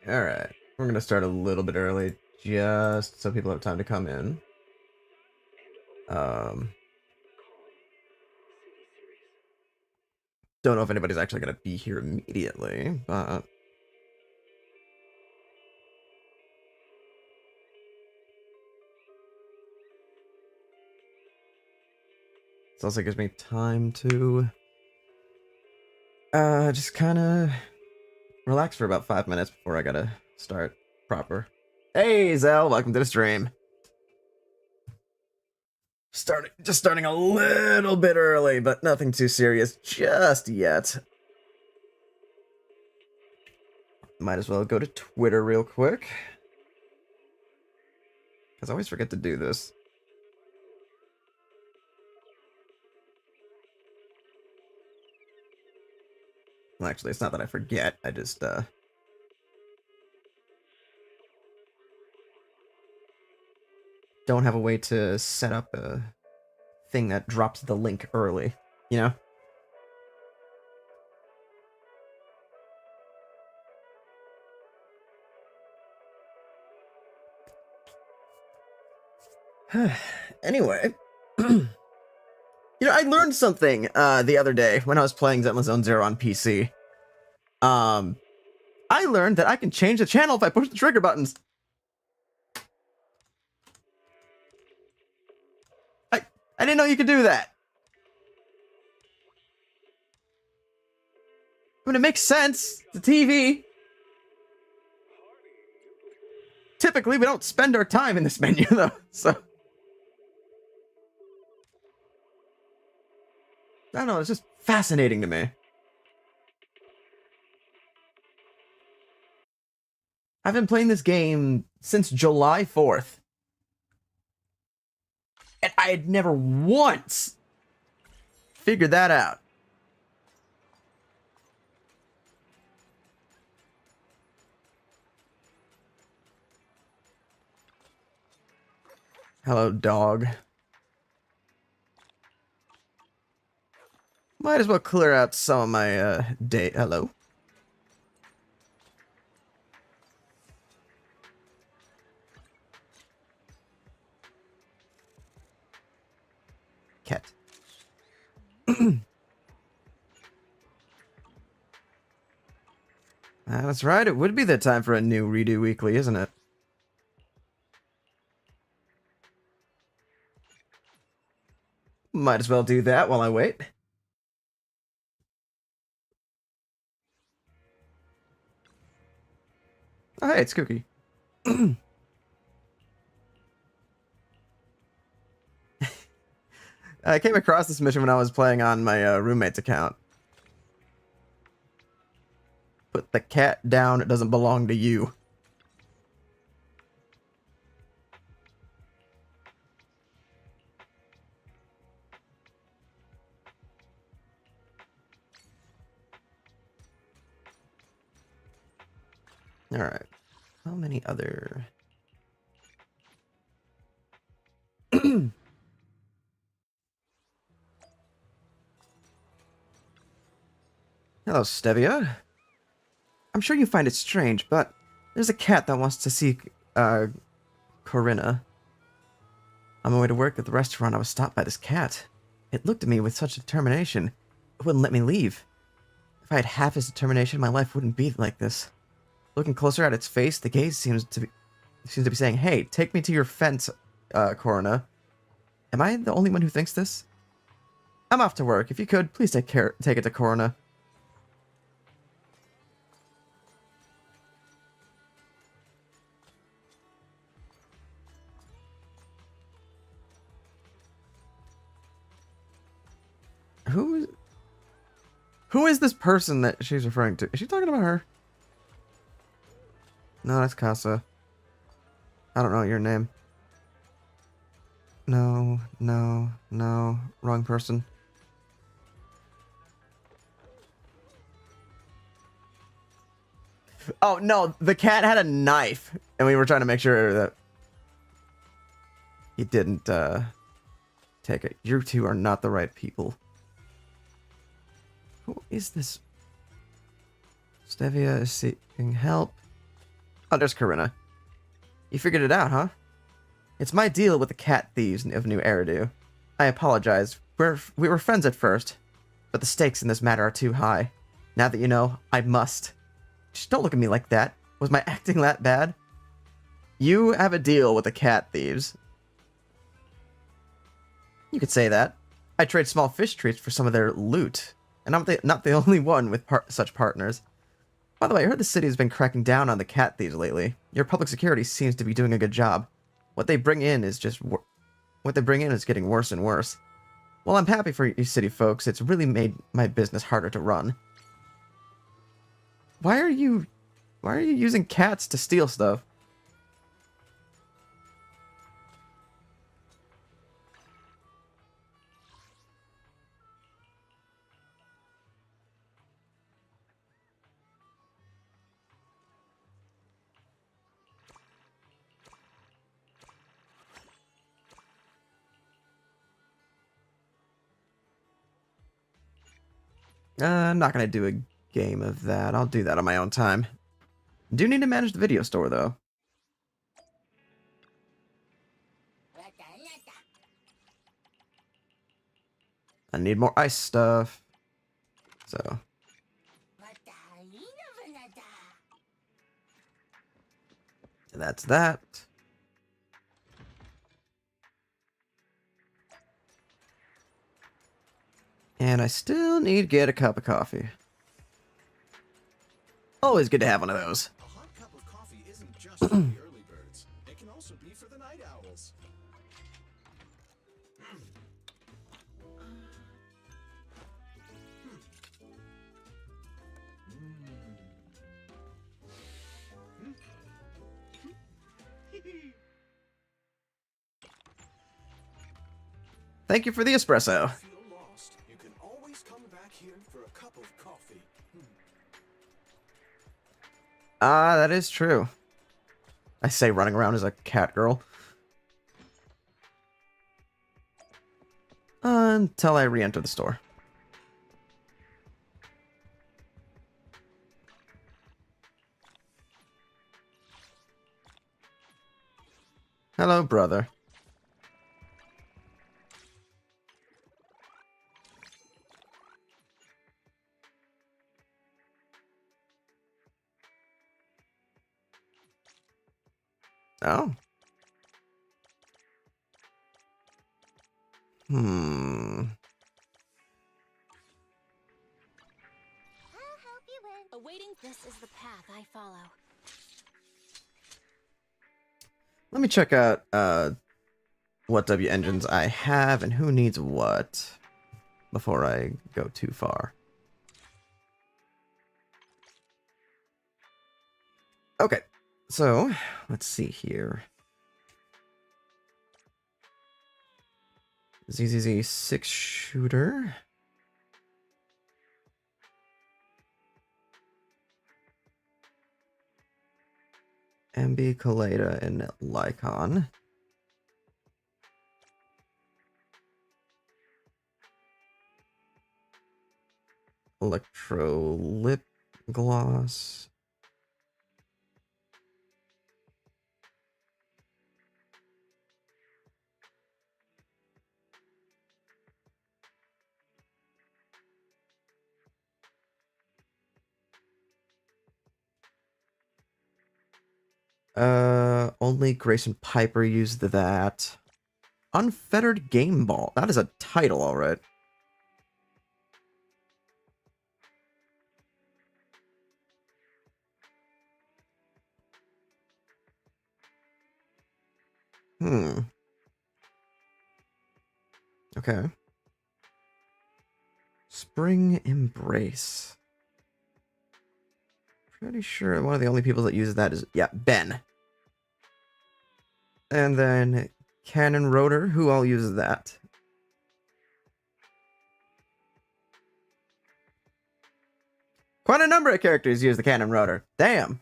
Alright. We're gonna start a little bit early, just so people have time to come in. Um, don't know if anybody's actually gonna be here immediately, but... This also gives me time to... just kinda relax for about 5 minutes before I gotta start proper. Hey, Zell, welcome to the stream. Just starting a little bit early, but nothing too serious just yet. Might as well go to Twitter real quick. Because I always forget to do this. Well, actually, it's not that I forget. I just, don't have a way to set up a thing that drops the link early, you know? Anyway, you know, I learned something the other day when I was playing Zenless Zone Zero on PC. I learned that I can change the channel if I push the trigger buttons. I didn't know you could do that. I mean, it makes sense. The TV. Typically, we don't spend our time in this menu, though, so... I don't know, it's just fascinating to me. I've been playing this game since July 4th. And I had never once figured that out. Hello, dog. Might as well clear out some of my day. Hello. Cat. That's right, it would be the time for a new redo weekly, isn't it? Might as well do that while I wait. Oh, hey, it's Cookie. I came across this mission when I was playing on my roommate's account. Put the cat down, it doesn't belong to you. Alright. How many other... Hello, Stevia. I'm sure you find it strange, but there's a cat that wants to see, Corinna. On my way to work at the restaurant, I was stopped by this cat. It looked at me with such determination, it wouldn't let me leave. If I had half its determination, my life wouldn't be like this. Looking closer at its face, the gaze seems to be saying, "Hey, take me to your fence, Corinna." Am I the only one who thinks this? I'm off to work. If you could, please take it to Corinna. Who is this person that she's referring to? Is she talking about her? No, that's Casa. I don't know your name. No, wrong person. Oh, no, the cat had a knife, and we were trying to make sure that he didn't, take it. You two are not the right people. Who is this? Stevia is seeking help. Oh, there's Corinna. You figured it out, huh? It's my deal with the cat thieves of New Eridu. I apologize. We were friends at first, but the stakes in this matter are too high. Now that you know, I must. Just don't look at me like that. Was my acting that bad? You have a deal with the cat thieves. You could say that. I trade small fish treats for some of their loot, and I'm not the only one with such partners. By the way, I heard the city has been cracking down on the cat thieves lately. Your public security seems to be doing a good job. What they bring in is getting worse and worse. Well, I'm happy for you city folks. It's really made my business harder to run. Why are you using cats to steal stuff? I'm not gonna do a game of that. I'll do that on my own time. Do need to manage the video store, though. I need more ice stuff. So. That's that. And I still need to get a cup of coffee. Always good to have one of those. A hot cup of coffee isn't just for the early birds. It can also be for the night owls. Thank you for the espresso. If you feel lost, you can always come back here for a cup of coffee. Ah, that is true. I say running around as a cat girl. Until I re-enter the store. Hello, brother. Oh. I'll help you win. Awaiting. This is the path I follow. Let me check out what W engines I have and who needs what before I go too far. Okay, so let's see here. ZZZ 6-shooter. MB Kaleda and Lycon. Electro Lip Gloss. Only Grayson Piper used that. Unfettered Game Ball. That is a title, alright. Okay. Spring Embrace. Pretty sure one of the only people that uses that is, yeah, Ben. And then Cannon Rotor, who all uses that? Quite a number of characters use the Cannon Rotor. Damn.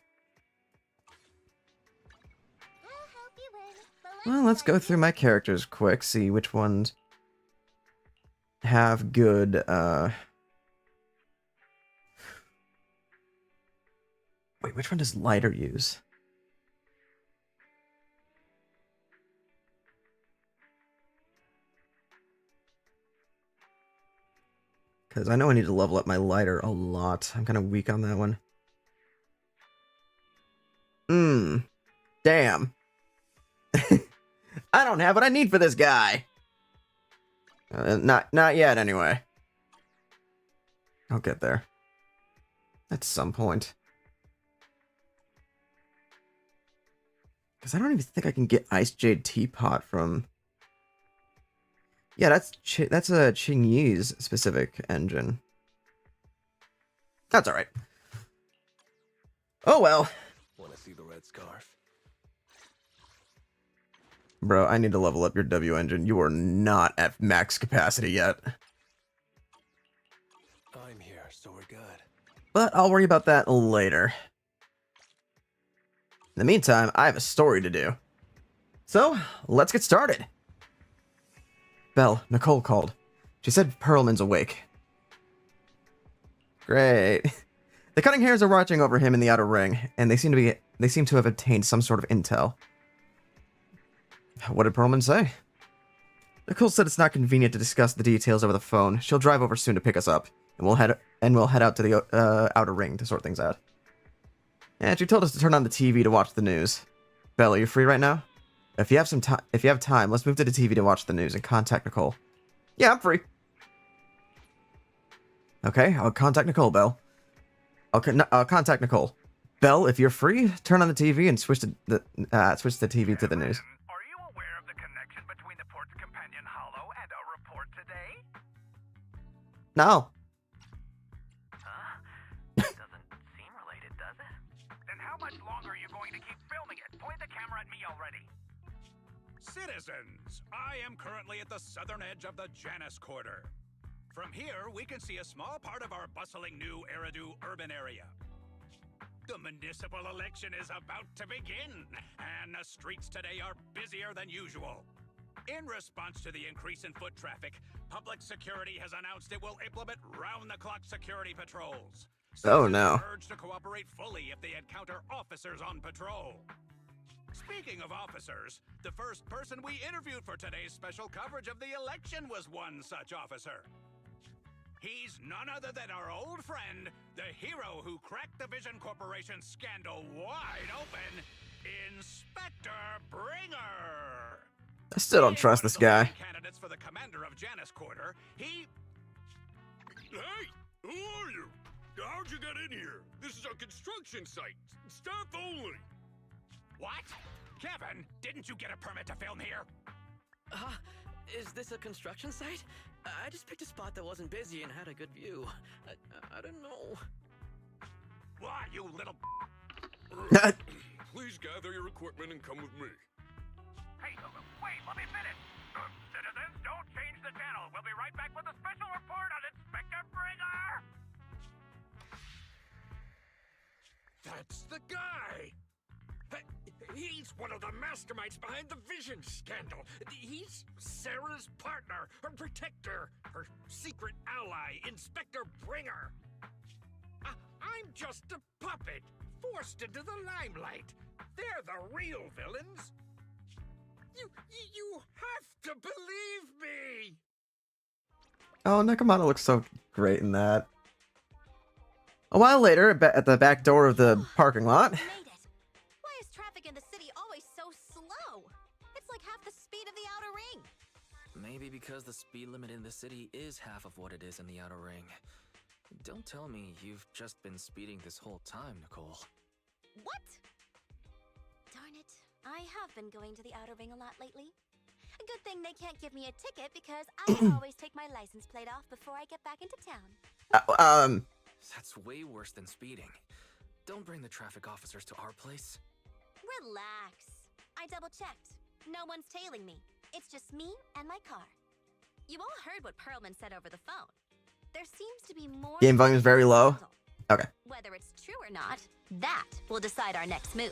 I'll help you win. Well, let's go through my characters quick, see which ones have good, Wait, which one does Lighter use? Because I know I need to level up my lighter a lot. I'm kind of weak on that one. Damn. I don't have what I need for this guy. Not yet, anyway. I'll get there. At some point. Because I don't even think I can get Ice Jade Teapot from... Yeah, that's a Qingyi's specific engine. That's alright. Oh well. Want to see the red scarf? Bro, I need to level up your W engine. You are not at max capacity yet. I'm here, so we're good. But I'll worry about that later. In the meantime, I have a story to do. So, let's get started. Belle, Nicole called. She said Perlman's awake. Great. The Cutting Hairs are watching over him in the outer ring, and they seem to have obtained some sort of intel. What did Perlman say? Nicole said it's not convenient to discuss the details over the phone. She'll drive over soon to pick us up, and we'll head out to the outer ring to sort things out. And she told us to turn on the TV to watch the news. Belle, are you free right now? If you have time, let's move to the TV to watch the news and contact Nicole. Yeah, I'm free. Okay, I'll contact Nicole, Belle. I'll contact Nicole. Belle, if you're free, turn on the TV and switch the TV to the news. Are you aware of the connection between the port's companion hollow and our report today? No. Huh? Doesn't seem related, does it? Then how much longer are you going to keep filming it? Point the camera at me already. Citizens, I am currently at the southern edge of the Janus Quarter. From here, we can see a small part of our bustling new Eridu urban area. The municipal election is about to begin, and the streets today are busier than usual. In response to the increase in foot traffic, public security has announced it will implement round-the-clock security patrols. Oh, no. Citizens are urged to cooperate fully if they encounter officers on patrol. Speaking of officers, the first person we interviewed for today's special coverage of the election was one such officer. He's none other than our old friend, the hero who cracked the Vision Corporation scandal wide open, Inspector Bringer. I still don't trust this guy. Candidates for the commander of Janus Quarter, he... Hey, who are you? How'd you get in here? This is a construction site. Staff only. What? Kevin, didn't you get a permit to film here? Is this a construction site? I just picked a spot that wasn't busy and had a good view. I don't know. Why, you little... Please gather your equipment and come with me. Hey, wait, let me finish. Citizens, don't change the channel. We'll be right back with a special report on Inspector Bringer. That's the guy! He's one of the masterminds behind the Vision scandal. He's Sarah's partner, her protector, her secret ally, Inspector Bringer. I'm just a puppet, forced into the limelight. They're the real villains. You have to believe me! Oh, Nekomata looks so great in that. A while later, at the back door of the parking lot... Made it. Why is traffic in the city always so slow? It's like half the speed of the outer ring. Maybe because the speed limit in the city is half of what it is in the outer ring. Don't tell me you've just been speeding this whole time, Nicole. What? Darn it. I have been going to the outer ring a lot lately. A good thing they can't give me a ticket because I can always take my license plate off before I get back into town. That's way worse than speeding. Don't bring the traffic officers to our place. Relax. I double-checked. No one's tailing me. It's just me and my car. You all heard what Perlman said over the phone. There seems to be more... Game volume is very low. Okay. Whether it's true or not, that will decide our next move.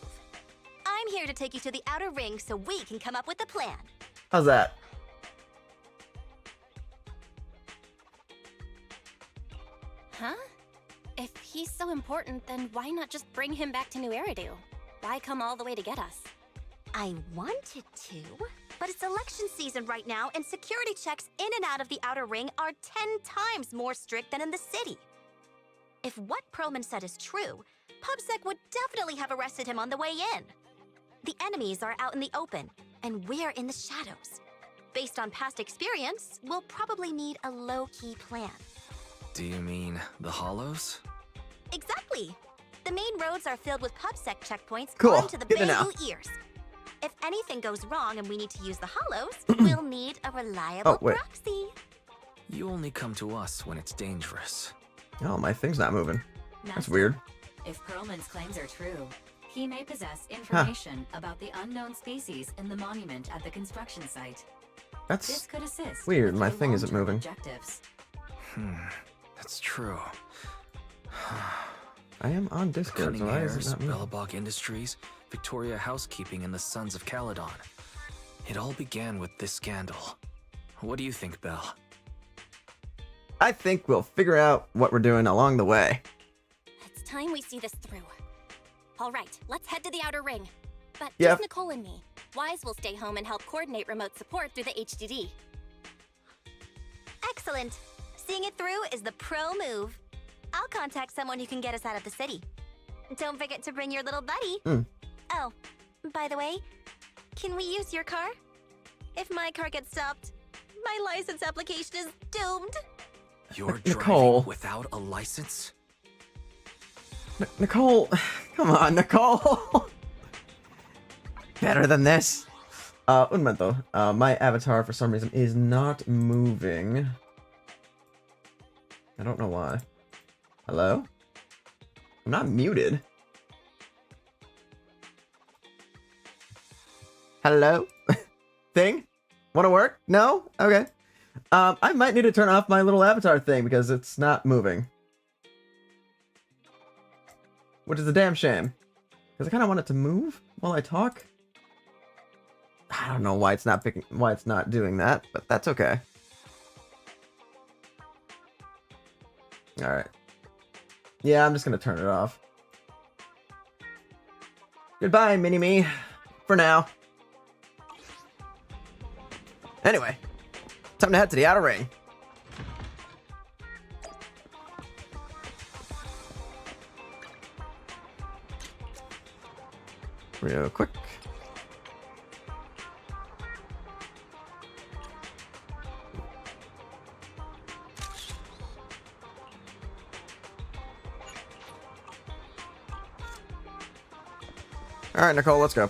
I'm here to take you to the outer ring so we can come up with a plan. How's that? Huh? If he's so important, then why not just bring him back to New Eridu? Why come all the way to get us? I wanted to, But it's election season right now, and security checks in and out of the outer ring are 10 times more strict than in the city. If what Perlman said is true, PubSec would definitely have arrested him on the way in. The enemies are out in the open, and we're in the shadows. Based on past experience, we'll probably need a low-key plan. Do you mean the Hollows? Exactly. The main roads are filled with PubSec checkpoints Cool. on to the Good to know. Bayou ears. If anything goes wrong and we need to use the Hollows, we'll need a reliable wait. proxy. You only come to us when it's dangerous. Oh, my thing's not moving. That's Master, weird. If Perlman's claims are true, he may possess information about the unknown species in the monument at the construction site. This That's could assist weird. with My your thing isn't long-term moving. Objectives. That's true. I am on Discord, Cunning so why is Hairs, it not moving? Bellabog Industries, Victoria Housekeeping, and the Sons of Caledon. It all began with this scandal. What do you think, Belle? I think we'll figure out what we're doing along the way. It's time we see this through. All right, let's head to the outer ring. But Yep. just Nicole and me. Wise will stay home and help coordinate remote support through the HDD. Excellent. Seeing it through is the pro move. I'll contact someone who can get us out of the city. Don't forget to bring your little buddy. Oh, by the way, can we use your car? If my car gets stopped, my license application is doomed. You're Nicole. driving without a license? Nicole, come on, Nicole. Better than this. Un momento. My avatar for some reason is not moving. I don't know why. Hello? I'm not muted. Hello? Thing? Wanna work? No? Okay. I might need to turn off my little avatar thing because it's not moving. Which is a damn shame. Because I kind of want it to move while I talk. I don't know why it's not doing that, but that's okay. Alright. Yeah, I'm just gonna turn it off. Goodbye, mini-me. For now. Anyway. Time to head to the outer ring. Real quick. All right, Nicole, let's go.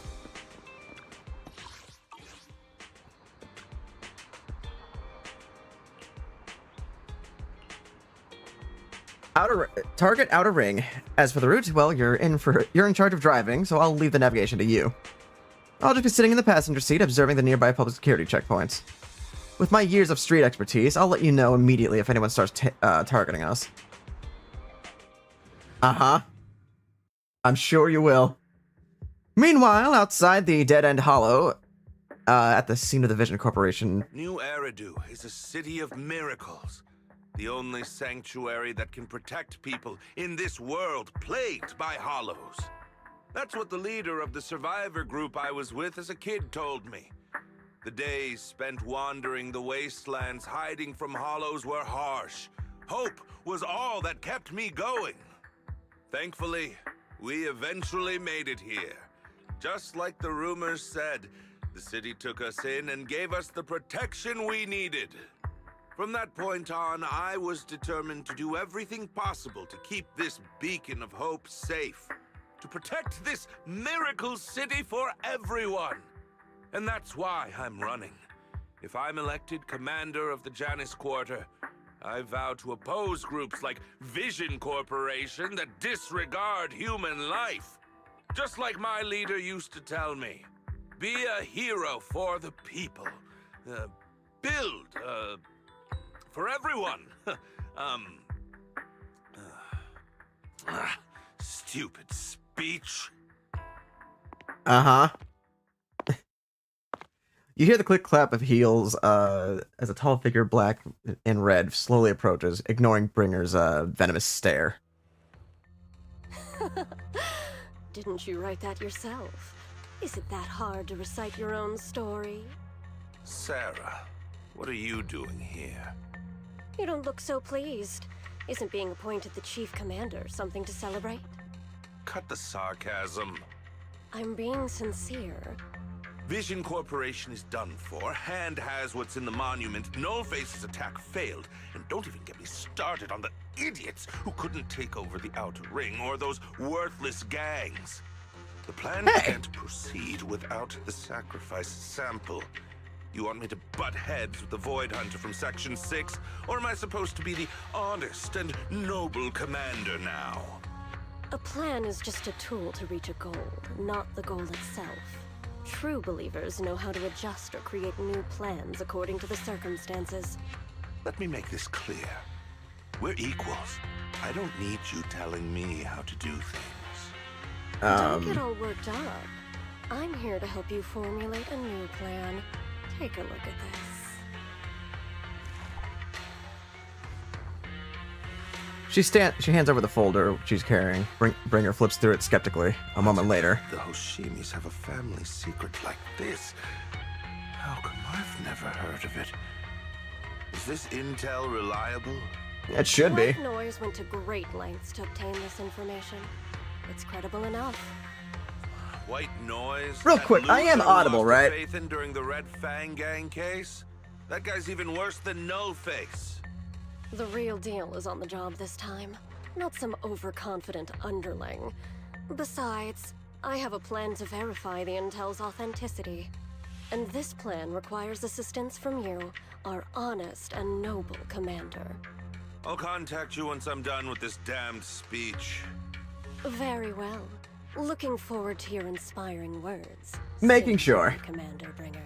Target outer ring. As for the route, well, you're in charge of driving, so I'll leave the navigation to you. I'll just be sitting in the passenger seat, observing the nearby public security checkpoints. With my years of street expertise, I'll let you know immediately if anyone starts targeting us. Uh-huh. I'm sure you will. Meanwhile, outside the dead-end hollow, at the scene of the Vision Corporation... New Eridu is a city of miracles. The only sanctuary that can protect people in this world plagued by hollows. That's what the leader of the survivor group I was with as a kid told me. The days spent wandering the wastelands hiding from hollows were harsh. Hope was all that kept me going. Thankfully, we eventually made it here. Just like the rumors said, the city took us in and gave us the protection we needed. From that point on, I was determined to do everything possible to keep this beacon of hope safe. To protect this miracle city for everyone. And that's why I'm running. If I'm elected commander of the Janus Quarter, I vow to oppose groups like Vision Corporation that disregard human life. Just like my leader used to tell me. Be a hero for the people. Build, for everyone. Stupid speech. Uh-huh. You hear the click-clap of heels as a tall figure, black and red, slowly approaches, ignoring Bringer's venomous stare. Didn't you write that yourself? Is it that hard to recite your own story? Sarah, what are you doing here? You don't look so pleased. Isn't being appointed the chief commander something to celebrate? Cut the sarcasm. I'm being sincere. Vision Corporation is done for. Hand has what's in the monument. Nullface's attack failed. And don't even get me started on the idiots who couldn't take over the Outer Ring or those worthless gangs. The plan can't proceed without the sacrifice sample. You want me to butt heads with the Void Hunter from Section 6? Or am I supposed to be the honest and noble commander now? A plan is just a tool to reach a goal, not the goal itself. True believers know how to adjust or create new plans according to the circumstances. Let me make this clear. We're equals. I don't need you telling me how to do things. Don't get all worked up. I'm here to help you formulate a new plan. Take a look at this. She hands over the folder she's carrying. Bringer flips through it skeptically. A moment later. The Hoshimis have a family secret like this. How come I've never heard of it? Is this intel reliable? It should be. White Noise went to great lengths to obtain this information. It's credible enough. White Noise? Real That quick, I am loser audible, lost right? Faith in during the Red Fang gang case? That guy's even worse than Nullface. The real deal is on the job this time, not some overconfident underling. Besides, I have a plan to verify the intel's authenticity. And this plan requires assistance from you, our honest and noble commander. I'll contact you once I'm done with this damned speech. Very well. Looking forward to your inspiring words. Making sure. Commander Bringer.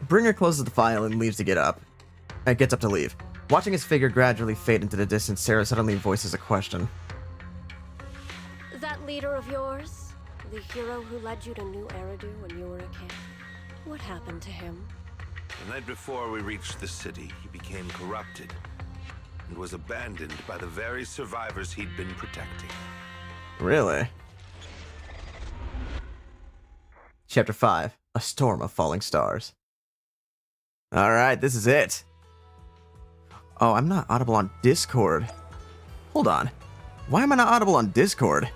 Bringer closes the file and leaves to get up. And gets up to leave. Watching his figure gradually fade into the distance, Sarah suddenly voices a question. That leader of yours? The hero who led you to New Eridu when you were a kid? What happened to him? The night before we reached the city, he became corrupted and was abandoned by the very survivors he'd been protecting. Really? Chapter 5. A Storm of Falling Stars. Alright, this is it. Oh, I'm not audible on Discord. Hold on. Why am I not audible on Discord?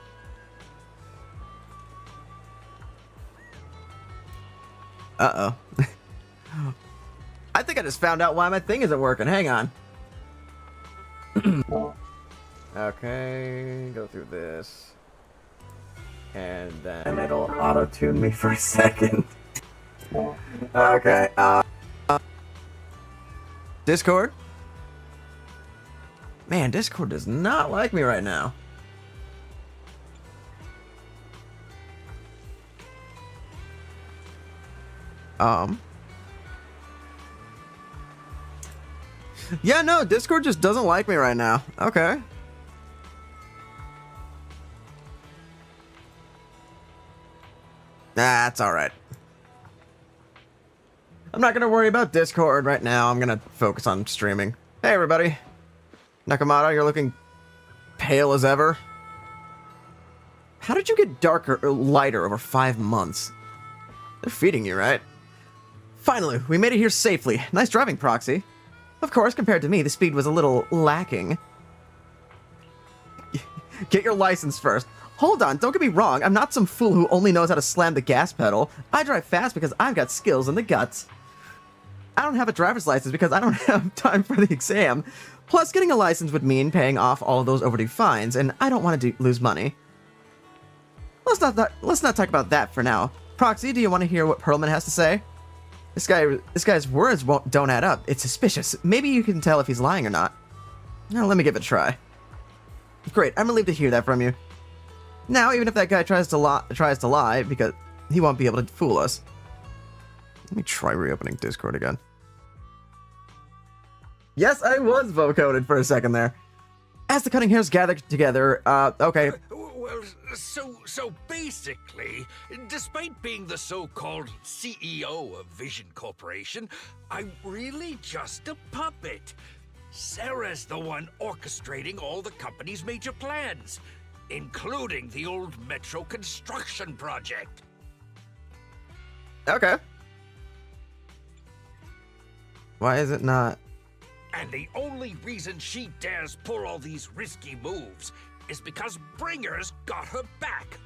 Uh-oh. I think I just found out why my thing isn't working. Hang on. Okay, go through this. And then it'll auto-tune me for a second. Okay, Discord? Man, Discord does not like me right now. Yeah, no, Discord just doesn't like me right now. Okay. That's alright. I'm not gonna worry about Discord right now. I'm gonna focus on streaming. Hey, everybody. Nekomata, you're looking pale as ever. How did you get darker or lighter over 5 months? They're feeding you, right? Finally, we made it here safely. Nice driving, Proxy. Of course, compared to me, the speed was a little lacking. Get your license first. Hold on, don't get me wrong. I'm not some fool who only knows how to slam the gas pedal. I drive fast because I've got skills in the guts. I don't have a driver's license because I don't have time for the exam. Plus, getting a license would mean paying off all of those overdue fines, and I don't want to lose money. Let's not talk about that for now. Proxy, do you want to hear what Perlman has to say? This guy's words don't add up. It's suspicious. Maybe you can tell if he's lying or not. Now, let me give it a try. Great, I'm relieved to hear that from you. Now, even if that guy tries to lie, because he won't be able to fool us. Let me try reopening Discord again. Yes, I was vocoded for a second there. As the Cutting Hairs gather together, okay. Well, so basically, despite being the so-called CEO of Vision Corporation, I'm really just a puppet. Sarah's the one orchestrating all the company's major plans. including the old metro construction project. Okay. Why is it not? And the only reason she dares pull all these risky moves is because Bringer's got her back.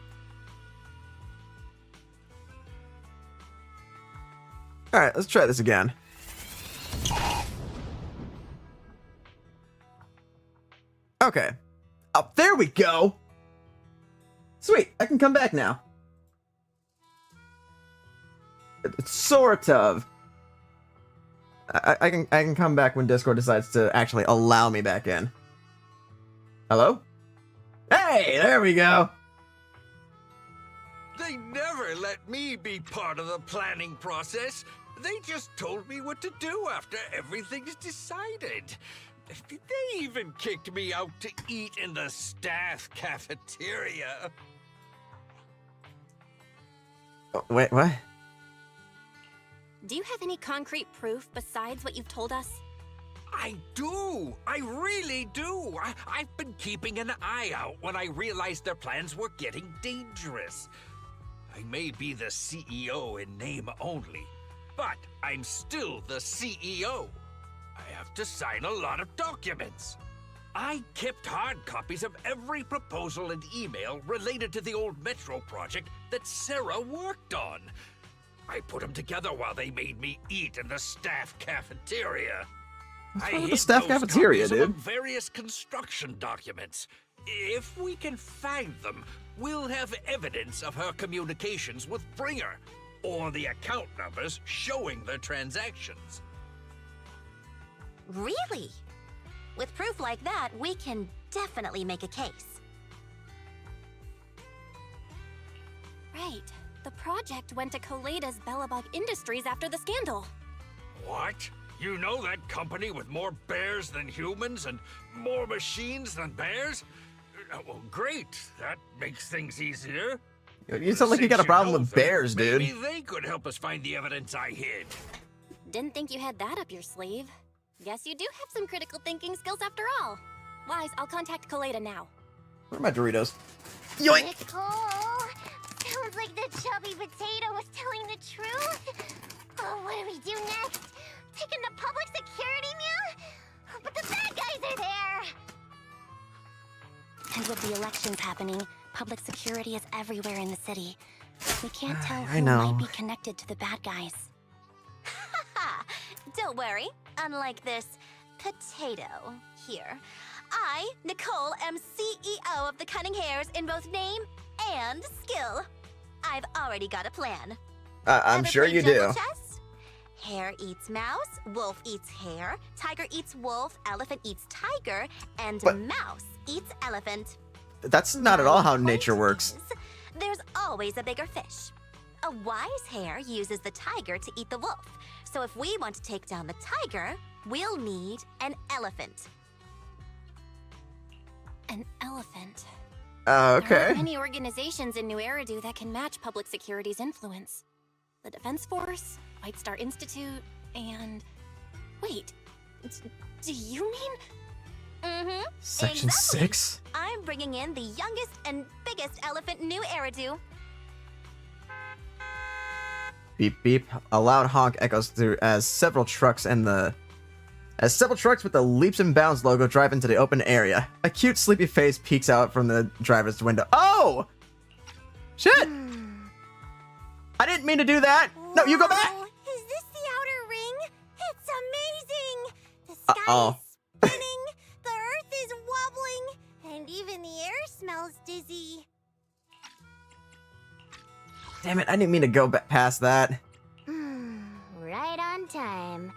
Alright, let's try this again. Okay. Oh, there we go! Sweet, I can come back now. Sort of. I can come back when Discord decides to actually allow me back in. Hello? Hey, there we go! They never let me be part of the planning process. They just told me what to do after everything's decided. They even kicked me out to eat in the staff cafeteria. Oh, wait, what? Do you have any concrete proof besides what you've told us? I do! I really do! I've been keeping an eye out when I realized their plans were getting dangerous. I may be the CEO in name only, but I'm still the CEO. I have to sign a lot of documents. I kept hard copies of every proposal and email related to the old Metro project that Sarah worked on. I put them together while they made me eat in the staff cafeteria. What's wrong with the staff cafeteria, dude? Among various construction documents. If we can find them, we'll have evidence of her communications with Bringer, or the account numbers showing the transactions. Really? With proof like that, we can definitely make a case. Right. The project went to Koleda's Bellabog Industries after the scandal. What? You know that company with more bears than humans and more machines than bears? Well, great. That makes things easier. You sound like you got a problem with bears, dude. Maybe they could help us find the evidence I hid. Didn't think you had that up your sleeve. Guess you do have some critical thinking skills after all. Wise, I'll contact Koleda now. Where are my Doritos? Yoink! Nicole! Sounds like the chubby potato was telling the truth. Oh, what do we do next? Take him to public security, Mia? But the bad guys are there! And with the elections happening, public security is everywhere in the city. We can't tell I who know. might be connected to the bad guys. Haha! Don't worry. Unlike this potato here, I, Nicole, am CEO of the Cunning Hares in both name and skill. I've already got a plan. I'm Ever sure play you do. jungle chess? Hare eats mouse, wolf eats hare, tiger eats wolf, elephant eats tiger, and But- mouse eats elephant. That's not at all how nature works. There's always a bigger fish. A wise hare uses the tiger to eat the wolf. So if we want to take down the tiger, we'll need an elephant. An elephant. There Okay. aren't many organizations in New Eridu that can match public security's influence. The Defense Force, White Star Institute, and... Wait, do you mean... Mm-hmm. Section exactly. 6? I'm bringing in the youngest and biggest elephant in New Eridu. Beep beep. A loud honk echoes through as several trucks with the Leaps and Bounds logo drive into the open area. A cute sleepy face peeks out from the driver's window. Oh! Shit! I didn't mean to do that! No, you go back! Wow, is this the outer ring? It's amazing! The sky Uh-oh. is spinning, the earth is wobbling, and even the air smells dizzy. Damn it, I didn't mean to go past that. Right on time.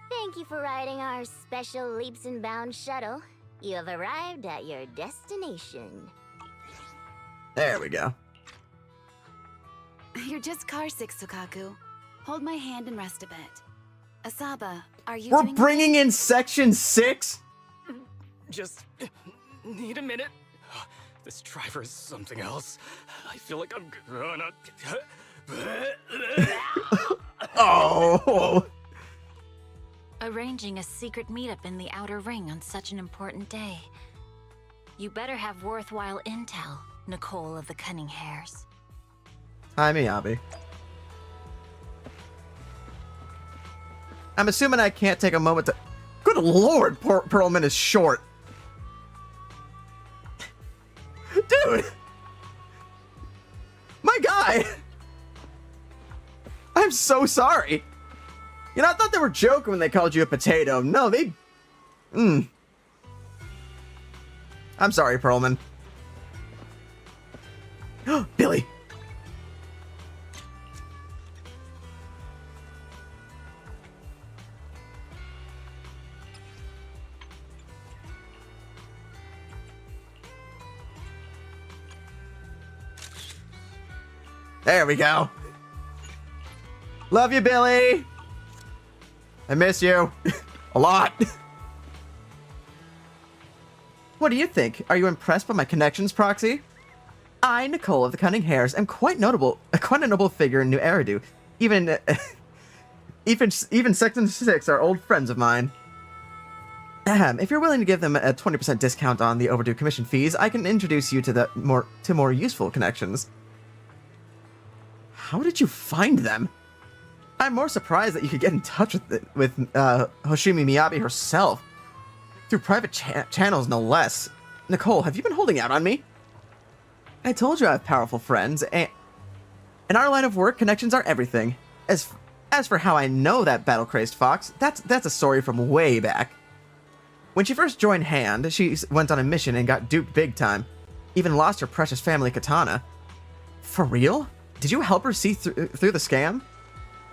Thank you for riding our special Leaps and Bounds shuttle. You have arrived at your destination. There we go. You're just car sick, Sukaku. Hold my hand and rest a bit. Asaba, are you We're doing bringing in Section 6? Just need a minute. This driver is something else. I feel like I'm gonna... Oh! Arranging a secret meetup in the Outer Ring on such an important day. You better have worthwhile intel, Nicole of the Cunning Hairs. Hi, Miyabi. I'm assuming I can't take a moment to... Good lord, Perlman is short. Dude! My guy! I'm so sorry. You know, I thought they were joking when they called you a potato. No, they... I'm sorry, Perlman. Billy! There we go. Love you, Billy. I miss you. A lot. What do you think? Are you impressed by my connections, Proxy? I, Nicole of the Cunning Hairs, am quite a notable figure in New Eridu. Even Section 6 are old friends of mine. If you're willing to give them a 20% discount on the overdue commission fees, I can introduce you to more useful connections. How did you find them? I'm more surprised that you could get in touch with Hoshimi Miyabi herself. Through private channels, no less. Nicole, have you been holding out on me? I told you I have powerful friends, and in our line of work, connections are everything. As for how I know that battle-crazed fox, that's a story from way back. When she first joined Hand, she went on a mission and got duped big time. Even lost her precious family katana. For real? Did you help her see through the scam?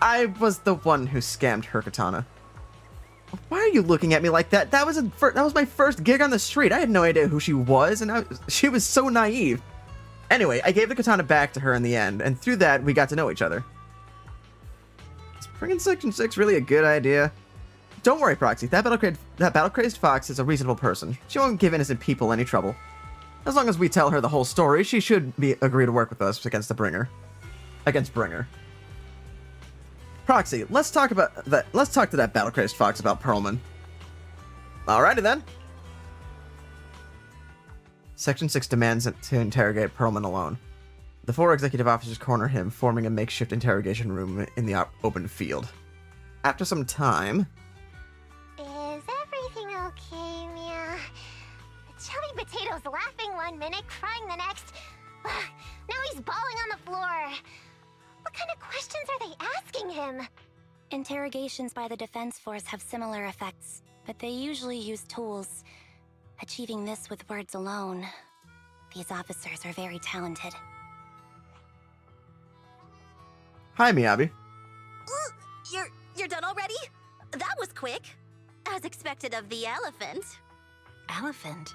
I was the one who scammed her katana. Why are you looking at me like that? That was my first gig on the street. I had no idea who she was, and she was so naive. Anyway, I gave the katana back to her in the end, and through that, we got to know each other. Is bringing Section 6 really a good idea? Don't worry, Proxy. That battle-crazed fox is a reasonable person. She won't give innocent people any trouble. As long as we tell her the whole story, she should agree to work with us against Bringer. Proxy, let's talk to that battle-crazed fox about Perlman. Alrighty then. Section 6 demands to interrogate Perlman alone. The 4 executive officers corner him, forming a makeshift interrogation room in the open field. After some time... Is everything okay, Mia? Chubby Potato's laughing one minute, crying the next. Now he's bawling on the floor. What kind of questions are they asking him? Interrogations by the defense force have similar effects, but they usually use tools. Achieving this with words alone. These officers are very talented. Hi, Miyabi. You're done already? That was quick. As expected of the elephant. Elephant?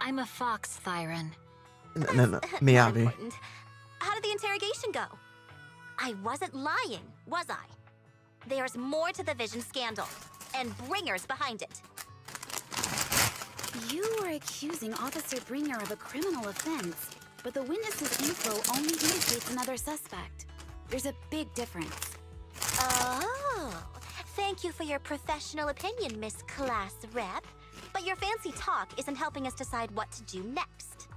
I'm a fox, Thyron. No, Miyabi. How did the interrogation go? I wasn't lying, was I? There's more to the Vision scandal, and Bringer's behind it. You were accusing Officer Bringer of a criminal offense, but the witness's info only indicates another suspect. There's a big difference. Oh, thank you for your professional opinion, Miss Class Rep. But your fancy talk isn't helping us decide what to do next.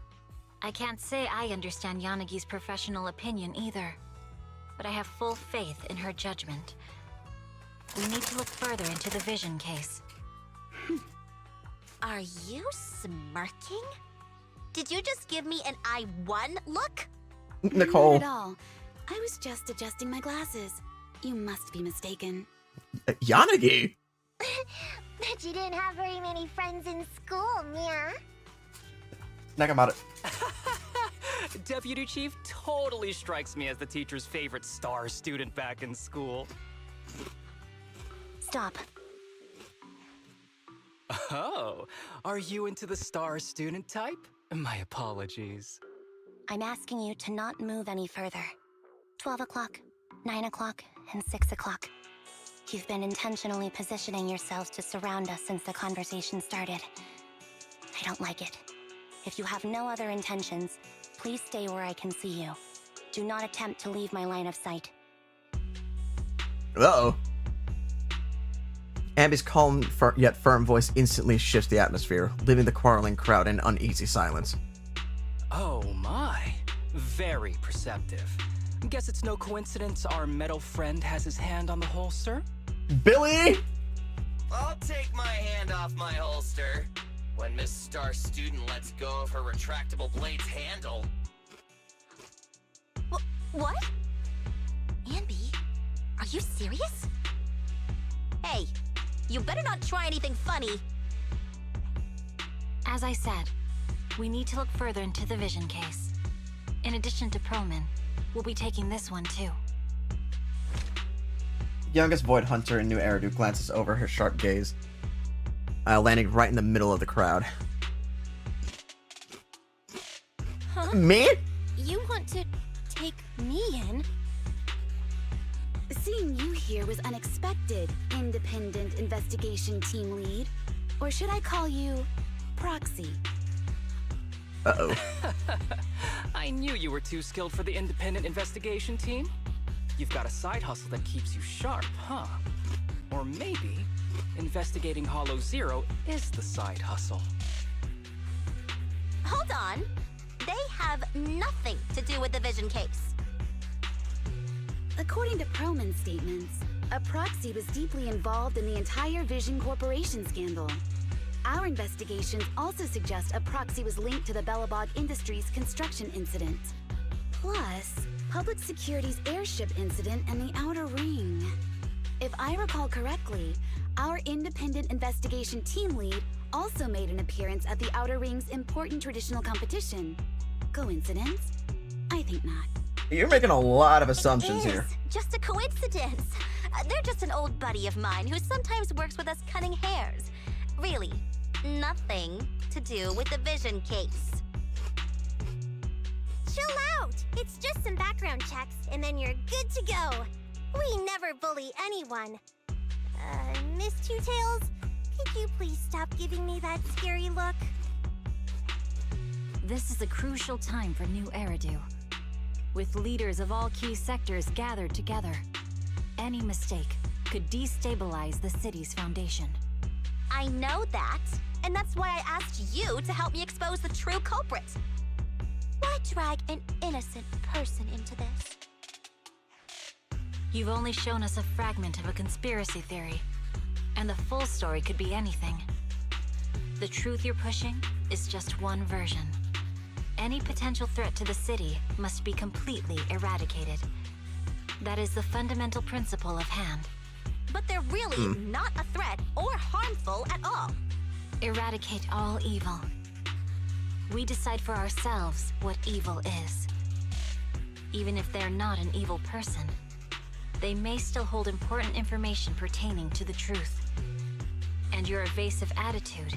I can't say I understand Yanagi's professional opinion either, but I have full faith in her judgment. We need to look further into the Vision case. Are you smirking? Did you just give me an I won look? Nicole. Not at all. I was just adjusting my glasses. You must be mistaken. Yanagi? Bet you didn't have very many friends in school, Mia. Nekomata. Deputy Chief totally strikes me as the teacher's favorite star student back in school. Stop. Oh, are you into the star student type? My apologies. I'm asking you to not move any further. 12 o'clock, 9 o'clock, and 6 o'clock. You've been intentionally positioning yourselves to surround us since the conversation started. I don't like it. If you have no other intentions, please stay where I can see you. Do not attempt to leave my line of sight. Uh-oh. Ambi's calm yet firm voice instantly shifts the atmosphere, leaving the quarreling crowd in uneasy silence. Oh my. Very perceptive. Guess it's no coincidence our metal friend has his hand on the holster? Billy! I'll take my hand off my holster when Miss Star Student lets go of her retractable blade's handle. What? Ambi? Are you serious? Hey, you better not try anything funny. As I said, we need to look further into the vision case. In addition to Proman, we'll be taking this one too. Youngest Void Hunter in New Eridu glances over her sharp gaze, landing right in the middle of the crowd. Huh? Me? You want to take me in? Seeing you here was unexpected, independent investigation team lead. Or should I call you proxy? Uh-oh. I knew you were too skilled for the independent investigation team. You've got a side hustle that keeps you sharp, huh? Or maybe investigating Hollow Zero is the side hustle. Hold on. They have nothing to do with the vision case. According to Proman's statements, a proxy was deeply involved in the entire Vision Corporation scandal. Our investigations also suggest a proxy was linked to the Bellabog Industries construction incident. Plus, Public Security's airship incident and the Outer Ring. If I recall correctly, our independent investigation team lead also made an appearance at the Outer Ring's important traditional competition. Coincidence? I think not. You're making a lot of assumptions here. Just a coincidence. They're just an old buddy of mine who sometimes works with us cutting hairs. Really, nothing to do with the vision case. Chill out! It's just some background checks, and then you're good to go. We never bully anyone. Miss Two Tails, could you please stop giving me that scary look? This is a crucial time for New Eridu. With leaders of all key sectors gathered together, any mistake could destabilize the city's foundation. I know that, and that's why I asked you to help me expose the true culprit. Why drag an innocent person into this? You've only shown us a fragment of a conspiracy theory, and the full story could be anything. The truth you're pushing is just one version. Any potential threat to the city must be completely eradicated. That is the fundamental principle of hand. But they're really not a threat or harmful at all. Eradicate all evil. We decide for ourselves what evil is. Even if they're not an evil person, they may still hold important information pertaining to the truth. And your evasive attitude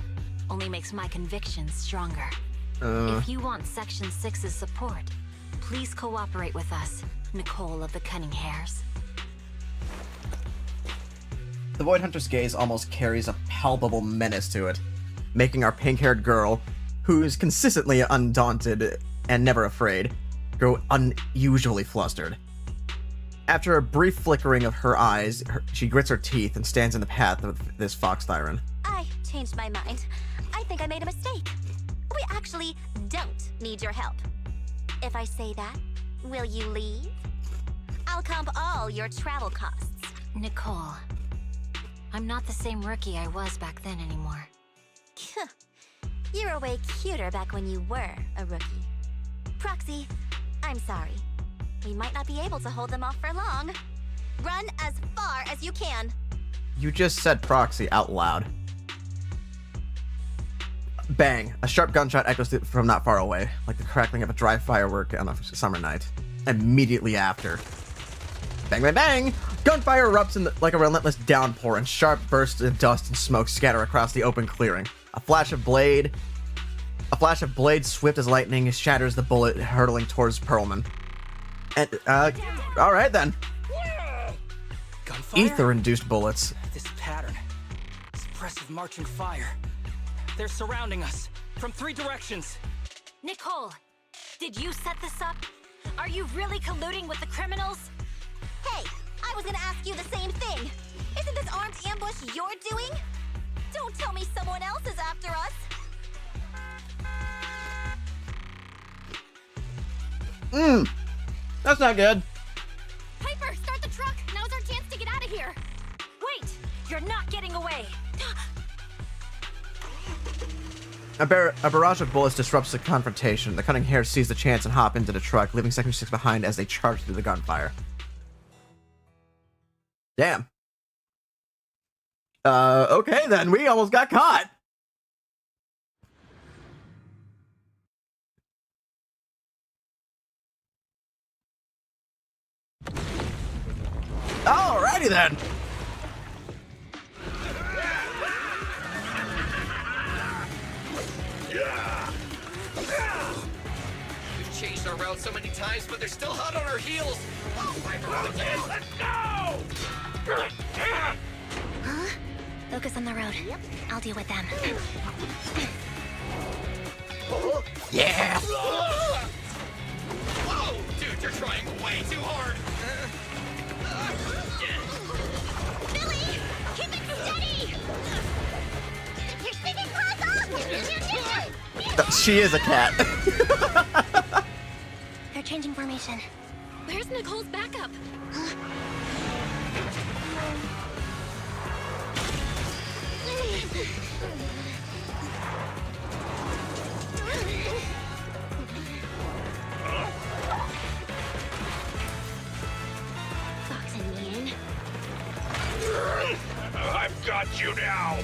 only makes my convictions stronger. If you want Section 6's support, please cooperate with us, Nicole of the Cunning Hairs. The Void Hunter's gaze almost carries a palpable menace to it, making our pink-haired girl, who's consistently undaunted and never afraid, grow unusually flustered. After a brief flickering of her eyes, she grits her teeth and stands in the path of this fox Thyron. I changed my mind. I think I made a mistake. We actually don't need your help. If I say that, will you leave? I'll comp all your travel costs. Nicole, I'm not the same rookie I was back then anymore. You were way cuter back when you were a rookie. Proxy, I'm sorry. We might not be able to hold them off for long. Run as far as you can. You just said proxy out loud. Bang! A sharp gunshot echoes from not far away, like the crackling of a dry firework on a summer night. Immediately after. Bang, bang, bang! Gunfire erupts like a relentless downpour, and sharp bursts of dust and smoke scatter across the open clearing. A flash of blade swift as lightning shatters the bullet hurtling towards Perlman. And, alright then. Gunfire? Ether-induced bullets. This pattern. Suppressive marching fire. They're surrounding us from 3 directions. Nicole, did you set this up? Are you really colluding with the criminals? Hey, I was gonna ask you the same thing. Isn't this armed ambush you're doing? Don't tell me someone else is after us. That's not good. Piper, start the truck. Now's our chance to get out of here. Wait, you're not getting away. A barrage of bullets disrupts the confrontation. The cunning hare sees the chance and hop into the truck, leaving Section 6 behind as they charge through the gunfire. Damn. Okay then, we almost got caught. Alrighty then. We've changed our route so many times, but they're still hot on our heels. Let's go! Huh? Focus on the road. Yep. I'll deal with them. Yeah! Whoa! Dude, you're trying way too hard! Billy! Keep it steady! You're spinning claws off! She is a cat. They're changing formation. Where's Nicole's backup? Boxing me in. I've got you now!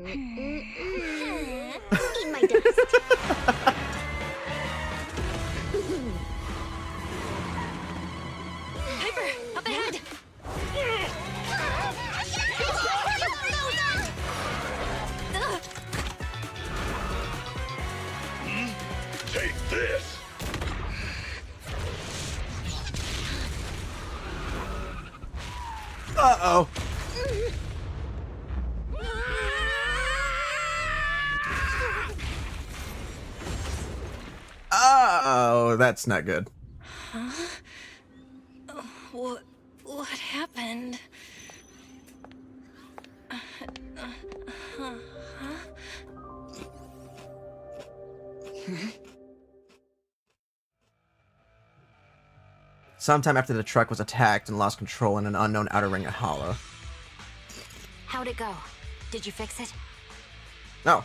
Eat my dust. Piper, up ahead! Take this! Uh-oh. Oh, that's not good. Huh? What happened? Sometime after the truck was attacked and lost control in an unknown outer ring at Hollow. How'd it go? Did you fix it? No.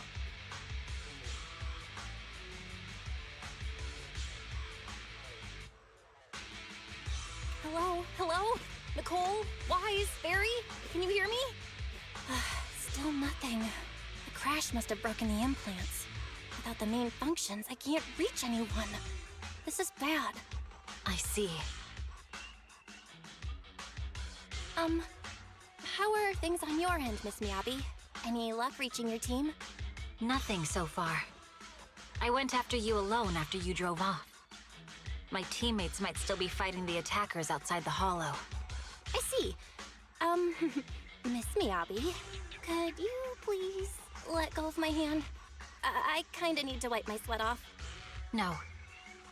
Hello? Hello? Nicole? Wise? Barry? Can you hear me? Still nothing. The crash must have broken the implants. Without the main functions, I can't reach anyone. This is bad. I see. How are things on your end, Miss Miyabi? Any luck reaching your team? Nothing so far. I went after you alone after you drove off. My teammates might still be fighting the attackers outside the hollow. I see. Miss Miyabi, could you please let go of my hand? I kinda need to wipe my sweat off. No.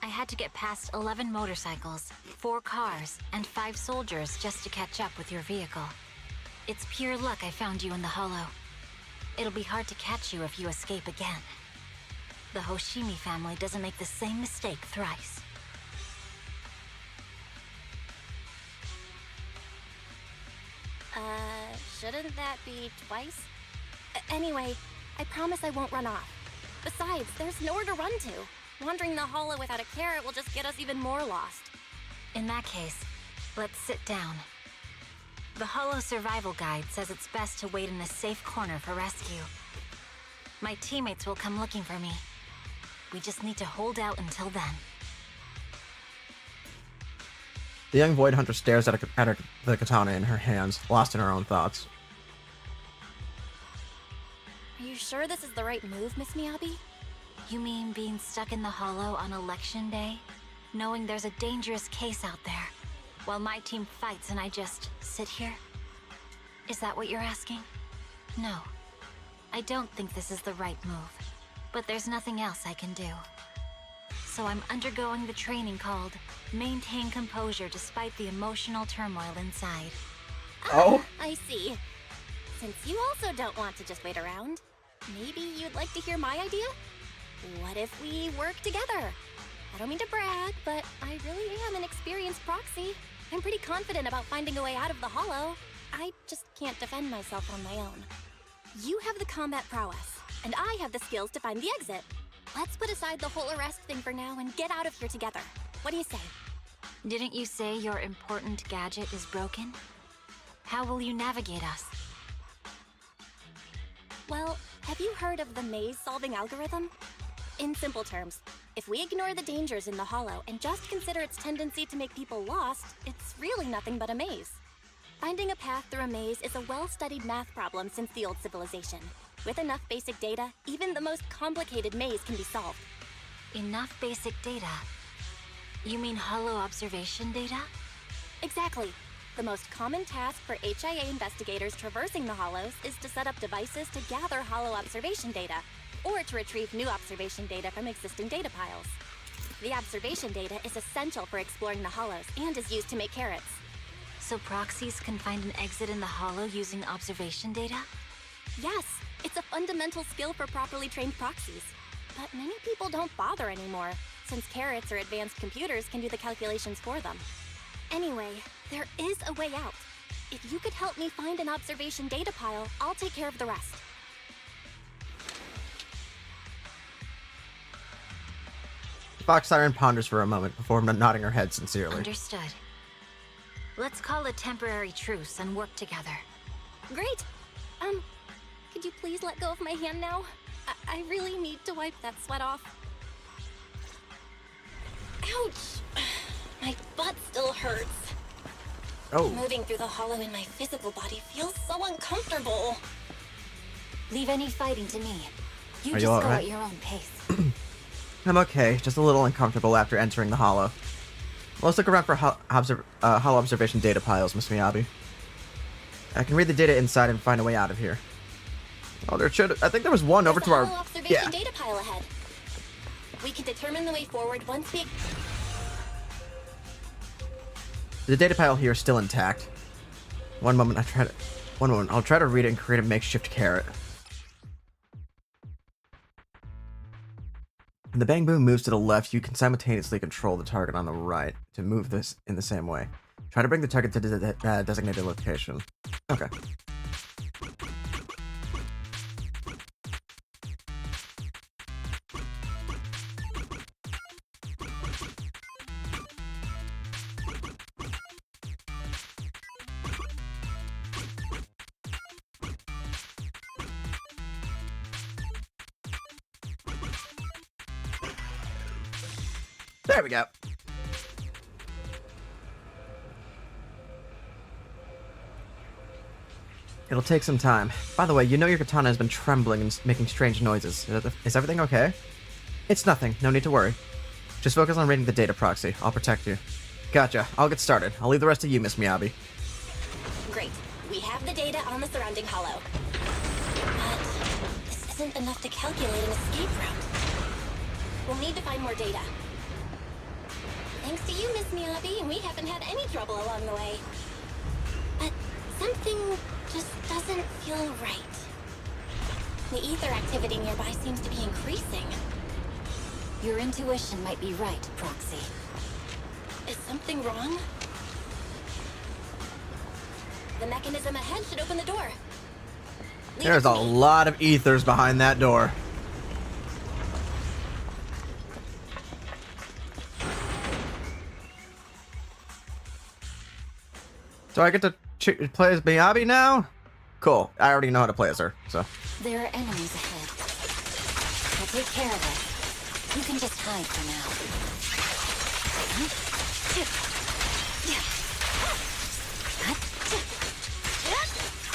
I had to get past 11 motorcycles, 4 cars, and 5 soldiers just to catch up with your vehicle. It's pure luck I found you in the hollow. It'll be hard to catch you if you escape again. The Hoshimi family doesn't make the same mistake thrice. Shouldn't that be twice? Anyway, I promise I won't run off. Besides, there's nowhere to run to. Wandering the hollow without a carrot will just get us even more lost. In that case, let's sit down. The Hollow Survival Guide says it's best to wait in a safe corner for rescue. My teammates will come looking for me. We just need to hold out until then. The young Void Hunter stares at the katana in her hands, lost in her own thoughts. Are you sure this is the right move, Miss Miyabi? You mean being stuck in the hollow on election day? Knowing there's a dangerous case out there, while my team fights and I just sit here? Is that what you're asking? No. I don't think this is the right move. But there's nothing else I can do. So I'm undergoing the training called Maintain Composure Despite the Emotional Turmoil Inside. Oh? I see. Since you also don't want to just wait around, maybe you'd like to hear my idea? What if we work together? I don't mean to brag, but I really am an experienced proxy. I'm pretty confident about finding a way out of the hollow. I just can't defend myself on my own. You have the combat prowess, and I have the skills to find the exit. Let's put aside the whole arrest thing for now and get out of here together. What do you say? Didn't you say your important gadget is broken? How will you navigate us? Well, have you heard of the maze-solving algorithm? In simple terms, if we ignore the dangers in the hollow and just consider its tendency to make people lost, it's really nothing but a maze. Finding a path through a maze is a well-studied math problem since the old civilization. With enough basic data, even the most complicated maze can be solved. Enough basic data? You mean hollow observation data? Exactly. The most common task for HIA investigators traversing the hollows is to set up devices to gather hollow observation data, or to retrieve new observation data from existing data piles. The observation data is essential for exploring the hollows and is used to make carrots. So proxies can find an exit in the hollow using observation data? Yes, it's a fundamental skill for properly trained proxies. But many people don't bother anymore, since carrots or advanced computers can do the calculations for them. Anyway, there is a way out. If you could help me find an observation data pile, I'll take care of the rest. Fox Siren ponders for a moment before nodding her head sincerely. Understood. Let's call a temporary truce and work together. Great! Could you please let go of my hand now? I really need to wipe that sweat off. Ouch! My butt still hurts. Oh. Moving through the hollow in my physical body feels so uncomfortable. Leave any fighting to me. You Are just you go alright? at your own pace. I'm okay, just a little uncomfortable after entering the hollow. Let's look around for hollow observation data piles, Miss Miyabi. I can read the data inside and find a way out of here. Oh, I think there was one over to our... Hollow observation data pile ahead. We can determine the way forward once we... The data pile here is still intact. One moment, I'll try to read it and create a makeshift carrot. When the bang boom moves to the left, you can simultaneously control the target on the right to move this in the same way. Try to bring the target to the designated location. Okay. There we go. It'll take some time. By the way, you know your katana has been trembling and making strange noises. Is everything okay? It's nothing. No need to worry. Just focus on reading the data proxy. I'll protect you. Gotcha. I'll get started. I'll leave the rest to you, Miss Miyabi. Great. We have the data on the surrounding hollow. But this isn't enough to calculate an escape route. We'll need to find more data. Thanks to you, Miss Miyabi, we haven't had any trouble along the way. But something just doesn't feel right. The ether activity nearby seems to be increasing. Your intuition might be right, Proxy. Is something wrong? The mechanism ahead should open the door. There's a lot of ethers behind that door. So I get to play as Miyabi now? Cool. I already know how to play as her, so. There are enemies ahead. I'll take care of it. You can just hide for now.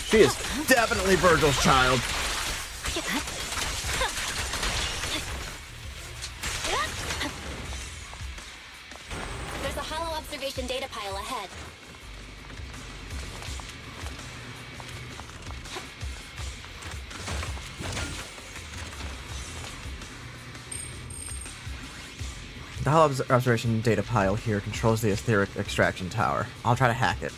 She is definitely Virgil's child. There's a hollow observation data pile ahead. The Hollow observation data pile here controls the etheric extraction tower. I'll try to hack it.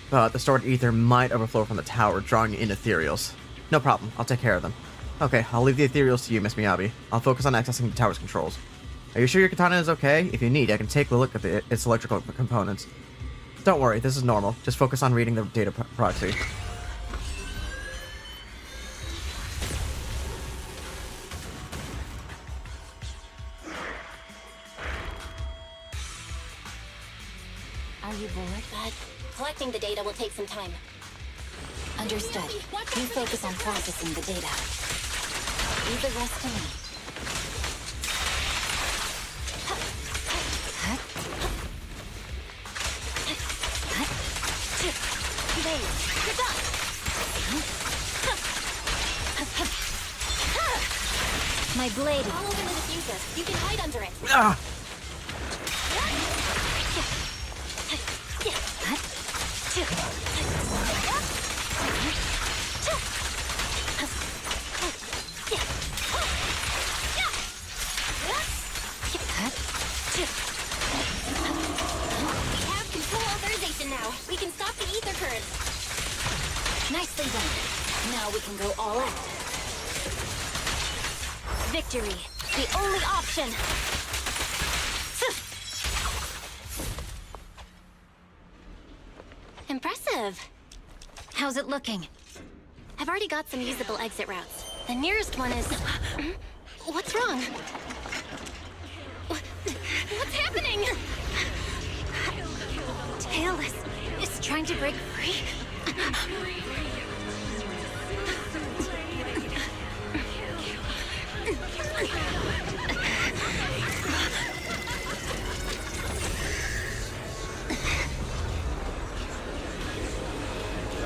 But the stored ether might overflow from the tower, drawing in ethereals. No problem, I'll take care of them. Okay, I'll leave the ethereals to you, Miss Miyabi. I'll focus on accessing the tower's controls. Are you sure your katana is okay? If you need, I can take a look at its electrical components. Don't worry, this is normal. Just focus on reading the data proxy. Are you bored? But collecting the data will take some time. Understood. You focus on processing the data. Leave the rest to me. Good job. My blade. Follow the diffuser. You can hide under it. Ah! We have control authorization now. We can stop the ether current. Nicely done. Now we can go all out. Victory. The only option. Impressive. How's it looking? I've already got some usable exit routes. The nearest one is... What's wrong? What's happening? Tailless is trying to break free.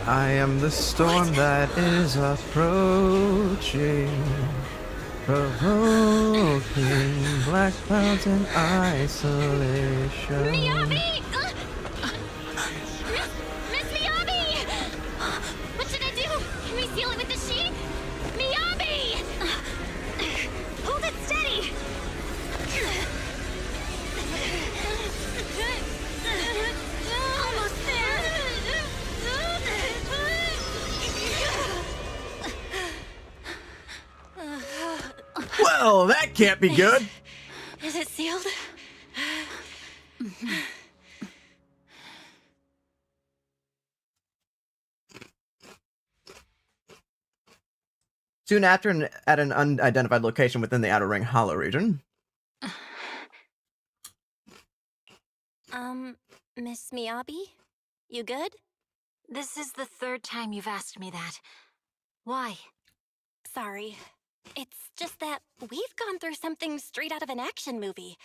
I am the storm that is approaching, provoking black clouds and isolation. Miyabi! Miss Miyabi! What should I do? Can we seal it with the sheet? Miyabi! Hold it steady! Almost there! Well, that can't be good. Is it sealed? Soon after, at an unidentified location within the Outer Ring Hollow region. Miss Miyabi? You good? This is the third time you've asked me that. Why? Sorry. It's just that we've gone through something straight out of an action movie.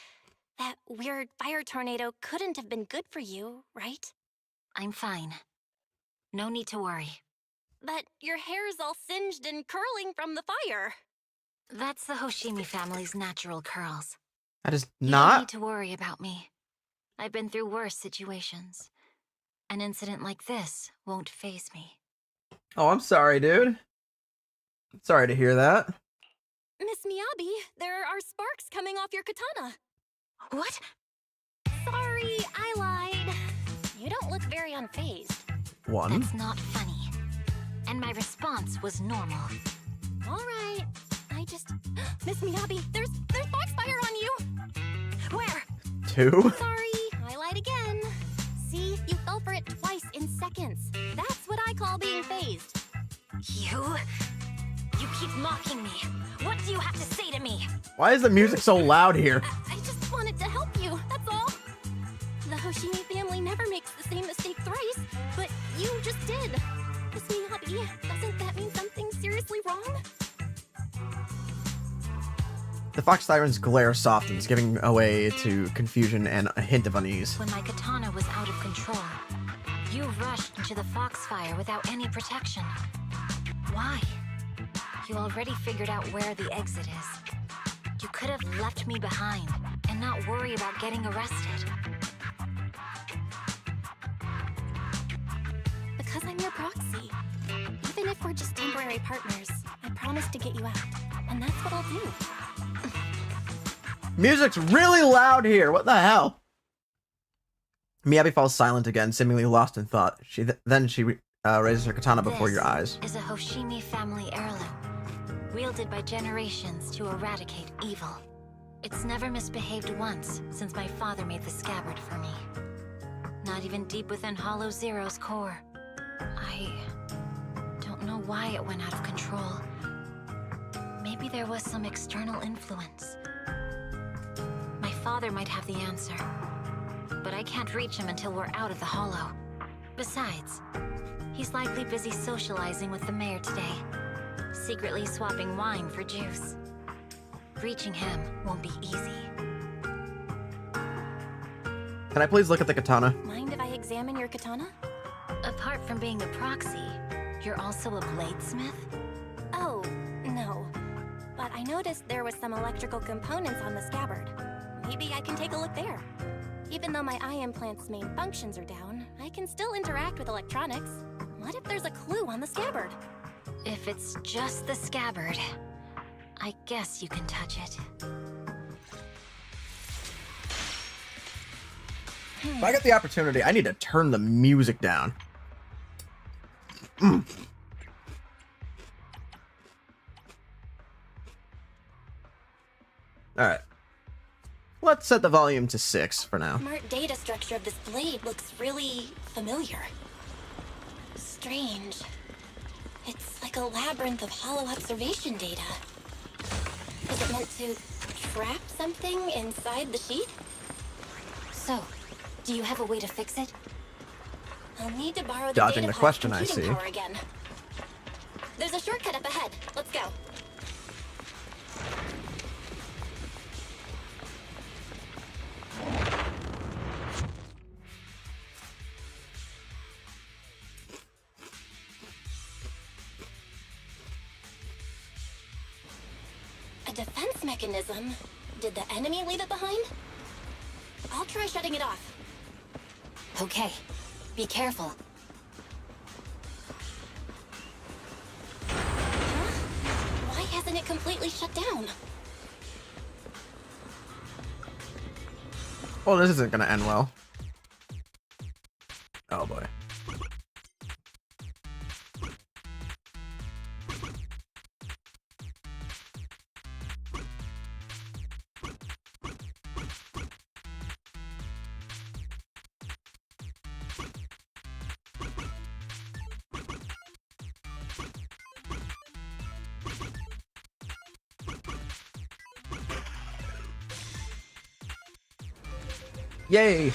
That weird fire tornado couldn't have been good for you, right? I'm fine. No need to worry. But your hair's all singed and curling from the fire. That's the Hoshimi family's natural curls. That is You don't not... need to worry about me. I've been through worse situations. An incident like this won't faze me. Oh, I'm sorry, dude. Sorry to hear that. Miss Miyabi, there are sparks coming off your katana. What? Sorry, I lied. You don't look very unfazed. One. That's not funny. And my response was normal. All right. I just... Miss Miyabi, there's foxfire on you! Where? 2. Sorry, I lied again. See, you fell for it twice in seconds. That's what I call being phased. You keep mocking me. What do you have to say to me? Why is the music so loud here? I just wanted to help you, that's all. The Hoshimi family never makes the same mistake thrice, but you just did. Miss Miyabi, doesn't that mean something seriously wrong? The fox siren's glare softens, giving away to confusion and a hint of unease. When my katana was out of control, you rushed into the foxfire without any protection. Why? You already figured out where the exit is. You could have left me behind and not worry about getting arrested. Because I'm your proxy. Even if we're just temporary partners, I promise to get you out. And that's what I'll do. Music's really loud here. What the hell? Miyabi falls silent again, seemingly lost in thought. Then she raises her katana before your eyes. This is a Hoshimi family heirloom, wielded by generations to eradicate evil. It's never misbehaved once since my father made the scabbard for me. Not even deep within Hollow Zero's core. I don't know why it went out of control. Maybe there was some external influence. My father might have the answer, but I can't reach him until we're out of the Hollow. Besides, he's likely busy socializing with the mayor today, secretly swapping wine for juice. Reaching him won't be easy. Can I please look at the katana? Mind if I examine your katana? Apart from being a proxy, you're also a bladesmith? Oh, no. But I noticed there was some electrical components on the scabbard. Maybe I can take a look there. Even though my eye implant's main functions are down, I can still interact with electronics. What if there's a clue on the scabbard? If it's just the scabbard, I guess you can touch it. If I get the opportunity, I need to turn the music down. Alright. Let's set the volume to 6 for now. Smart data structure of this blade looks really familiar. Strange. It's like a labyrinth of hollow observation data. Is it meant to trap something inside the sheet? So, do you have a way to fix it? I'll need to borrow the Dodging data the question, I computing see. power again. There's a shortcut up ahead. Let's go. A defense mechanism? Did the enemy leave it behind? I'll try shutting it off. Okay, be careful. Why hasn't it completely shut down? Oh, this isn't gonna end well. Oh boy. Yay!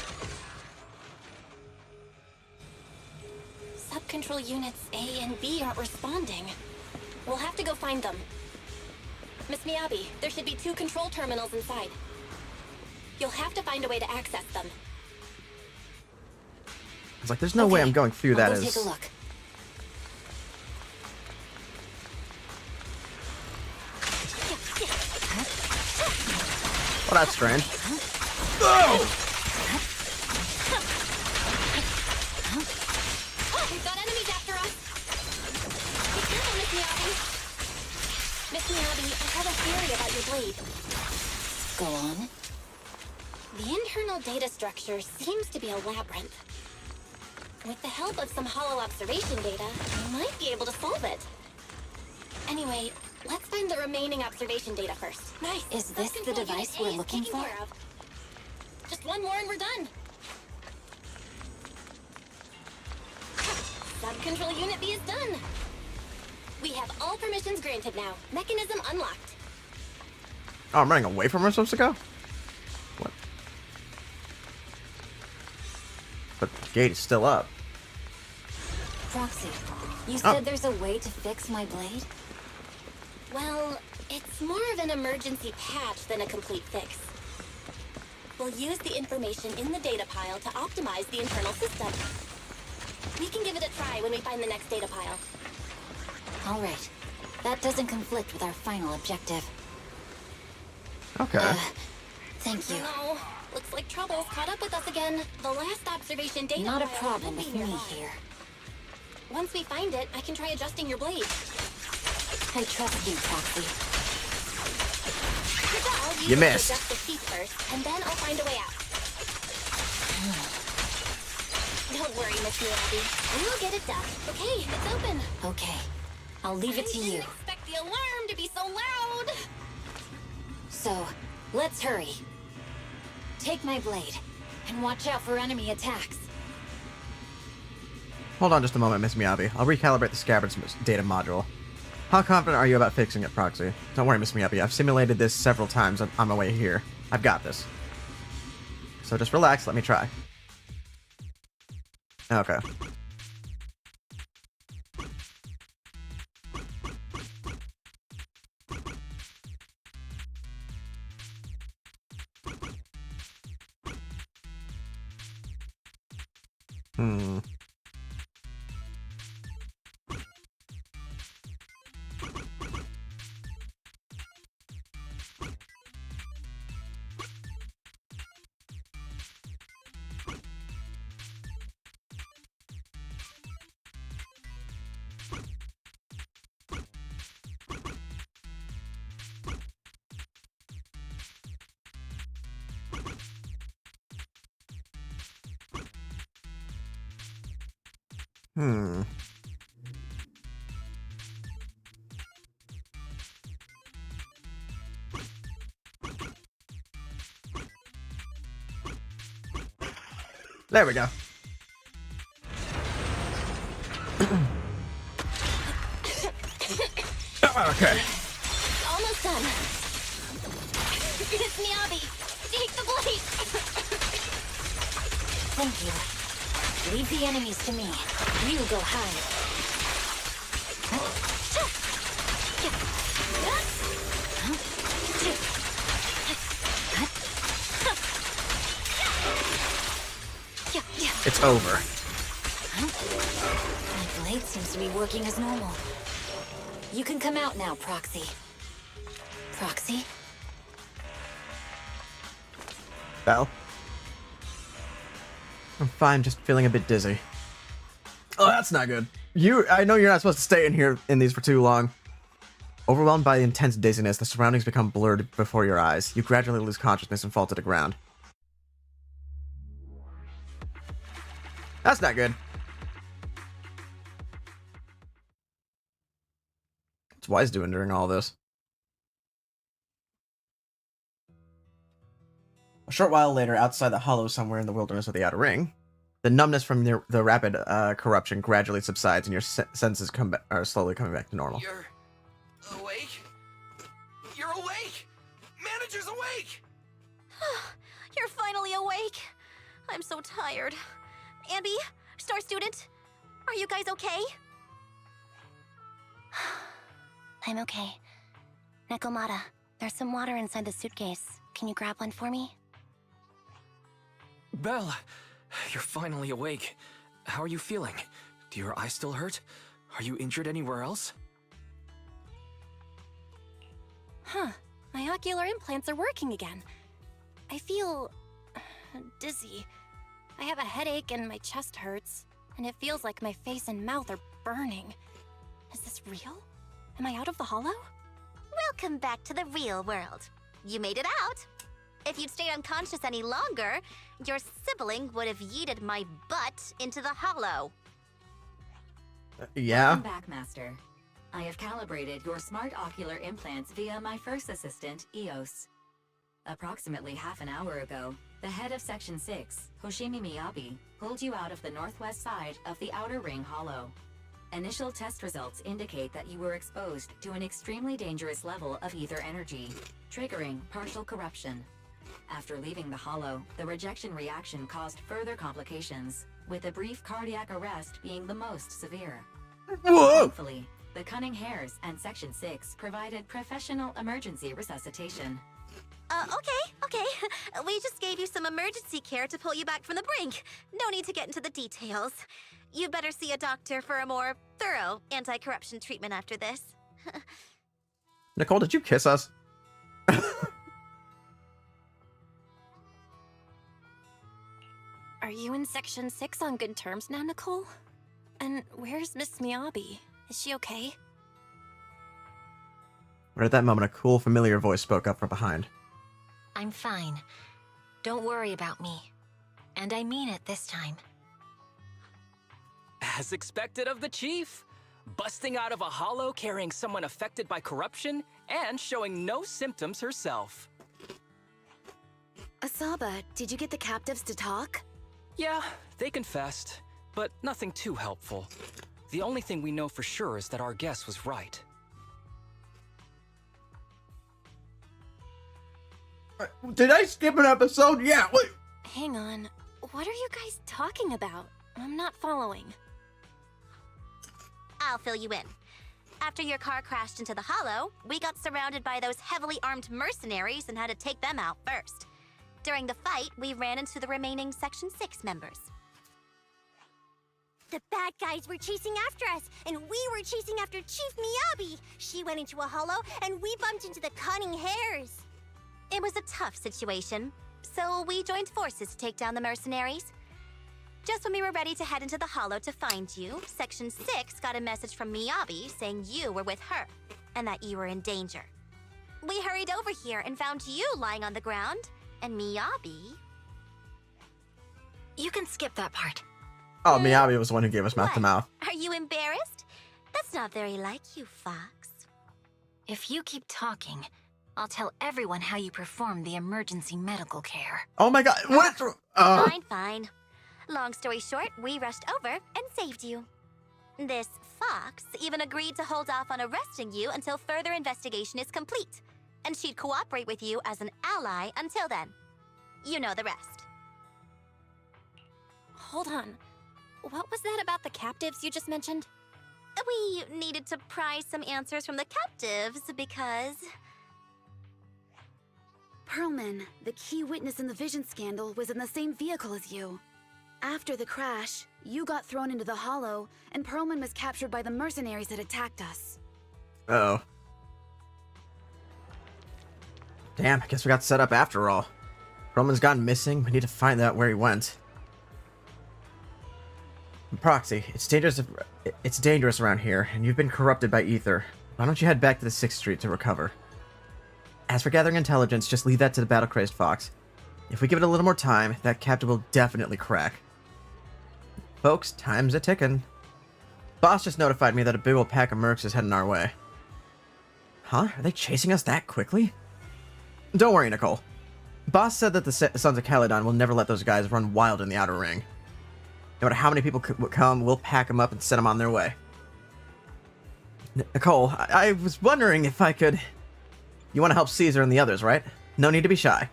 Sub-control units A and B aren't responding. We'll have to go find them. Miss Miyabi, there should be 2 control terminals inside. You'll have to find a way to access them. I was like, there's no way I'm going through that I'll go as... take a look. Oh, that's strange. We've got enemies after us! Be careful, Miss Miyabi! Miss Miyabi, I have a theory about your blade. Go on. The internal data structure seems to be a labyrinth. With the help of some hollow observation data, we might be able to solve it. Anyway, let's find the remaining observation data first. Nice! Is this the device we're looking for? Just one more and we're done! Sub-control unit B is done! We have all permissions granted now. Mechanism unlocked. Oh, I'm running away from where I'm supposed to go? What? But the gate is still up. Proxy, you said there's a way to fix my blade? Well, it's more of an emergency patch than a complete fix. We'll use the information in the data pile to optimize the internal system. We can give it a try when we find the next data pile. All right. That doesn't conflict with our final objective. Okay. Thank you. No, looks like trouble's caught up with us again. The last observation data Not a pile problem should with be me nearby. here. Once we find it, I can try adjusting your blade. I trust you, Proxy. I'll use You it to missed. adjust the feet first, and then I'll find a way out. Don't worry, Miss Miyagi. We'll get it done. Okay, it's open. Okay, I'll leave it to I you. didn't expect the alarm to be so loud. So, let's hurry. Take my blade, and watch out for enemy attacks. Hold on just a moment, Miss Miyabi. I'll recalibrate the Scabbard's data module. How confident are you about fixing it, Proxy? Don't worry, Miss Miyabi. I've simulated this several times on my way here. I've got this. So just relax, let me try. Okay. Hmm. Hmm. There we go. Okay. Almost done. Miss Miyabi, take the blade. Thank you. Leave the enemies to me. You go hide. It's over. My blade seems to be working as normal. You can come out now, Proxy. Proxy? Belle? I'm fine, just feeling a bit dizzy. Oh, that's not good. I know you're not supposed to stay in here in these for too long. Overwhelmed by the intense dizziness, the surroundings become blurred before your eyes. You gradually lose consciousness and fall to the ground. That's not good. What's Wise doing during all this? A short while later, outside the hollow somewhere in the wilderness of the Outer Ring, the numbness from the rapid corruption gradually subsides and your senses are slowly coming back to normal. You're awake? You're awake! Manager's awake! You're finally awake. I'm so tired. Ambi, Star Student, are you guys okay? I'm okay. Nekomata, there's some water inside the suitcase. Can you grab one for me? Belle, you're finally awake. How are you feeling? Do your eyes still hurt? Are you injured anywhere else? Huh. My ocular implants are working again. I feel dizzy. I have a headache and my chest hurts, and it feels like my face and mouth are burning. Is this real? Am I out of the hollow? Welcome back to the real world. You made it out. If you'd stayed unconscious any longer, your sibling would have yeeted my butt into the hollow. Yeah? Welcome back, Master. I have calibrated your smart ocular implants via my first assistant, EOS. Approximately half an hour ago, the head of Section 6, Hoshimi Miyabi, pulled you out of the northwest side of the Outer Ring Hollow. Initial test results indicate that you were exposed to an extremely dangerous level of ether energy, triggering partial corruption. After leaving the hollow, the rejection reaction caused further complications, with a brief cardiac arrest being the most severe. Whoa! Thankfully, the Cunning Hares and Section 6 provided professional emergency resuscitation. Okay. We just gave you some emergency care to pull you back from the brink. No need to get into the details. You'd better see a doctor for a more thorough anti-corruption treatment after this. Nicole, did you kiss us? Are you in Section 6 on good terms now, Nicole? And where's Miss Miyabi? Is she okay? Right at that moment, a cool, familiar voice spoke up from behind. I'm fine. Don't worry about me. And I mean it this time. As expected of the chief. Busting out of a hollow carrying someone affected by corruption and showing no symptoms herself. Asaba, did you get the captives to talk? Yeah, they confessed, but nothing too helpful. The only thing we know for sure is that our guess was right. Did I skip an episode? Yeah, wait. Hang on. What are you guys talking about? I'm not following. I'll fill you in. After your car crashed into the hollow, we got surrounded by those heavily armed mercenaries and had to take them out first. During the fight, we ran into the remaining Section 6 members. The bad guys were chasing after us, and we were chasing after Chief Miyabi. She went into a hollow, and we bumped into the cunning hares. It was a tough situation, so we joined forces to take down the mercenaries. Just when we were ready to head into the hollow to find you, Section 6 got a message from Miyabi saying you were with her, and that you were in danger. We hurried over here and found you lying on the ground, and Miyabi... You can skip that part. Oh, Miyabi was the one who gave us mouth to mouth. Are you embarrassed? That's not very like you, Fox. If you keep talking, I'll tell everyone how you performed the emergency medical care. Oh my god, what? Fine, fine. Long story short, we rushed over and saved you. This Fox even agreed to hold off on arresting you until further investigation is complete, and she'd cooperate with you as an ally until then. You know the rest. Hold on. What was that about the captives you just mentioned? We needed to pry some answers from the captives because... Pearlman, the key witness in the Vision scandal, was in the same vehicle as you. After the crash, you got thrown into the hollow, and Pearlman was captured by the mercenaries that attacked us. Uh-oh. Damn, I guess we got set up after all. Roman's gone missing. We need to find out where he went. Proxy, it's dangerous around here, and you've been corrupted by ether. Why don't you head back to the 6th Street to recover? As for gathering intelligence, just leave that to the battle-crazed Fox. If we give it a little more time, that captive will definitely crack. Folks, time's a-ticking. Boss just notified me that a big old pack of mercs is heading our way. Huh? Are they chasing us that quickly? Don't worry, Nicole. Boss said that the Sons of Caledon will never let those guys run wild in the Outer Ring. No matter how many people come, we'll pack them up and send them on their way. Nicole, I was wondering if I could... You want to help Caesar and the others, right? No need to be shy.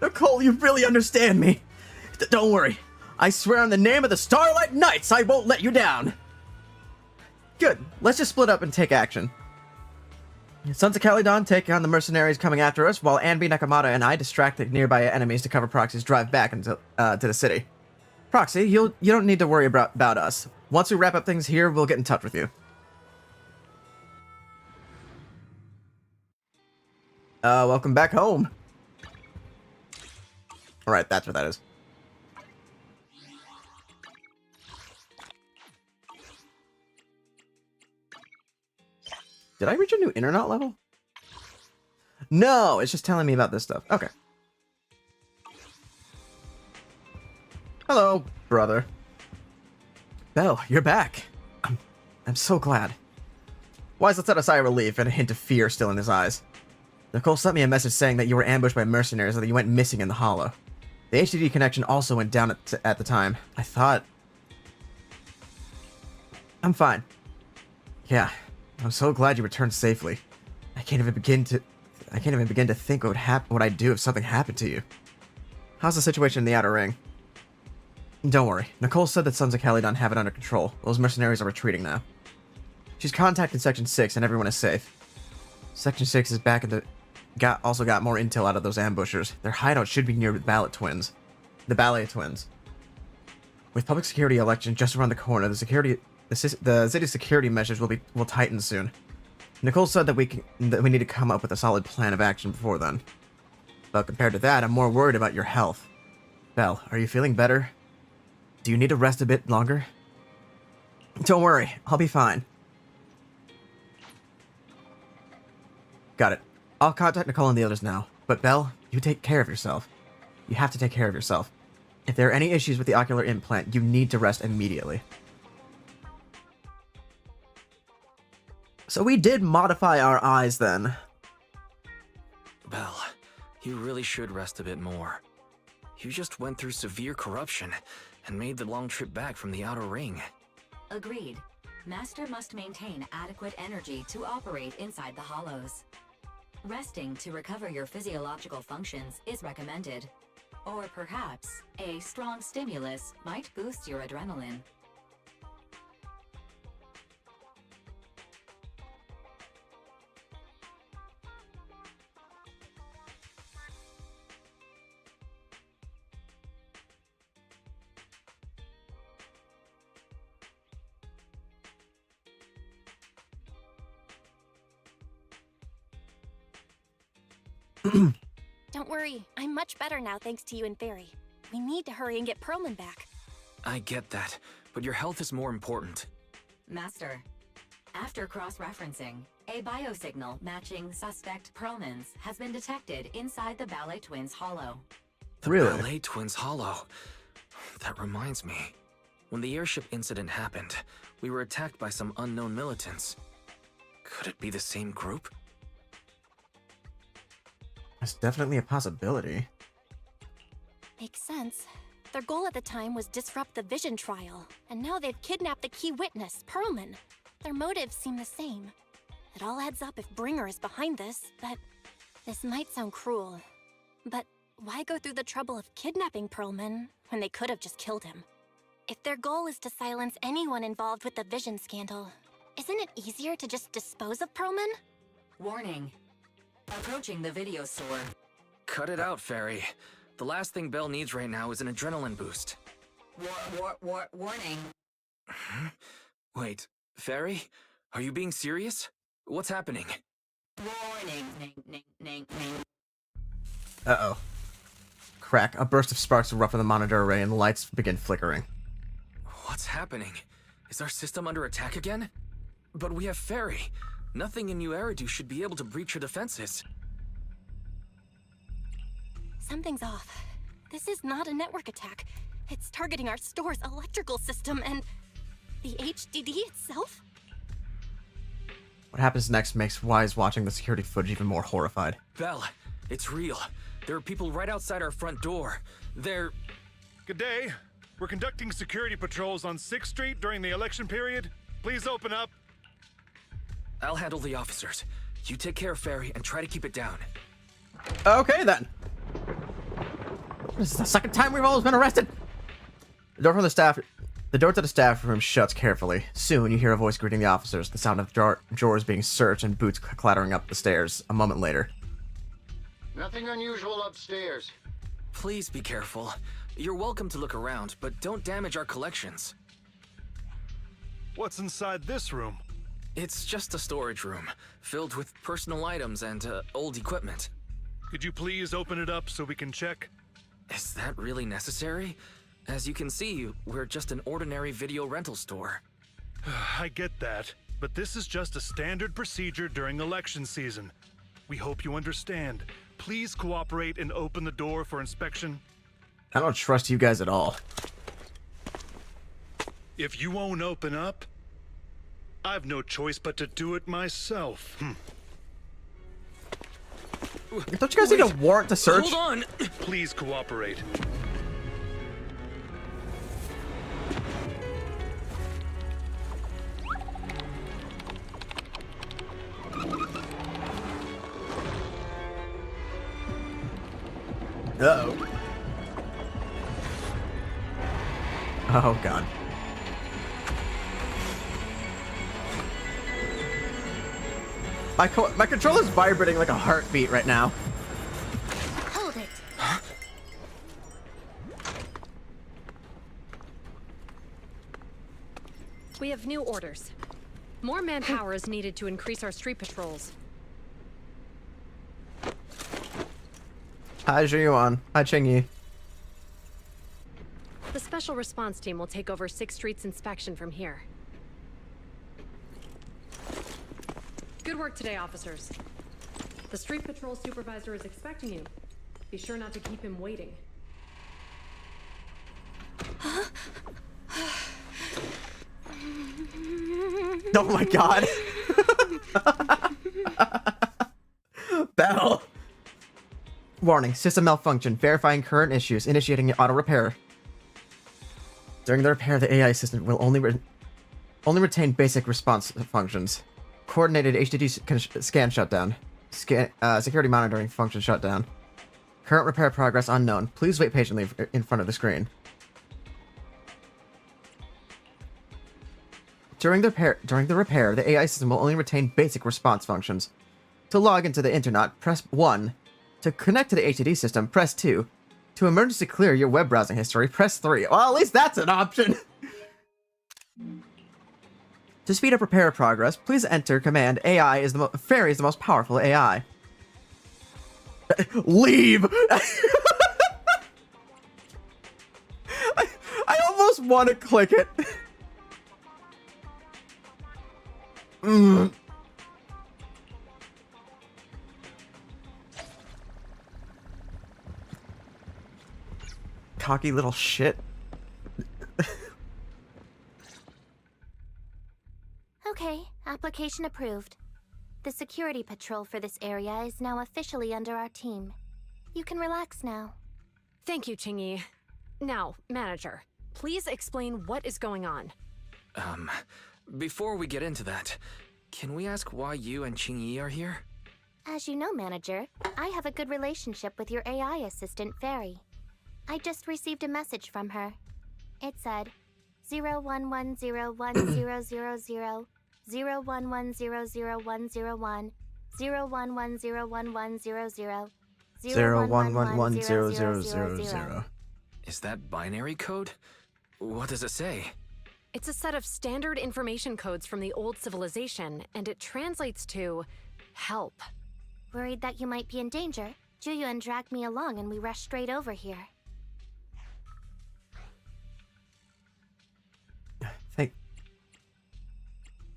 Nicole, you really understand me. Don't worry. I swear on the name of the Starlight Knights, I won't let you down. Good. Let's just split up and take action. Sons of Caledon take on the mercenaries coming after us, while Anby, Nekomata, and I distract the nearby enemies to cover Proxy's drive back into to the city. Proxy, you don't need to worry about us. Once we wrap up things here, we'll get in touch with you. Welcome back home. Alright, that's what that is. Did I reach a new internet level? No, it's just telling me about this stuff. Okay. Hello, brother. Belle, you're back. I'm so glad. Wise lets out a sigh of relief and a hint of fear still in his eyes. Nicole sent me a message saying that you were ambushed by mercenaries and that you went missing in the hollow. The HDD connection also went down at the time. I thought... I'm fine. Yeah, I'm so glad you returned safely. I can't even begin to think what I'd do if something happened to you. How's the situation in the Outer Ring? Don't worry. Nicole said that Sons of Caledon have it under control. Those mercenaries are retreating now. She's contacted Section 6 and everyone is safe. Section 6 is back at the... also got more intel out of those ambushers. Their hideout should be near the Ballet Twins. With public security election just around the corner, the city's security measures will tighten soon. Nicole said that we need to come up with a solid plan of action before then. But compared to that, I'm more worried about your health. Belle, are you feeling better? Do you need to rest a bit longer? Don't worry, I'll be fine. Got it. I'll contact Nicole and the others now. But Belle, you take care of yourself. You have to take care of yourself. If there are any issues with the ocular implant, you need to rest immediately. So we did modify our eyes then. Belle, you really should rest a bit more. You just went through severe corruption and made the long trip back from the outer ring. Agreed. Master must maintain adequate energy to operate inside the hollows. Resting to recover your physiological functions is recommended. Or perhaps, a strong stimulus might boost your adrenaline. Don't worry, I'm much better now thanks to you and Fairy. We need to hurry and get Perlman back. I get that, but your health is more important. Master, after cross-referencing, a biosignal matching suspect Perlman's has been detected inside the Ballet Twins hollow. The Really? Ballet Twins hollow. That reminds me. When the airship incident happened, we were attacked by some unknown militants. Could it be the same group? That's definitely a possibility. Makes sense. Their goal at the time was disrupt the Vision trial, and now they've kidnapped the key witness, Perlman. Their motives seem the same. It all adds up if Bringer is behind this, but this might sound cruel. But why go through the trouble of kidnapping Perlman when they could have just killed him? If their goal is to silence anyone involved with the Vision scandal, isn't it easier to just dispose of Perlman? Warning. Approaching the video store. Cut it out, Fairy. The last thing Belle needs right now is an adrenaline boost. Warning. Wait, Fairy? Are you being serious? What's happening? Warning. Uh-oh. Crack. A burst of sparks erupt from the monitor array and the lights begin flickering. What's happening? Is our system under attack again? But we have Fairy. Nothing in New Eridu should be able to breach her defenses. Something's off. This is not a network attack. It's targeting our store's electrical system and the HDD itself? What happens next makes Wise watching the security footage even more horrified. Belle, it's real. There are people right outside our front door. They're... Good day. We're conducting security patrols on 6th Street during the election period. Please open up. I'll handle the officers. You take care of Fairy and try to keep it down. Okay, then. This is the second time we've always been arrested. The door to the staff room shuts carefully. Soon, you hear a voice greeting the officers, the sound of drawers being searched and boots clattering up the stairs. A moment later. Nothing unusual upstairs. Please be careful. You're welcome to look around, but don't damage our collections. What's inside this room? It's just a storage room, filled with personal items and old equipment. Could you please open it up so we can check? Is that really necessary? As you can see, we're just an ordinary video rental store. I get that, but this is just a standard procedure during election season. We hope you understand. Please cooperate and open the door for inspection. I don't trust you guys at all. If you won't open up, I've no choice but to do it myself. Don't you guys need a warrant to search? Hold on! Please cooperate. Uh-oh. Oh, God. My controller's vibrating like a heartbeat right now. Hold it. We have new orders. More manpower is needed to increase our street patrols. Hi, Zhiyuan. Hi, Qingyi. The special response team will take over 6th Street's inspection from here. Good work today, officers. The street patrol supervisor is expecting you. Be sure not to keep him waiting. Oh my god. Belle. Warning, system malfunction. Verifying current issues. Initiating auto repair. During the repair, the AI assistant will only retain basic response functions. Coordinated HDD scan shutdown. Security monitoring function shutdown. Current repair progress unknown. Please wait patiently in front of the screen. During the repair, the AI system will only retain basic response functions. To log into the internet, press 1. To connect to the HDD system, press 2. To emergency clear your web browsing history, press 3. Well, at least that's an option! To speed up repair progress, please enter command AI Fairy is the most powerful AI. Leave! I almost want to click it. Cocky little shit. Okay, application approved. The security patrol for this area is now officially under our team. You can relax now. Thank you, Qingyi. Now, manager, please explain what is going on. Before we get into that, can we ask why you and Qingyi are here? As you know, manager, I have a good relationship with your AI assistant, Fairy. I just received a message from her. It said, 01101000, 01100101, 01101100, 01110000. Is that binary code? What does it say? It's a set of standard information codes from the old civilization, and it translates to help. Worried that you might be in danger, Juyuan dragged me along and we rushed straight over here.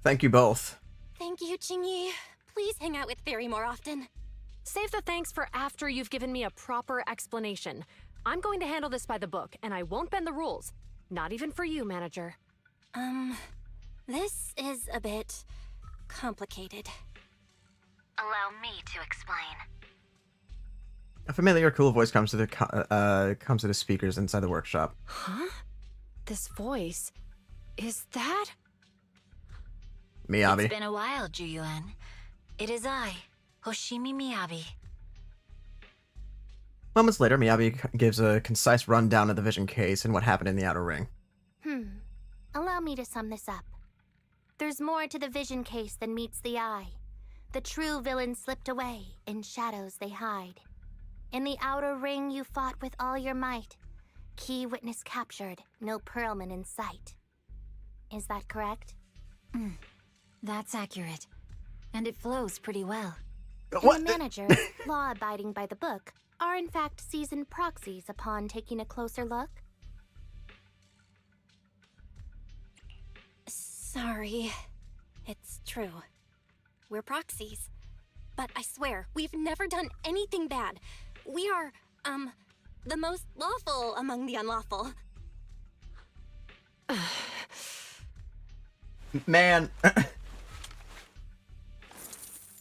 Thank you both. Thank you, Qingyi. Please hang out with Fairy more often. Save the thanks for after you've given me a proper explanation. I'm going to handle this by the book, and I won't bend the rules. Not even for you, manager. This is a bit complicated. Allow me to explain. A familiar, cool voice comes to the speakers inside the workshop. Huh? This voice... is that... Miyabi. It's been a while, Juyuan. It is I, Hoshimi Miyabi. Moments later, Miyabi gives a concise rundown of the vision case and what happened in the outer ring. Allow me to sum this up. There's more to the vision case than meets the eye. The true villain slipped away, in shadows they hide. In the outer ring you fought with all your might. Key witness captured, no Pearlman in sight. Is that correct? That's accurate. And it flows pretty well. The managers, law abiding by the book, are in fact seasoned proxies upon taking a closer look. Sorry. It's true. We're proxies. But I swear, we've never done anything bad. We are, the most lawful among the unlawful. Man.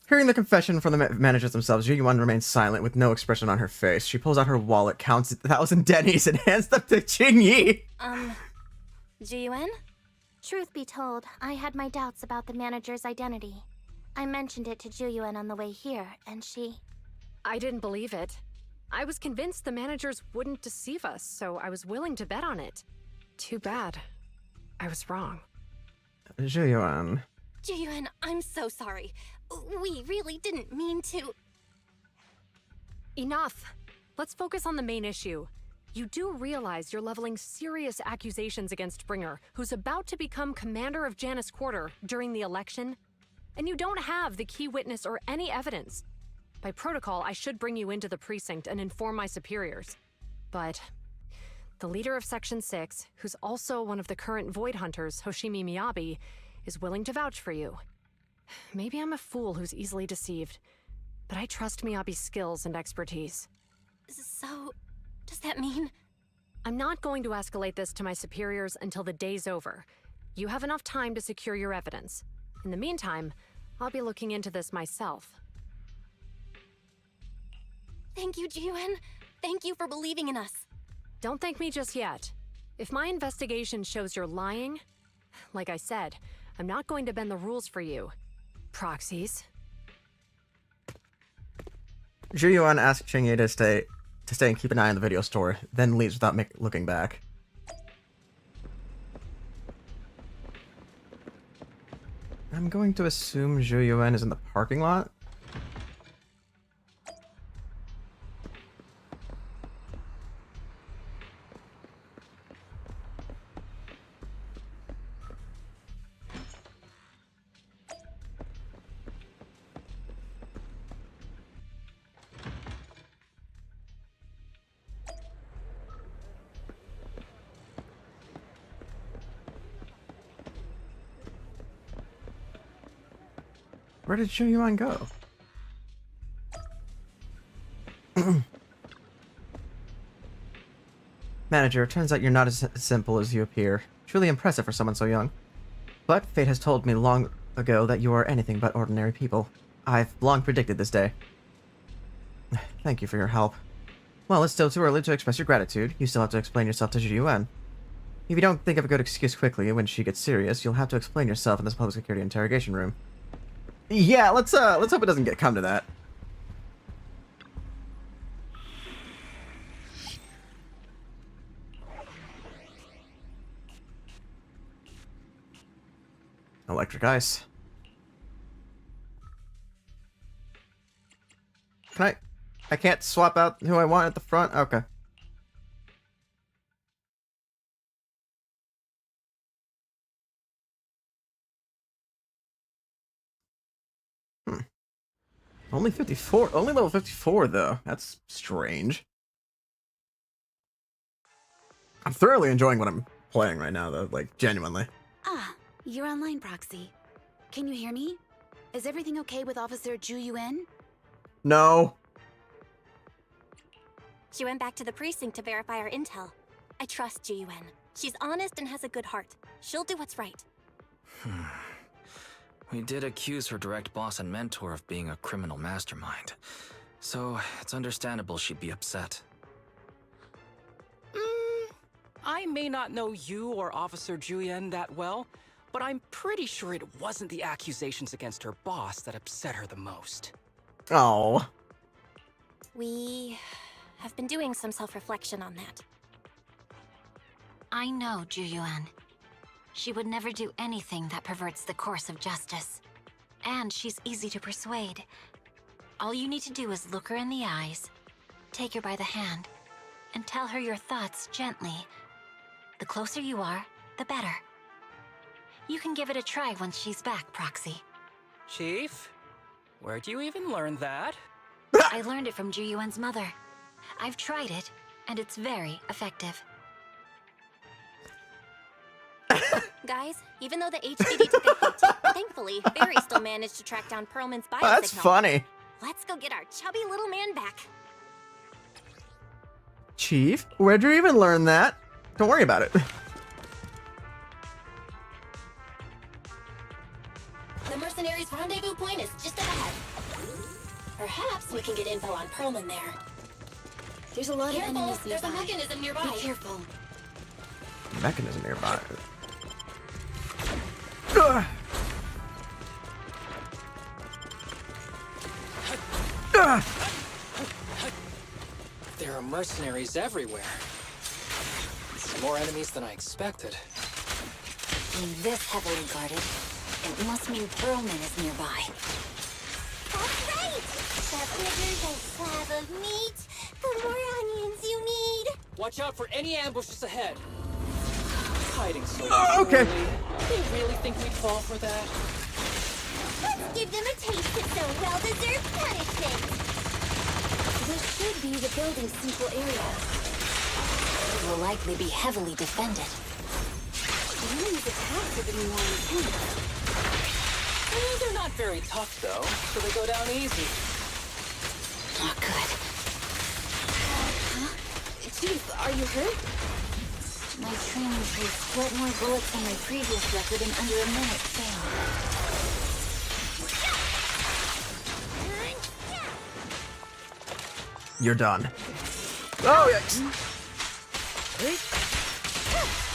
Hearing the confession from the managers themselves, Juyuan remains silent with no expression on her face. She pulls out her wallet, counts 1,000 dennies, and hands them to Qingyi. Juyuan? Truth be told, I had my doubts about the manager's identity. I mentioned it to Juyuan on the way here, and she... I didn't believe it. I was convinced the managers wouldn't deceive us, so I was willing to bet on it. Too bad. I was wrong. Juyuan. Juyuan, I'm so sorry. We really didn't mean to... Enough! Let's focus on the main issue. You do realize you're leveling serious accusations against Bringer, who's about to become commander of Janus Quarter during the election? And you don't have the key witness or any evidence. By protocol, I should bring you into the precinct and inform my superiors. But the leader of Section 6, who's also one of the current Void Hunters, Hoshimi Miyabi, is willing to vouch for you. Maybe I'm a fool who's easily deceived. but I trust Miyabi's skills and expertise. So, does that mean? I'm not going to escalate this to my superiors until the day's over. You have enough time to secure your evidence. In the meantime, I'll be looking into this myself. Thank you, Ji-Yuan. Thank you for believing in us. Don't thank me just yet. If my investigation shows you're lying, like I said, I'm not going to bend the rules for you. Proxies. Ji-Yuan asks Ching-Yi to stay and keep an eye on the video store, then leaves without looking back. I'm going to assume Ji-Yuan is in the parking lot. Where did Ji-Yuan go? Manager, turns out you're not as simple as you appear. Truly impressive for someone so young. But fate has told me long ago that you are anything but ordinary people. I've long predicted this day. Thank you for your help. Well, it's still too early to express your gratitude. You still have to explain yourself to Ji-Yuan. If you don't think of a good excuse quickly when she gets serious, you'll have to explain yourself in this public security interrogation room. Yeah, let's hope it doesn't come to that. Electric ice. Can I can't swap out who I want at the front? Okay. Only 54. Only level 54, though. That's strange. I'm thoroughly enjoying what I'm playing right now, though. Like, genuinely. Ah, you're online, Proxy. Can you hear me? Is everything okay with Officer Ji-Yuan? No. She went back to the precinct to verify our intel. I trust Ji-Yuan. She's honest and has a good heart. She'll do what's right. We did accuse her direct boss and mentor of being a criminal mastermind. So, it's understandable she'd be upset. I may not know you or Officer Ji-Yuan that well, but I'm pretty sure it wasn't the accusations against her boss that upset her the most. Oh. We have been doing some self-reflection on that. I know Ji-Yuan. She would never do anything that perverts the course of justice. And she's easy to persuade. All you need to do is look her in the eyes, take her by the hand, and tell her your thoughts gently. The closer you are, the better. You can give it a try once she's back, Proxy. Chief? Where'd you even learn that? I learned it from Ji-Yuan's mother. I've tried it, and it's very effective. Guys, even though the HPD took a hit, thankfully, Barry still managed to track down Perlman's biosignal. That's funny. Let's go get our chubby little man back. Chief, where'd you even learn that? Don't worry about it. The mercenaries' rendezvous point is just up ahead. Perhaps we can get info on Perlman there. There's a lot of enemies There's nearby. a mechanism nearby. Be careful. Mechanism nearby. There are mercenaries everywhere. It's more enemies than I expected. Being this heavily guarded, it must mean Perlman is nearby. That's right! The bigger the slab of meat, the more onions you need. Watch out for any ambushes ahead. Hiding so okay. poorly. They really think we'd fall for that? Let's give them a taste of some well-deserved punishment. This should be the building's central area. It will likely be heavily defended. The enemy's attacks are getting more intense. They're not very tough, though, so they go down easy. Not good. Huh? Chief, are you hurt? My training traced 12 more bullets than my previous record in under a minute failed. You're done. Oh, yikes.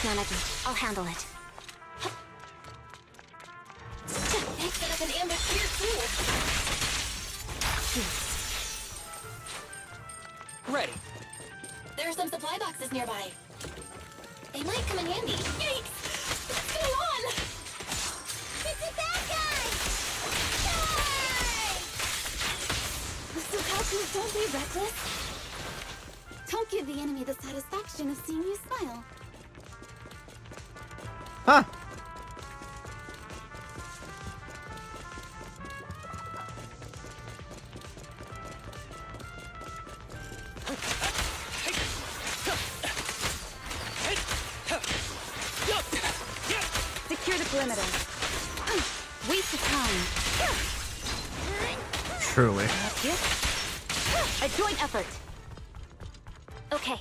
None of it. I'll handle it. They set up an ambush here, too. Ready. There are some supply boxes nearby. They might come in handy. Yikes! What's going on? It's a bad guy! So don't be reckless. Don't give the enemy the satisfaction of seeing you smile. Huh. Secure the perimeter. Waste of time. Truly. A joint effort. Okay.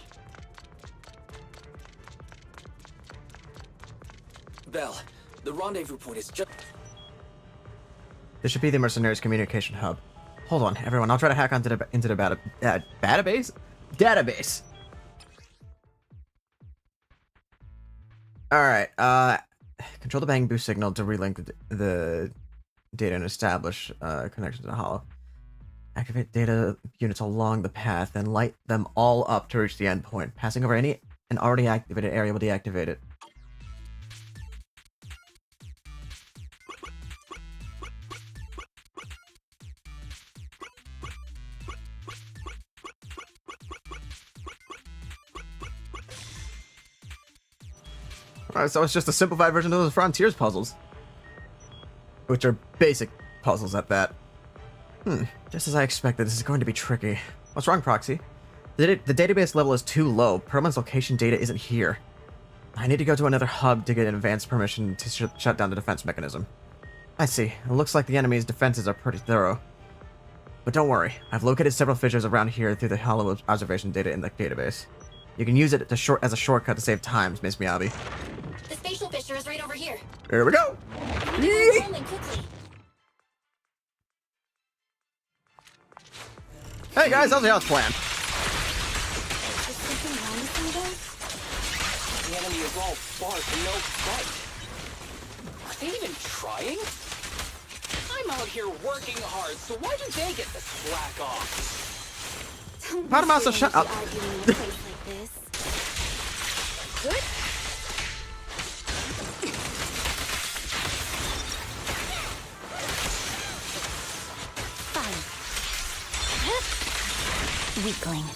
Belle, the rendezvous point is just... This should be the mercenaries' communication hub. Hold on, everyone. I'll try to hack onto into the database. Database. All right. Control the bang boost signal to relink the data and establish connection to the hollow. Activate data units along the path and light them all up to reach the endpoint. Passing over an already activated area will deactivate it. Alright, so it's just a simplified version of those Frontiers puzzles. Which are basic puzzles at that. Just as I expected, this is going to be tricky. What's wrong, Proxy? The database level is too low. Perlman's location data isn't here. I need to go to another hub to get an advance permission to shut down the defense mechanism. I see. It looks like the enemy's defenses are pretty thorough. But don't worry. I've located several fissures around here through the hollow observation data in the database. You can use it as a shortcut to save time, Miss Miyabi. The spatial fissure is right over here. Here we go! Quickly. Hey guys, how's the house plan? The enemy is all bark and no fight. Are they even trying? I'm out here working hard, so why do they get to slack off? Padmasa, shut up. Good? Fine. Weakling.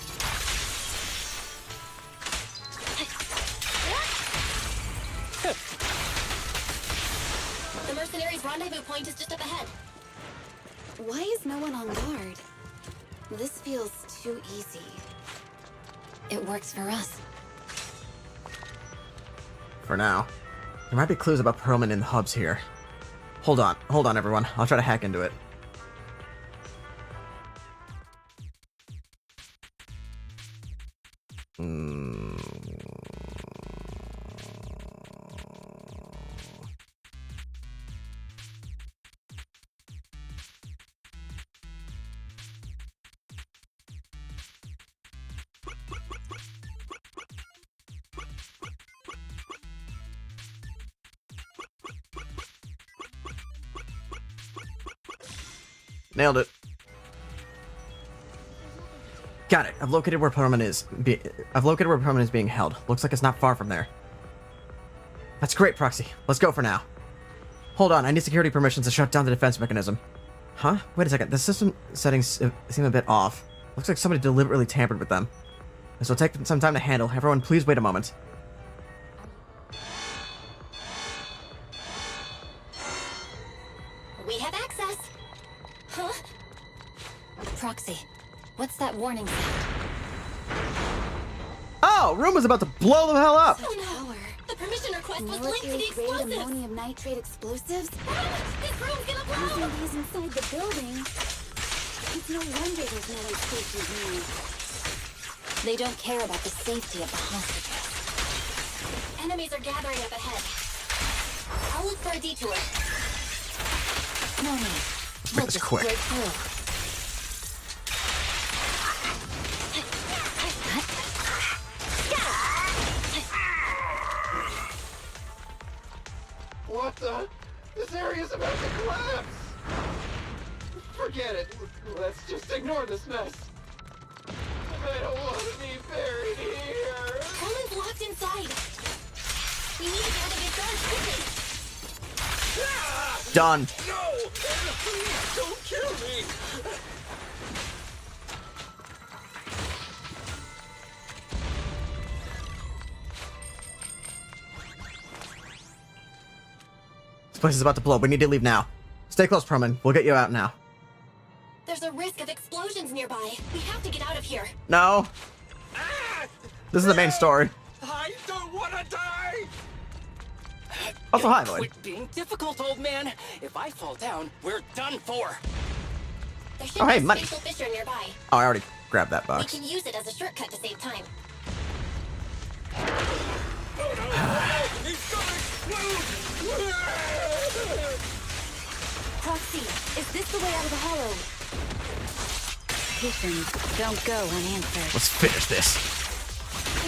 The mercenaries' rendezvous point is just up ahead. Why is no one on guard? This feels too easy. It works for us. For now. There might be clues about Perlman in the hubs here. Hold on everyone. I'll try to hack into it. Nailed it. Got it. I've located where Perlman is. I've located where Perlman is being held. Looks like it's not far from there. That's great, Proxy. Let's go for now. Hold on, I need security permissions to shut down the defense mechanism. Huh? Wait a second. The system settings seem a bit off. Looks like somebody deliberately tampered with them. This will take some time to handle. Everyone, please wait a moment. We have access. Huh? Proxy, what's that warning sound? Oh, room was about to blow the hell up. Oh no! The permission request was linked to the Military-grade explosives. ammonium nitrate explosives? This room's gonna blow! Using these inside the building. It's no wonder there's no one stationed near. They don't care about the safety of the hostages. Enemies are gathering up ahead. I'll look for a detour. No need. We'll It's just quick. break through. What the? This area's about to collapse! Forget it. Let's just ignore this mess. I don't want to be buried here. Coleman's locked inside. We need to get out of his guard quickly. Done. No! Please don't kill me! This place is about to blow. We need to leave now. Stay close, Perlman. We'll get you out now. There's a risk of explosions nearby. We have to get out of here. No. This is the main story. I don't want to die! Also, hi, Lloyd. Quit being difficult, old man. If I fall down, we're done for. There should Oh, hey, be a money. spatial fissure nearby. Oh, I already grabbed that We box. can use it as a shortcut to save time. Proxy, is this the way out of the hollow? Patience, don't go unanswered. Let's finish this.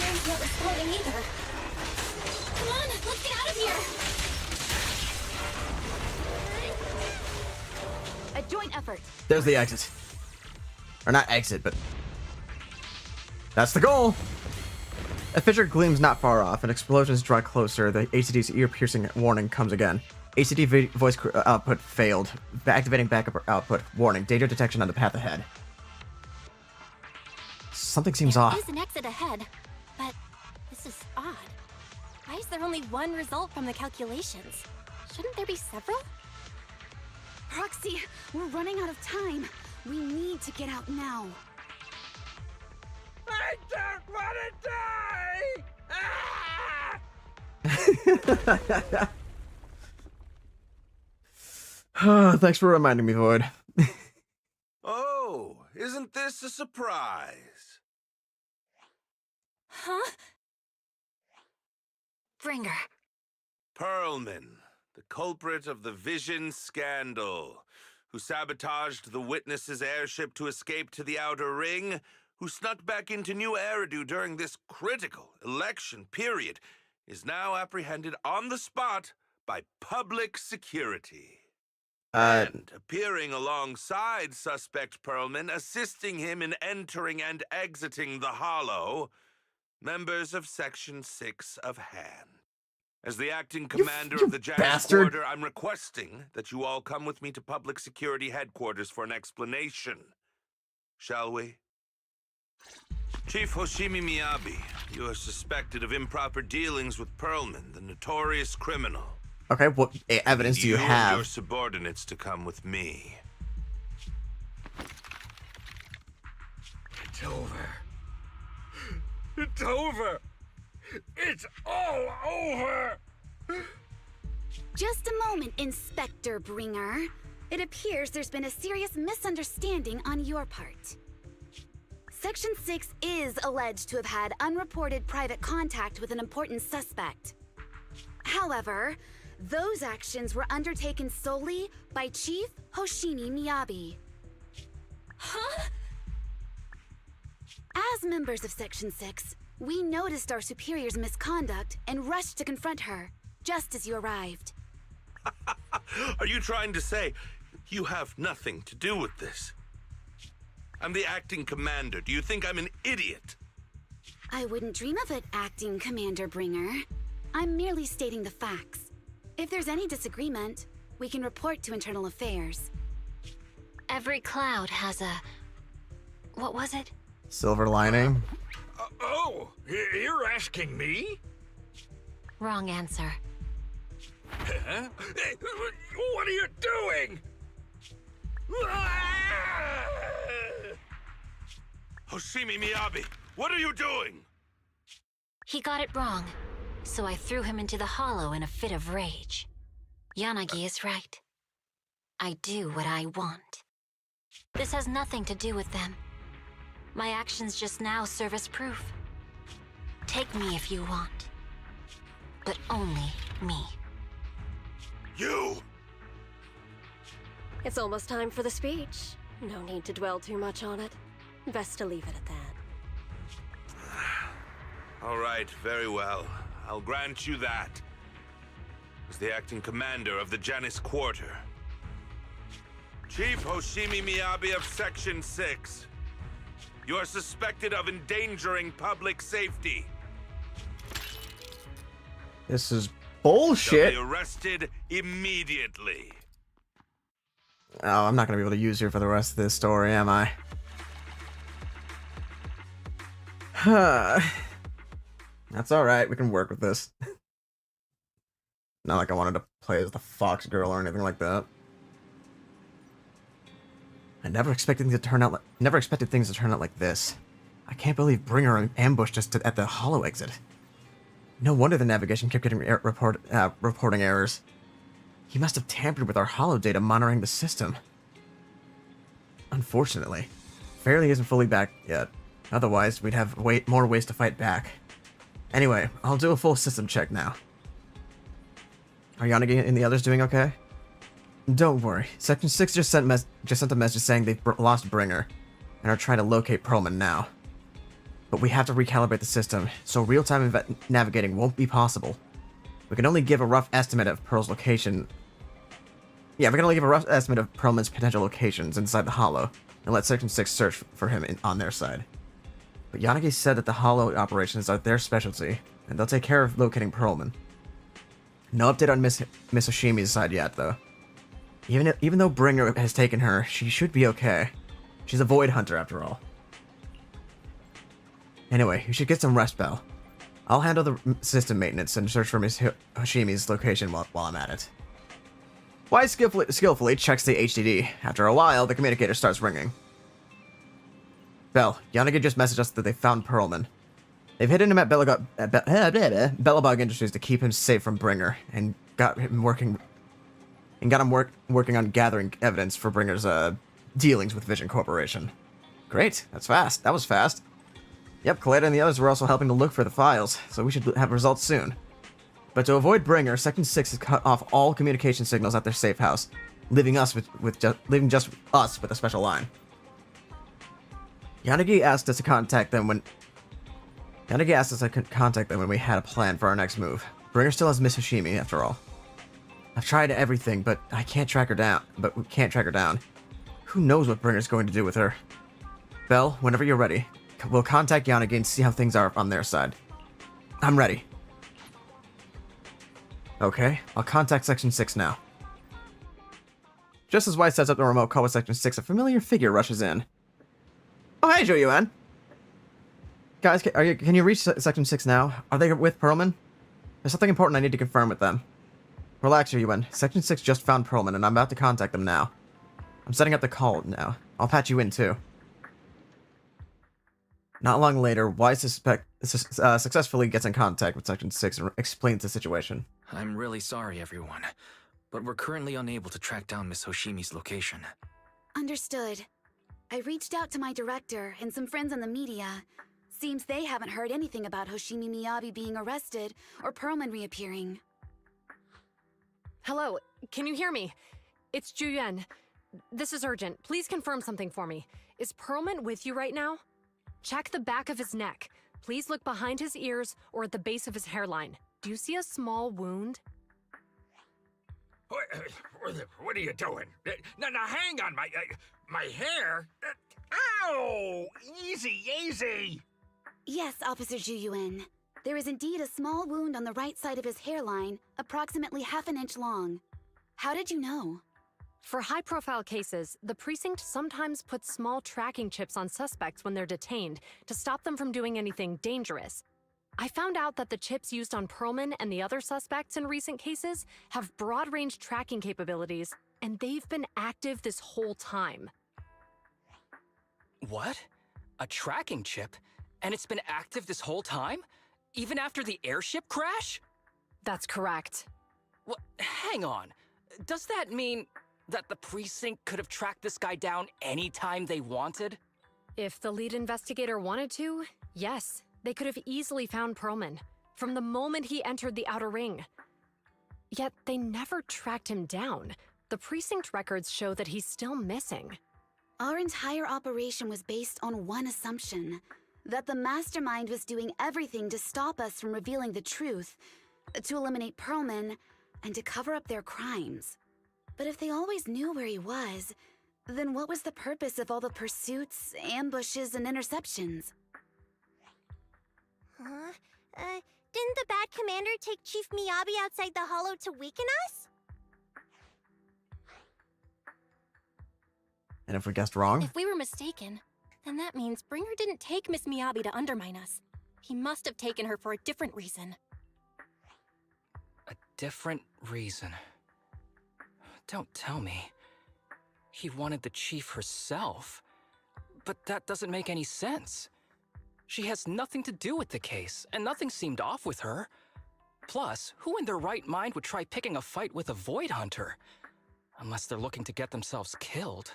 Aaron's not responding either. Come on, let's get out of here. A joint effort. There's the exit. Or not exit, but that's the goal. A fissure gleams not far off, and explosions draw closer. The ACD's ear-piercing warning comes again. ACD voice output failed. Activating backup output. Warning. Danger detection on the path ahead. Something seems off. There's an exit ahead, but this is odd. Why is there only one result from the calculations? Shouldn't there be several? Proxy, we're running out of time. We need to get out now. I don't want to die! Ah! Thanks for reminding me, Void. Oh, isn't this a surprise? Huh? Bringer. Perlman, the culprit of the Vision scandal, who sabotaged the Witness's airship to escape to the Outer Ring, who snuck back into New Eridu during this critical election period, is now apprehended on the spot by public security. And appearing alongside suspect Perlman, assisting him in entering and exiting the Hollow, members of Section 6 of Han. As the acting commander of the Janus bastard. Quarter, I'm requesting that you all come with me to Public Security Headquarters for an explanation. Shall we? Chief Hoshimi Miyabi, you are suspected of improper dealings with Perlman, the notorious criminal. Okay, what evidence do you And have? your subordinates to come with me. It's over. It's over. It's all over. Just a moment, Inspector Bringer. It appears there's been a serious misunderstanding on your part. Section 6 is alleged to have had unreported private contact with an important suspect. However, those actions were undertaken solely by Chief Hoshimi Miyabi. Huh? As members of Section 6, we noticed our superior's misconduct and rushed to confront her, just as you arrived. Are you trying to say you have nothing to do with this? I'm the acting commander. Do you think I'm an idiot? I wouldn't dream of it, Acting Commander Bringer. I'm merely stating the facts. If there's any disagreement, we can report to Internal Affairs. Every cloud has a... what was it? Silver lining. Oh, you're asking me? Wrong answer. Huh? What are you doing? Hoshimi Miyabi, what are you doing? He got it wrong, so I threw him into the hollow in a fit of rage. Yanagi is right. I do what I want. This has nothing to do with them. My actions just now serve as proof. Take me if you want. But only me. You! It's almost time for the speech. No need to dwell too much on it. Best to leave it at that. All right, very well. I'll grant you that. As the acting commander of the Janus Quarter. Chief Hoshimi Miyabi of Section 6. You are suspected of endangering public safety. This is Shall bullshit. be arrested immediately. Oh, I'm not gonna be able to use her for the rest of this story, am I? That's alright, we can work with this. Not like I wanted to play as the Fox Girl or anything like that. I never expected things to turn out like this. I can't believe Bringer ambushed us at the hollow exit. No wonder the navigation kept getting reporting errors. He must have tampered with our hollow data monitoring the system. Unfortunately, Fairly isn't fully back yet. Otherwise, we'd have more ways to fight back. Anyway, I'll do a full system check now. Are Yanagi and the others doing okay? Don't worry. Section 6 just sent a message saying they've lost Bringer, and are trying to locate Perlman now. But we have to recalibrate the system, so real-time navigating won't be possible. We can only give a rough estimate of Pearl's location. Yeah, we can only give a rough estimate of Perlman's potential locations inside the Hollow, and let Section 6 search for him on their side. But Yanagi said that the Hollow operations are their specialty, and they'll take care of locating Perlman. No update on Miss Hoshimi's side yet, though. Even though Bringer has taken her, she should be okay. She's a Void Hunter, after all. Anyway, you should get some rest, Belle. I'll handle the system maintenance and search for Miss Hoshimi's location while I'm at it. Wise skillfully checks the HDD. After a while, the communicator starts ringing. Belle, Yanagi just messaged us that they found Perlman. They've hidden him at Belobog Industries to keep him safe from Bringer, and got him working on gathering evidence for Bringer's dealings with Vision Corporation. Great, that's fast. That was fast. Yep, Kaleda and the others were also helping to look for the files, so we should have results soon. But to avoid Bringer, Section 6 has cut off all communication signals at their safe house, leaving just us with a special line. Yanagi asked us to contact them when we had a plan for our next move. Bringer still has Miss Hoshimi, after all. I've tried everything, but we can't track her down. Who knows what Bringer's going to do with her? Belle, whenever you're ready, we'll contact Yanagi and see how things are on their side. I'm ready. Okay, I'll contact Section 6 now. Just as White sets up the remote call with Section 6, a familiar figure rushes in. Oh, hey, Zhou-Yuan! Guys, can you reach Section 6 now? Are they with Perlman? There's something important I need to confirm with them. Relax, Zhou-Yuan. Section 6 just found Perlman, and I'm about to contact them now. I'm setting up the call now. I'll patch you in, too. Not long later, Wise successfully gets in contact with Section 6 and explains the situation. I'm really sorry, everyone, but we're currently unable to track down Miss Hoshimi's location. Understood. I reached out to my director and some friends in the media. Seems they haven't heard anything about Hoshimi Miyabi being arrested or Perlman reappearing. Hello, can you hear me? It's Zhou-Yuan. This is urgent. Please confirm something for me. Is Perlman with you right now? Check the back of his neck. Please look behind his ears or at the base of his hairline. Do you see a small wound? What are you doing? Now, hang on, my hair? Ow! Easy! Yes, Officer Zhou-Yuan. There is indeed a small wound on the right side of his hairline, approximately ½ an inch long. How did you know? For high-profile cases, the precinct sometimes puts small tracking chips on suspects when they're detained to stop them from doing anything dangerous. I found out that the chips used on Perlman and the other suspects in recent cases have broad-range tracking capabilities, and they've been active this whole time. What? A tracking chip? And it's been active this whole time? Even after the airship crash? That's correct. What? Hang on. Does that mean... That the precinct could have tracked this guy down anytime they wanted? If the lead investigator wanted to, yes, they could have easily found Perlman from the moment he entered the outer ring. Yet they never tracked him down. The precinct records show that he's still missing. Our entire operation was based on one assumption, that the mastermind was doing everything to stop us from revealing the truth, to eliminate Perlman, and to cover up their crimes. But if they always knew where he was, then what was the purpose of all the pursuits, ambushes, and interceptions? Huh? Didn't the bad commander take Chief Miyabi outside the hollow to weaken us? And if we guessed wrong? If we were mistaken, then that means Bringer didn't take Miss Miyabi to undermine us. He must have taken her for a different reason. A different reason? Don't tell me. He wanted the chief herself. But that doesn't make any sense. She has nothing to do with the case, and nothing seemed off with her. Plus, who in their right mind would try picking a fight with a Void Hunter? Unless they're looking to get themselves killed.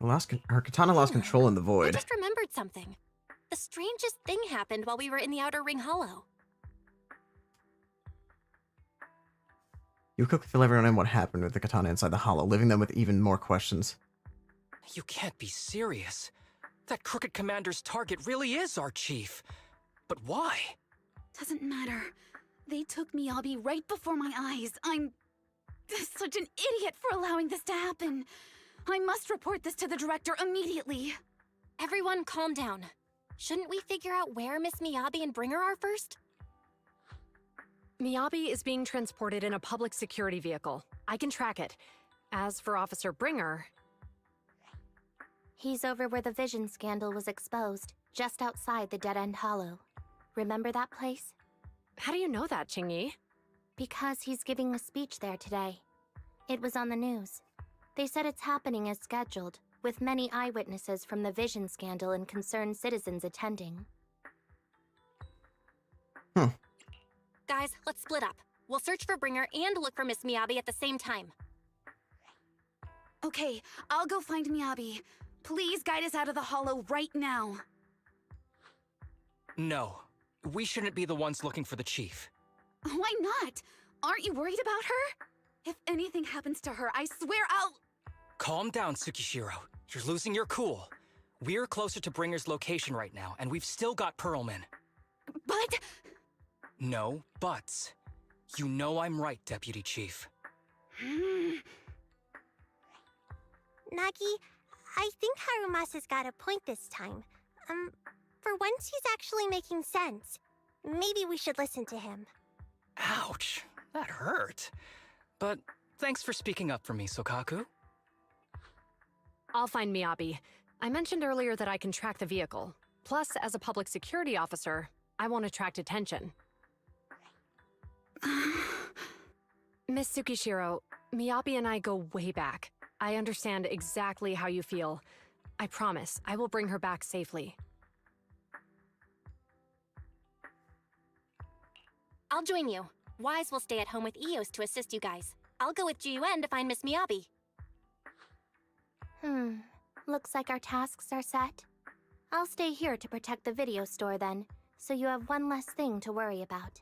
Her katana lost control in the I void. just remembered something. The strangest thing happened while we were in the Outer Ring Hollow. You quickly fill everyone in what happened with the katana inside the hollow, leaving them with even more questions. You can't be serious. That crooked commander's target really is our chief. But why? Doesn't matter. They took Miyabi right before my eyes. I'm such an idiot for allowing this to happen. I must report this to the director immediately. Everyone calm down. Shouldn't we figure out where Miss Miyabi and Bringer are first? Miyabi is being transported in a public security vehicle. I can track it. As for Officer Bringer... He's over where the vision scandal was exposed, just outside the Dead-End Hollow. Remember that place? How do you know that, Qingyi? Because he's giving a speech there today. It was on the news. They said it's happening as scheduled, with many eyewitnesses from the vision scandal and concerned citizens attending. Guys, let's split up. We'll search for Bringer and look for Miss Miyabi at the same time. Okay, I'll go find Miyabi. Please guide us out of the hollow right now. No. We shouldn't be the ones looking for the chief. Why not? Aren't you worried about her? If anything happens to her, I swear I'll... Calm down, Tsukishiro. You're losing your cool. We're closer to Bringer's location right now, and we've still got Perlman. But... No buts. You know I'm right, Deputy Chief. Nagi, I think Harumasa's got a point this time. For once he's actually making sense. Maybe we should listen to him. Ouch. That hurt. But thanks for speaking up for me, Sokaku. I'll find Miyabi. I mentioned earlier that I can track the vehicle. Plus, as a public security officer, I want to attract attention. Miss Tsukishiro, Miyabi and I go way back. I understand exactly how you feel. I promise, I will bring her back safely. I'll join you. Wise will stay at home with Eos to assist you guys. I'll go with GUN to find Miss Miyabi. Looks like our tasks are set. I'll stay here to protect the video store then, so you have one less thing to worry about.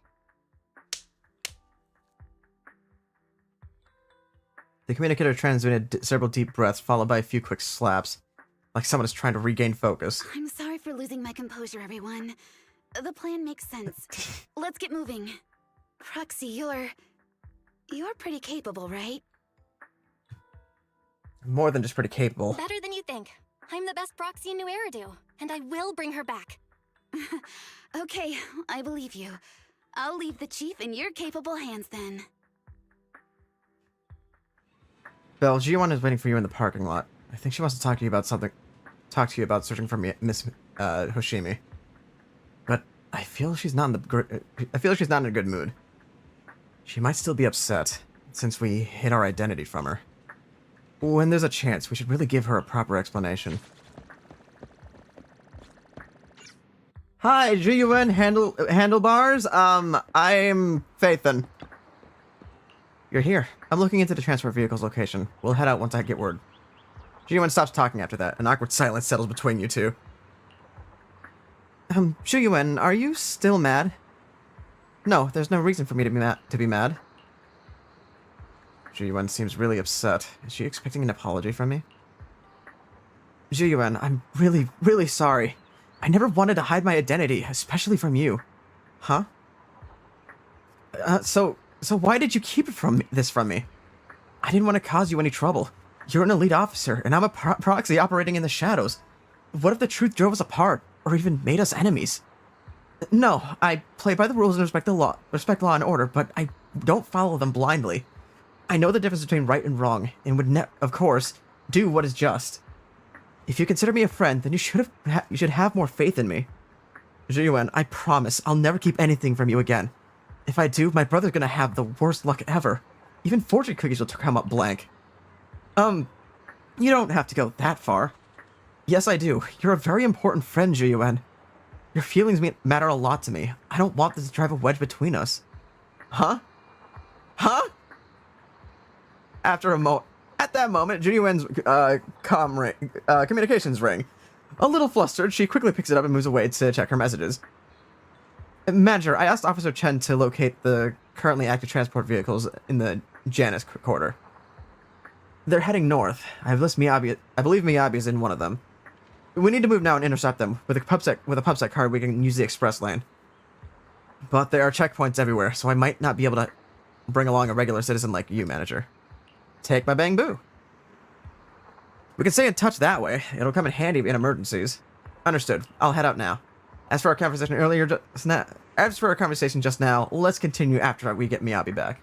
The communicator transmitted several deep breaths, followed by a few quick slaps, like someone is trying to regain focus. I'm sorry for losing my composure, everyone. The plan makes sense. Let's get moving. Proxy, you're pretty capable, right? More than just pretty capable. Better than you think. I'm the best proxy in New Eridu, and I will bring her back. Okay, I believe you. I'll leave the chief in your capable hands then. Belle, G1 is waiting for you in the parking lot. I think she wants to talk to you about something. Talk to you about searching for Miss Hoshimi. But I feel she's not in a good mood. She might still be upset since we hid our identity from her. When there's a chance, we should really give her a proper explanation. Hi, GUN handlebars. I'm Phaethon. You're here. I'm looking into the transport vehicle's location. We'll head out once I get word. GUN stops talking after that. An awkward silence settles between you two. GUN, are you still mad? No, there's no reason for me to be mad. GUN seems really upset. Is she expecting an apology from me? GUN, I'm really, really sorry. I never wanted to hide my identity, especially from you. Huh? So why did you keep this from me? I didn't want to cause you any trouble. You're an elite officer, and I'm a proxy operating in the shadows. What if the truth drove us apart, or even made us enemies? No, I play by the rules and respect law and order, but I don't follow them blindly. I know the difference between right and wrong, and would, of course, do what is just. If you consider me a friend, then you should have more faith in me. GUN, I promise I'll never keep anything from you again. If I do, my brother's gonna have the worst luck ever. Even fortune cookies will come up blank. You don't have to go that far. Yes, I do. You're a very important friend, GUN. Your feelings matter a lot to me. I don't want this to drive a wedge between us. Huh? Huh? At that moment, GUN's communications ring. A little flustered, she quickly picks it up and moves away to check her messages. Manager, I asked Officer Chen to locate the currently active transport vehicles in the Janus quarter. They're heading north. I believe Miyabi is in one of them. We need to move now and intercept them. With a PubSec card, we can use the express lane. But there are checkpoints everywhere, so I might not be able to bring along a regular citizen like you, Manager. Take my bamboo. We can stay in touch that way. It'll come in handy in emergencies. Understood. I'll head out now. As for our conversation just now, let's continue after we get Miyabi back.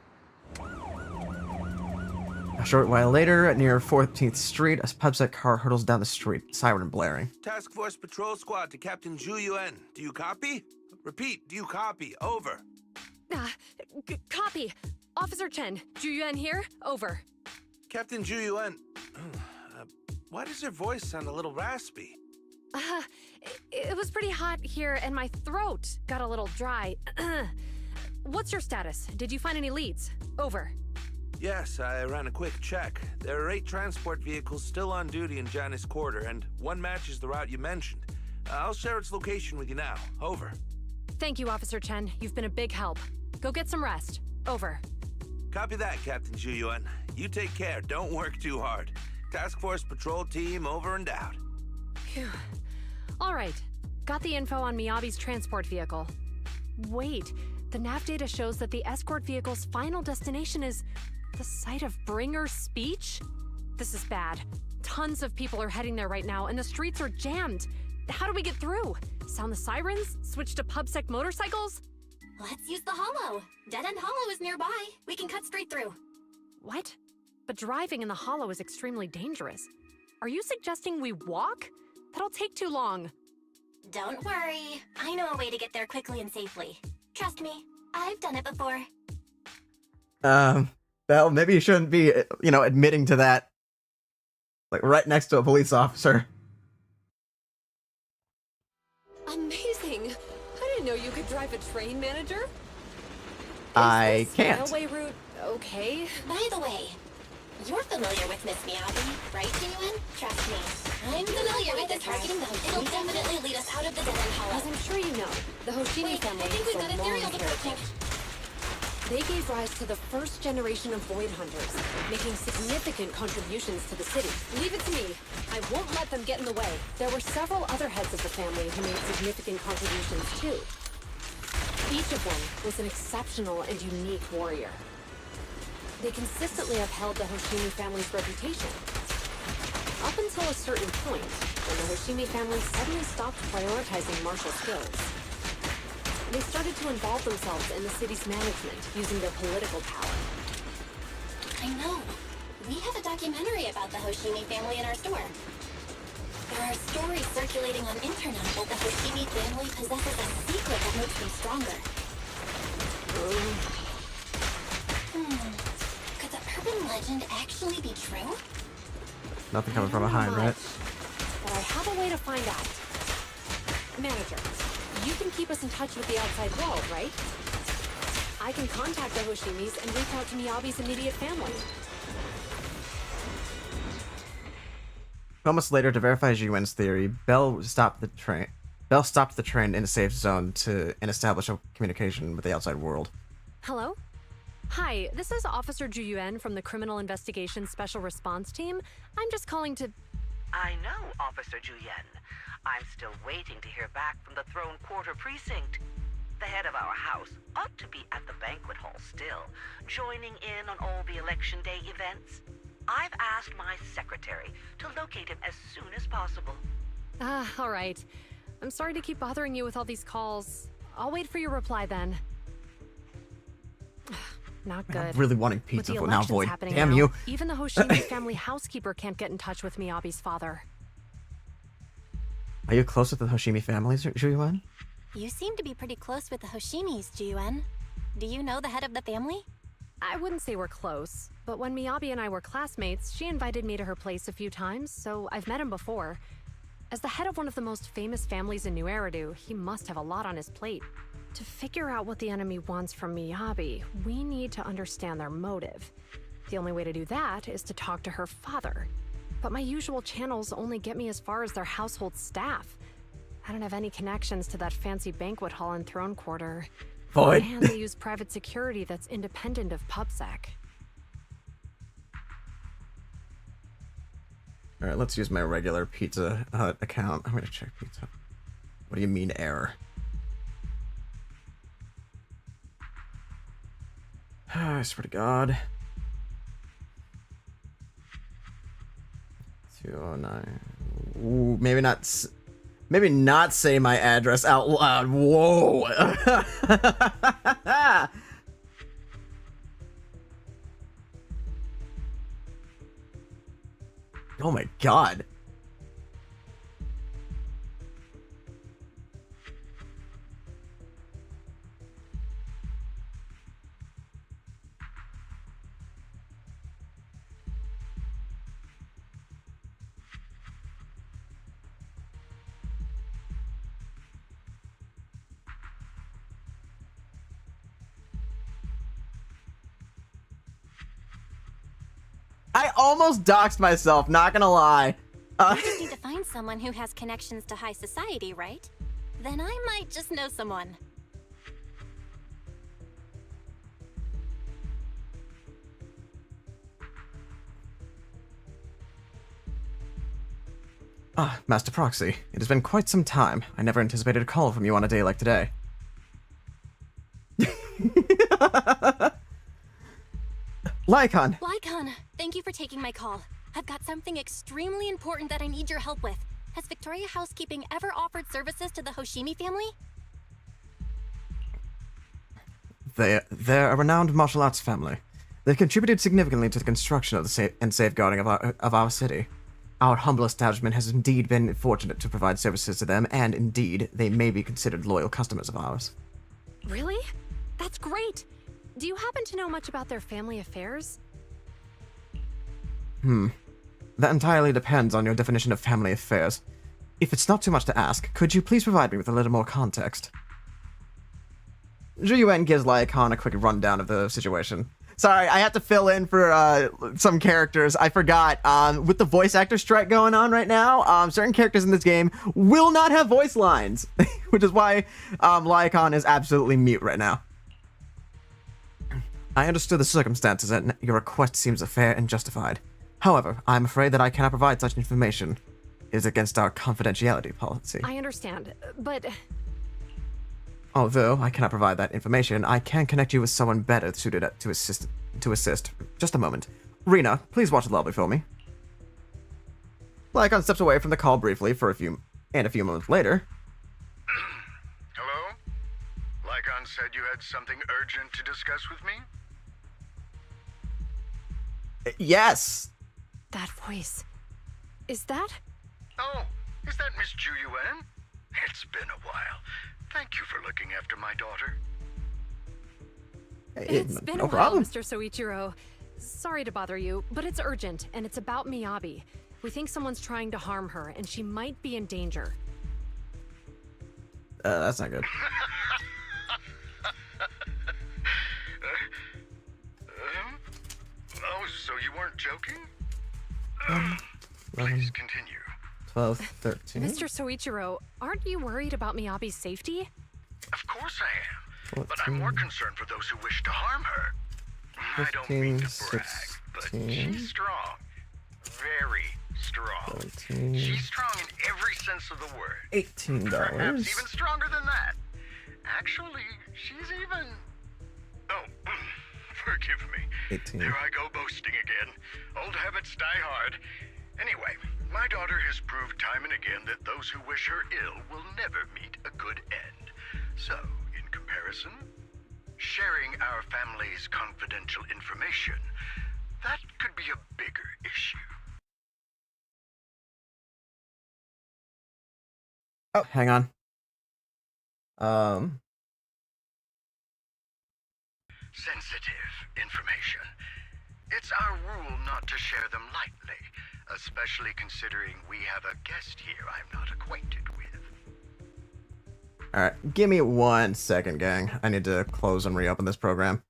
A short while later, near 14th Street, a PubSec car hurtles down the street, siren blaring. Task Force Patrol Squad to Captain Zhu Yuan. Do you copy? Repeat, do you copy? Over. Copy. Officer Chen, Zhu Yuan here. Over. Captain Zhu Yuan, why does your voice sound a little raspy? It was pretty hot here, and my throat got a little dry. What's your status? Did you find any leads? Over. Yes, I ran a quick check. There are 8 transport vehicles still on duty in Janus Quarter, and one matches the route you mentioned. I'll share its location with you now. Over. Thank you, Officer Chen. You've been a big help. Go get some rest. Over. Copy that, Captain Zhu Yuan. You take care. Don't work too hard. Task Force Patrol Team over and out. Phew. All right. Got the info on Miyabi's transport vehicle. Wait, the nav data shows that the escort vehicle's final destination is the site of Bringer's speech? This is bad. Tons of people are heading there right now, and the streets are jammed. How do we get through? Sound the sirens? Switch to PubSec motorcycles? Let's use the Hollow. Dead End Hollow is nearby. We can cut straight through. What? But driving in the Hollow is extremely dangerous. Are you suggesting we walk? That'll take too long. Don't worry. I know a way to get there quickly and safely. Trust me, I've done it before. Belle, maybe you shouldn't be, admitting to that. Like, right next to a police officer. Amazing! I didn't know you could drive a train, Manager. I can't. Railway route, okay. By the way, you're familiar with Miss Miyabi, right, Genuine? Trust me, I'm familiar with this targeting the Hoshimi. It'll definitely lead us out of the Dead End Hollow. As I'm sure you know, the Hoshimi family I think we've is got a ethereals long approaching. They gave rise to the first generation of Void Hunters, making significant contributions to the city. Leave it to me. I won't let them get in the way. There were several other heads of the family who made significant contributions too. Each of them was an exceptional and unique warrior. They consistently upheld the Hoshimi family's reputation. Up until a certain point, when the Hoshimi family suddenly stopped prioritizing martial skills. They started to involve themselves in the city's management using their political power. I know. We have a documentary about the Hoshimi family in our store. There are stories circulating on internet that the Hoshimi family possesses a secret that makes them stronger. Could the urban legend actually be true? Nothing coming from behind, right? But I have a way to find out. Manager, You can keep us in touch with the outside world, right? I can contact the Hoshimis and reach out to Miyabi's immediate family. Moments later, to verify Zhiyuan's theory, Belle stopped the train in a safe zone and establish a communication with the outside world. Hello? Hi, this is Officer Zhiyuan from the Criminal Investigation Special Response Team. I'm just calling to... I know, Officer Zhiyuan. I'm still waiting to hear back from the Throne Quarter Precinct. The head of our house ought to be at the banquet hall still, joining in on all the Election Day events. I've asked my secretary to locate him as soon as possible. All right. I'm sorry to keep bothering you with all these calls. I'll wait for your reply then. Not good. I'm really wanting With pizza, the but now elections void. happening Damn now, you. Even the Hoshimi family housekeeper can't get in touch with Miyabi's father. Are you close with the Hoshimi family, Zhiyuan? You seem to be pretty close with the Hoshimis, Zhiyuan. Do you know the head of the family? I wouldn't say we're close, but when Miyabi and I were classmates, she invited me to her place a few times, so I've met him before. As the head of one of the most famous families in New Eridu, he must have a lot on his plate. To figure out what the enemy wants from Miyabi, we need to understand their motive. The only way to do that is to talk to her father. But my usual channels only get me as far as their household staff. I don't have any connections to that fancy banquet hall in Throne Quarter. Void. And they use private security that's independent of PubSec. Alright, let's use my regular Pizza Hut account. I'm gonna check Pizza Hut. What do you mean, error? I swear to God. 209. Ooh, maybe not say my address out loud. Whoa. Oh my God. I almost doxed myself, not gonna lie. You just need to find someone who has connections to high society, right? Then I might just know someone. Ah, Master Proxy, it has been quite some time. I never anticipated a call from you on a day like today. Lycon! Lycon, thank you for taking my call. I've got something extremely important that I need your help with. Has Victoria Housekeeping ever offered services to the Hoshimi family? They're a renowned martial arts family. They've contributed significantly to the construction of and safeguarding of our city. Our humble establishment has indeed been fortunate to provide services to them, and indeed, they may be considered loyal customers of ours. Really? That's great! Do you happen to know much about their family affairs? That entirely depends on your definition of family affairs. If it's not too much to ask, could you please provide me with a little more context? Zhiyuan gives Lycon a quick rundown of the situation. Sorry, I have to fill in for some characters. I forgot. With the voice actor strike going on right now, certain characters in this game will not have voice lines, which is why Lycon is absolutely mute right now. I understood the circumstances and your request seems fair and justified. However, I'm afraid that I cannot provide such information. It is against our confidentiality policy. I understand, but... Although I cannot provide that information, I can connect you with someone better suited to assist. Just a moment. Rena, please watch the lobby for me. Lycon steps away from the call briefly for a few moments later. Hello? Lycon said you had something urgent to discuss with me? Yes! That voice... Is that... Oh, is that Miss Zhiyuan? It's been a while. Thank you for looking after my daughter. It's been no a while, problem. Mr. Soichiro. Sorry to bother you, but it's urgent, and it's about Miyabi. We think someone's trying to harm her, and she might be in danger. That's not good. Oh, so you weren't joking? 11, Please continue. 12, 13. Mr. Soichiro, aren't you worried about Miyabi's safety? Of course I am. 14, But I'm more concerned for those who wish to harm her. I don't mean to brag, but 16, she's strong. Very strong. 17, She's strong in every sense of the word. $18. Perhaps even stronger than that. Actually, she's even... Oh, forgive me. 18. There I go boasting again. Old habits die hard. Anyway, my daughter has proved time and again that those who wish her ill will never meet a good end. So, in comparison, sharing our family's confidential information, that could be a bigger issue. Oh, hang on. Sensitive information. It's our rule not to share them lightly, especially considering we have a guest here I'm not acquainted with. Alright, give me 1 second, gang. I need to close and reopen this program.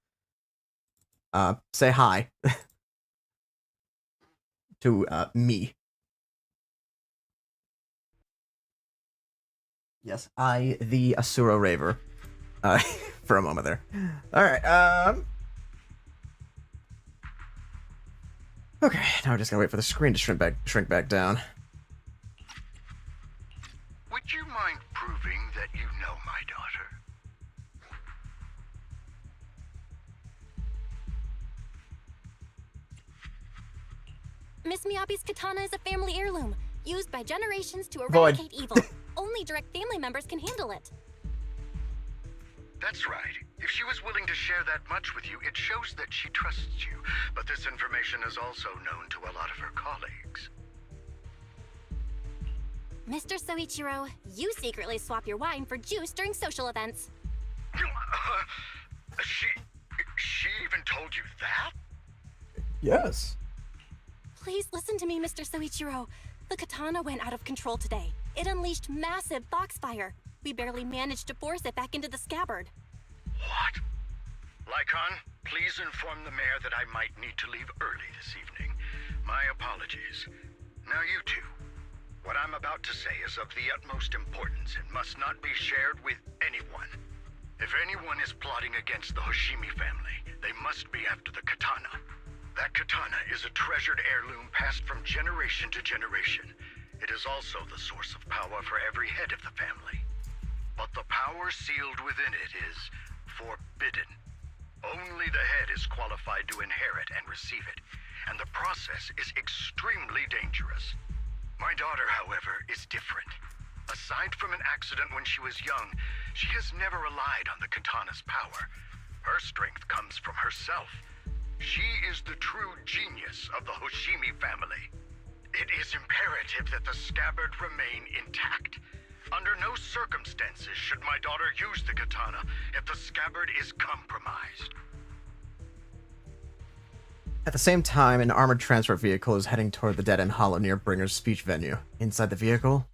Say hi. to, me. Yes, I, the Asura Raver. For a moment there. Alright, okay, now we're just gonna wait for the screen to shrink back down. Would you mind proving that you know my daughter? Miss Miyabi's katana is a family heirloom, used by generations to Void. eradicate evil. Only direct family members can handle it. That's right. If she was willing to share that much with you, it shows that she trusts you. But this information is also known to a lot of her colleagues. Mr. Soichiro, you secretly swap your wine for juice during social events. She even told you that? Yes. Please listen to me, Mr. Soichiro. The katana went out of control today. It unleashed massive foxfire. We barely managed to force it back into the scabbard. What? Lycon, please inform the mayor that I might need to leave early this evening. My apologies. Now you two. What I'm about to say is of the utmost importance and must not be shared with anyone. If anyone is plotting against the Hoshimi family, they must be after the katana. That katana is a treasured heirloom passed from generation to generation. It is also the source of power for every head of the family. But the power sealed within it is forbidden. Only the head is qualified to inherit and receive it, and the process is extremely dangerous. My daughter, however, is different. Aside from an accident when she was young, she has never relied on the katana's power. Her strength comes from herself. She is the true genius of the Hoshimi family. It is imperative that the scabbard remain intact. Under no circumstances should my daughter use the katana if the scabbard is compromised. At the same time, an armored transport vehicle is heading toward the dead-end hollow near Bringer's speech venue. Inside the vehicle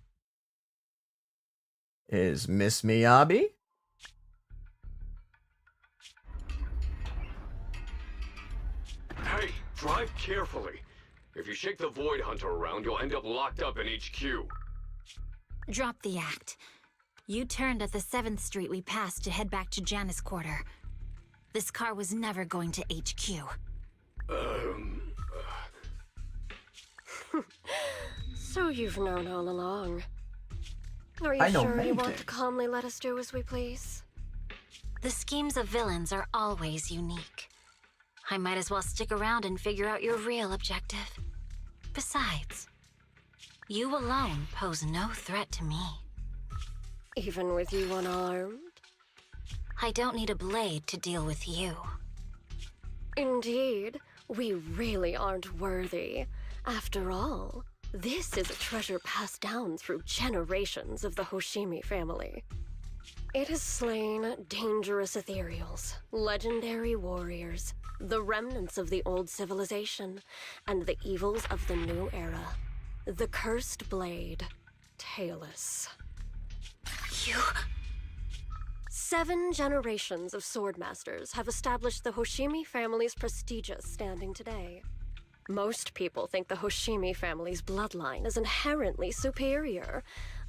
is Miss Miyabi? Hey, drive carefully. If you shake the Void Hunter around, you'll end up locked up in HQ. Drop the act. You turned at the 7th Street we passed to head back to Janus Quarter. This car was never going to HQ. So you've known all along. Are you I know sure many you want to things. calmly let us do as we please? The schemes of villains are always unique. I might as well stick around and figure out your real objective. Besides, you alone pose no threat to me. Even with you unarmed? I don't need a blade to deal with you. Indeed, we really aren't worthy. After all, this is a treasure passed down through generations of the Hoshimi family. It has slain dangerous ethereals, legendary warriors, the remnants of the old civilization, and the evils of the new era. The cursed blade, Tailless. You 7 generations of swordmasters have established the Hoshimi family's prestigious standing today. Most people think the Hoshimi family's bloodline is inherently superior,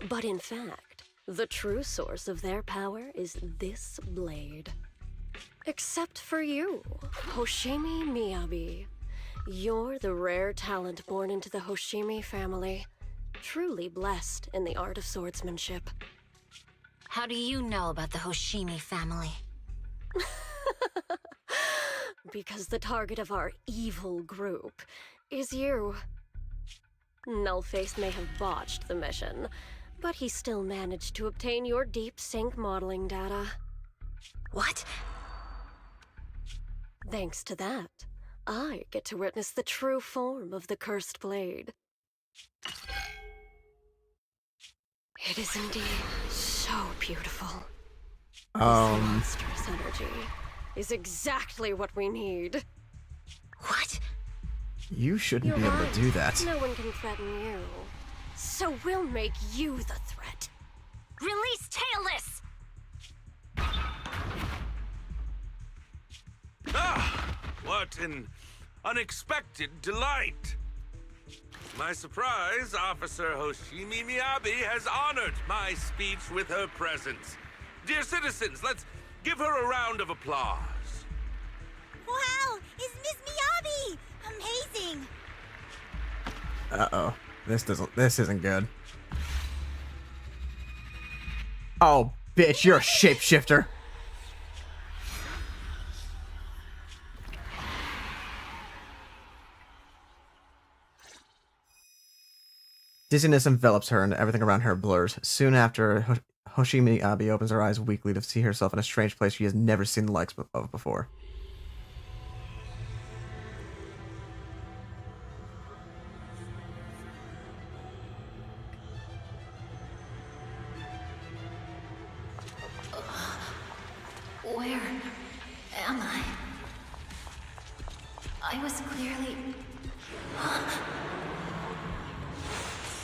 but in fact, the true source of their power is this blade. Except for you, Hoshimi Miyabi. You're the rare talent born into the Hoshimi family, truly blessed in the art of swordsmanship. How do you know about the Hoshimi family? Because the target of our evil group is you. Nullface may have botched the mission, but he still managed to obtain your deep sync modeling data. What? Thanks to that, I get to witness the true form of the cursed blade. It is indeed so beautiful. Monstrous energy is exactly what we need. What? You shouldn't be able to do that. No one can threaten you. So we'll make you the threat. Release Tailless! Ah! What an unexpected delight! To my surprise, Officer Hoshimi Miyabi has honored my speech with her presence. Dear citizens, let's give her a round of applause. Wow! Is Miss Miyabi amazing? Uh-oh. This isn't good. Oh, bitch, you're a shapeshifter. Dizziness envelops her and everything around her blurs. Soon after, Hoshimi Abi opens her eyes weakly to see herself in a strange place she has never seen the likes of before. Where am I? I was clearly...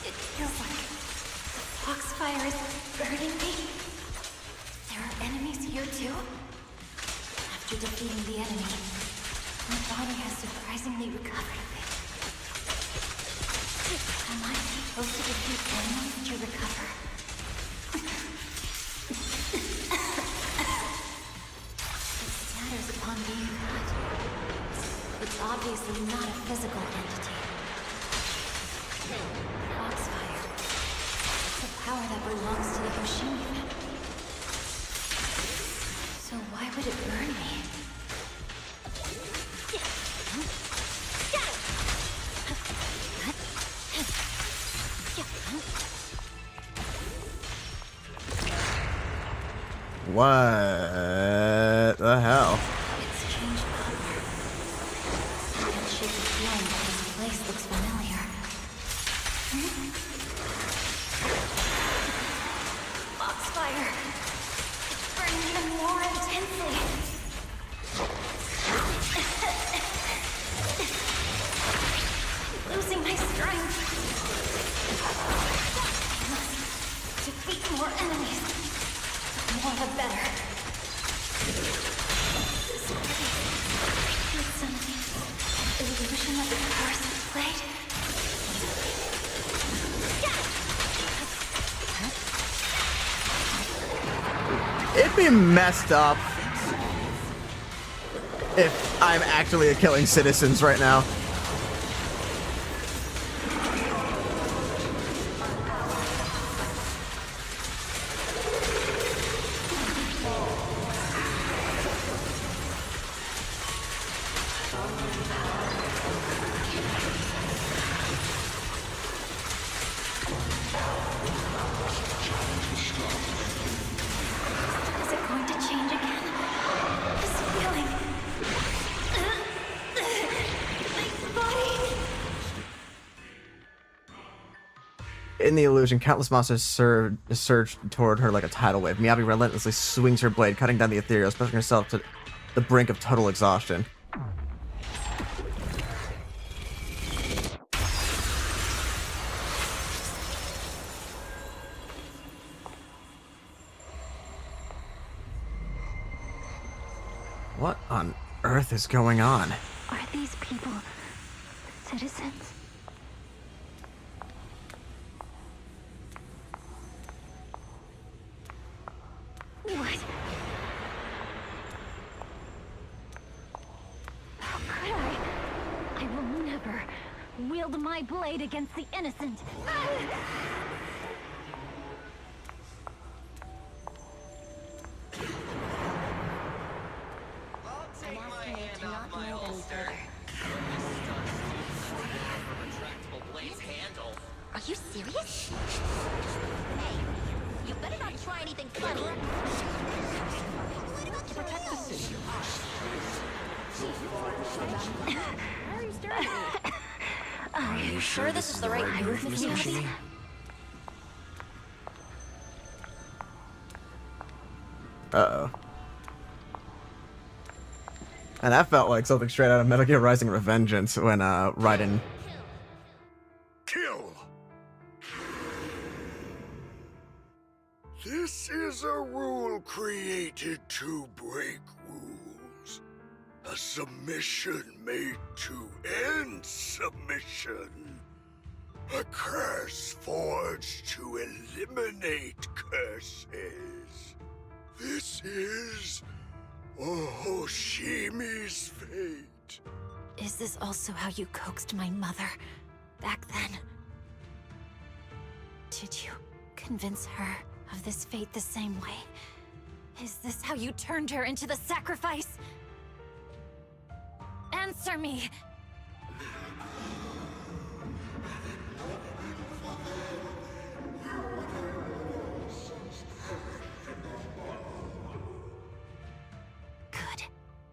It feels like the foxfire is burning me. There are enemies here too? After defeating the enemy, my body has surprisingly recovered a bit. Am I supposed to defeat enemies to recover? It scatters upon being cut. It's obviously not a physical entity. Foxfire. It's a power that belongs to the Hoshimi family. So why would it burn me? What the hell? It's changed color. I can't shake the feeling that this place looks familiar. Foxfire. It's burning even more intensely. I'm losing my strength. I must defeat more enemies. The more the better. This place is something. An illusion of the cursed blade. It'd be messed up if I'm actually killing citizens right now. Is it going to change again? This feeling. My body. In the illusion, countless monsters surge toward her like a tidal wave. Miyabi relentlessly swings her blade, cutting down the ethereal, pushing herself to the brink of total exhaustion. What on earth is going on? Are these people citizens? What? How could I? I will never wield my blade against the innocent. Are you serious? Hey, you better not try anything funny. To protect the city. Why are you staring at me? Are you sure this is the right move, Miss Yoshi? Uh-oh. And that felt like something straight out of Metal Gear Rising Revengeance when, Raiden... Kill! This is a rule created to break rules. A submission made to end submission. A curse forged to eliminate curses. This is Hoshimi's fate. Is this also how you coaxed my mother back then? Did you convince her of this fate the same way? Is this how you turned her into the sacrifice? Answer me! Good.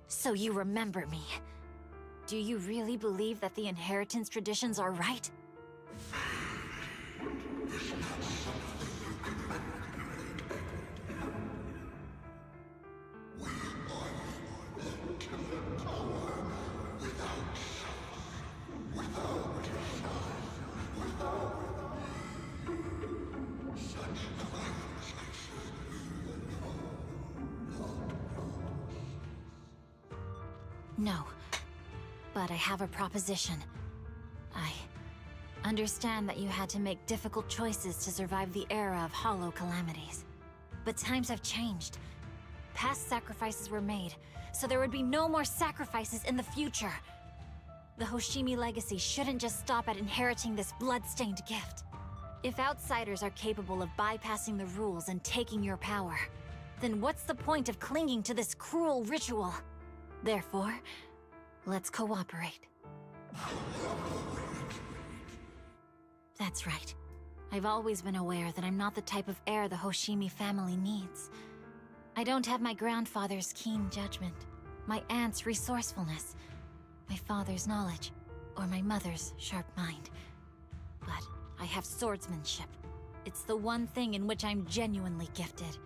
So you remember me. Do you really believe that the inheritance traditions are right? No. But I have a proposition. I understand that you had to make difficult choices to survive the era of hollow calamities. But times have changed. Past sacrifices were made, so there would be no more sacrifices in the future. The Hoshimi legacy shouldn't just stop at inheriting this blood-stained gift. If outsiders are capable of bypassing the rules and taking your power, then what's the point of clinging to this cruel ritual? Therefore, let's cooperate. That's right. I've always been aware that I'm not the type of heir the Hoshimi family needs. I don't have my grandfather's keen judgment, my aunt's resourcefulness, my father's knowledge, or my mother's sharp mind. But I have swordsmanship. It's the one thing in which I'm genuinely gifted.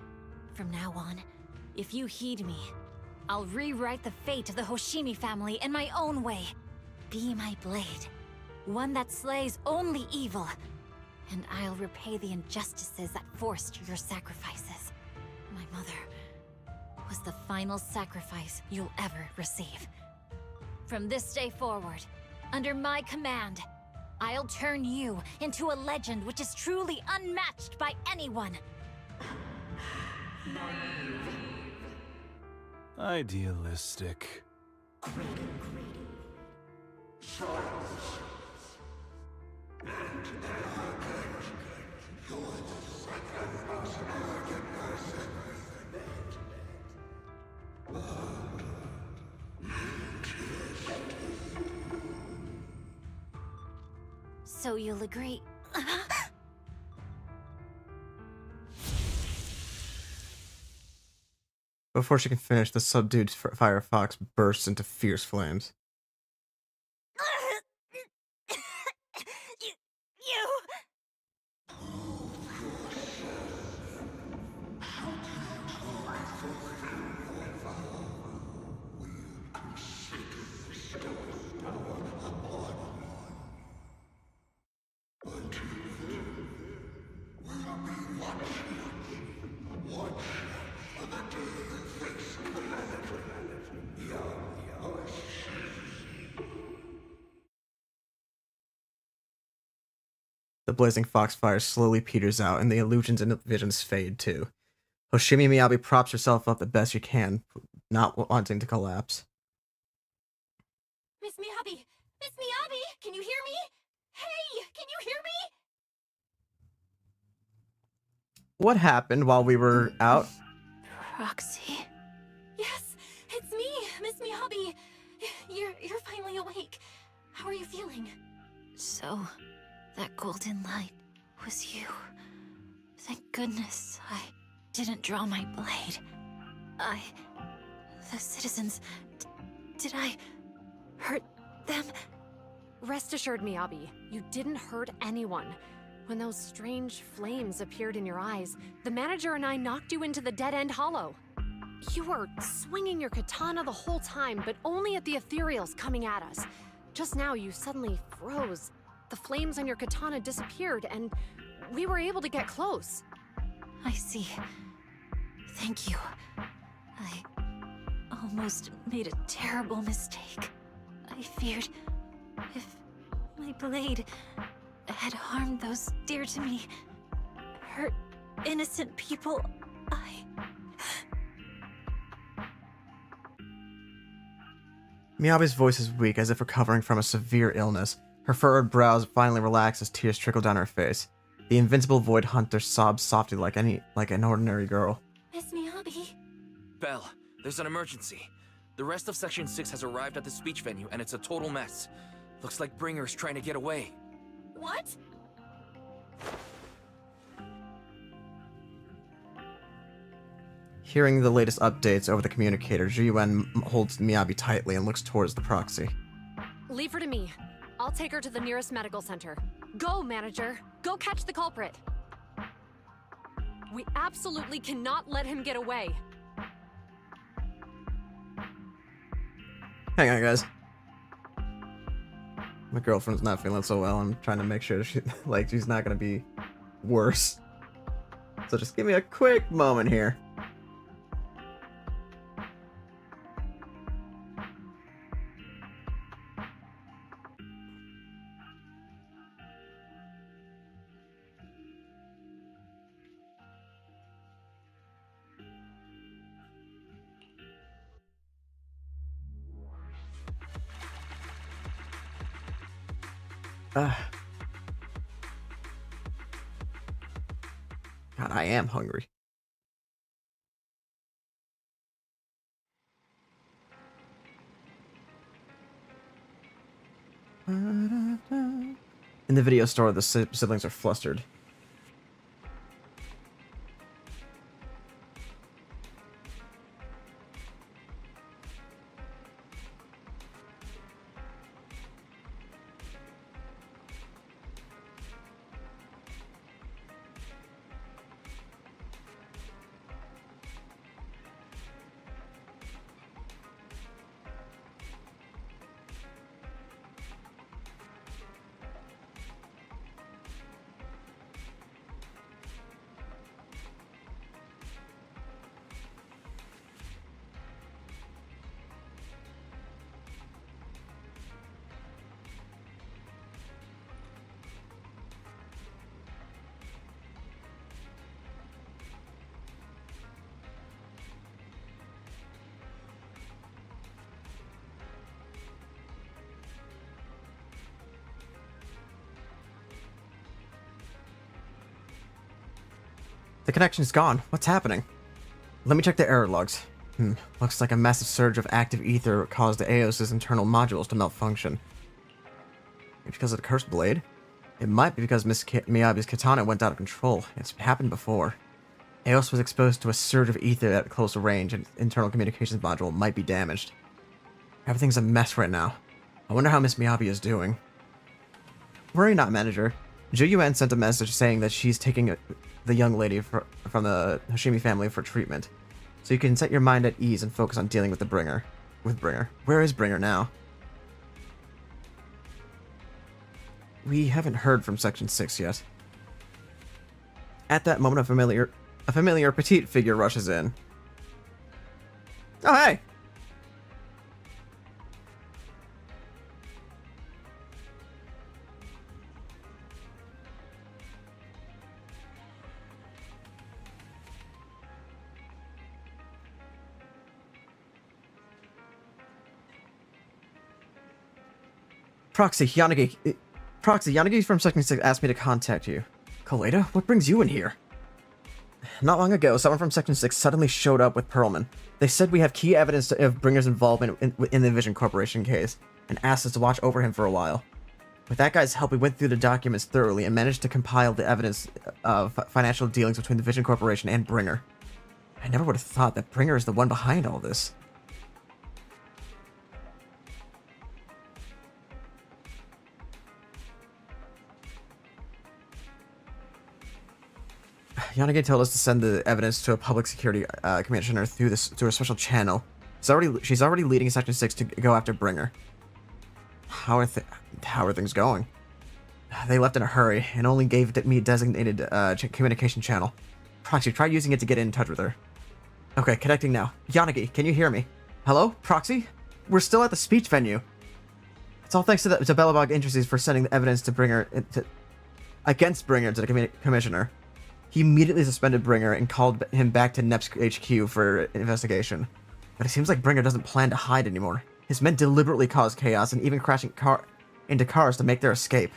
From now on, if you heed me, I'll rewrite the fate of the Hoshimi family in my own way. Be my blade, one that slays only evil, and I'll repay the injustices that forced your sacrifices. My mother was the final sacrifice you'll ever receive. From this day forward, under my command, I'll turn you into a legend which is truly unmatched by anyone. Idealistic. So you'll agree? Before she can finish, the subdued Firefox bursts into fierce flames. The blazing foxfire slowly peters out, and the illusions and visions fade too. Hoshimi Miyabi props herself up the best she can, not wanting to collapse. Miss Miyabi! Miss Miyabi! Can you hear me? Hey! Can you hear me? What happened while we were out? Proxy? Yes, it's me, Miss Miyabi. You're finally awake. How are you feeling? So, that golden light was you. Thank goodness I didn't draw my blade. The citizens... did I hurt them? Rest assured, Miyabi, you didn't hurt anyone. When those strange flames appeared in your eyes, the manager and I knocked you into the dead-end hollow. You were swinging your katana the whole time, but only at the ethereals coming at us. Just now, you suddenly froze. The flames on your katana disappeared, and we were able to get close. I see. Thank you. I almost made a terrible mistake. I feared if my blade had harmed those dear to me, hurt innocent people, Miyabi's voice is weak, as if recovering from a severe illness. Her furrowed brows finally relax as tears trickle down her face. The invincible Void Hunter sobs softly like an ordinary girl. Miss Miyabi? Belle, there's an emergency. The rest of Section 6 has arrived at the speech venue, and it's a total mess. Looks like Bringer's trying to get away. What? Hearing the latest updates over the communicator, Zhiyuan holds Miyabi tightly and looks towards the proxy. Leave her to me. I'll take her to the nearest medical center. Go, manager. Go catch the culprit. We absolutely cannot let him get away. Hang on, guys. My girlfriend's not feeling so well. I'm trying to make sure she's not gonna be worse. So just give me a quick moment here. God, I am hungry. In the video store, the siblings are flustered. The connection's gone. What's happening? Let me check the error logs. Looks like a massive surge of active ether caused Eos's internal modules to malfunction. Maybe because of the cursed blade? It might be because Miyabi's katana went out of control. It's happened before. Eos was exposed to a surge of ether at close range, and internal communications module might be damaged. Everything's a mess right now. I wonder how Miss Miyabi is doing. Worry not, manager. Zhiyuan sent a message saying that she's taking the young lady from the Hoshimi family for treatment. So you can set your mind at ease and focus on dealing with Bringer. Where is Bringer now? We haven't heard from Section 6 yet. At that moment, a familiar petite figure rushes in. Oh, hey! Proxy, Yanagi from Section 6 asked me to contact you. Kaleda, what brings you in here? Not long ago, someone from Section 6 suddenly showed up with Perlman. They said we have key evidence of Bringer's involvement in the Vision Corporation case, and asked us to watch over him for a while. With that guy's help, we went through the documents thoroughly and managed to compile the evidence of financial dealings between the Vision Corporation and Bringer. I never would have thought that Bringer is the one behind all this. Yanagi told us to send the evidence to a public security commissioner through a special channel. She's already leading Section 6 to go after Bringer. How are things going? They left in a hurry and only gave me a designated communication channel. Proxy, try using it to get in touch with her. Okay, connecting now. Yanagi, can you hear me? Hello, Proxy? We're still at the speech venue. It's all thanks to Belobog Industries for sending the evidence to Bringer against Bringer to the commissioner. He immediately suspended Bringer and called him back to NEP's HQ for investigation. But it seems like Bringer doesn't plan to hide anymore. His men deliberately caused chaos and even crashing into cars to make their escape.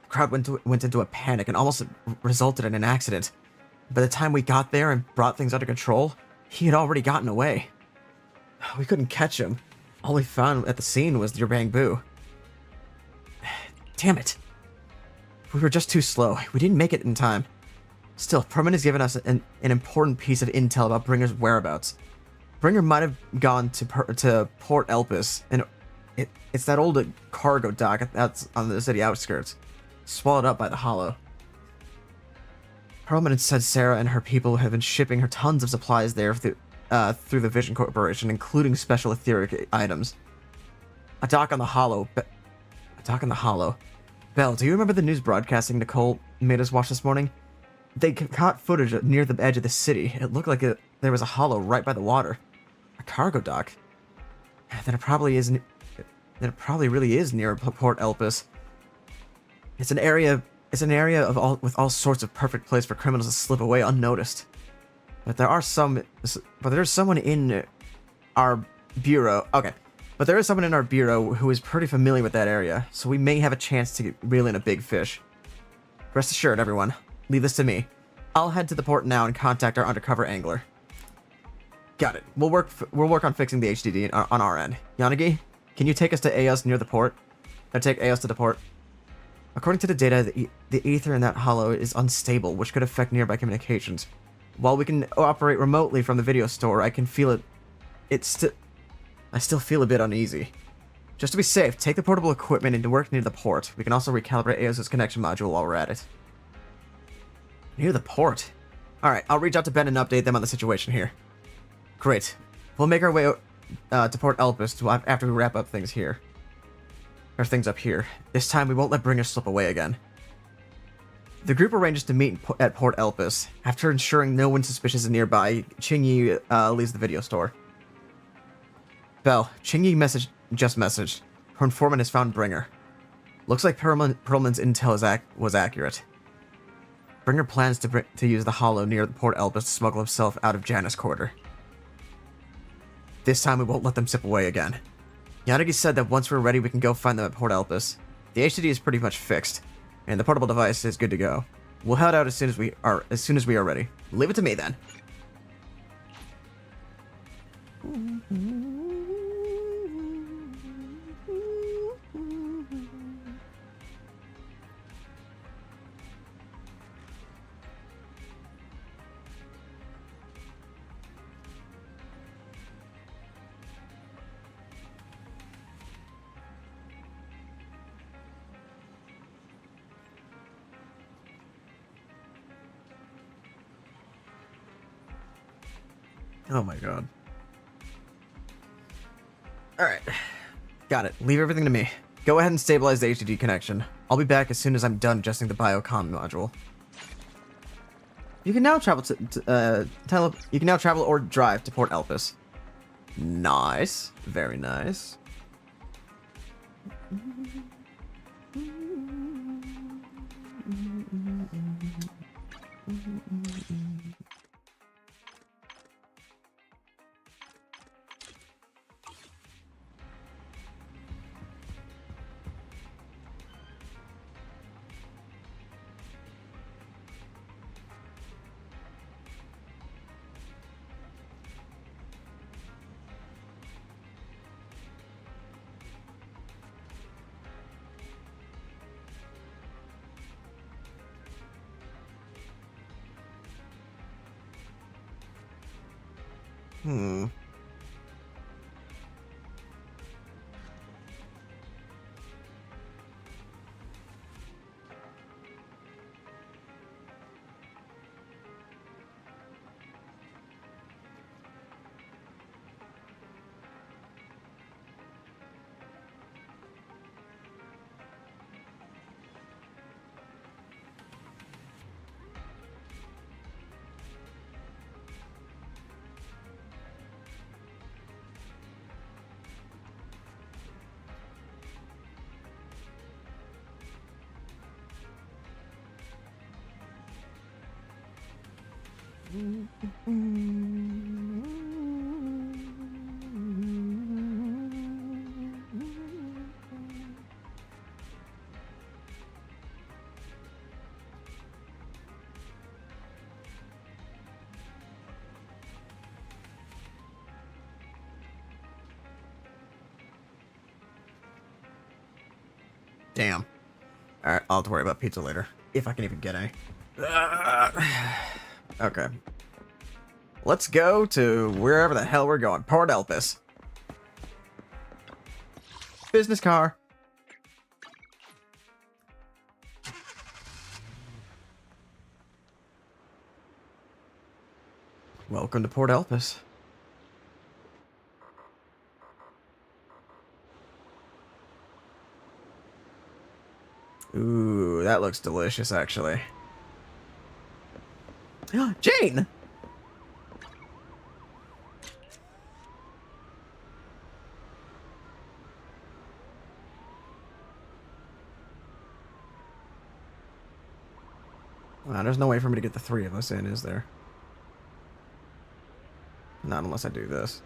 The crowd went into a panic and almost resulted in an accident. By the time we got there and brought things under control, he had already gotten away. We couldn't catch him. All we found at the scene was your bamboo. Damn it. We were just too slow. We didn't make it in time. Still, Perlman has given us an important piece of intel about Bringer's whereabouts. Bringer might have gone to Port Elpis, and it's that old cargo dock that's on the city outskirts, swallowed up by the Hollow. Perlman had said Sarah and her people have been shipping her tons of supplies there through the Vision Corporation, including special etheric items. A dock on the Hollow. Belle, do you remember the news broadcasting Nicole made us watch this morning? They caught footage near the edge of the city. It looked like there was a hollow right by the water. A cargo dock. Then it probably really is near Port Elpis. It's an area with all sorts of perfect place for criminals to slip away unnoticed. But there's someone in our bureau. Okay. But there is someone in our bureau who is pretty familiar with that area, so we may have a chance to reel in a big fish. Rest assured, everyone. Leave this to me. I'll head to the port now and contact our undercover angler. Got it. We'll work on fixing the HDD on our end. Yanagi, can you take us to Eos near the port? Take Eos to the port. According to the data, the ether in that hollow is unstable, which could affect nearby communications. While we can operate remotely from the video store, I can feel it. I still feel a bit uneasy. Just to be safe, take the portable equipment and work near the port. We can also recalibrate Eos' connection module while we're at it. Near the port? Alright, I'll reach out to Ben and update them on the situation here. Great. We'll make our way to Port Elpis after we wrap up things here. Or things up here. This time we won't let Bringer slip away again. The group arranges to meet at Port Elpis. After ensuring no one suspicious is nearby, Qingyi leaves the video store. Belle, Qingyi just messaged. Her informant has found Bringer. Looks like Perlman's intel was accurate. Bringer plans to use the hollow near Port Elpis to smuggle himself out of Janus Quarter. This time we won't let them slip away again. Yanagi said that once we're ready we can go find them at Port Elpis. The HDD is pretty much fixed, and the portable device is good to go. We'll head out as soon as we are ready. Leave it to me then. Oh my god. Alright. Got it. Leave everything to me. Go ahead and stabilize the HDD connection. I'll be back as soon as I'm done adjusting the biocom module. You can now travel you can now travel or drive to Port Elpis. Nice. Very nice. Hmm. Damn. Alright, I'll have to worry about pizza later. If I can even get any. Okay. Let's go to wherever the hell we're going. Port Elpis. Business car. Welcome to Port Elpis. Ooh, that looks delicious, actually. Jane! Wow, there's no way for me to get the three of us in, is there? Not unless I do this.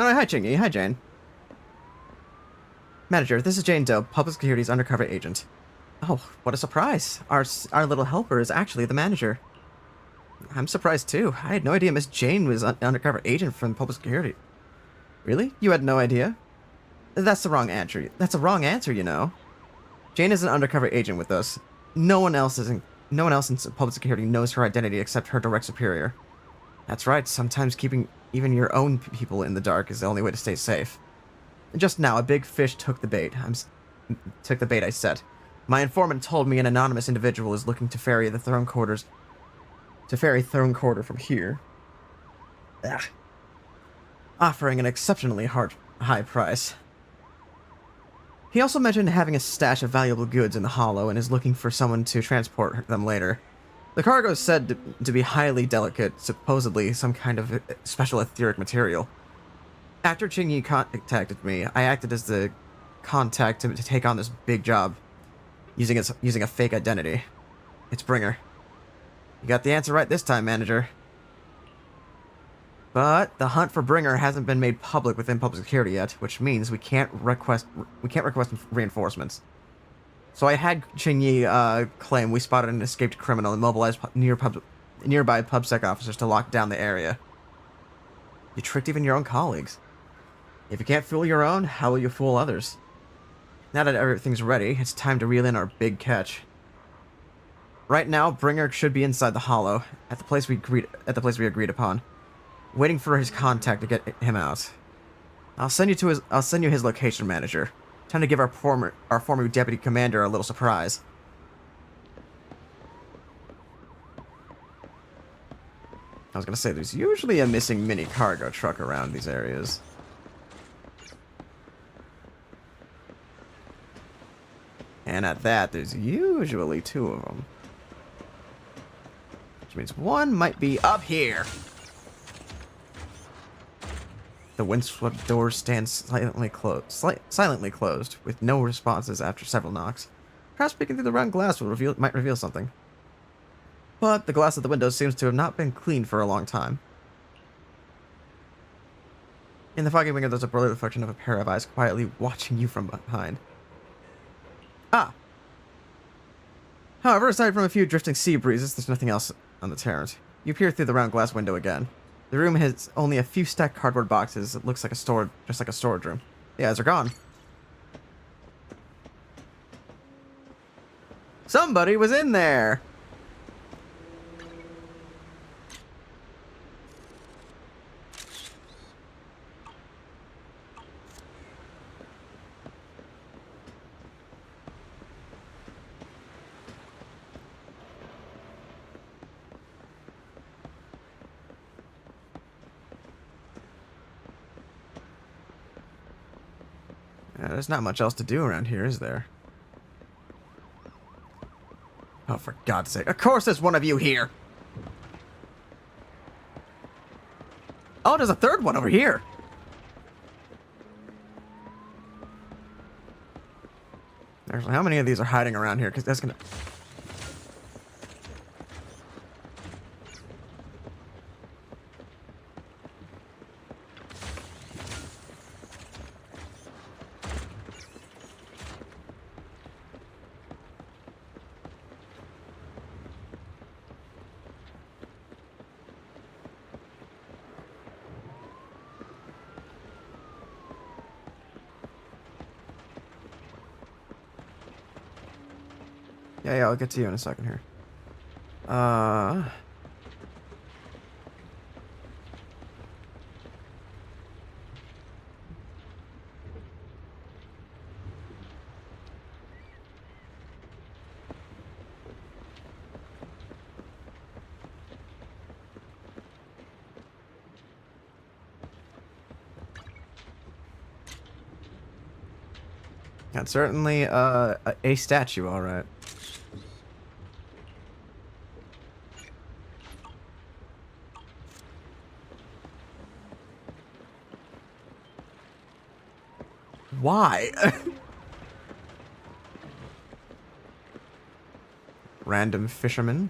Oh, hi, Chingy. Hi, Jane. Manager, this is Jane Doe, Public Security's undercover agent. Oh, what a surprise. Our little helper is actually the manager. I'm surprised, too. I had no idea Miss Jane was an undercover agent from Public Security. Really? You had no idea? That's the wrong answer. That's a wrong answer, you know. Jane is an undercover agent with us. No one else in Public Security knows her identity except her direct superior. That's right. Sometimes keeping even your own people in the dark is the only way to stay safe. Just now, a big fish took the bait. Took the bait I set. My informant told me an anonymous individual is looking to ferry the Throne Quarter from here. Ugh. Offering an exceptionally high price. He also mentioned having a stash of valuable goods in the Hollow and is looking for someone to transport them later. The cargo is said to be highly delicate, supposedly some kind of special etheric material. After Qingyi contacted me, I acted as the contact to take on this big job, using a fake identity. It's Bringer. You got the answer right this time, Manager. But the hunt for Bringer hasn't been made public within Public Security yet, which means we can't request reinforcements. So I had Qingyi claim we spotted an escaped criminal and mobilized nearby PubSec officers to lock down the area. You tricked even your own colleagues. If you can't fool your own, how will you fool others? Now that everything's ready, it's time to reel in our big catch. Right now, Bringer should be inside the Hollow, at the place we agreed upon, waiting for his contact to get him out. I'll send you his location, Manager. Time to give our former deputy commander a little surprise. I was gonna say, there's usually a missing mini cargo truck around these areas. And at that, there's usually two of them. Which means one might be up here. The windswept doors stand silently closed, with no responses after several knocks. Perhaps peeking through the round glass might reveal something. But the glass of the window seems to have not been cleaned for a long time. In the foggy window, there's a blurry reflection of a pair of eyes quietly watching you from behind. Ah! However, aside from a few drifting sea breezes, there's nothing else on the terrace. You peer through the round glass window again. The room has only a few stacked cardboard boxes. It looks like just like a storage room. The eyes are gone. Somebody was in there! There's not much else to do around here, is there? Oh, for God's sake. Of course there's one of you here! Oh, there's a third one over here! Actually, how many of these are hiding around here? Because that's gonna... Yeah, I'll get to you in a second here. That's certainly a statue, all right. Why? Random fisherman.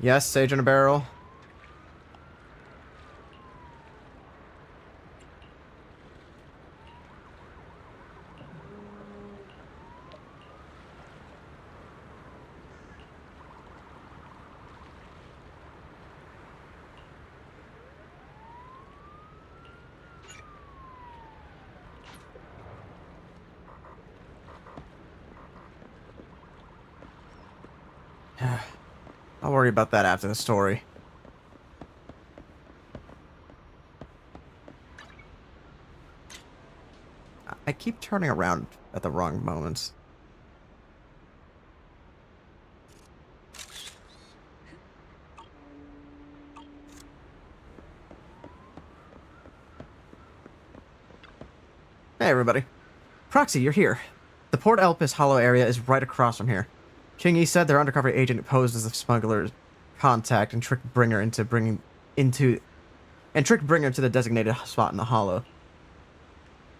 Yes, sage in a barrel. I'll worry about that after the story. I keep turning around at the wrong moments. Hey, everybody. Proxy, you're here. The Port Elpis Hollow area is right across from here. King E said their undercover agent posed as a smuggler's contact and tricked Bringer to the designated spot in the Hollow.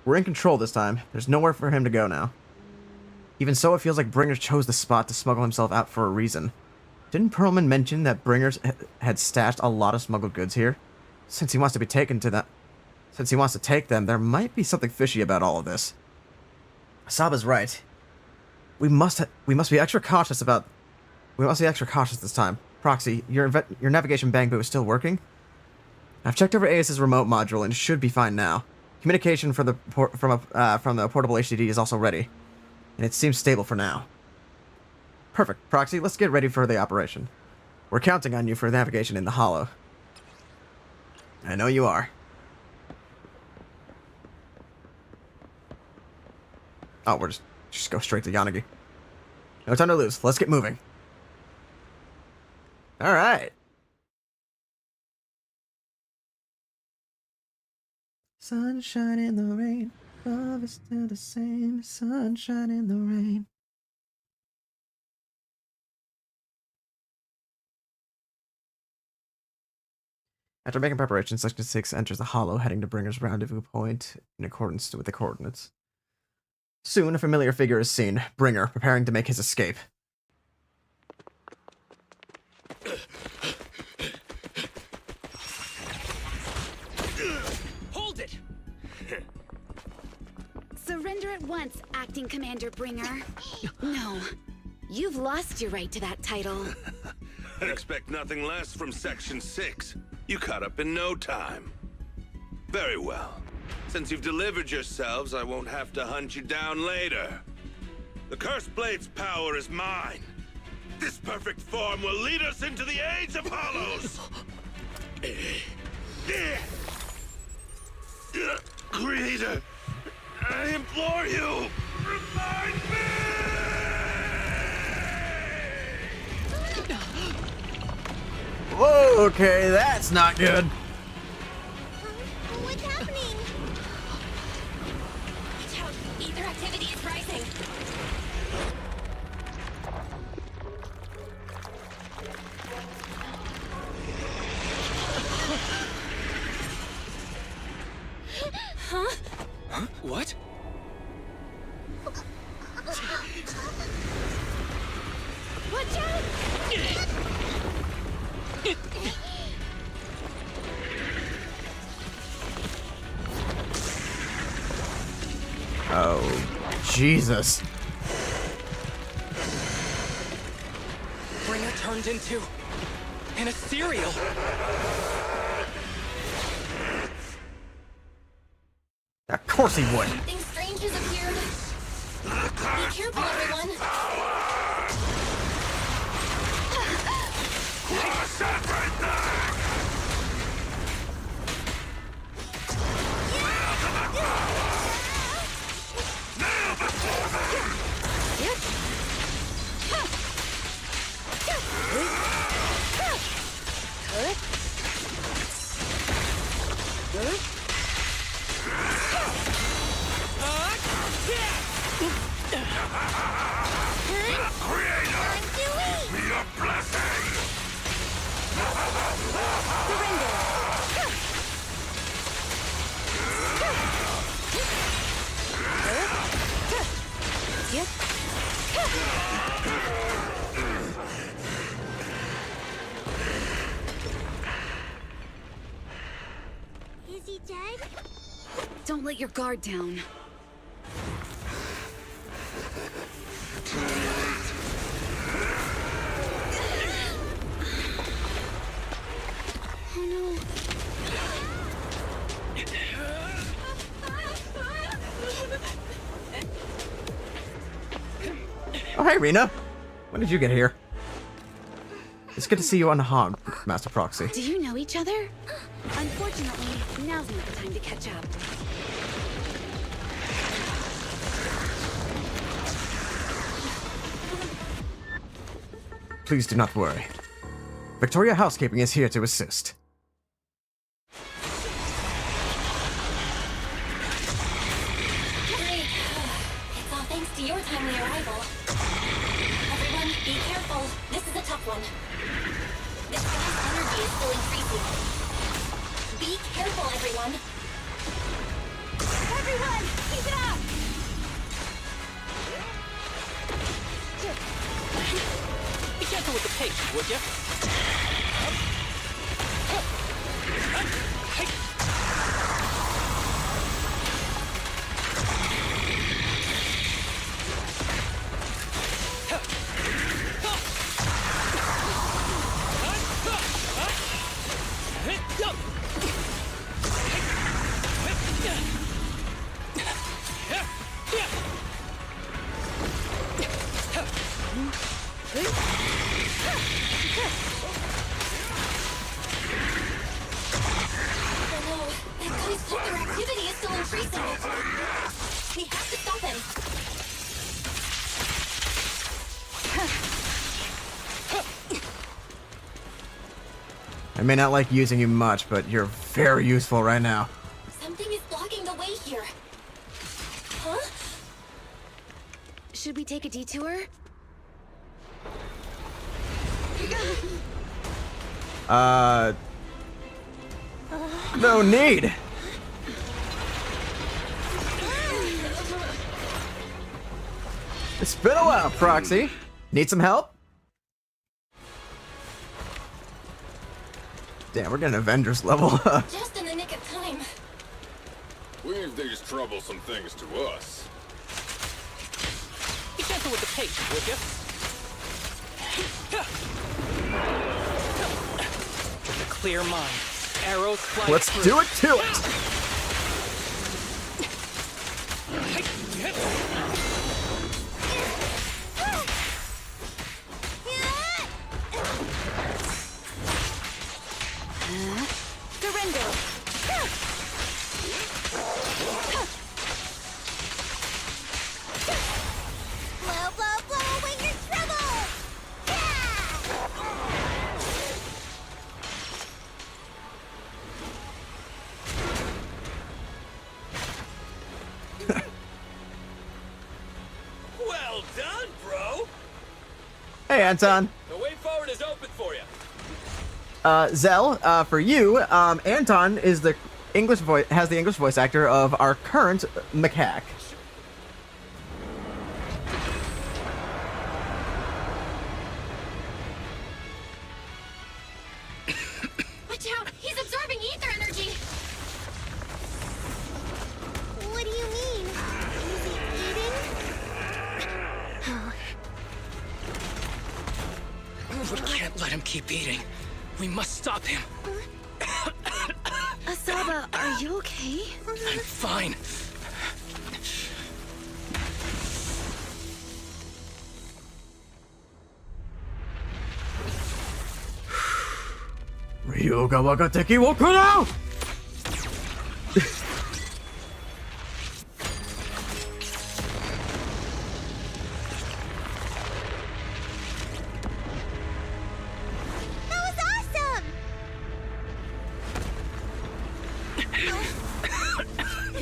We're in control this time. There's nowhere for him to go now. Even so, it feels like Bringer chose the spot to smuggle himself out for a reason. Didn't Perlman mention that Bringer's had stashed a lot of smuggled goods here? Since he wants to take them, there might be something fishy about all of this. Saba's right. We must be extra cautious this time. Proxy, your navigation bang boot is still working? I've checked over AS's remote module and it should be fine now. Communication from the portable HDD is also ready, and it seems stable for now. Perfect, Proxy. Let's get ready for the operation. We're counting on you for navigation in the Hollow. I know you are. Oh, we're just go straight to Yanagi. No time to lose. Let's get moving. All right. Sunshine in the rain, love is still the same. Sunshine in the rain. After making preparations, Section 6 enters the Hollow, heading to Bringer's rendezvous point in accordance with the coordinates. Soon, a familiar figure is seen, Bringer, preparing to make his escape. once, Acting Commander Bringer. No, you've lost your right to that title. I'd expect nothing less from Section 6. You caught up in no time. Very well. Since you've delivered yourselves, I won't have to hunt you down later. The Cursed Blade's power is mine. This perfect form will lead us into the age of Hollows! Creator, I implore you, remind me! Whoa, okay, that's not good. What's happening? Watch out, ether activity is rising. Huh? What? Watch out! Oh, Jesus. Bringer turned into an ethereal. Of course he would. Something strange has appeared. Be careful, everyone. Is he dead? Don't let your guard down. Oh no. Oh, hey, Rena. When did you get here? It's good to see you on the hog, Master Proxy. Do you know each other? Unfortunately, now's not the time to catch up. Please do not worry. Victoria Housekeeping is here to assist. Great. It's all thanks to your timely arrival. Everyone, be careful. This is a tough one. This guy's energy is still increasing. Be careful, everyone. Everyone, keep it up! Be careful with the pace, would you? I may not like using you much, but you're very useful right now. Something is blocking the way here. Huh? Should we take a detour? No need! It's been a while, Proxy. Need some help? Damn, we're getting Avengers level. Just in the nick of time. Leave these troublesome things to us. gentle with the pace, would you? With a clear mind, arrows fly Let's through. do it to it! Surrender! Blow, blow, blow away your trouble! Well done, bro! Hey, Anton. The way forward is open for you. Zell, for you, Anton is the has the English voice actor of our current macaque. Watch out! He's absorbing ether energy! What do you mean? Is he eating? We can't let him keep eating. We must stop him. Asaba, are you okay? I'm fine. Ryoga waga teki wo kono! That was awesome!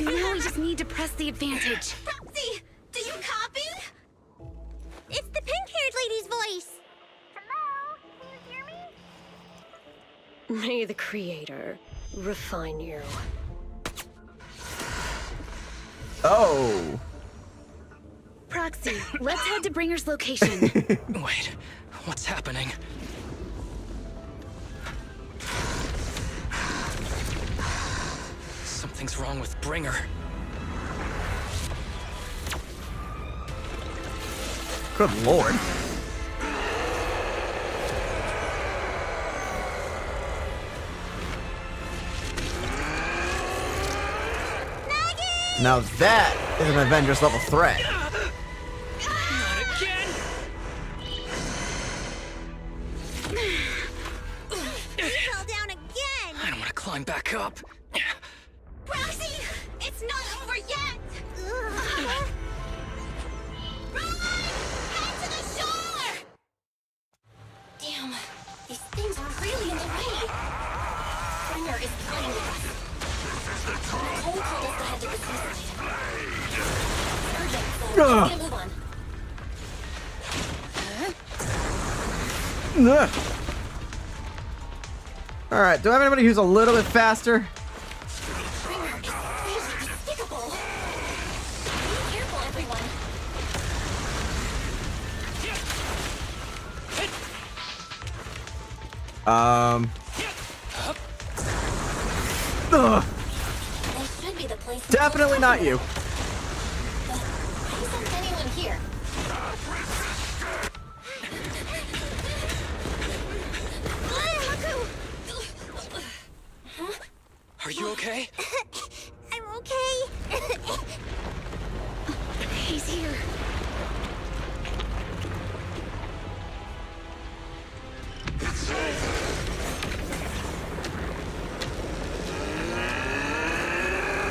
Now we just need to press the advantage. Proxy, do you copy? It's the pink-haired lady's voice. Hello? Can you hear me? May the Creator refine you. Oh. Proxy, let's head to Bringer's location. Wait, what's happening? Something's wrong with Bringer. Good lord. Now that is an Avengers level threat. Not again! You fell down again! I don't want to climb back up. Proxy, it's not over yet! Run! Head to the shore! Damn, these things are really in the way. Bringer is coming with us. Nicole told us to head to the seaside. Urgent, so let's get a move on. Alright, do I have anybody who's a little bit faster? Bringer is crazy despicable. Be careful, everyone. Ugh. This should be the place. Definitely not you. But why isn't anyone here? Are you okay? I'm okay. He's here.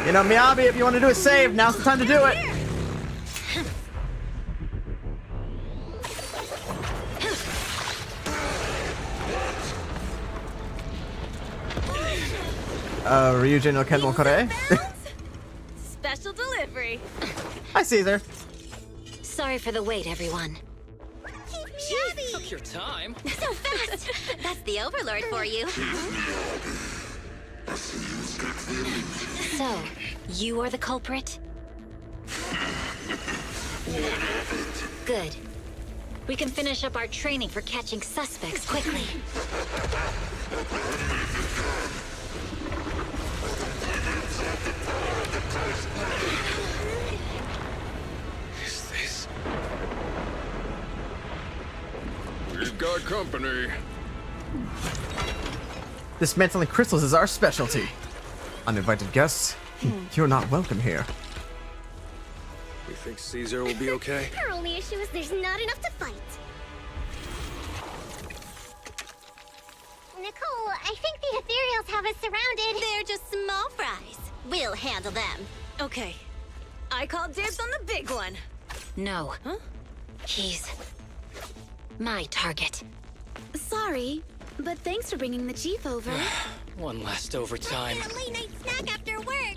You know, Miyabi, if you want to do a save, now's the time to do it. Ryujin no Ken no Kore. Special delivery. Hi, Caesar. Sorry for the wait, everyone. Miyabi! Took your time. So fast! That's the Overlord for you. So, you are the culprit? Good. We can finish up our training for catching suspects quickly. Is this company. Dismantling crystals is our specialty. Uninvited guests, you're not welcome here. You think Caesar will be okay? Our only issue is there's not enough to fight. Nicole, I think the ethereals have us surrounded. They're just small fries. We'll handle them. Okay. I call dibs on the big one. No. Huh? He's my target. Sorry, but thanks for bringing the chief over. One last overtime. A late night snack after work.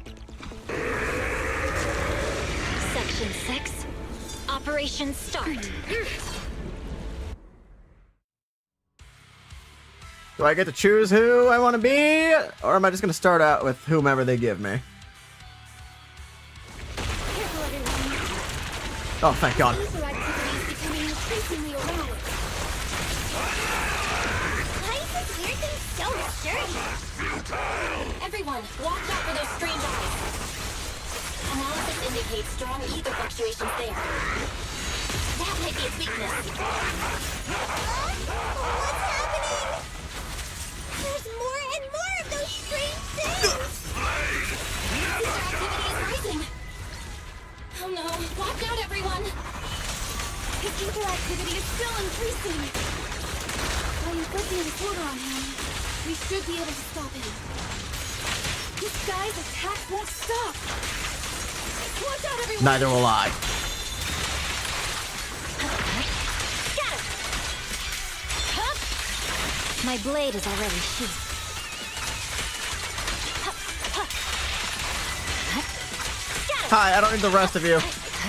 Section 6. Operation start. Do I get to choose who I want to be? Or am I just going to start out with whomever they give me? Oh, thank God. Why is this weird thing so sturdy? Everyone, watch out for those strange eyes. Analysis indicates strong ether fluctuations there. That might be its weakness. What's happening? There's more and more of those strange things. Ether activity is rising. Oh no, watch out everyone. His ether activity is still increasing. By inflicting a disorder on him, we should be able to stop him. This guy's attack won't stop. Watch out, everyone! Neither will I. Got him. My blade is already sheathed. Hi, I don't need the rest of you.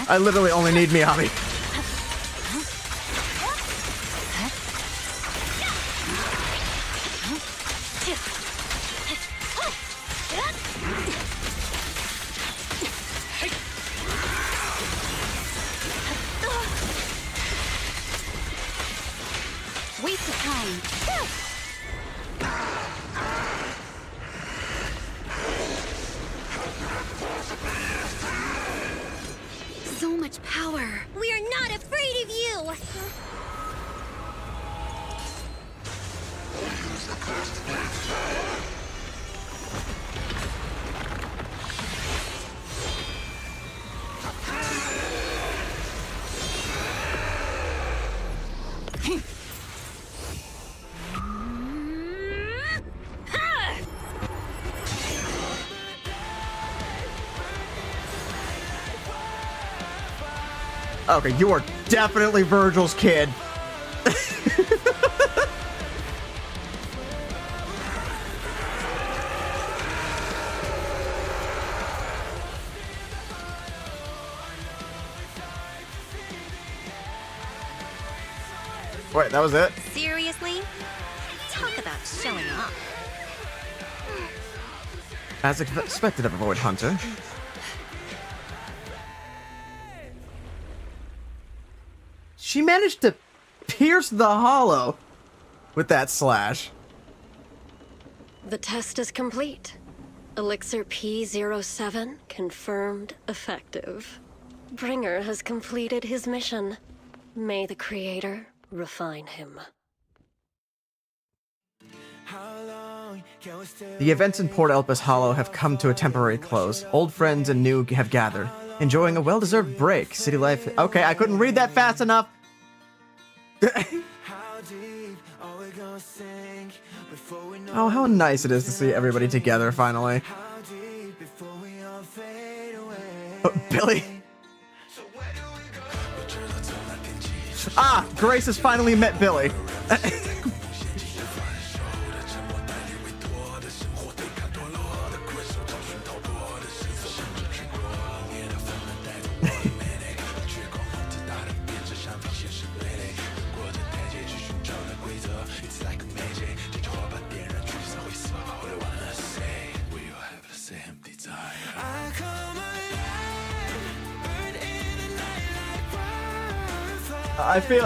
I literally only need Miyabi. Waste of time. So much power. We are not afraid of you. Okay, you are definitely Virgil's kid. Wait, that was it? Seriously? Talk about showing off. As expected of a Void Hunter. She managed to pierce the hollow with that slash. The test is complete. Elixir P07 confirmed effective. Bringer has completed his mission. May the Creator refine him. The events in Port Elpis Hollow have come to a temporary close. Old friends and new have gathered, enjoying a well-deserved break. City life... Okay, I couldn't read that fast enough. Oh, how nice it is to see everybody together, finally. Oh, Billy. Ah, Grace has finally met Billy.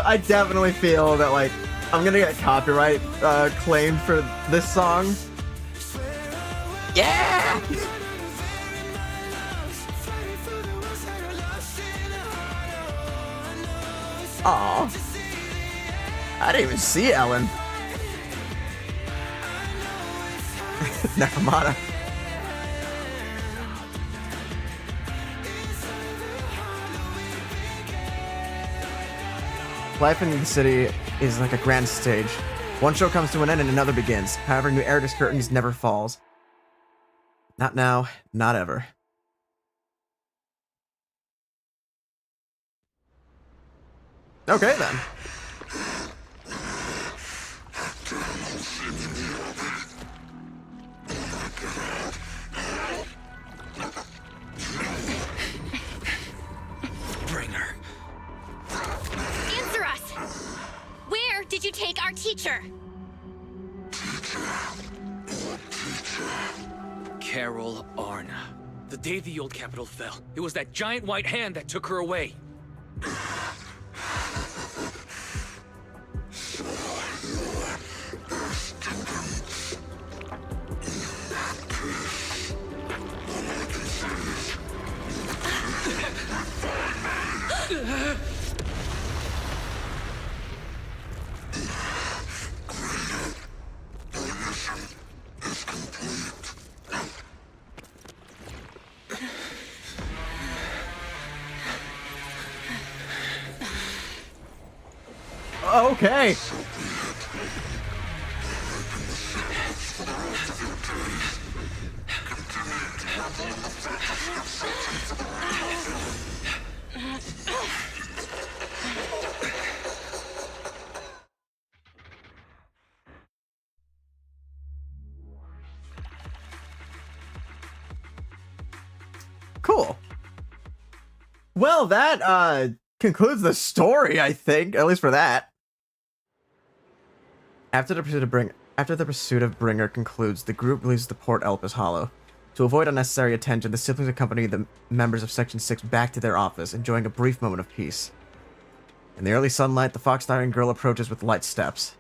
I definitely feel that, like, I'm gonna get copyright claimed for this song. Yeah! Aww. I didn't even see Ellen. Nekomata. Life in the city is like a grand stage. One show comes to an end and another begins. However, New Erida's curtains never falls. Not now, not ever. Okay, then. Bring her. Answer us! Where did you take our teacher? Carol Arna. The day the old capital fell, it was that giant white hand that took her away. Okay. Cool. Well, that concludes the story, I think, at least for that. After the pursuit of Bringer concludes, the group leaves the Port Elpis Hollow. To avoid unnecessary attention, the siblings accompany the members of Section 6 back to their office, enjoying a brief moment of peace. In the early sunlight, the fox-tiring girl approaches with light steps.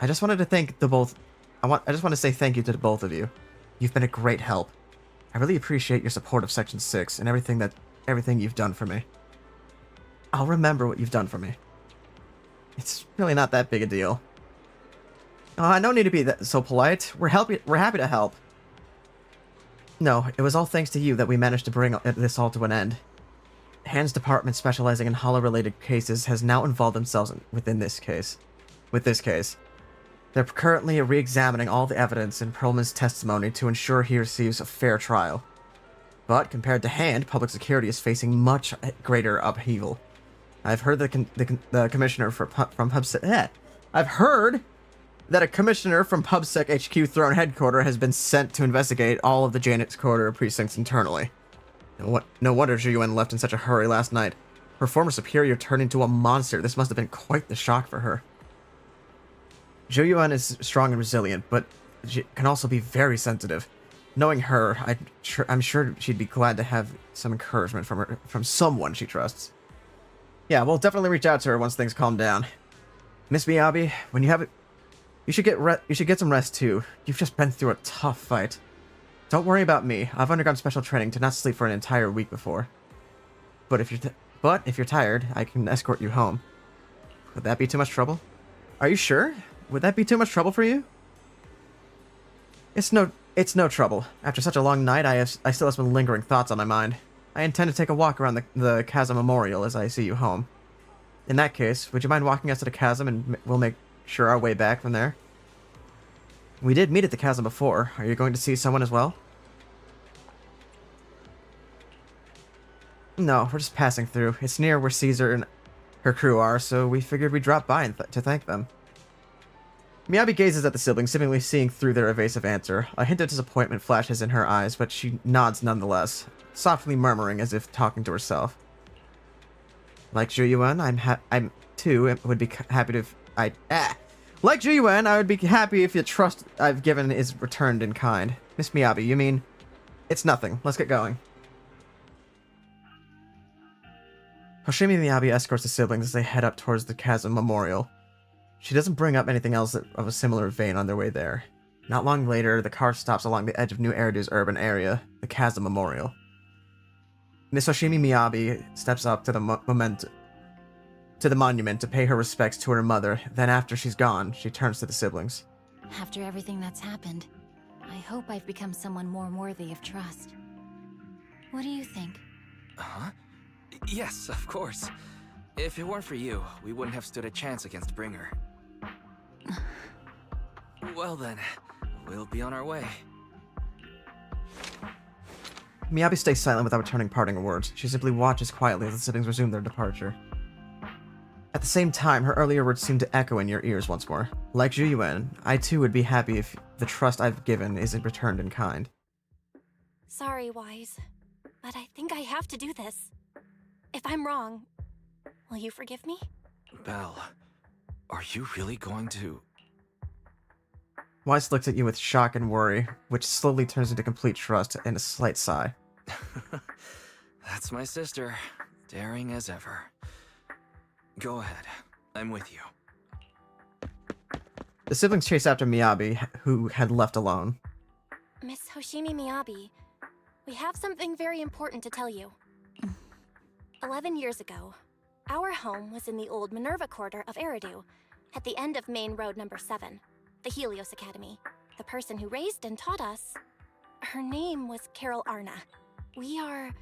I just wanted to thank the both. I just want to say thank you to the both of you. You've been a great help. I really appreciate your support of Section 6 and everything you've done for me. I'll remember what you've done for me. It's really not that big a deal. No need to be so polite. We're happy to help. No, it was all thanks to you that we managed to bring this all to an end. Hand's department specializing in hollow-related cases has now involved themselves with this case. They're currently re-examining all the evidence in Perlman's testimony to ensure he receives a fair trial. But compared to Hand, public security is facing much greater upheaval. I've heard that the commissioner from PubSec. I've heard that a commissioner from PubSec HQ Throne Headquarters has been sent to investigate all of the Janet's Quarter precincts internally. No wonder Zhu left in such a hurry last night. Her former superior turned into a monster. This must have been quite the shock for her. Zhu is strong and resilient, but she can also be very sensitive. Knowing her, I'm sure she'd be glad to have some encouragement from someone she trusts. Yeah, we'll definitely reach out to her once things calm down. Miss Miyabi, when you have it, you should get some rest too. You've just been through a tough fight. Don't worry about me. I've undergone special training to not sleep for an entire week before. But if you're tired, I can escort you home. Would that be too much trouble? Are you sure? Would that be too much trouble for you? It's no trouble. After such a long night, I still have some lingering thoughts on my mind. I intend to take a walk around the chasm memorial as I see you home. In that case, would you mind walking us to the chasm and we'll make sure our way back from there? We did meet at the chasm before. Are you going to see someone as well? No, we're just passing through. It's near where Caesar and her crew are, so we figured we'd drop by to thank them. Miyabi gazes at the siblings, seemingly seeing through their evasive answer. A hint of disappointment flashes in her eyes, but she nods nonetheless, softly murmuring as if talking to herself. Like Zhu I'm too would be happy to. Like Zhu I would be happy if the trust I've given is returned in kind. Miss Miyabi, you mean? It's nothing. Let's get going. Hoshimi Miyabi escorts the siblings as they head up towards the chasm memorial. She doesn't bring up anything else of a similar vein on their way there. Not long later, the car stops along the edge of New Eridu's urban area, the chasm memorial. Miss Hoshimi Miyabi steps up to the to the monument to pay her respects to her mother. Then after she's gone, she turns to the siblings. After everything that's happened, I hope I've become someone more worthy of trust. What do you think? Huh? Yes, of course. If it weren't for you, we wouldn't have stood a chance against Bringer. Well then, we'll be on our way. Miyabi stays silent without returning parting words. She simply watches quietly as the siblings resume their departure. At the same time, her earlier words seem to echo in your ears once more. Like Zhu Yuan, I too would be happy if the trust I've given isn't returned in kind. Sorry, Wise, but I think I have to do this. If I'm wrong, will you forgive me? Belle, are you really going to... Wise looks at you with shock and worry, which slowly turns into complete trust and a slight sigh. That's my sister, daring as ever. Go ahead, I'm with you. The siblings chase after Miyabi, who had left alone. Miss Hoshimi Miyabi, we have something very important to tell you. 11 years ago, our home was in the old Minerva quarter of Eridu, at the end of Main Road number 7, the Helios Academy. The person who raised and taught us, her name was Carol Arna. We are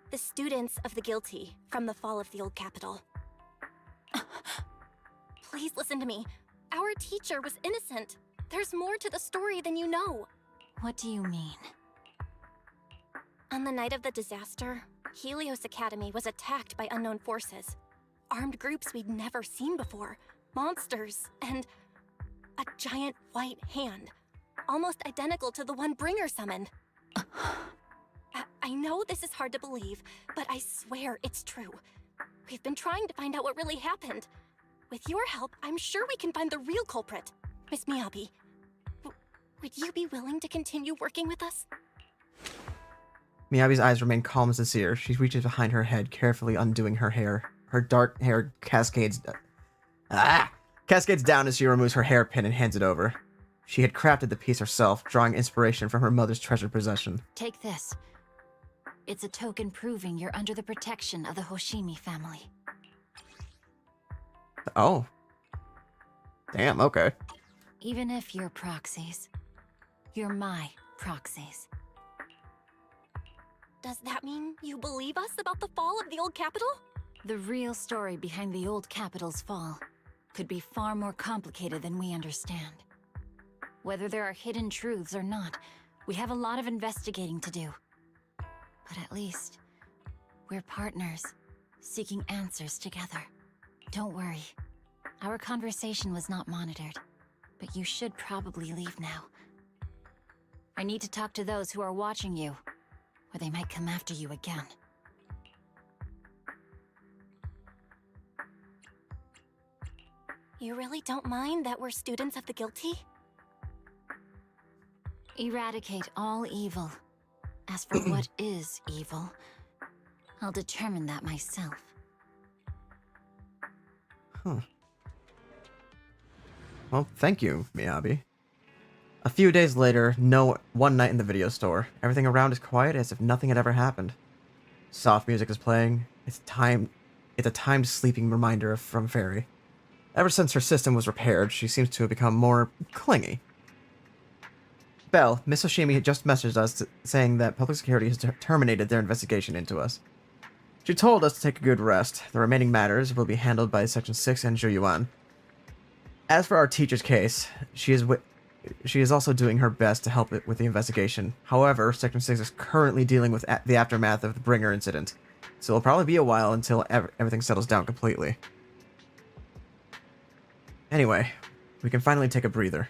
the students of the guilty from the fall of the old capital. Please listen to me. Our teacher was innocent. There's more to the story than you know. What do you mean? On the night of the disaster, Helios Academy was attacked by unknown forces. Armed groups we'd never seen before. Monsters, and a giant white hand. Almost identical to the one Bringer summoned. I know this is hard to believe, but I swear it's true. We've been trying to find out what really happened. With your help, I'm sure we can find the real culprit. Miss Miyabi, would you be willing to continue working with us? Miyabi's eyes remain calm and sincere. She reaches behind her head, carefully undoing her hair. Her dark hair cascades down as she removes her hairpin and hands it over. She had crafted the piece herself, drawing inspiration from her mother's treasured possession. Take this. It's a token proving you're under the protection of the Hoshimi family. Oh. Damn, okay. Even if you're proxies, you're my proxies. Does that mean you believe us about the fall of the old capital? The real story behind the old capital's fall could be far more complicated than we understand. Whether there are hidden truths or not, we have a lot of investigating to do. But at least, we're partners, seeking answers together. Don't worry. Our conversation was not monitored, but you should probably leave now. I need to talk to those who are watching you, or they might come after you again. You really don't mind that we're students of the guilty? Eradicate all evil. As for what is evil, I'll determine that myself. Huh. Well, thank you, Miyabi. A few days later, one night in the video store. Everything around is quiet as if nothing had ever happened. Soft music is playing. It's a timed sleeping reminder from Fairy. Ever since her system was repaired, she seems to have become more clingy. Belle, Miss Hoshimi had just messaged us saying that public security has terminated their investigation into us. She told us to take a good rest. The remaining matters will be handled by Section 6 and Zhu Yuan. As for our teacher's case, she is also doing her best to help it with the investigation. However, Section 6 is currently dealing with the aftermath of the Bringer incident, so it'll probably be a while until everything settles down completely. Anyway, we can finally take a breather.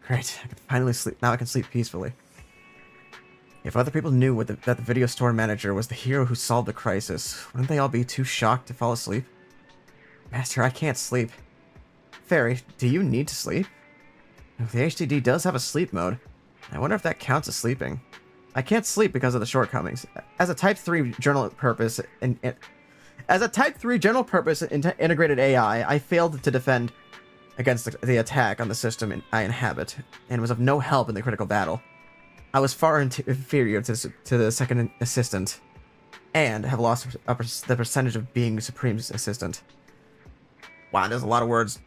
Great, I can finally sleep. Now I can sleep peacefully. If other people knew that the video store manager was the hero who solved the crisis, wouldn't they all be too shocked to fall asleep? Master, I can't sleep. Fairy, do you need to sleep? The HDD does have a sleep mode. I wonder if that counts as sleeping. I can't sleep because of the shortcomings. As a Type 3 general purpose integrated AI, I failed to defend against the attack on the system I inhabit, and was of no help in the critical battle. I was far inferior to the second assistant. and have lost the percentage of being Supreme's assistant. Wow, there's a lot of words.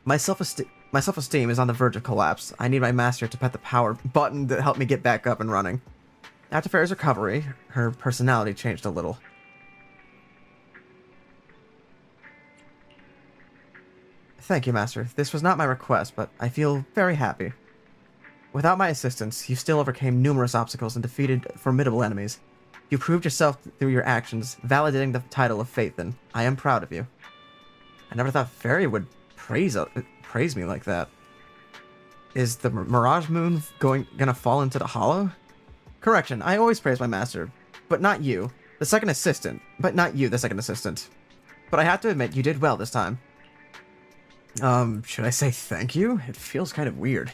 My self-esteem is on the verge of collapse. I need my master to pet the power button to help me get back up and running. After Farrah's recovery, her personality changed a little. Thank you, Master. This was not my request, but I feel very happy. Without my assistance, you still overcame numerous obstacles and defeated formidable enemies. You proved yourself through your actions, validating the title of Phaethon. I am proud of you. I never thought Fairy would praise me like that. Is the Mirage Moon gonna fall into the hollow? Correction, I always praise my master, but not you, the second assistant. But not you, the second assistant. But I have to admit, you did well this time. Should I say thank you? It feels kind of weird.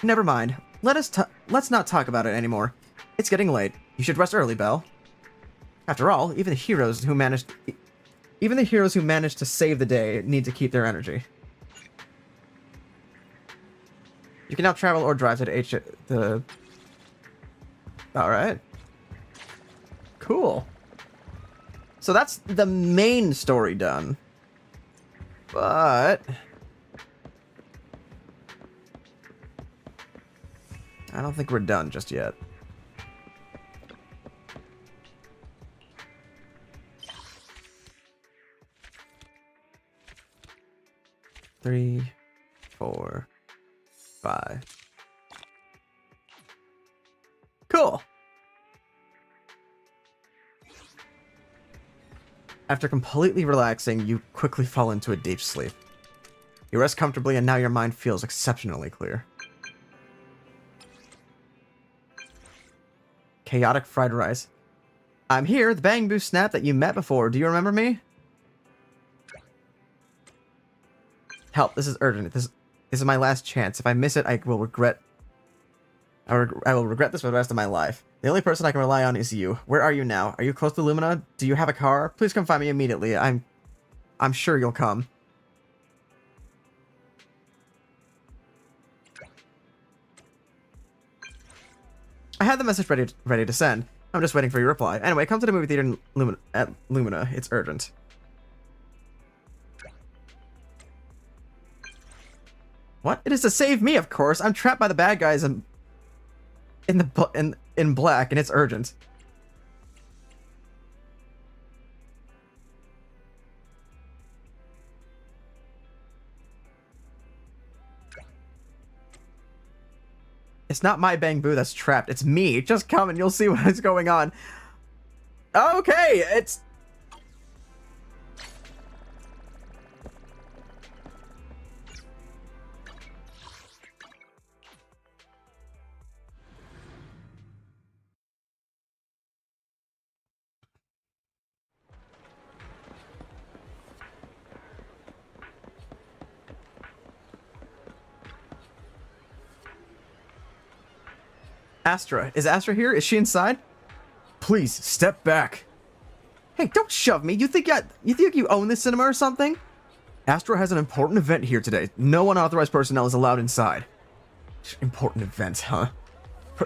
Never mind. Let's not talk about it anymore. It's getting late. You should rest early, Belle. After all, even the heroes who managed to save the day need to keep their energy. You can now travel or drive to the Alright. Cool. So that's the main story done. But I don't think we're done just yet. Three, 4, 5. Cool. After completely relaxing, you quickly fall into a deep sleep. You rest comfortably, and now your mind feels exceptionally clear. Chaotic fried rice. I'm here, the Bamboo Snap that you met before. Do you remember me? Help, this is urgent. This is my last chance. If I miss it, I will regret this for the rest of my life. The only person I can rely on is you. Where are you now? Are you close to Lumina? Do you have a car? Please come find me immediately. I'm sure you'll come. I had the message ready to send. I'm just waiting for your reply. Anyway, come to the movie theater at Lumina. It's urgent. What? It is to save me, of course. I'm trapped by the bad guys in black, and it's urgent. It's not my Bamboo that's trapped. It's me. Just come and you'll see what is going on. Okay, it's... Astra. Is Astra here? Is she inside? Please, step back. Hey, don't shove me. You think you own this cinema or something? Astra has an important event here today. No unauthorized personnel is allowed inside. Important event, huh?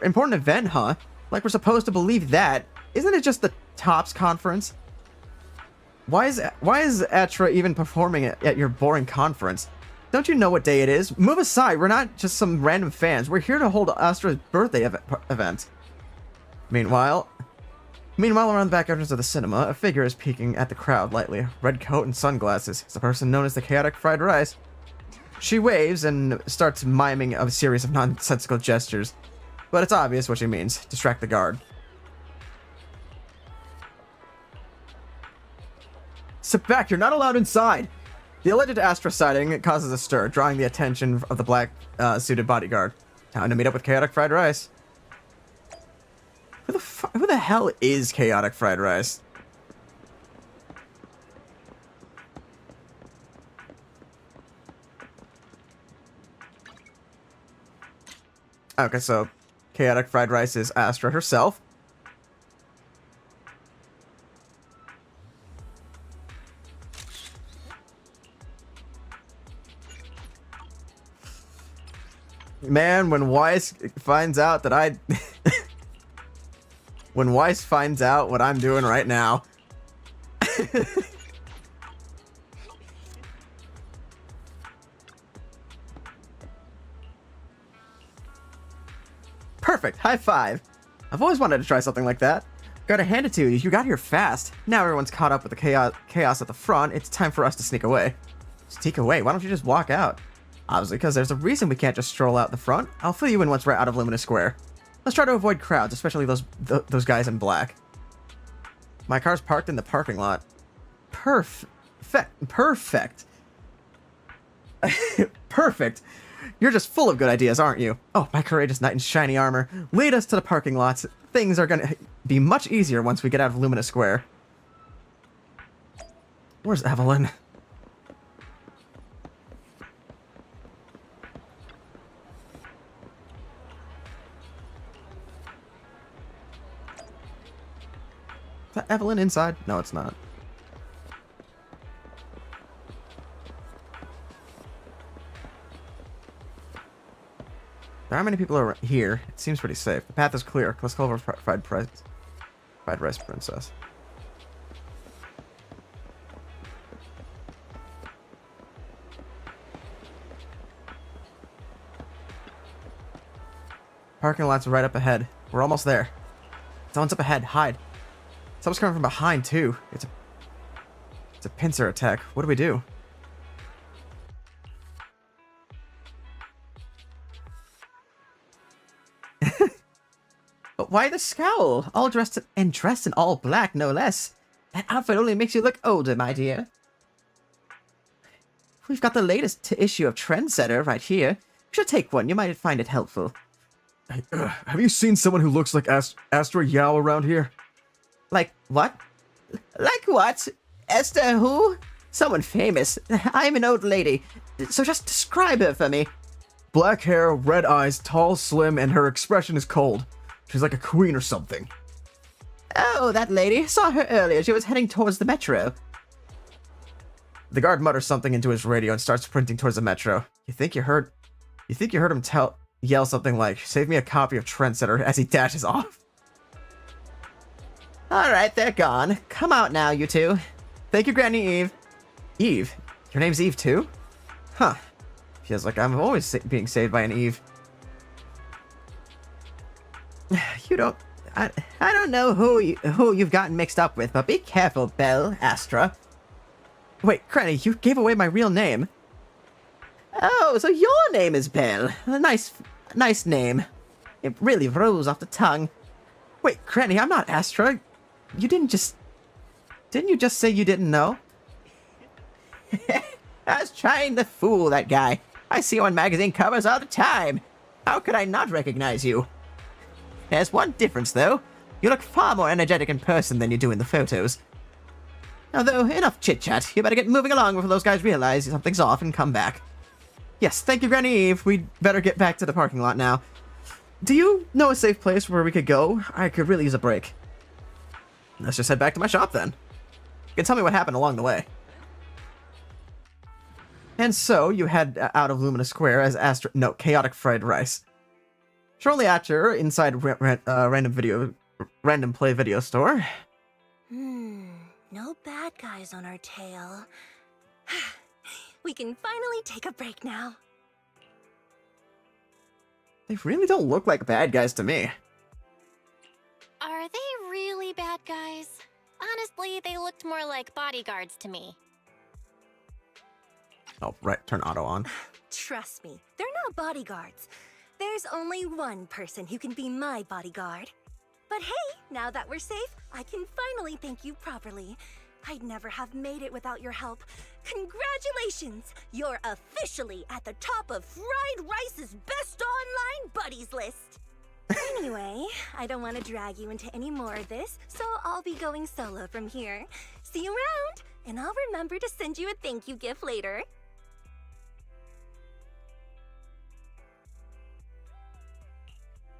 Important event, huh? Like we're supposed to believe that. Isn't it just the TOPS conference? Why is Astra even performing at your boring conference? Don't you know what day it is? Move aside, we're not just some random fans. We're here to hold Astra's birthday event. Meanwhile, around the back entrance of the cinema, a figure is peeking at the crowd lightly. Red coat and sunglasses. It's the person known as the Chaotic Fried Rice. She waves and starts miming a series of nonsensical gestures. But it's obvious what she means. Distract the guard. Sit back, you're not allowed inside! The alleged Astra sighting causes a stir, drawing the attention of the black suited bodyguard. Time to meet up with Chaotic Fried Rice. Who the hell is Chaotic Fried Rice? Okay, so Chaotic Fried Rice is Astra herself. Man, when Wise finds out that When Wise finds out what I'm doing right now. Perfect, high five. I've always wanted to try something like that. Gotta hand it to you, you got here fast. Now everyone's caught up with the chaos at the front, it's time for us to sneak away. Sneak away? Why don't you just walk out? Obviously, because there's a reason we can't just stroll out the front. I'll fill you in once we're out of Luminous Square. Let's try to avoid crowds, especially those guys in black. My car's parked in the parking lot. Perfect. Perfect. You're just full of good ideas, aren't you? Oh, my courageous knight in shiny armor. Lead us to the parking lots. Things are gonna be much easier once we get out of Luminous Square. Where's Evelyn? Is that Evelyn inside? No, it's not. There aren't many people are here. It seems pretty safe. The path is clear. Let's call over fried rice princess. Parking lot's right up ahead. We're almost there. Someone's up ahead. Hide. Someone's coming from behind too. It's a pincer attack. What do we do? But why the scowl? All dressed in all black, no less. That outfit only makes you look older, my dear. We've got the latest issue of Trendsetter right here. You should take one. You might find it helpful. Hey, have you seen someone who looks like Astra Yao around here? Like what? Like what? Esther who? Someone famous. I'm an old lady. So just describe her for me. Black hair, red eyes, tall, slim, and her expression is cold. She's like a queen or something. Oh, that lady. Saw her earlier. She was heading towards the metro. The guard mutters something into his radio and starts sprinting towards the metro. You think you heard him yell something like, "Save me a copy of Trendsetter," as he dashes off? Alright, they're gone. Come out now, you two. Thank you, Granny Eve. Eve? Your name's Eve too? Huh. Feels like I'm always being saved by an Eve. You don't... I don't know who you've gotten mixed up with, but be careful, Belle, Astra. Wait, Granny, you gave away my real name. Oh, so your name is Belle. A nice name. It really rolls off the tongue. Wait, Granny, I'm not Astra. Didn't you just say you didn't know? I was trying to fool that guy. I see you on magazine covers all the time. How could I not recognize you? There's one difference, though. You look far more energetic in person than you do in the photos. Although, enough chit-chat. You better get moving along before those guys realize something's off and come back. Yes, thank you, Granny Eve. We'd better get back to the parking lot now. Do you know a safe place where we could go? I could really use a break. Let's just head back to my shop, then. You can tell me what happened along the way. And so, you head out of Luminous Square as chaotic fried rice. Shortly after, inside random play video store. No bad guys on our tail. We can finally take a break now. They really don't look like bad guys to me. Are they really bad guys? Honestly, they looked more like bodyguards to me. Oh, right, turn auto on. Trust me, they're not bodyguards. There's only one person who can be my bodyguard. But hey, now that we're safe, I can finally thank you properly. I'd never have made it without your help. Congratulations! You're officially at the top of Fried Rice's best online buddies list. Anyway, I don't want to drag you into any more of this, so I'll be going solo from here. See you around, and I'll remember to send you a thank you gift later.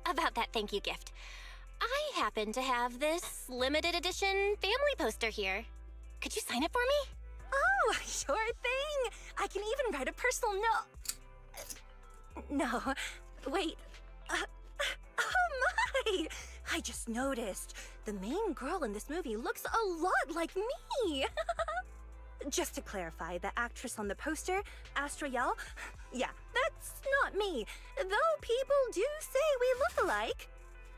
About that thank you gift. I happen to have this limited edition family poster here. Could you sign it for me? Oh, sure thing! I can even write a personal note. No, wait. Oh my! I just just noticed. The main girl in this movie looks a lot like me. Just to clarify, the actress on the poster, Astra Yell, yeah, that's not me. Though people do say we look alike.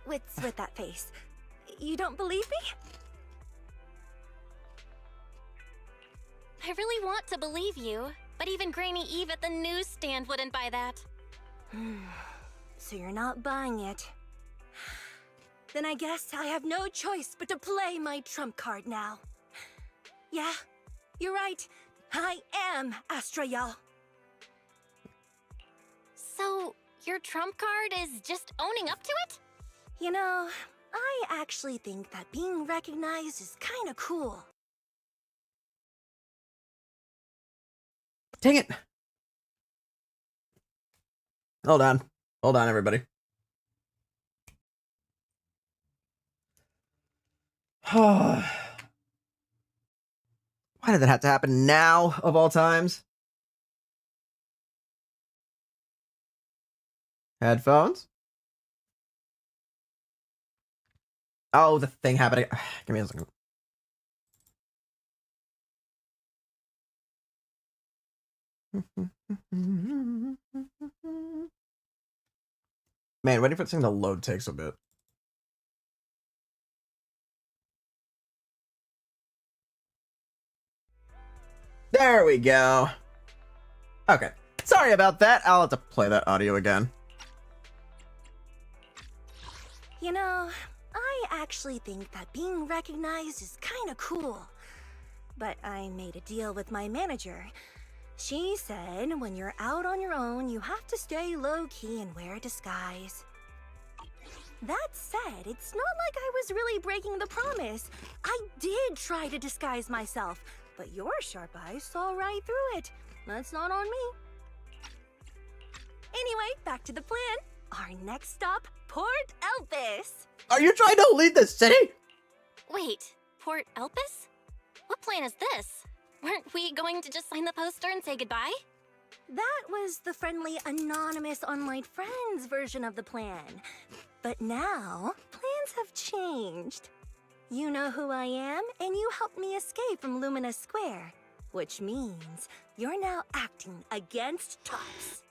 What's with that face? You don't believe me? I really want to believe you, but even Grainy Eve at the newsstand wouldn't buy that. So you're not buying it. Then I guess I have no choice but to play my trump card now. Yeah, you're right. I am Astra Y'all. So, your trump card is just owning up to it? You know, I actually think that being recognized is kinda cool. Dang it. Hold on. Hold on, everybody. Why did that have to happen now, of all times? Headphones? Oh, the thing happening. Give me a second. Man, waiting for this thing to load takes a bit. There we go. Okay. Sorry about that. I'll have to play that audio again. You know, I actually think that being recognized is kinda cool. But I made a deal with my manager. She said when you're out on your own, you have to stay low-key and wear a disguise. That said, it's not like I was really breaking the promise. I did try to disguise myself, but your sharp eyes saw right through it. That's not on me. Anyway, back to the plan. Our next stop, Port Elpis. Are you trying to leave the city? Wait, Port Elpis? What plan is this? Weren't we going to just sign the poster and say goodbye? That was the friendly, anonymous online friends version of the plan. But now, plans have changed. You know who I am, and you helped me escape from Lumina Square. Which means you're now acting against Tops.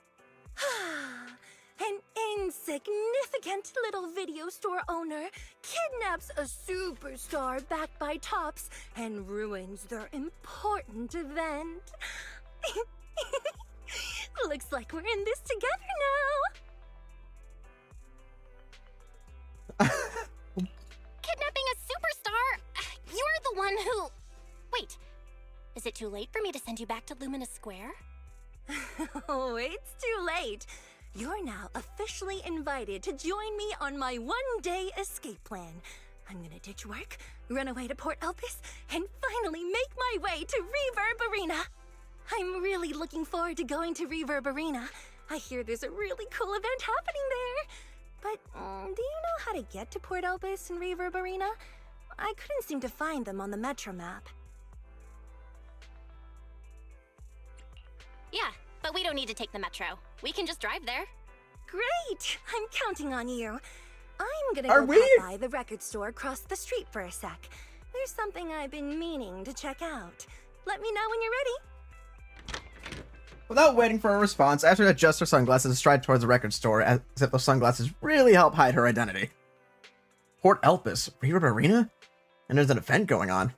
An insignificant little video store owner kidnaps a superstar backed by Tops and ruins their important event. Looks like we're in this together now. Kidnapping a superstar? You're the one who... Wait, is it too late for me to send you back to Lumina Square? Oh, it's too late. You're now officially invited to join me on my one-day escape plan. I'm gonna ditch work, run away to Port Elpis, and finally make my way to Reverb Arena. I'm really looking forward to going to Reverb Arena. I hear there's a really cool event happening there. But do you know how to get to Port Elpis and Reverb Arena? I couldn't seem to find them on the Metro map. Yeah, but we don't need to take the metro. We can just drive there. Great! I'm counting on you. I'm gonna Are go we? pop by the record store across the street for a sec. There's something I've been meaning to check out. Let me know when you're ready. Without waiting for a response, Astra adjusts her sunglasses and strides towards the record store, as if those sunglasses really help hide her identity. Port Elpis, Reverb Arena? And there's an event going on.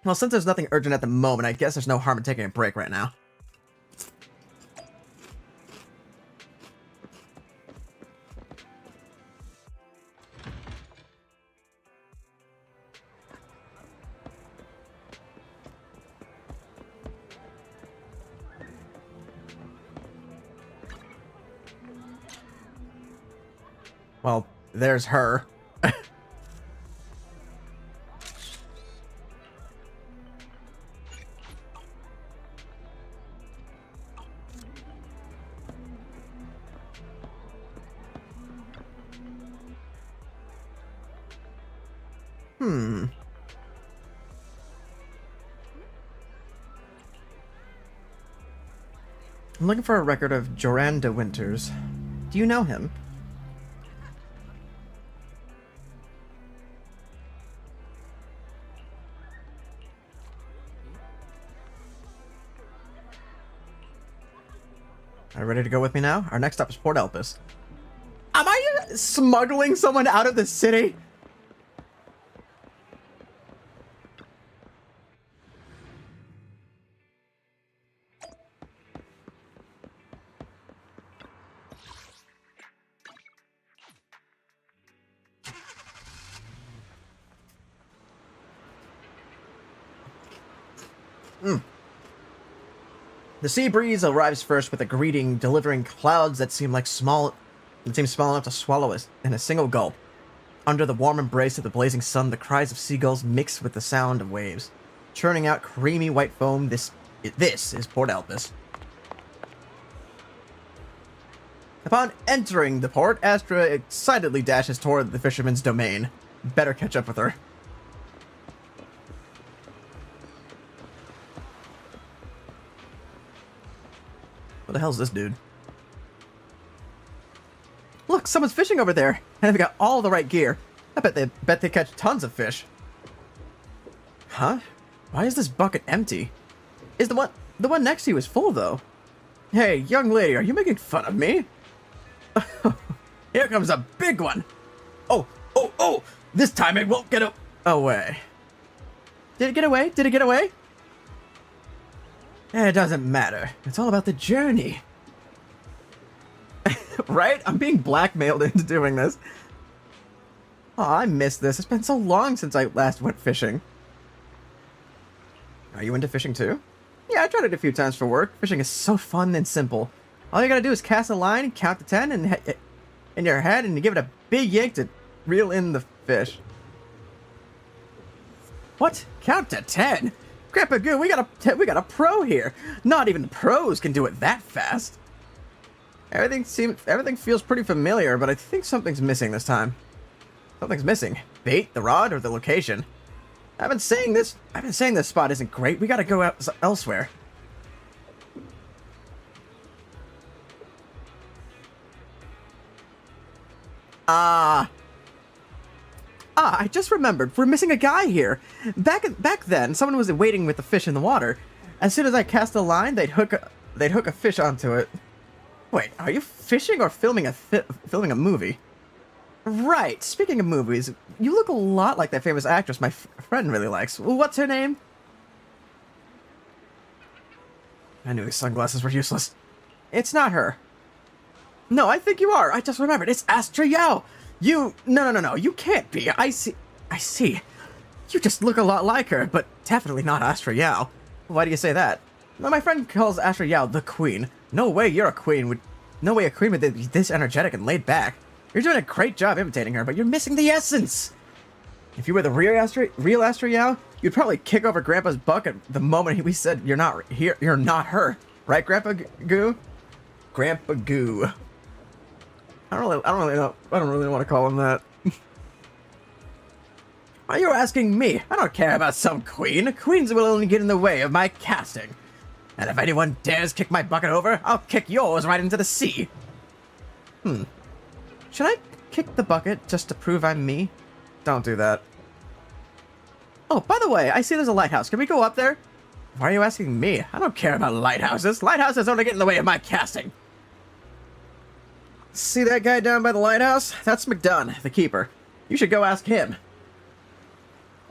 Well, since there's nothing urgent at the moment, I guess there's no harm in taking a break right now. Well, there's her. I'm looking for a record of Joran de Winters. Do you know him? Are you ready to go with me now? Our next stop is Port Elpis. Am I smuggling someone out of the city? The sea breeze arrives first with a greeting, delivering clouds that seem small enough to swallow us in a single gulp. Under the warm embrace of the blazing sun, the cries of seagulls mix with the sound of waves, churning out creamy white foam. This is Port Elpis. Upon entering the port, Astra excitedly dashes toward the fisherman's domain. Better catch up with her. What the hell's this dude? Look, someone's fishing over there, and they've got all the right gear. I bet they catch tons of fish. Huh? Why is this bucket empty? Is the one next to you is full though? Hey, young lady, are you making fun of me? Here comes a big one. Oh! This time it won't get away. Did it get away? Did it get away? It doesn't matter. It's all about the journey. Right? I'm being blackmailed into doing this. Oh, I miss this. It's been so long since I last went fishing. Are you into fishing too? Yeah, I tried it a few times for work. Fishing is so fun and simple. All you gotta do is cast a line, count to 10 in your head, and you give it a big yank to reel in the fish. What? Count to 10? Grandpa Goo, we got a pro here. Not even pros can do it that fast. Everything feels pretty familiar, but I think something's missing this time. Something's missing. Bait, the rod, or the location. I've been saying this spot isn't great. We gotta go out elsewhere. I just remembered. We're missing a guy here. Back then, someone was waiting with the fish in the water. As soon as I cast a line, they'd hook a fish onto it. Wait, are you fishing or filming a movie? Right. Speaking of movies, you look a lot like that famous actress my friend really likes. What's her name? I knew his sunglasses were useless. It's not her. No, I think you are. I just remembered. It's Astra Yao. No. You can't be. I see. You just look a lot like her, but definitely not Astra Yao. Why do you say that? Well, my friend calls Astra Yao the queen. No way you're a queen. No way a queen would be this energetic and laid back. You're doing a great job imitating her, but you're missing the essence. If you were the real Astra Yao, you'd probably kick over Grandpa's bucket the moment we said you're not here. You're not her, right, Grandpa Goo? Grandpa Goo. I don't really want to call him that. Why are you asking me? I don't care about some queen. Queens will only get in the way of my casting. And if anyone dares kick my bucket over, I'll kick yours right into the sea. Should I kick the bucket just to prove I'm me? Don't do that. Oh, by the way, I see there's a lighthouse. Can we go up there? Why are you asking me? I don't care about lighthouses. Lighthouses only get in the way of my casting. See that guy down by the lighthouse? That's McDunn, the keeper. You should go ask him.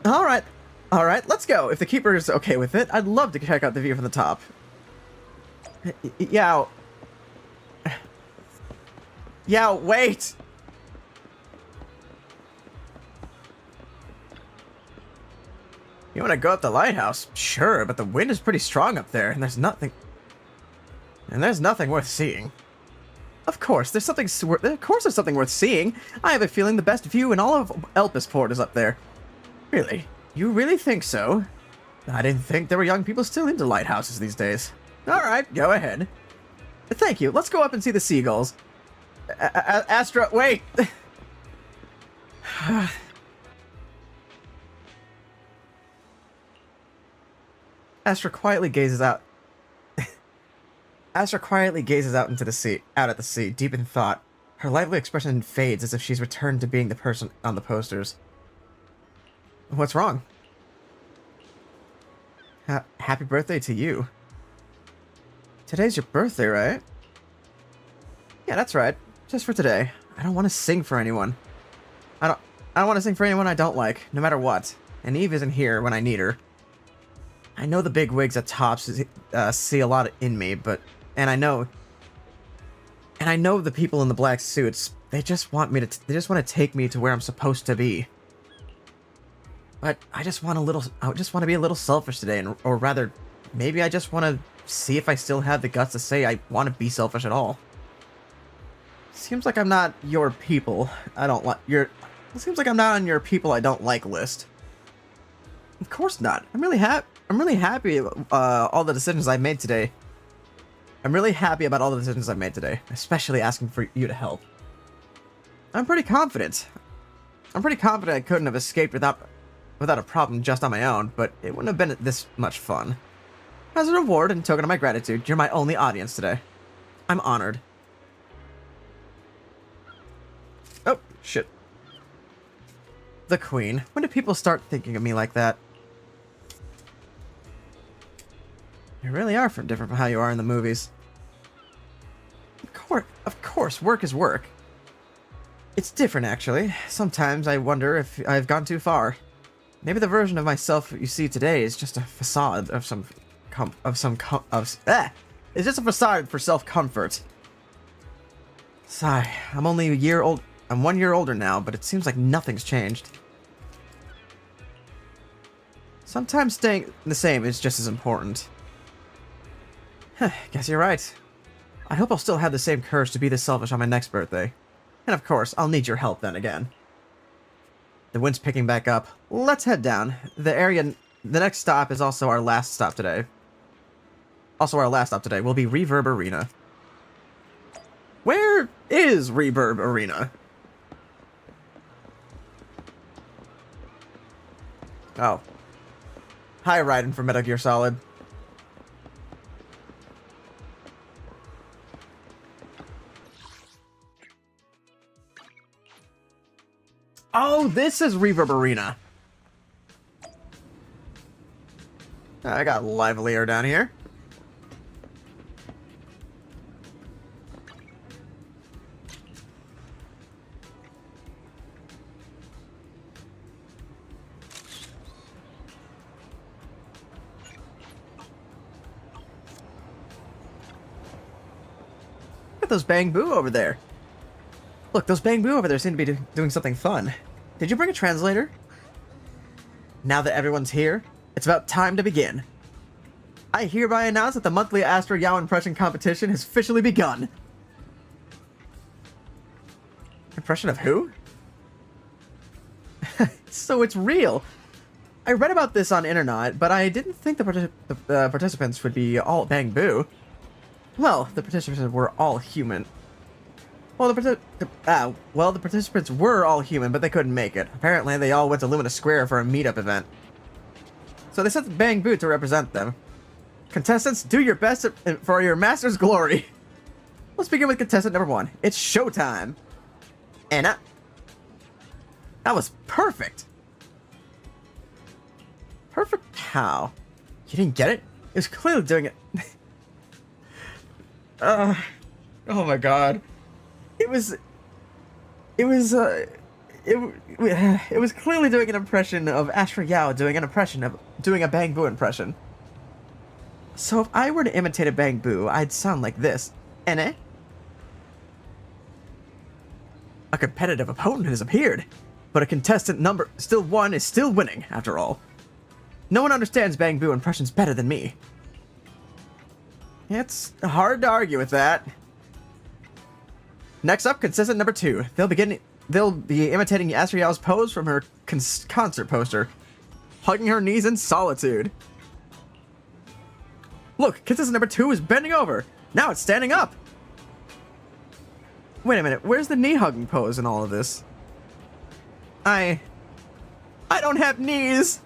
Alright, let's go. If the keeper is okay with it, I'd love to check out the view from the top. Yao, wait! You want to go up the lighthouse? Sure, but the wind is pretty strong up there, and there's nothing worth seeing. Of course, there's something worth seeing. I have a feeling the best view in all of Elpisport is up there. Really? You really think so? I didn't think there were young people still into lighthouses these days. Alright, go ahead. Thank you. Let's go up and see the seagulls. Astra, wait! Astra quietly gazes out into the sea, out at the sea, deep in thought. Her lively expression fades as if she's returned to being the person on the posters. What's wrong? Happy birthday to you. Today's your birthday, right? Yeah, that's right. Just for today. I don't want to sing for anyone. I don't want to sing for anyone I don't like, no matter what. And Eve isn't here when I need her. I know the big wigs at Tops see a lot in me, and I know the people in the black suits. They just want to take me to where I'm supposed to be. But I just want to be a little selfish today, or rather, maybe I just want to see if I still have the guts to say I want to be selfish at all. Seems like I'm not your people. It seems like I'm not on your people I don't like list. Of course not. I'm really happy all the decisions I made today. I'm really happy about all the decisions I made today, especially asking for you to help. I'm pretty confident. I couldn't have escaped without a problem just on my own, but it wouldn't have been this much fun. As a reward and token of my gratitude, you're my only audience today. I'm honored. Oh, shit. The Queen. When do people start thinking of me like that? You really are different from how you are in the movies. Of course, work is work. It's different, actually. Sometimes I wonder if I've gone too far. Maybe the version of myself you see today is just a facade of it's just a facade for self-comfort. Sigh. I'm only a year old. I'm 1 year older now, but it seems like nothing's changed. Sometimes staying the same is just as important. Guess you're right. I hope I'll still have the same courage to be this selfish on my next birthday. And of course, I'll need your help then again. The wind's picking back up. Let's head down. The next stop is also our last stop today. Will be Reverb Arena. Where is Reverb Arena? Oh. Hi, Raiden from Metal Gear Solid. Oh, this is Reverb Arena. I got livelier down here. Look at those Bang Boo over there. Look, those Bang Boo over there seem to be doing something fun. Did you bring a translator? Now that everyone's here, it's about time to begin. I hereby announce that the monthly Astra Yao impression competition has officially begun. Impression of who? So it's real. I read about this on internet, but I didn't think the participants would be all Bang Boo. Well, the participants were all human. Well, the participants were all human, but they couldn't make it. Apparently, they all went to Lumina Square for a meetup event. So they sent Bang Boo to represent them. Contestants, do your best for your master's glory. Let's begin with contestant number 1. It's showtime. And that was perfect. Perfect how? You didn't get it? It was clearly doing it. Oh my god. It was clearly doing an impression of Astra Yao doing a Bang Boo impression. So if I were to imitate a Bang Boo, I'd sound like this. A competitive opponent has appeared, but a contestant number 1 is still winning, after all. No one understands Bang Boo impressions better than me. It's hard to argue with that. Next up, contestant number 2. They'll be imitating Astra Yao's pose from her concert poster, hugging her knees in solitude. Look, contestant number 2 is bending over. Now it's standing up. Wait a minute, where's the knee hugging pose in all of this? I don't have knees.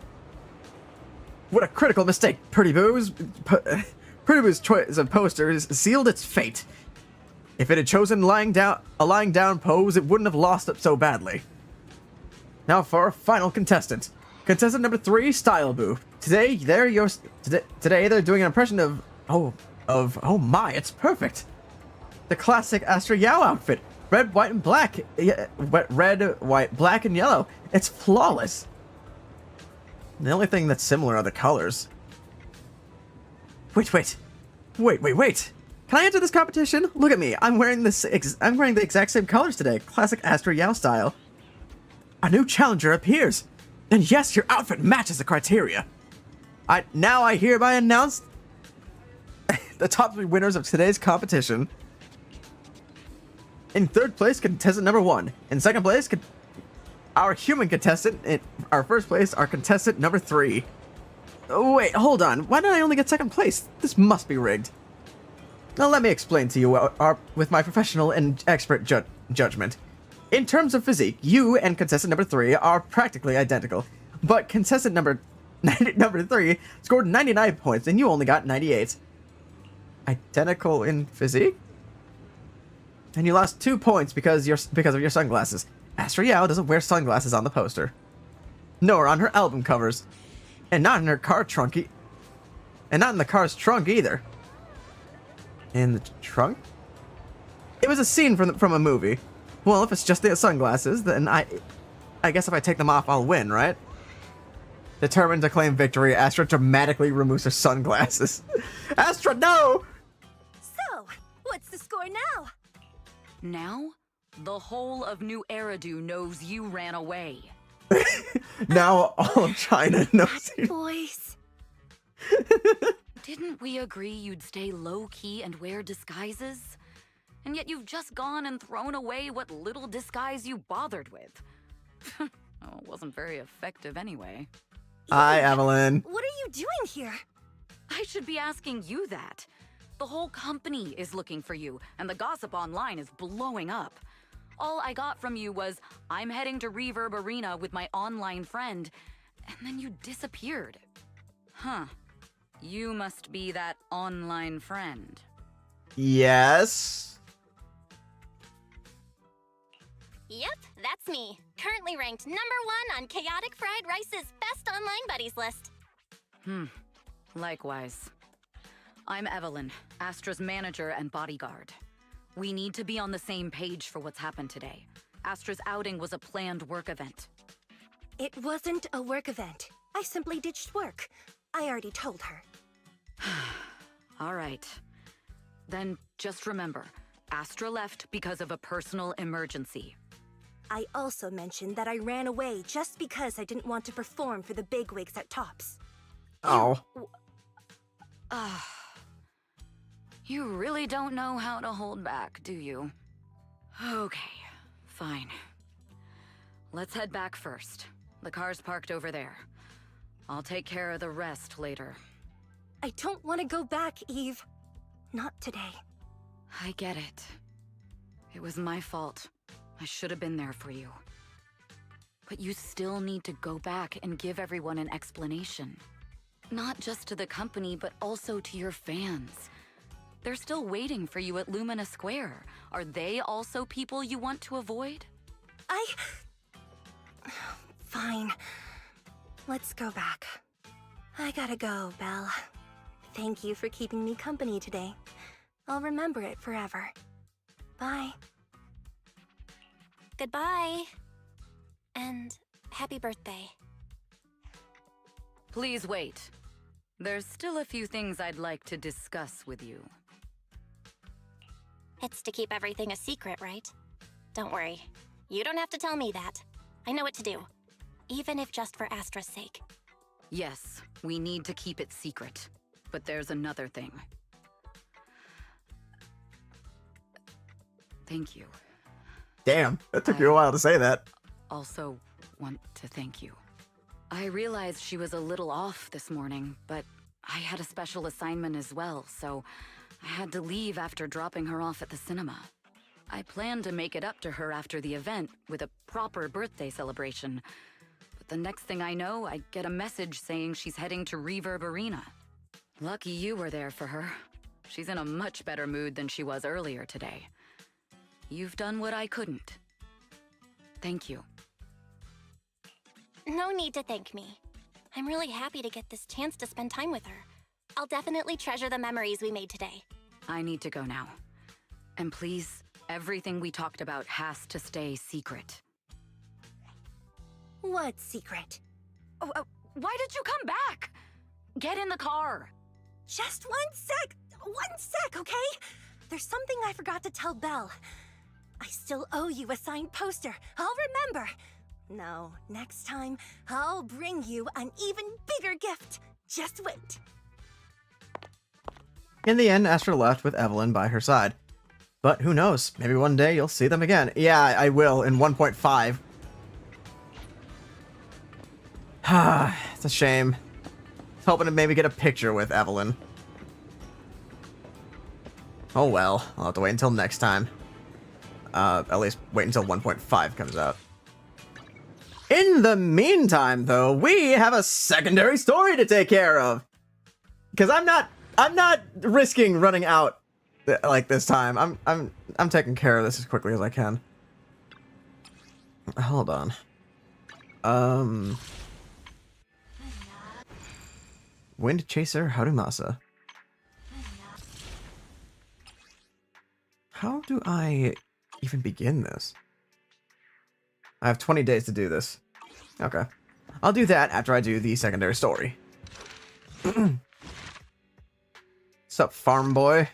What a critical mistake. Pretty Boo's choice of poster sealed its fate. If it had chosen a lying down pose, it wouldn't have lost it so badly. Now for our final contestant. Contestant number 3, Style Boo. Today they're doing an impression of oh my, it's perfect. The classic Astra Yao outfit. Red, white, and black. Yeah, red, white, black, and yellow. It's flawless. The only thing that's similar are the colors. Wait. Can I enter this competition? Look at me. I'm wearing the exact same colors today. Classic Astra Yao style. A new challenger appears. And yes, your outfit matches the criteria. I hereby announce the top 3 winners of today's competition. In 3rd place, contestant number 1. In 2nd place, our human contestant. In our 1st place, our contestant number 3. Oh, wait, hold on. Why did I only get 2nd place? This must be rigged. Now let me explain to you with my professional and expert judgment. In terms of physique, you and contestant number 3 are practically identical. But contestant number 3 scored 99 points and you only got 98. Identical in physique? And you lost 2 points because of your sunglasses. Astra Yao doesn't wear sunglasses on the poster. Nor on her album covers. And not in her car trunk. And not in the car's trunk either. In the trunk? It was a scene from a movie. Well, if it's just the sunglasses, then I guess if I take them off, I'll win, right? Determined to claim victory, Astra dramatically removes her sunglasses. Astra, no! So, what's the score now? Now, the whole of New Eridu knows you ran away. Now all of China knows you. Boys. Didn't we agree you'd stay low-key and wear disguises? And yet you've just gone and thrown away what little disguise you bothered with. Oh, it wasn't very effective anyway. Hi, Evelyn. What are you doing here? I should be asking you that. The whole company is looking for you, and the gossip online is blowing up. All I got from you was, I'm heading to Reverb Arena with my online friend, and then you disappeared. Huh. You must be that online friend. Yes. Yep, that's me. Currently ranked #1 on Chaotic Fried Rice's best online buddies list. Likewise. I'm Evelyn, Astra's manager and bodyguard. We need to be on the same page for what's happened today. Astra's outing was a planned work event. It wasn't a work event. I simply ditched work. I already told her. All right. Then just remember, Astra left because of a personal emergency. I also mentioned that I ran away just because I didn't want to perform for the bigwigs at Tops. Oh. You really don't know how to hold back, do you? Okay, fine. Let's head back first. The car's parked over there. I'll take care of the rest later. I don't want to go back, Eve. Not today. I get it. It was my fault. I should have been there for you. But you still need to go back and give everyone an explanation. Not just to the company, but also to your fans. They're still waiting for you at Lumina Square. Are they also people you want to avoid? Fine. Let's go back. I gotta go, Belle. Thank you for keeping me company today. I'll remember it forever. Bye. Goodbye. And happy birthday. Please wait. There's still a few things I'd like to discuss with you. It's to keep everything a secret, right? Don't worry. You don't have to tell me that. I know what to do. Even if just for Astra's sake. Yes, we need to keep it secret. But there's another thing. Thank you. Damn, that took you a while to say that. Also want to thank you. I realized she was a little off this morning, but I had a special assignment as well, so I had to leave after dropping her off at the cinema. I planned to make it up to her after the event with a proper birthday celebration. But the next thing I know, I get a message saying she's heading to Reverb Arena. Lucky you were there for her. She's in a much better mood than she was earlier today. You've done what I couldn't. Thank you. No need to thank me. I'm really happy to get this chance to spend time with her. I'll definitely treasure the memories we made today. I need to go now. And please, everything we talked about has to stay secret. What secret? Oh, why did you come back? Get in the car. Just 1 sec! 1 sec, okay? There's something I forgot to tell Belle. I still owe you a signed poster. I'll remember. No, next time, I'll bring you an even bigger gift. Just wait. In the end, Astra left with Evelyn by her side. But who knows? Maybe one day you'll see them again. Yeah, I will in 1.5. It's a shame. I was hoping to maybe get a picture with Evelyn. Oh well, I'll have to wait until next time. At least wait until 1.5 comes out. In the meantime, though, we have a secondary story to take care of. Because I'm not risking running out like this time. I'm taking care of this as quickly as I can. Hold on. Wind Chaser Harumasa. How do I even begin this? I have 20 days to do this. Okay. I'll do that after I do the secondary story. Sup, farm boy?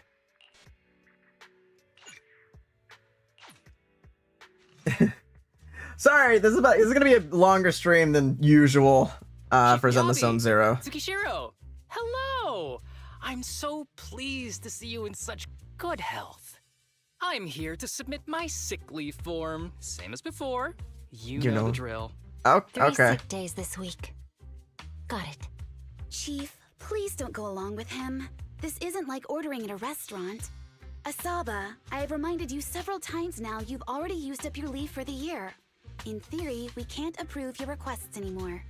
Sorry, this is gonna be a longer stream than usual for Zenless Zone Zero. Tsukishiro, hello! I'm so pleased to see you in such good health. I'm here to submit my sick leave form, same as before. You know the drill. Oh, 3 okay. sick days this week. Got it. Chief, please don't go along with him. This isn't like ordering at a restaurant. Asaba, I have reminded you several times now you've already used up your leave for the year. In theory, we can't approve your requests anymore.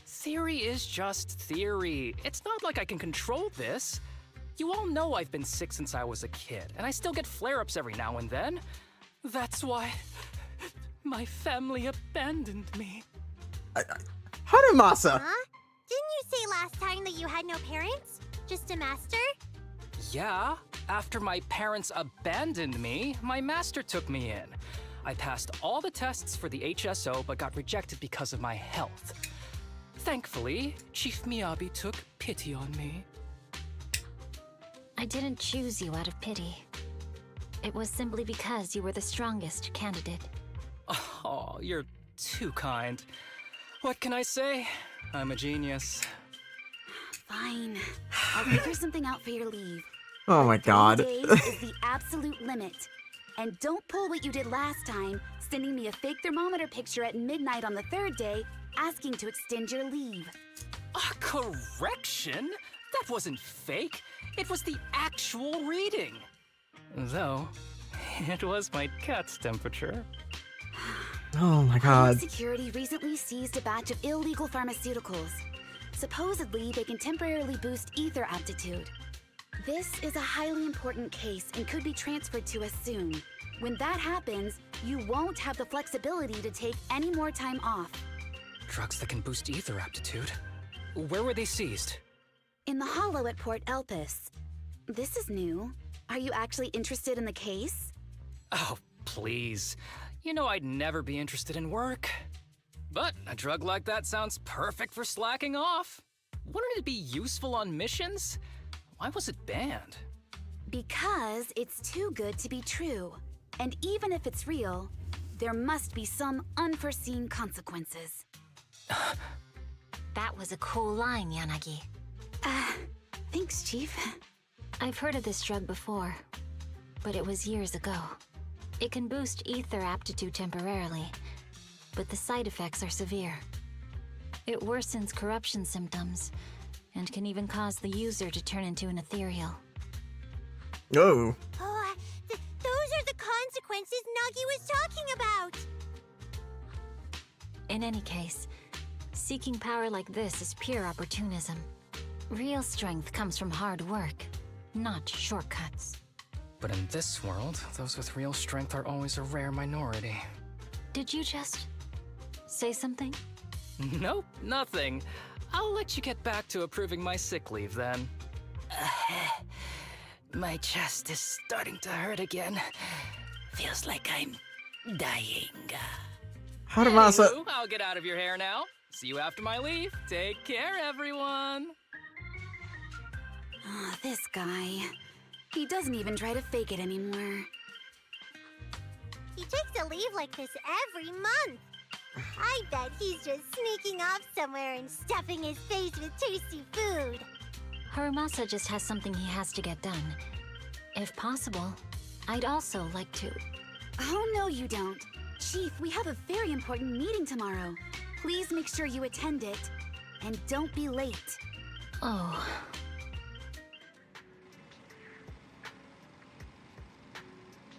Theory is just theory. It's not like I can control this. You all know I've been sick since I was a kid, and I still get flare-ups every now and then. That's why my family abandoned me. Harumasa! Huh? Didn't you say last time that you had no parents? Just a master? Yeah, after my parents abandoned me, my master took me in. I passed all the tests for the HSO but got rejected because of my health. Thankfully, Chief Miyabi took pity on me. I didn't choose you out of pity. It was simply because you were the strongest candidate. Oh, you're too kind. What can I say? I'm a genius. Fine. I'll figure something out for your leave. Oh my god. 3 days is the absolute limit. And don't pull what you did last time, sending me a fake thermometer picture at midnight on the 3rd day, asking to extend your leave. A correction? That wasn't fake. It was the actual reading. Though, it was my cat's temperature. Oh my god. Security recently seized a batch of illegal pharmaceuticals. Supposedly, they can temporarily boost ether aptitude. This is a highly important case and could be transferred to us soon. When that happens, you won't have the flexibility to take any more time off. Drugs that can boost ether aptitude? Where were they seized? In the hollow at Port Elpis. This is new. Are you actually interested in the case? Oh, please. You know I'd never be interested in work. But a drug like that sounds perfect for slacking off. Wouldn't it be useful on missions? Why was it banned? Because it's too good to be true. And even if it's real, there must be some unforeseen consequences. That was a cool line, Yanagi. Thanks, Chief. I've heard of this drug before, but it was years ago. It can boost ether aptitude temporarily, but the side effects are severe. It worsens corruption symptoms, and can even cause the user to turn into an ethereal. Oh. Oh, those are the consequences Nagi was talking about! In any case, seeking power like this is pure opportunism. Real strength comes from hard work, not shortcuts. But in this world, those with real strength are always a rare minority. Did you just say something? Nope, nothing. I'll let you get back to approving my sick leave then. My chest is starting to hurt again. Feels like I'm dying. Haramasa. Anywho, I'll get out of your hair now. See you after my leave. Take care, everyone. Oh, this guy. He doesn't even try to fake it anymore. He takes a leave like this every month. I bet he's just sneaking off somewhere and stuffing his face with tasty food. Haramasa just has something he has to get done. If possible, I'd also like to. Oh, no, you don't. Chief, we have a very important meeting tomorrow. Please make sure you attend it. And don't be late. Oh.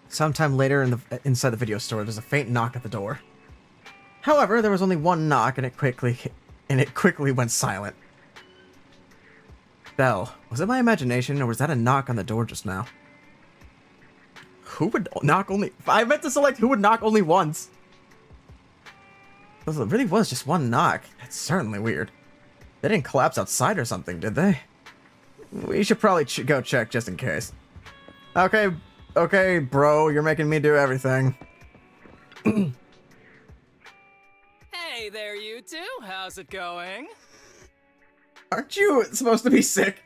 Sometime later inside the video store, there's a faint knock at the door. However, there was only one knock, and it quickly went silent. Belle, was it my imagination, or was that a knock on the door just now? Who would knock only... I meant to select who would knock only once. It really was just one knock. That's certainly weird. They didn't collapse outside or something, did they? We should probably go check just in case. Okay, bro, you're making me do everything. Hey there, you two. How's it going? Aren't you supposed to be sick?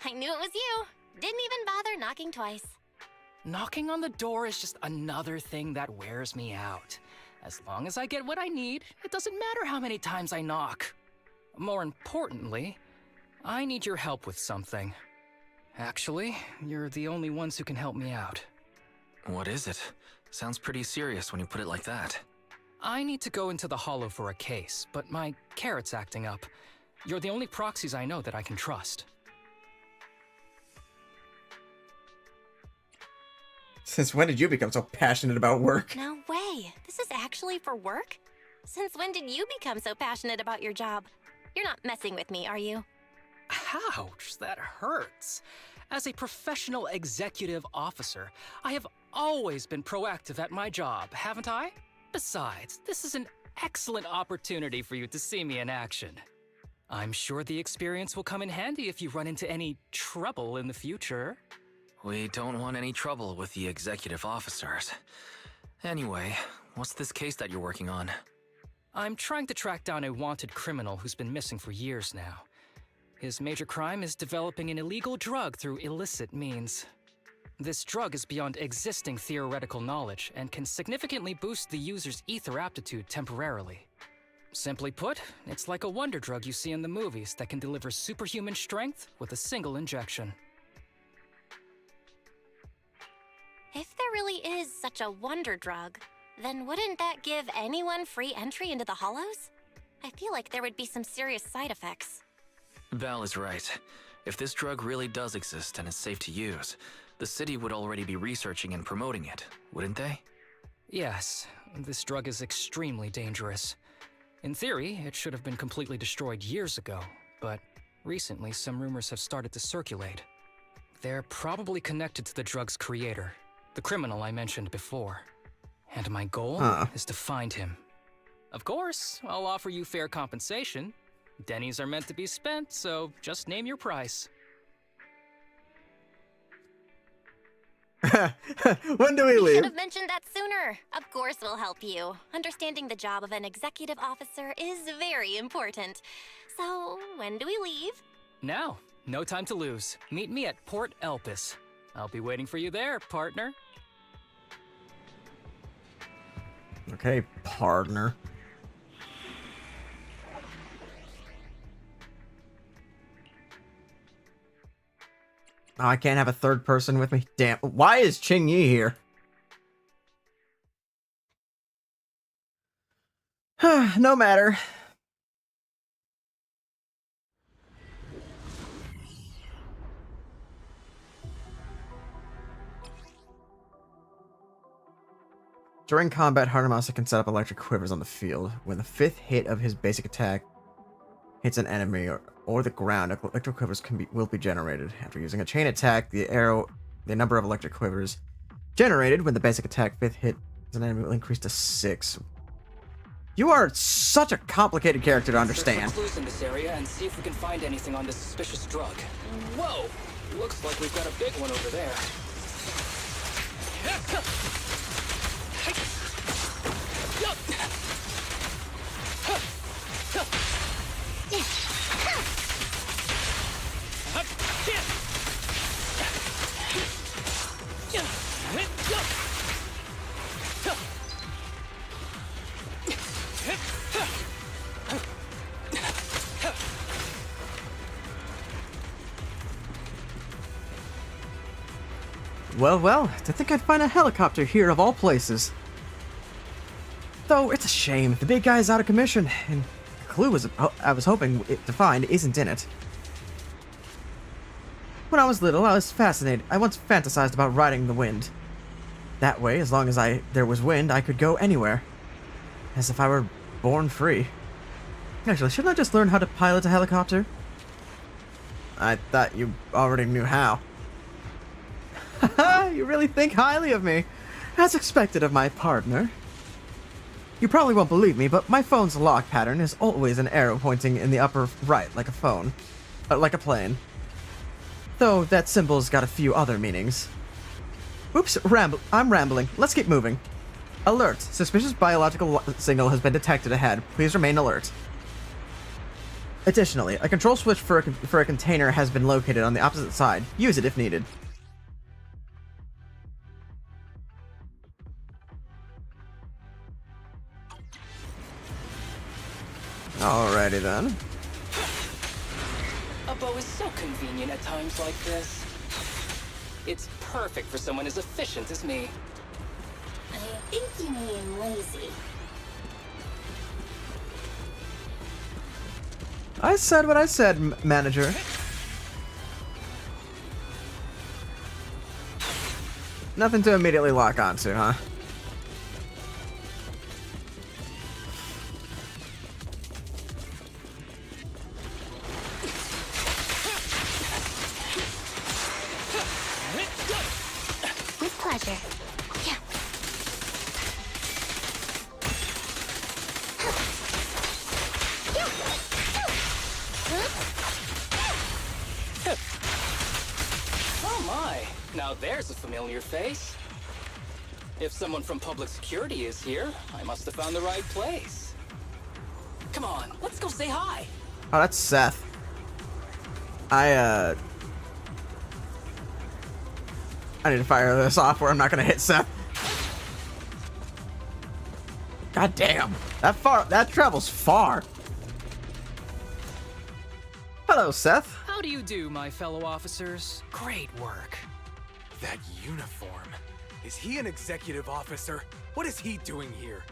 I knew it was you. Didn't even bother knocking twice. Knocking on the door is just another thing that wears me out. As long as I get what I need, it doesn't matter how many times I knock. More importantly, I need your help with something. Actually, you're the only ones who can help me out. What is it? Sounds pretty serious when you put it like that. I need to go into the Hollow for a case, but my carrot's acting up. You're the only proxies I know that I can trust. Since when did you become so passionate about work? No way. This is actually for work? Since when did you become so passionate about your job? You're not messing with me, are you? Ouch, that hurts. As a professional executive officer, I have always been proactive at my job, haven't I? Besides, this is an excellent opportunity for you to see me in action. I'm sure the experience will come in handy if you run into any trouble in the future. We don't want any trouble with the executive officers. Anyway, what's this case that you're working on? I'm trying to track down a wanted criminal who's been missing for years now. His major crime is developing an illegal drug through illicit means. This drug is beyond existing theoretical knowledge and can significantly boost the user's ether aptitude temporarily. Simply put, it's like a wonder drug you see in the movies that can deliver superhuman strength with a single injection. If there really is such a wonder drug, then wouldn't that give anyone free entry into the Hollows? I feel like there would be some serious side effects. Val is right. If this drug really does exist and is safe to use, the city would already be researching and promoting it, wouldn't they? Yes, this drug is extremely dangerous. In theory, it should have been completely destroyed years ago, but recently some rumors have started to circulate. They're probably connected to the drug's creator, the criminal I mentioned before. And my goal is to find him. Of course, I'll offer you fair compensation. Denny's are meant to be spent, so just name your price. When do we You leave? should have mentioned that sooner. Of course we'll help you. Understanding the job of an executive officer is very important. So, when do we leave? Now, no time to lose. Meet me at Port Elpis. I'll be waiting for you there, partner. Okay, partner. Oh, I can't have a third person with me? Damn. Why is Ching Yi here? No matter. During combat, Haramasa can set up electric quivers on the field. When the 5th hit of his basic attack hits an enemy or the ground, electric quivers will be generated. After using a chain attack, the number of electric quivers generated when the basic attack 5th hit an enemy will increase to 6. You are such a complicated character to Search understand. for clues in this area and see if we can find anything on this suspicious drug. Whoa! Looks like we've got a big one over there. Well, to think I'd find a helicopter here of all places. Though, it's a shame. The big guy's out of commission, and the clue I was hoping to find isn't in it. When I was little, I was fascinated. I once fantasized about riding the wind. That way, as long as there was wind, I could go anywhere. As if I were born free. Actually, shouldn't I just learn how to pilot a helicopter? I thought you already knew how. Haha, you really think highly of me. As expected of my partner. You probably won't believe me, but my phone's lock pattern is always an arrow pointing in the upper right, like a phone. Like a plane. Though that symbol's got a few other meanings. Oops, I'm rambling. Let's keep moving. Alert. Suspicious biological signal has been detected ahead. Please remain alert. Additionally, a control switch for a container has been located on the opposite side. Use it if needed. Alrighty then. A bow is so convenient at times like this. It's perfect for someone as efficient as me. I think you mean lazy. I said what I said, manager. Nothing to immediately lock onto, huh? With pleasure. Yeah. Oh my, now there's a familiar face. If someone from public security is here, I must have found the right place. Come on, let's go say hi. Oh, that's Seth. I need to fire this off or I'm not gonna hit Seth. God damn. That travels far. Hello, Seth. How do you do, my fellow officers? Great work. That uniform. Is he an executive officer? What is he doing here?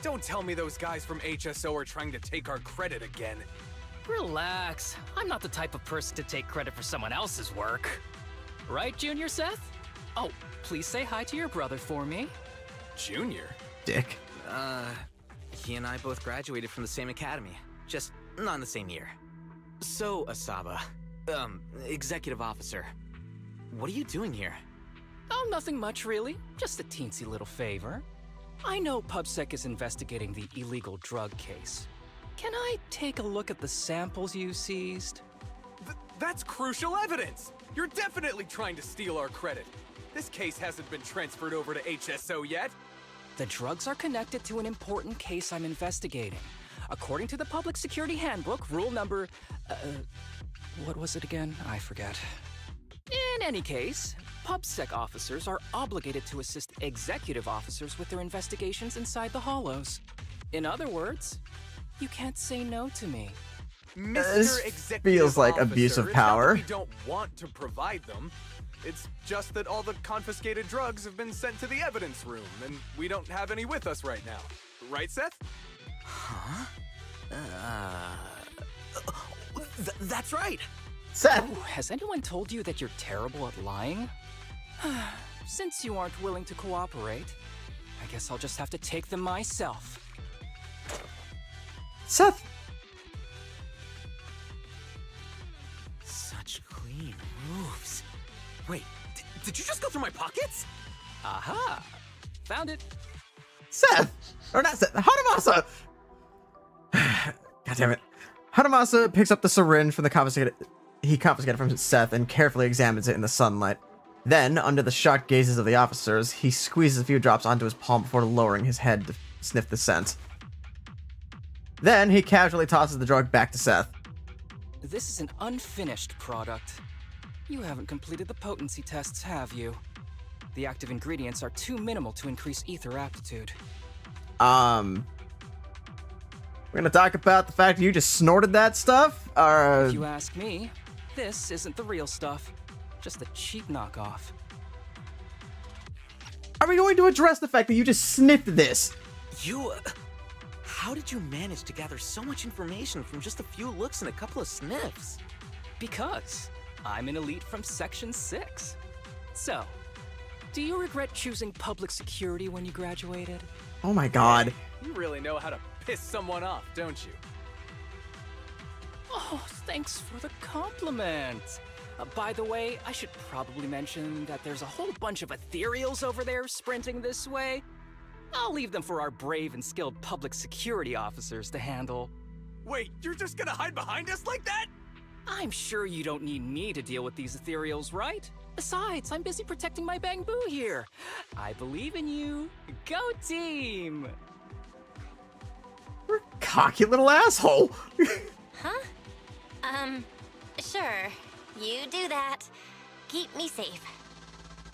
Don't tell me those guys from HSO are trying to take our credit again. Relax. I'm not the type of person to take credit for someone else's work. Right, Junior Seth? Oh, please say hi to your brother for me. Junior? Dick. He and I both graduated from the same academy. Just not in the same year. So, Asaba, executive officer, what are you doing here? Oh, nothing much really. Just a teensy little favor. I know PubSec is investigating the illegal drug case. Can I take a look at the samples you seized? That's crucial evidence! You're definitely trying to steal our credit. This case hasn't been transferred over to HSO yet. The drugs are connected to an important case I'm investigating. According to the Public Security Handbook, rule number... what was it again? I forget. In any case, PubSec officers are obligated to assist executive officers with their investigations inside the Hollows. In other words, you can't say no to me. Mr. Executive feels like Officer, abuse of it's not that power. we don't want to provide them. It's just that all the confiscated drugs have been sent to the evidence room, and we don't have any with us right now. Right, Seth? Huh? That's right. Seth! Oh, has anyone told you that you're terrible at lying? Since you aren't willing to cooperate, I guess I'll just have to take them myself. Seth! Such clean moves. Wait, did you just go through my pockets? Aha! Found it. Seth! Or not Seth, Hanamasa! God damn it. Hanamasa picks up the syringe from he confiscated from Seth and carefully examines it in the sunlight. Then, under the shocked gazes of the officers, he squeezes a few drops onto his palm before lowering his head to sniff the scent. Then, he casually tosses the drug back to Seth. This is an unfinished product. You haven't completed the potency tests, have you? The active ingredients are too minimal to increase ether aptitude. We're gonna talk about the fact that you just snorted that stuff? If you ask me, this isn't the real stuff. Just a cheap knockoff. Are we going to address the fact that you just sniffed this? How did you manage to gather so much information from just a few looks and a couple of sniffs? Because I'm an elite from Section 6. So, do you regret choosing public security when you graduated? Oh my god. You really know how to piss someone off, don't you? Oh, thanks for the compliment. By the way, I should probably mention that there's a whole bunch of ethereals over there sprinting this way. I'll leave them for our brave and skilled public security officers to handle. Wait, you're just gonna hide behind us like that? I'm sure you don't need me to deal with these ethereals, right? Besides, I'm busy protecting my bamboo here. I believe in you. Go team! Cocky little asshole. Huh? Sure. You do that. Keep me safe.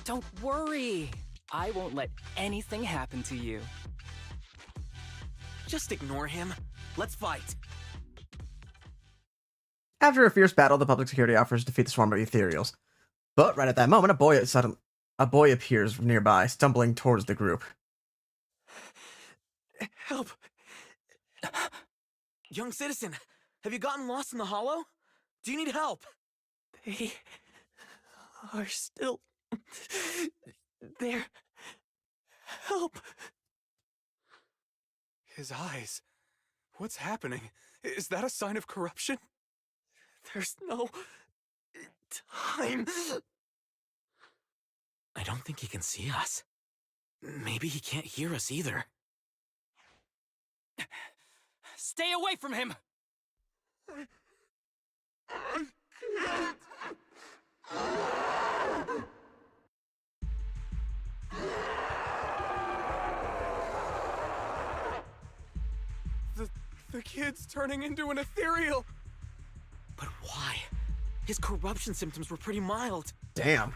Don't worry. I won't let anything happen to you. Just ignore him. Let's fight. After a fierce battle, the public security officers defeat the swarm of ethereals. But right at that moment, a boy appears nearby, stumbling towards the group. Help! Young citizen, have you gotten lost in the hollow? Do you need help? They are still there. Help! His eyes. What's happening? Is that a sign of corruption? There's no time. I don't think he can see us. Maybe he can't hear us either. Stay away from him! The kid's turning into an ethereal. But why? His corruption symptoms were pretty mild. Damn.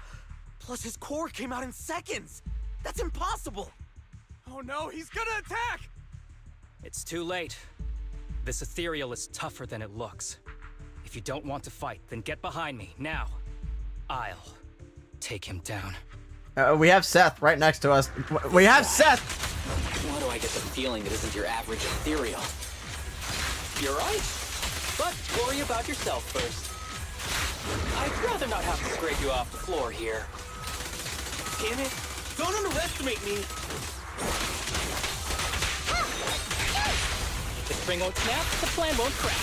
Plus his core came out in seconds. That's impossible. Oh no, he's gonna attack! It's too late. This ethereal is tougher than it looks. If you don't want to fight, then get behind me, now. I'll take him down. We have Seth right next to us. We have Seth! Why do I get the feeling it isn't your average ethereal? You're right. But worry about yourself first. I'd rather not have to scrape you off the floor here. Damn it! Don't underestimate me! If the spring won't snap, the plan won't crack.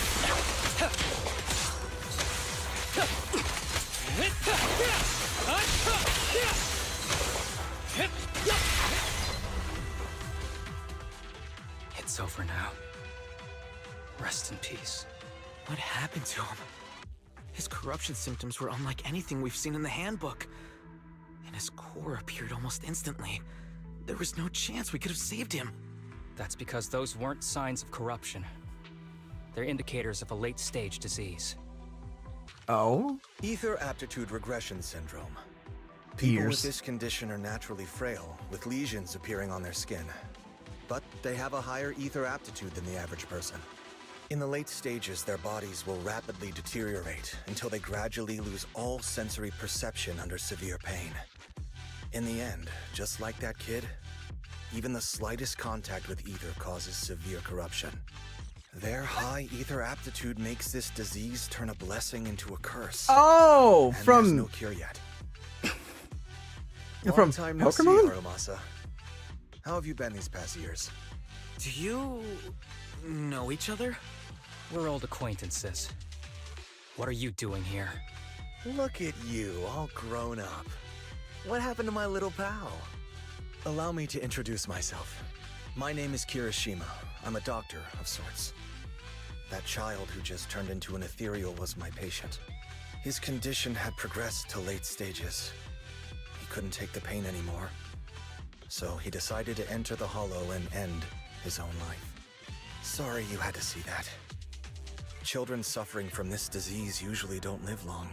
It's over now. Rest in peace. What happened to him? His corruption symptoms were unlike anything we've seen in the handbook. And his core appeared almost instantly. There was no chance we could have saved him. That's because those weren't signs of corruption. They're indicators of a late-stage disease. Oh? Ether aptitude regression syndrome. People with this condition are naturally frail, with lesions appearing on their skin. But they have a higher ether aptitude than the average person. In the late stages, their bodies will rapidly deteriorate until they gradually lose all sensory perception under severe pain. In the end, just like that kid, even the slightest contact with ether causes severe corruption. Their high ether aptitude makes this disease turn a blessing into a curse. Oh, and from... there's no cure yet. From Long time no see, Pokemon? Aromasa. How have you been these past years? Do you... know each other? We're old acquaintances. What are you doing here? Look at you, all grown up. What happened to my little pal? Allow me to introduce myself. My name is Kirishima. I'm a doctor of sorts. That child who just turned into an ethereal was my patient. His condition had progressed to late stages. He couldn't take the pain anymore. So he decided to enter the Hollow and end his own life. Sorry you had to see that. Children suffering from this disease usually don't live long.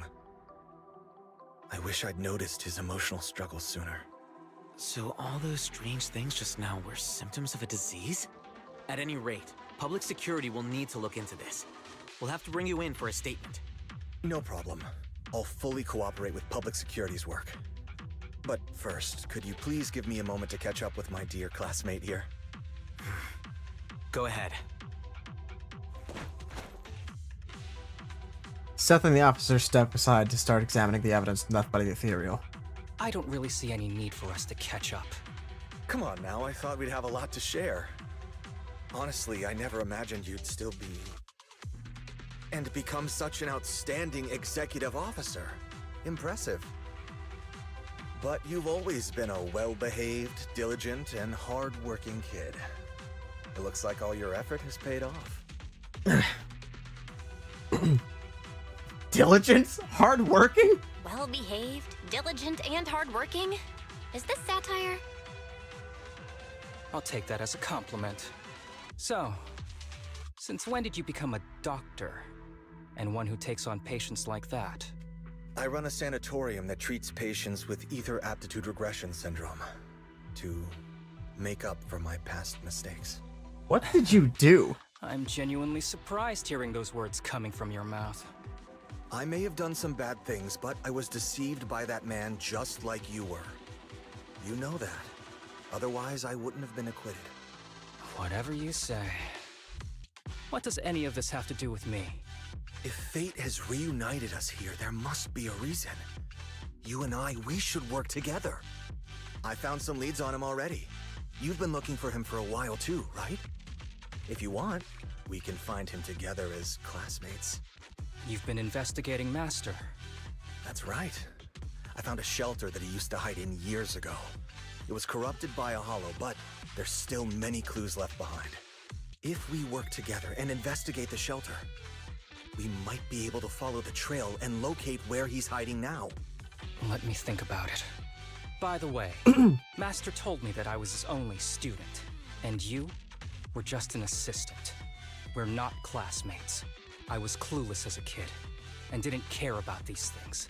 I wish I'd noticed his emotional struggles sooner. So all those strange things just now were symptoms of a disease? At any rate, public security will need to look into this. We'll have to bring you in for a statement. No problem. I'll fully cooperate with public security's work. But first, could you please give me a moment to catch up with my dear classmate here? Go ahead. Seth and the officer step aside to start examining the evidence left by the ethereal. I don't really see any need for us to catch up. Come on now, I thought we'd have a lot to share. Honestly, I never imagined you'd still be... and become such an outstanding executive officer. Impressive. But you've always been a well-behaved, diligent, and hard-working kid. It looks like all your effort has paid off. Diligence? Hard-working? Well-behaved, diligent, and hardworking? Is this satire? I'll take that as a compliment. So, since when did you become a doctor? And one who takes on patients like that? I run a sanatorium that treats patients with ether aptitude regression syndrome to make up for my past mistakes. What did you do? I'm genuinely surprised hearing those words coming from your mouth. I may have done some bad things, but I was deceived by that man just like you were. You know that. Otherwise, I wouldn't have been acquitted. Whatever you say. What does any of this have to do with me? If fate has reunited us here, there must be a reason. You and I, we should work together. I found some leads on him already. You've been looking for him for a while too, right? If you want, we can find him together as classmates. You've been investigating Master. That's right. I found a shelter that he used to hide in years ago. It was corrupted by a hollow, but there's still many clues left behind. If we work together and investigate the shelter, we might be able to follow the trail and locate where he's hiding now. Let me think about it. By the way, Master told me that I was his only student, and you were just an assistant. We're not classmates. I was clueless as a kid, and didn't care about these things.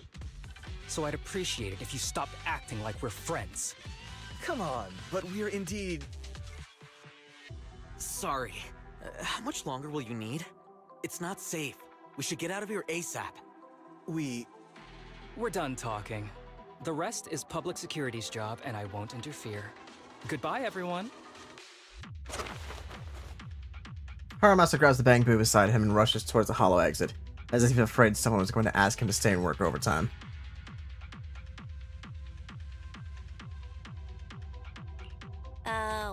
So I'd appreciate it if you stopped acting like we're friends. Come on, but we're indeed... Sorry. How much longer will you need? It's not safe. We should get out of here ASAP. We're done talking. The rest is public security's job, and I won't interfere. Goodbye, everyone. Haramasa grabs the bamboo beside him and rushes towards the hollow exit, as if he's afraid someone was going to ask him to stay and work overtime.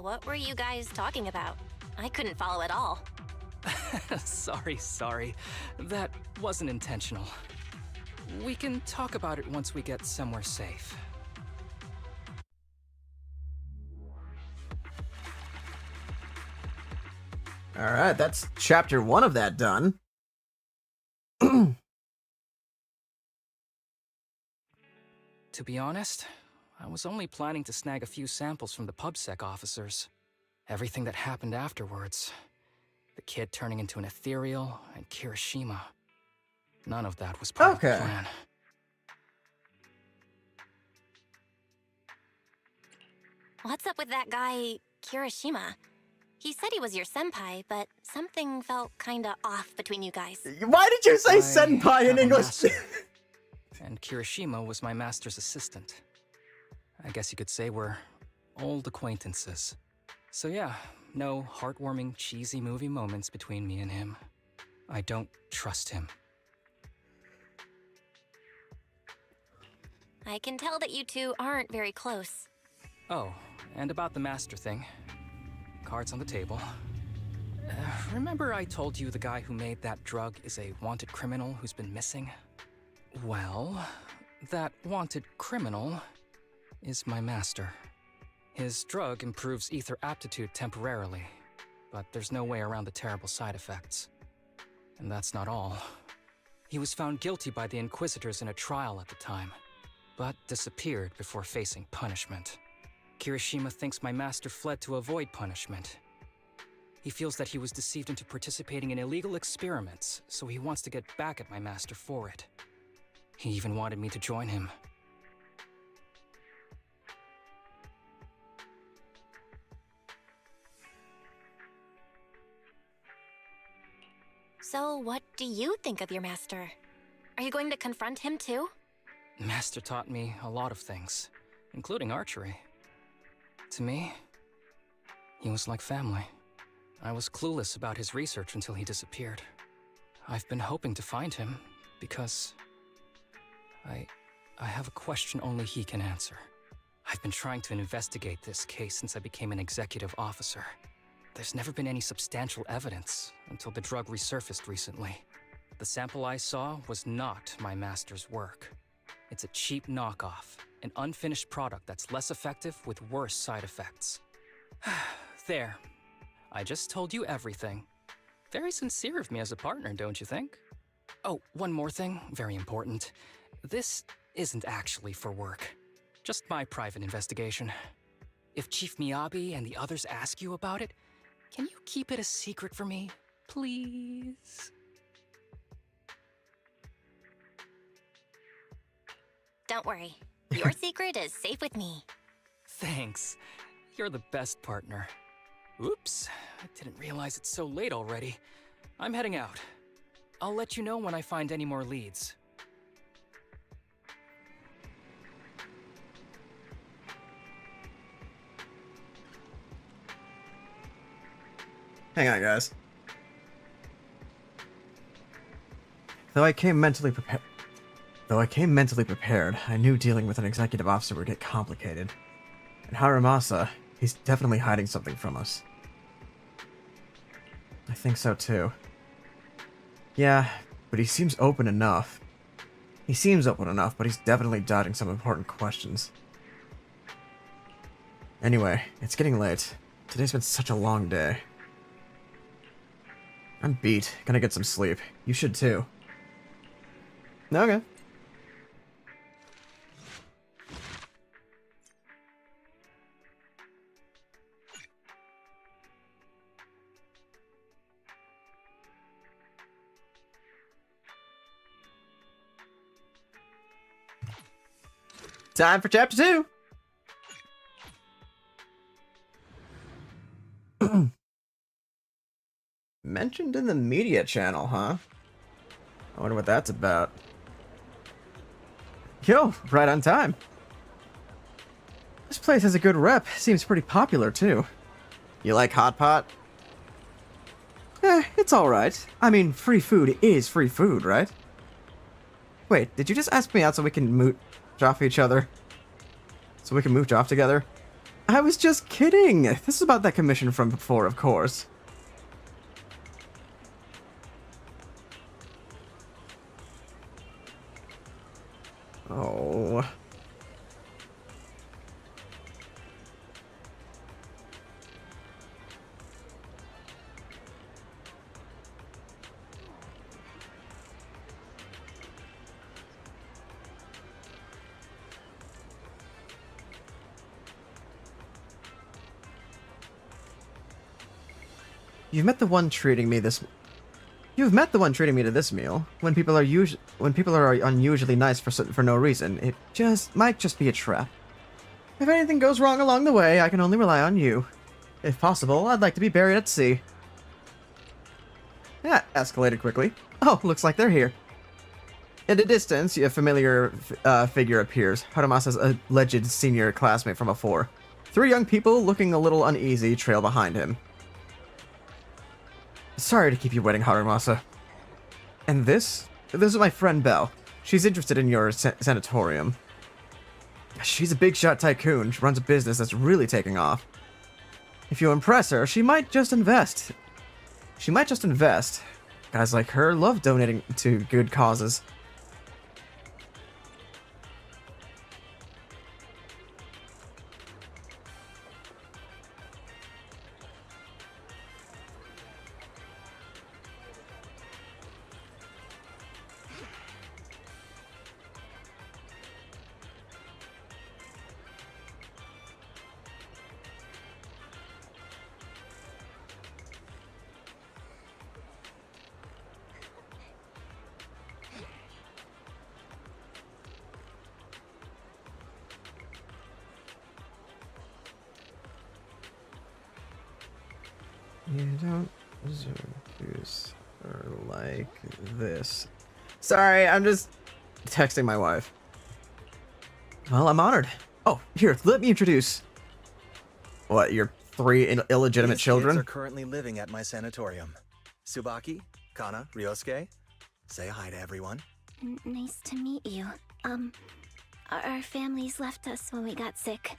What were you guys talking about? I couldn't follow at all. Sorry. That wasn't intentional. We can talk about it once we get somewhere safe. Alright, that's chapter 1 of that done. To be honest, I was only planning to snag a few samples from the PubSec officers. Everything that happened afterwards. The kid turning into an ethereal, and Kirishima. None of that was part of the plan. What's up with that guy, Kirishima? He said he was your senpai, but something felt kinda off between you guys. Why did you say senpai in English? And Kirishima was my master's assistant. I guess you could say we're old acquaintances. So yeah, no heartwarming, cheesy movie moments between me and him. I don't trust him. I can tell that you two aren't very close. Oh, and about the master thing. Cards on the table. Remember I told you the guy who made that drug is a wanted criminal who's been missing? Well, that wanted criminal is my master. His drug improves ether aptitude temporarily, but there's no way around the terrible side effects. And that's not all. He was found guilty by the Inquisitors in a trial at the time, but disappeared before facing punishment. Kirishima thinks my master fled to avoid punishment. He feels that he was deceived into participating in illegal experiments, so he wants to get back at my master for it. He even wanted me to join him. So, what do you think of your master? Are you going to confront him too? Master taught me a lot of things, including archery. To me, he was like family. I was clueless about his research until he disappeared. I've been hoping to find him because I have a question only he can answer. I've been trying to investigate this case since I became an executive officer. There's never been any substantial evidence until the drug resurfaced recently. The sample I saw was not my master's work. It's a cheap knockoff, an unfinished product that's less effective with worse side effects. There. I just told you everything. Very sincere of me as a partner, don't you think? Oh, one more thing, very important. This isn't actually for work. Just my private investigation. If Chief Miyabi and the others ask you about it, can you keep it a secret for me, please? Don't worry. Your secret is safe with me. Thanks. You're the best partner. Oops, I didn't realize it's so late already. I'm heading out. I'll let you know when I find any more leads. Hang on, guys. Though I came mentally prepared, I knew dealing with an executive officer would get complicated. And Haramasa, he's definitely hiding something from us. I think so too. Yeah, but he seems open enough. But he's definitely dodging some important questions. Anyway, it's getting late. Today's been such a long day. I'm beat. Gonna get some sleep. You should too. Okay. Time for chapter 2! Mentioned in the media channel, huh? I wonder what that's about. Yo, right on time. This place has a good rep. Seems pretty popular, too. You like hot pot? It's alright. I mean, free food is free food, right? Wait, did you just ask me out so we can mooch off each other? So we can mooch off together? I was just kidding! This is about that commission from before, of course. Oh. You've met the one treating me to this meal. When people are unusually nice for no reason, it might just be a trap. If anything goes wrong along the way, I can only rely on you. If possible, I'd like to be buried at sea. That escalated quickly. Oh, looks like they're here. In the distance, a familiar figure appears. Haramasa's alleged senior classmate from before. 3 young people, looking a little uneasy, trail behind him. Sorry to keep you waiting, Haramasa. And this is my friend Belle. She's interested in your sanatorium. She's a big-shot tycoon. She runs a business that's really taking off. If you impress her, she might just invest. Guys like her love donating to good causes. You don't deserve cues or like this. Sorry, I'm just texting my wife. Well, I'm honored. Oh, here, let me introduce. What, your three illegitimate These children? kids are currently living at my sanatorium. Tsubaki, Kana, Ryosuke, say hi to everyone. Nice to meet you. Our families left us when we got sick.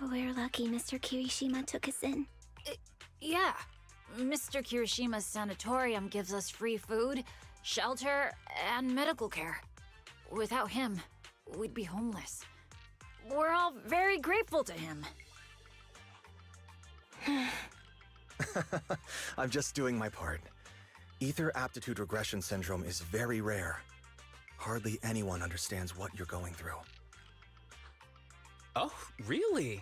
We're lucky Mr. Kirishima took us in. Yeah. Mr. Kirishima's sanatorium gives us free food, shelter, and medical care. Without him, we'd be homeless. We're all very grateful to him. I'm just doing my part. Ether aptitude regression syndrome is very rare. Hardly anyone understands what you're going through. Oh, really?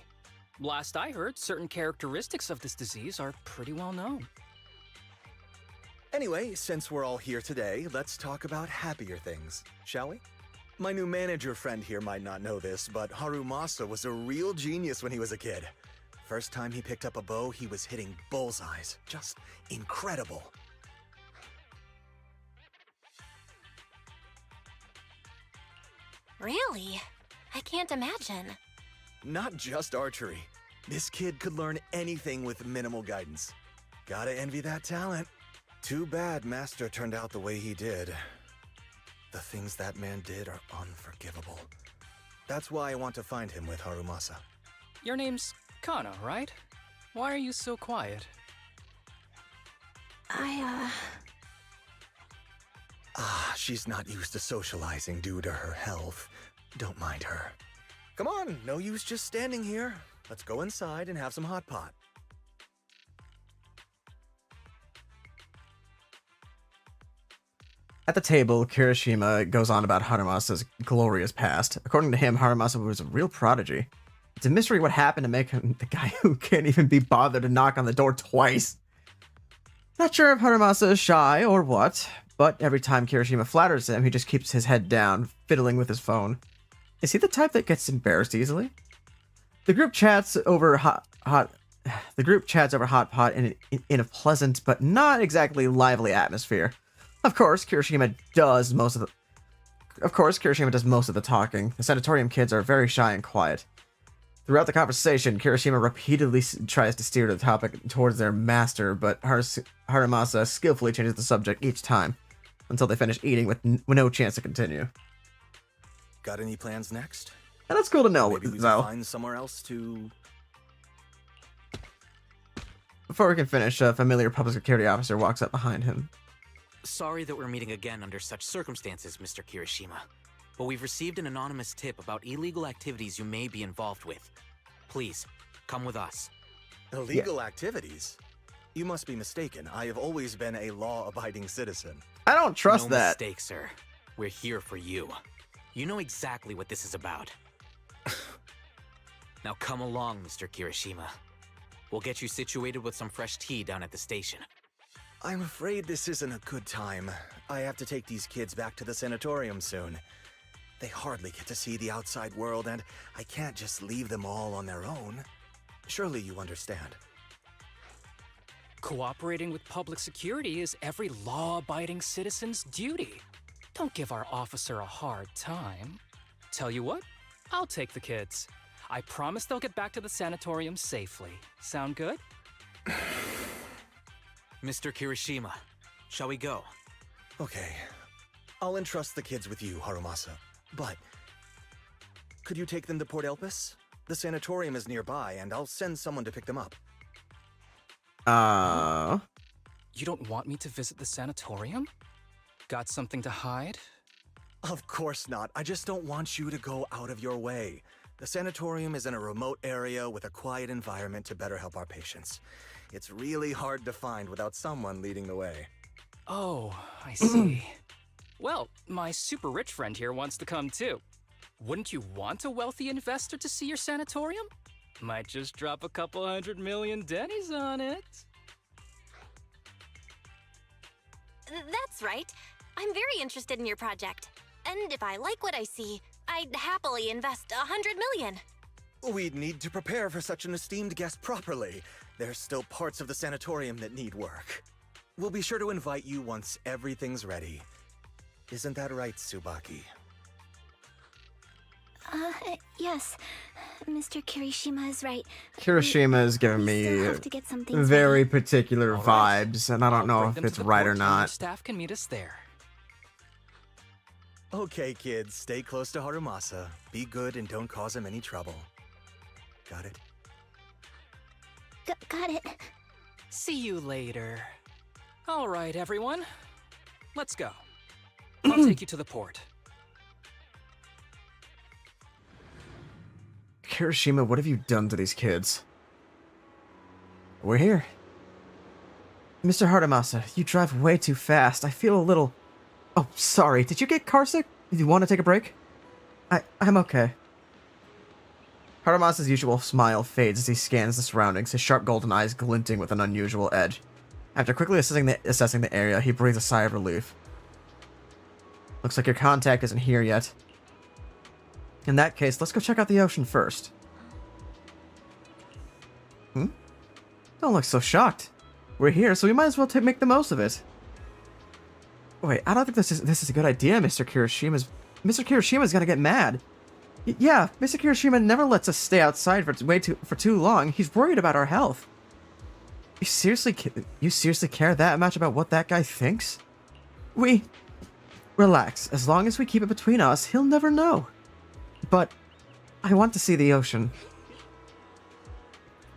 Last I heard, certain characteristics of this disease are pretty well known. Anyway, since we're all here today, let's talk about happier things, shall we? My new manager friend here might not know this, but Harumasa was a real genius when he was a kid. First time he picked up a bow, he was hitting bullseyes. Just incredible. Really? I can't imagine. Not just archery. This kid could learn anything with minimal guidance. Gotta envy that talent. Too bad Master turned out the way he did. The things that man did are unforgivable. That's why I want to find him with Harumasa. Your name's Kana, right? Why are you so quiet? She's not used to socializing due to her health. Don't mind her. Come on, no use just standing here. Let's go inside and have some hot pot. At the table, Kirishima goes on about Harumasa's glorious past. According to him, Harumasa was a real prodigy. It's a mystery what happened to make him the guy who can't even be bothered to knock on the door twice. Not sure if Harumasa is shy or what, but every time Kirishima flatters him, he just keeps his head down, fiddling with his phone. Is he the type that gets embarrassed easily? The group chats over hot pot in a pleasant but not exactly lively atmosphere. Of course, Kirishima does most of the talking. The sanatorium kids are very shy and quiet. Throughout the conversation, Kirishima repeatedly tries to steer the topic towards their master, but Harumasa skillfully changes the subject each time, until they finish eating with no chance to continue. Got any plans next? And that's cool to know, Maybe we can though. find somewhere else to... Before we can finish, a familiar public security officer walks up behind him. Sorry that we're meeting again under such circumstances, Mr. Kirishima. But we've received an anonymous tip about illegal activities you may be involved with. Please, come with us. Illegal activities? You must be mistaken. I have always been a law-abiding citizen. I don't trust no that. mistake, sir. We're here for you. You know exactly what this is about. Now come along, Mr. Kirishima. We'll get you situated with some fresh tea down at the station. I'm afraid this isn't a good time. I have to take these kids back to the sanatorium soon. They hardly get to see the outside world, and I can't just leave them all on their own. Surely you understand. Cooperating with public security is every law-abiding citizen's duty. Don't give our officer a hard time. Tell you what, I'll take the kids. I promise they'll get back to the sanatorium safely. Sound good? Mr. Kirishima, shall we go? Okay. I'll entrust the kids with you, Harumasa. But could you take them to Port Elpis? The sanatorium is nearby, and I'll send someone to pick them up. You don't want me to visit the sanatorium? Got something to hide? Of course not. I just don't want you to go out of your way. The sanatorium is in a remote area with a quiet environment to better help our patients. It's really hard to find without someone leading the way. Oh, I see. Well, my super rich friend here wants to come too. Wouldn't you want a wealthy investor to see your sanatorium? Might just drop a couple $100 million dennies on it. That's right. I'm very interested in your project. And if I like what I see, I'd happily invest $100 million. We'd need to prepare for such an esteemed guest properly. there's still parts of the sanatorium that need work. We'll be sure to invite you once everything's ready. Isn't that right, Tsubaki? Yes. Mr. Kirishima is right. Kirishima is giving We still me have to get some things very ready. particular vibes, and I don't know Bring if them it's to the right port or and our not. staff can meet us there. Okay, kids, stay close to Harumasa. Be good and don't cause him any trouble. Got it? Got it. See you later. All right, everyone. Let's go. I'll take you to the port. Kirishima, what have you done to these kids? We're here. Mr. Harumasa, you drive way too fast. I feel a little... Oh, sorry. Did you get carsick? Do you want to take a break? I'm okay. Harumasa's usual smile fades as he scans the surroundings, his sharp golden eyes glinting with an unusual edge. After quickly assessing the area, he breathes a sigh of relief. Looks like your contact isn't here yet. In that case, let's go check out the ocean first. Don't look so shocked. We're here, so we might as well make the most of it. Wait, I don't think this is a good idea, Mr. Kirishima's... Mr. Kirishima's gonna get mad. Yeah, Mr. Kirishima never lets us stay outside for too long. He's worried about our health. You seriously care that much about what that guy thinks? Relax. As long as we keep it between us, he'll never know. But I want to see the ocean.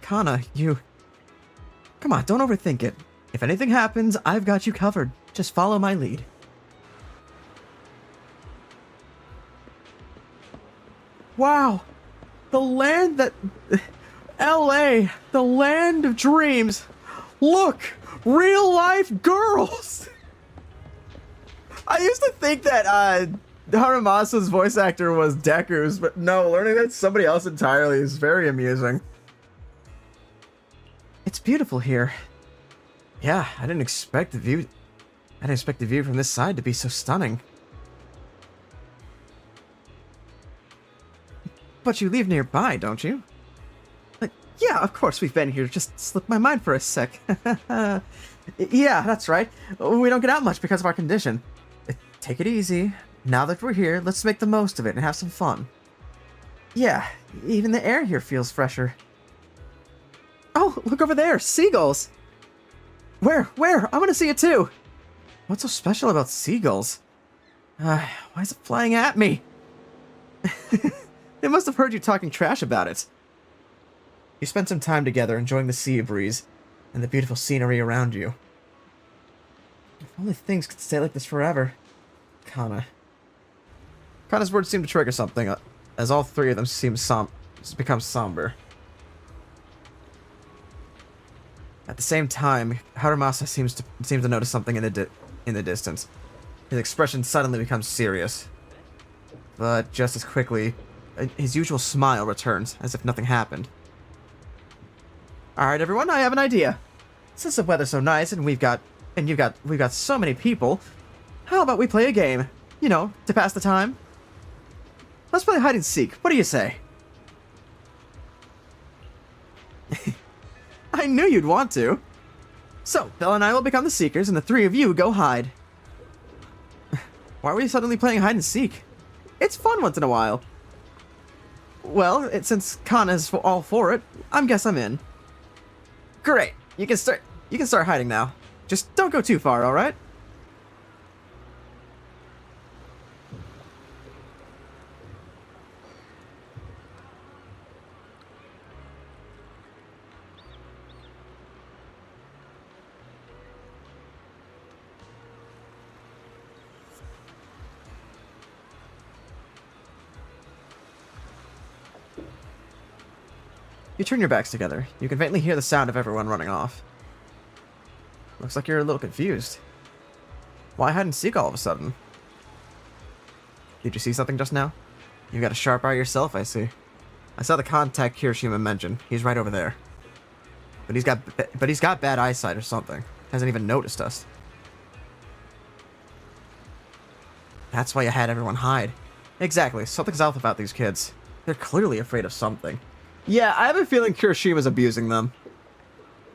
Kana, you... Come on, don't overthink it. If anything happens, I've got you covered. Just follow my lead. Wow! The land that... LA! The land of dreams! Look! Real life girls! I used to think that, Harumasa's voice actor was Deku's, but no, learning that somebody else entirely is very amusing. It's beautiful here. Yeah, I didn't expect the view from this side to be so stunning. But you live nearby, don't you? Yeah, of course we've been here. Just slipped my mind for a sec. Yeah, that's right. We don't get out much because of our condition. Take it easy. Now that we're here, let's make the most of it and have some fun. Yeah, even the air here feels fresher. Oh, look over there! Seagulls! Where? I want to see it too! What's so special about seagulls? Why is it flying at me? They must have heard you talking trash about it. You spent some time together enjoying the sea breeze and the beautiful scenery around you. If only things could stay like this forever. Kana's words seem to trigger something, as all three of them become somber. At the same time, Harumasa seems to notice something in the distance. His expression suddenly becomes serious. But just as quickly, his usual smile returns, as if nothing happened. Alright everyone, I have an idea. Since the weather's so nice and we've got so many people, how about we play a game? You know, to pass the time? Let's play hide and seek. What do you say? I knew you'd want to. So, Belle and I will become the seekers and the three of you go hide. Why are we suddenly playing hide and seek? It's fun once in a while. Well, since Kana's all for it, I guess I'm in. Great. You can start hiding now. Just don't go too far, alright? You turn your backs together. You can faintly hear the sound of everyone running off. Looks like you're a little confused. Why hide and seek all of a sudden? Did you see something just now? You've got a sharp eye yourself, I see. I saw the contact Kirishima mentioned. He's right over there. But he's got bad eyesight or something. Hasn't even noticed us. That's why you had everyone hide. Exactly. Something's off about these kids. They're clearly afraid of something. Yeah, I have a feeling Kirishima's abusing them.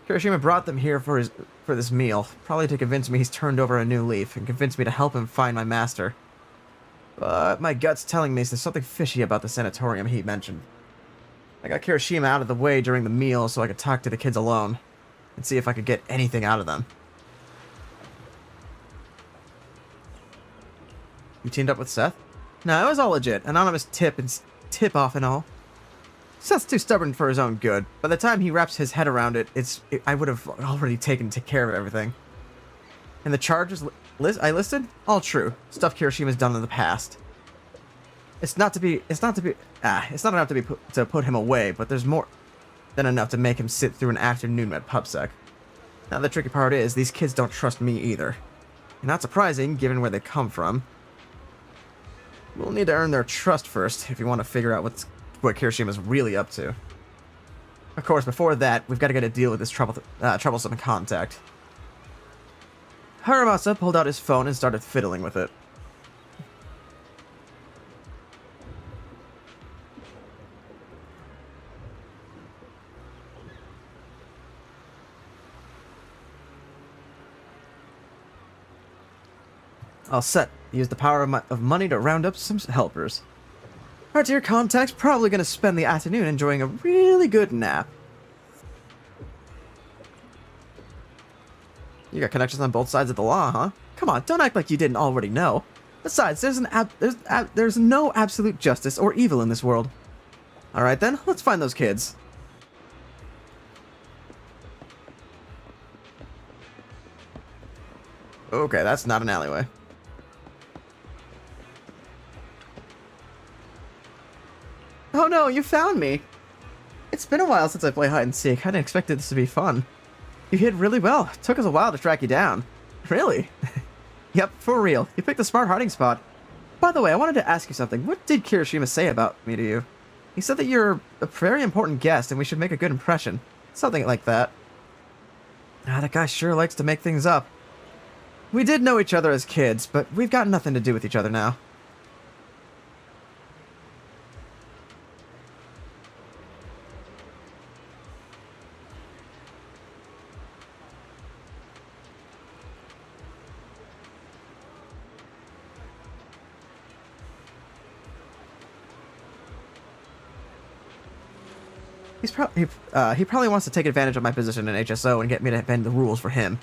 Kirishima brought them here for this meal, probably to convince me he's turned over a new leaf and convince me to help him find my master. But my gut's telling me there's something fishy about the sanatorium he mentioned. I got Kirishima out of the way during the meal so I could talk to the kids alone and see if I could get anything out of them. You teamed up with Seth? No, it was all legit. Anonymous tip-off and all. Seth's too stubborn for his own good. By the time he wraps his head around it, I would have already taken care of everything. And the charges I listed? All true. Stuff Kirishima's done in the past. It's not enough to put him away, but there's more than enough to make him sit through an afternoon at PubSec. Now the tricky part is, these kids don't trust me either. And not surprising, given where they come from. We'll need to earn their trust first, if you want to figure out what Kirishima's really up to. Of course, before that, we've got to get a deal with this troublesome contact. Haramasa pulled out his phone and started fiddling with it. All set. Use the power of money to round up some helpers. Our dear contact's probably going to spend the afternoon enjoying a really good nap. You got connections on both sides of the law, huh? Come on, don't act like you didn't already know. Besides, there's no absolute justice or evil in this world. Alright then, let's find those kids. Okay, that's not an alleyway. Oh no, you found me! It's been a while since I played hide and seek. I didn't expect this to be fun. You hid really well. It took us a while to track you down. Really? Yep, for real. You picked a smart hiding spot. By the way, I wanted to ask you something. What did Kirishima say about me to you? He said that you're a very important guest and we should make a good impression. Something like that. That guy sure likes to make things up. We did know each other as kids, but we've got nothing to do with each other now. He probably wants to take advantage of my position in HSO and get me to bend the rules for him.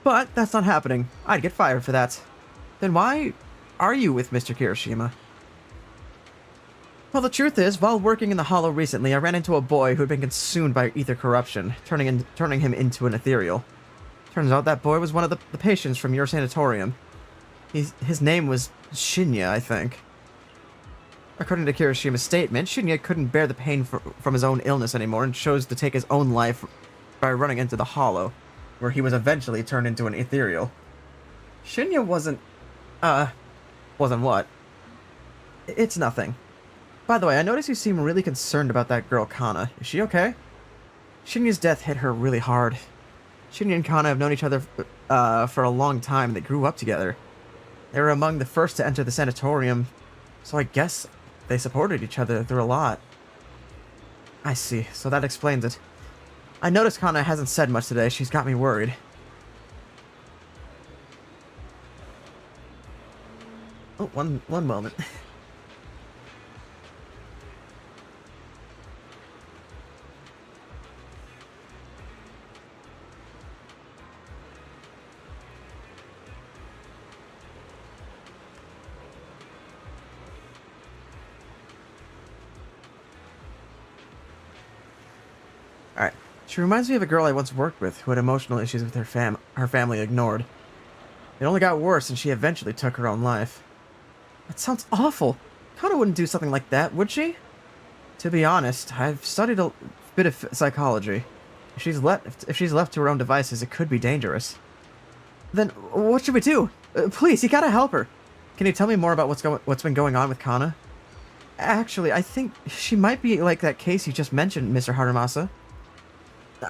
But that's not happening. I'd get fired for that. Then why are you with Mr. Kirishima? Well, the truth is, while working in the Hollow recently, I ran into a boy who had been consumed by ether corruption, turning him into an ethereal. Turns out that boy was one of the patients from your sanatorium. His name was Shinya, I think. According to Kirishima's statement, Shinya couldn't bear the pain from his own illness anymore and chose to take his own life by running into the Hollow, where he was eventually turned into an ethereal. Shinya wasn't what? It's nothing. By the way, I noticed you seem really concerned about that girl Kana. Is she okay? Shinya's death hit her really hard. Shinya and Kana have known each other for a long time, and they grew up together. They were among the first to enter the sanatorium, so I guess they supported each other through a lot. I see, so that explains it. I noticed Kana hasn't said much today. She's got me worried. Oh, one moment. Alright. She reminds me of a girl I once worked with who had emotional issues with her family ignored. It only got worse and she eventually took her own life. That sounds awful. Kana wouldn't do something like that, would she? To be honest, I've studied a bit of psychology. If she's left to her own devices, it could be dangerous. Then what should we do? Please, you gotta help her. Can you tell me more about what's been going on with Kana? Actually, I think she might be like that case you just mentioned, Mr. Haramasa.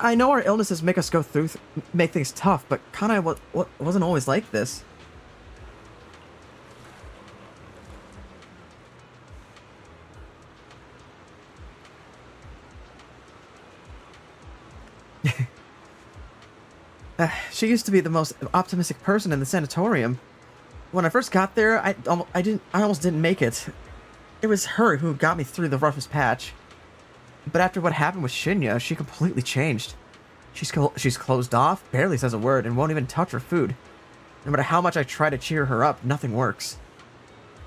I know our illnesses make us go through, make things tough, but Kana wasn't always like this. She used to be the most optimistic person in the sanatorium. When I first got there, I almost didn't make it. It was her who got me through the roughest patch. But after what happened with Shinya, she completely changed. She's closed off, barely says a word, and won't even touch her food. No matter how much I try to cheer her up, nothing works.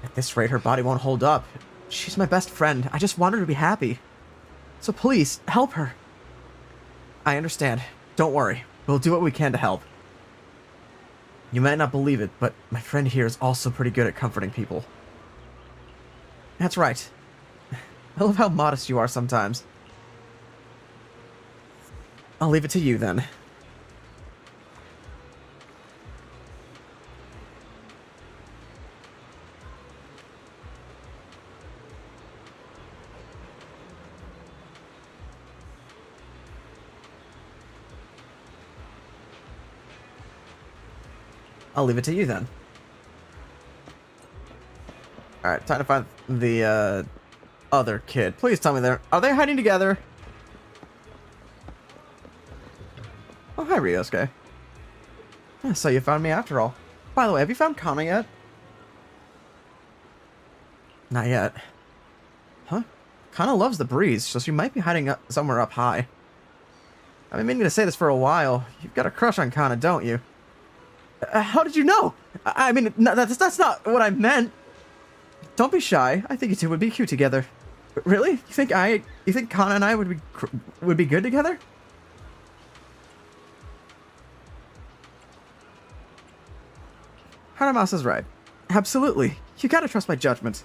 At this rate, her body won't hold up. She's my best friend. I just want her to be happy. So please, help her. I understand. Don't worry. We'll do what we can to help. You might not believe it, but my friend here is also pretty good at comforting people. That's right. I love how modest you are sometimes. I'll leave it to you then. I'll leave it to you then. Alright, time to find the other kid. Please tell me are they hiding together? Oh, hi, Ryosuke. So you found me after all. By the way, have you found Kana yet? Not yet. Huh? Kana loves the breeze, so she might be hiding up somewhere up high. I've been meaning to say this for a while. You've got a crush on Kana, don't you? How did you know? I mean, no, that's not what I meant. Don't be shy. I think you two would be cute together. Really? You think Kana and I would be good together? Hanamasa's right. Absolutely. You gotta trust my judgment.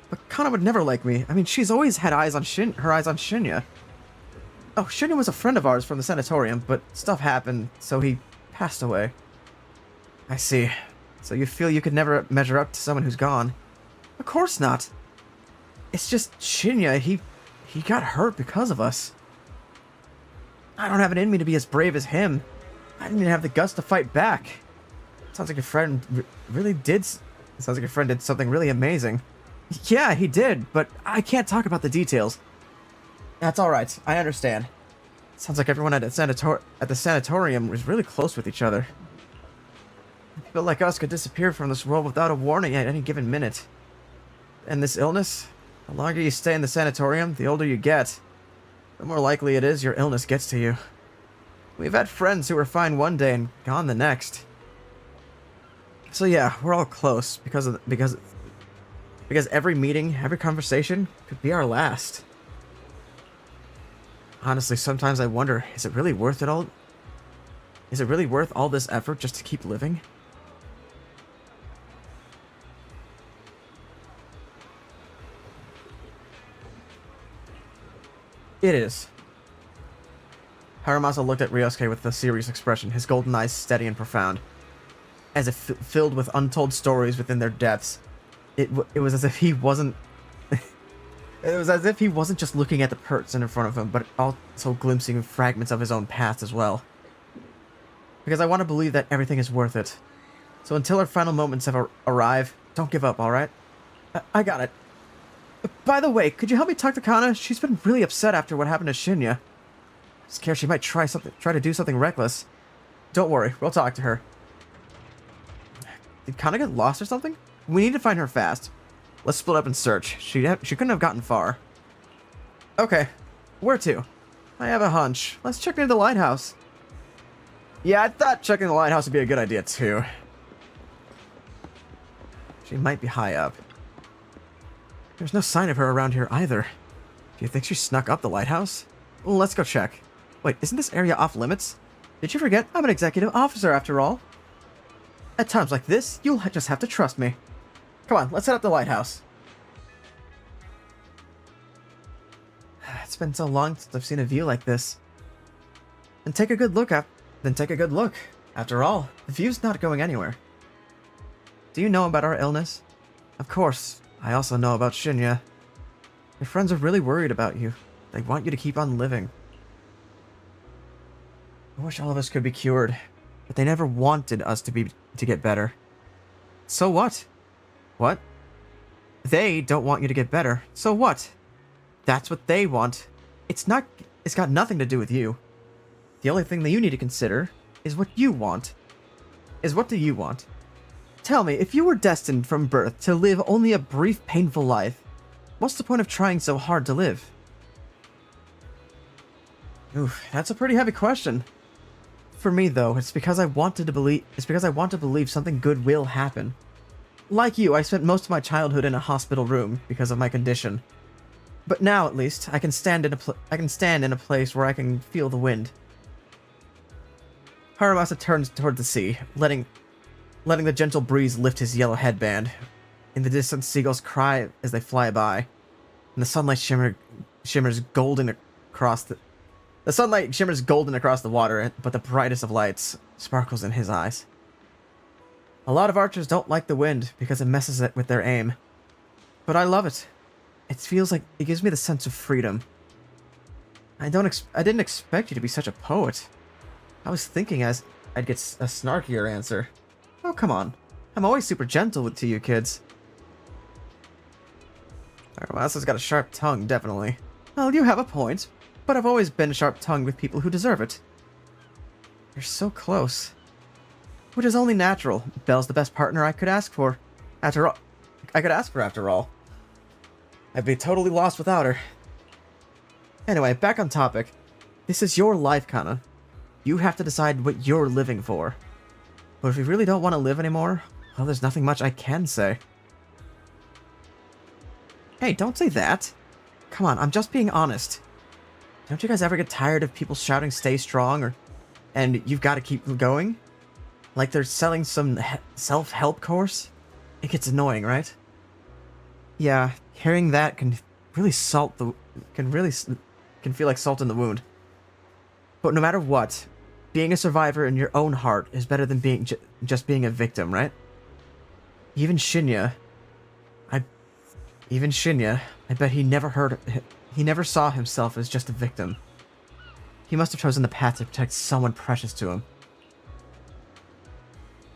But Kana would never like me. I mean, she's always had her eyes on Shinya. Oh, Shinya was a friend of ours from the sanatorium, but stuff happened, so he passed away. I see. So you feel you could never measure up to someone who's gone? Of course not. It's just Shinya, he got hurt because of us. I don't have it in me to be as brave as him. I didn't even have the guts to fight back. Sounds like your friend did something really amazing. Yeah, he did, but I can't talk about the details. That's alright, I understand. Sounds like everyone at the sanatorium was really close with each other. People like us could disappear from this world without a warning at any given minute. And this illness? The longer you stay in the sanatorium, the older you get. The more likely it is your illness gets to you. We've had friends who were fine one day and gone the next. So yeah, we're all close because every meeting, every conversation could be our last. Honestly, sometimes I wonder, is it really worth it all? Is it really worth all this effort just to keep living? It is. Haramasa looked at Ryosuke with a serious expression, his golden eyes steady and profound, as if filled with untold stories within their depths. It was as if he wasn't... It was as if he wasn't just looking at the person in front of him, but also glimpsing fragments of his own past as well. Because I want to believe that everything is worth it. So until our final moments have arrived, don't give up, alright? I got it. By the way, could you help me talk to Kana? She's been really upset after what happened to Shinya. I'm scared she might try to do something reckless. Don't worry, we'll talk to her. Did Kana get lost or something? We need to find her fast. Let's split up and search. She couldn't have gotten far. Okay, where to? I have a hunch. Let's check near the lighthouse. Yeah, I thought checking the lighthouse would be a good idea too. She might be high up. There's no sign of her around here either. Do you think she snuck up the lighthouse? Well, let's go check. Wait, isn't this area off limits? Did you forget? I'm an executive officer after all. At times like this, you'll just have to trust me. Come on, let's head up the lighthouse. It's been so long since I've seen a view like this. Then take a good look. After all, the view's not going anywhere. Do you know about our illness? Of course. I also know about Shinya. Your friends are really worried about you. They want you to keep on living. I wish all of us could be cured, but they never wanted us to get better. So what? What? They don't want you to get better. So what? That's what they want. It's got nothing to do with you. The only thing that you need to consider is what you want. What do you want? Tell me, if you were destined from birth to live only a brief, painful life, what's the point of trying so hard to live? Oof, that's a pretty heavy question. For me, though, it's because I want to believe something good will happen. Like you, I spent most of my childhood in a hospital room because of my condition. But now, at least, I can stand in a place where I can feel the wind. Harumasa turns toward the sea, letting the gentle breeze lift his yellow headband. In the distance, seagulls cry as they fly by, and the sunlight shimmers golden across the water, but the brightest of lights sparkles in his eyes. A lot of archers don't like the wind because it messes with their aim, but I love it. It feels like it gives me the sense of freedom. I didn't expect you to be such a poet. I was thinking I'd get a snarkier answer. Oh, come on. I'm always super gentle to you kids. Arawasa's got a sharp tongue, definitely. Well, you have a point, but I've always been sharp-tongued with people who deserve it. You're so close. Which is only natural. Belle's the best partner I could ask for. After all. I'd be totally lost without her. Anyway, back on topic. This is your life, Kana. You have to decide what you're living for. But if you really don't want to live anymore, well, there's nothing much I can say. Hey, don't say that. Come on, I'm just being honest. Don't you guys ever get tired of people shouting stay strong and you've got to keep going? Like they're selling some self-help course? It gets annoying, right? Yeah, hearing that can really can feel like salt in the wound. But no matter what, being a survivor in your own heart is better than being just being a victim, right? Even Shinya, I bet he never saw himself as just a victim. He must have chosen the path to protect someone precious to him.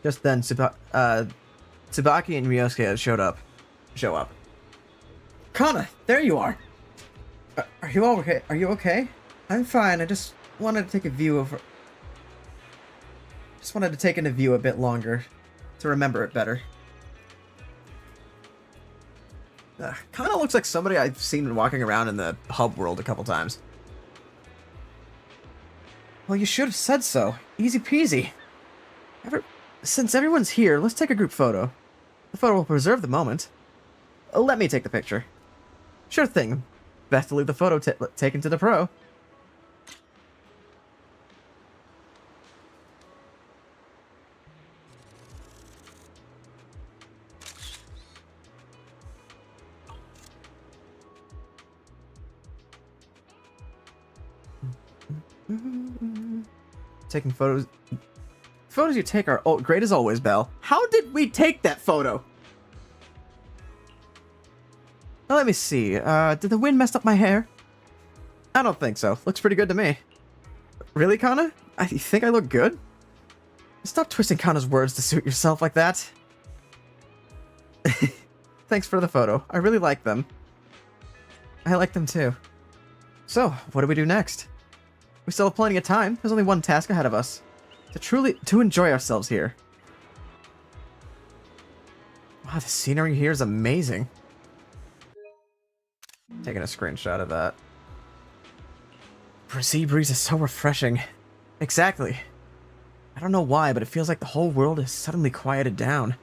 Just then, Tsubaki and Ryosuke show up. Kana, there you are! Are you all okay? Are you okay? I'm fine, I just wanted to take a view of... Just wanted to take in a view a bit longer, to remember it better. Kinda looks like somebody I've seen walking around in the hub world a couple times. Well, you should have said so. Easy peasy. Since everyone's here, let's take a group photo. The photo will preserve the moment. Let me take the picture. Sure thing. Best to leave the photo taken to the pro. Taking photos. Photos you take are great as always, Belle. How did we take that photo? Now, let me see. Did the wind mess up my hair? I don't think so. Looks pretty good to me. Really, Kana? You think I look good? Stop twisting Kana's words to suit yourself like that. Thanks for the photo. I really like them. I like them too. So, what do we do next? We still have plenty of time. There's only one task ahead of us. To enjoy ourselves here. Wow, the scenery here is amazing. Taking a screenshot of that. Sea breeze is so refreshing. Exactly. I don't know why, but it feels like the whole world has suddenly quieted down.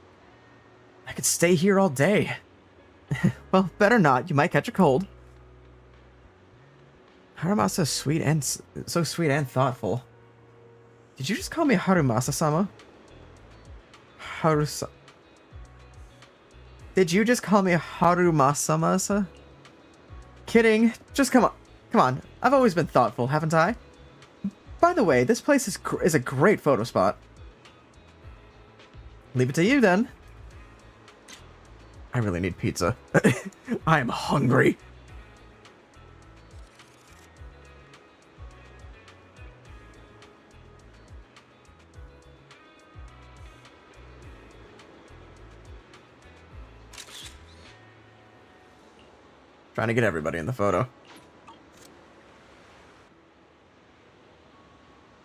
I could stay here all day. Well, better not. You might catch a cold. Harumasa is so sweet and thoughtful. Did you just call me Harumasa-sama? Did you just call me Harumasa-sama? Kidding. Just come on. Come on. I've always been thoughtful, haven't I? By the way, this place is a great photo spot. Leave it to you, then. I really need pizza. I am hungry. Trying to get everybody in the photo.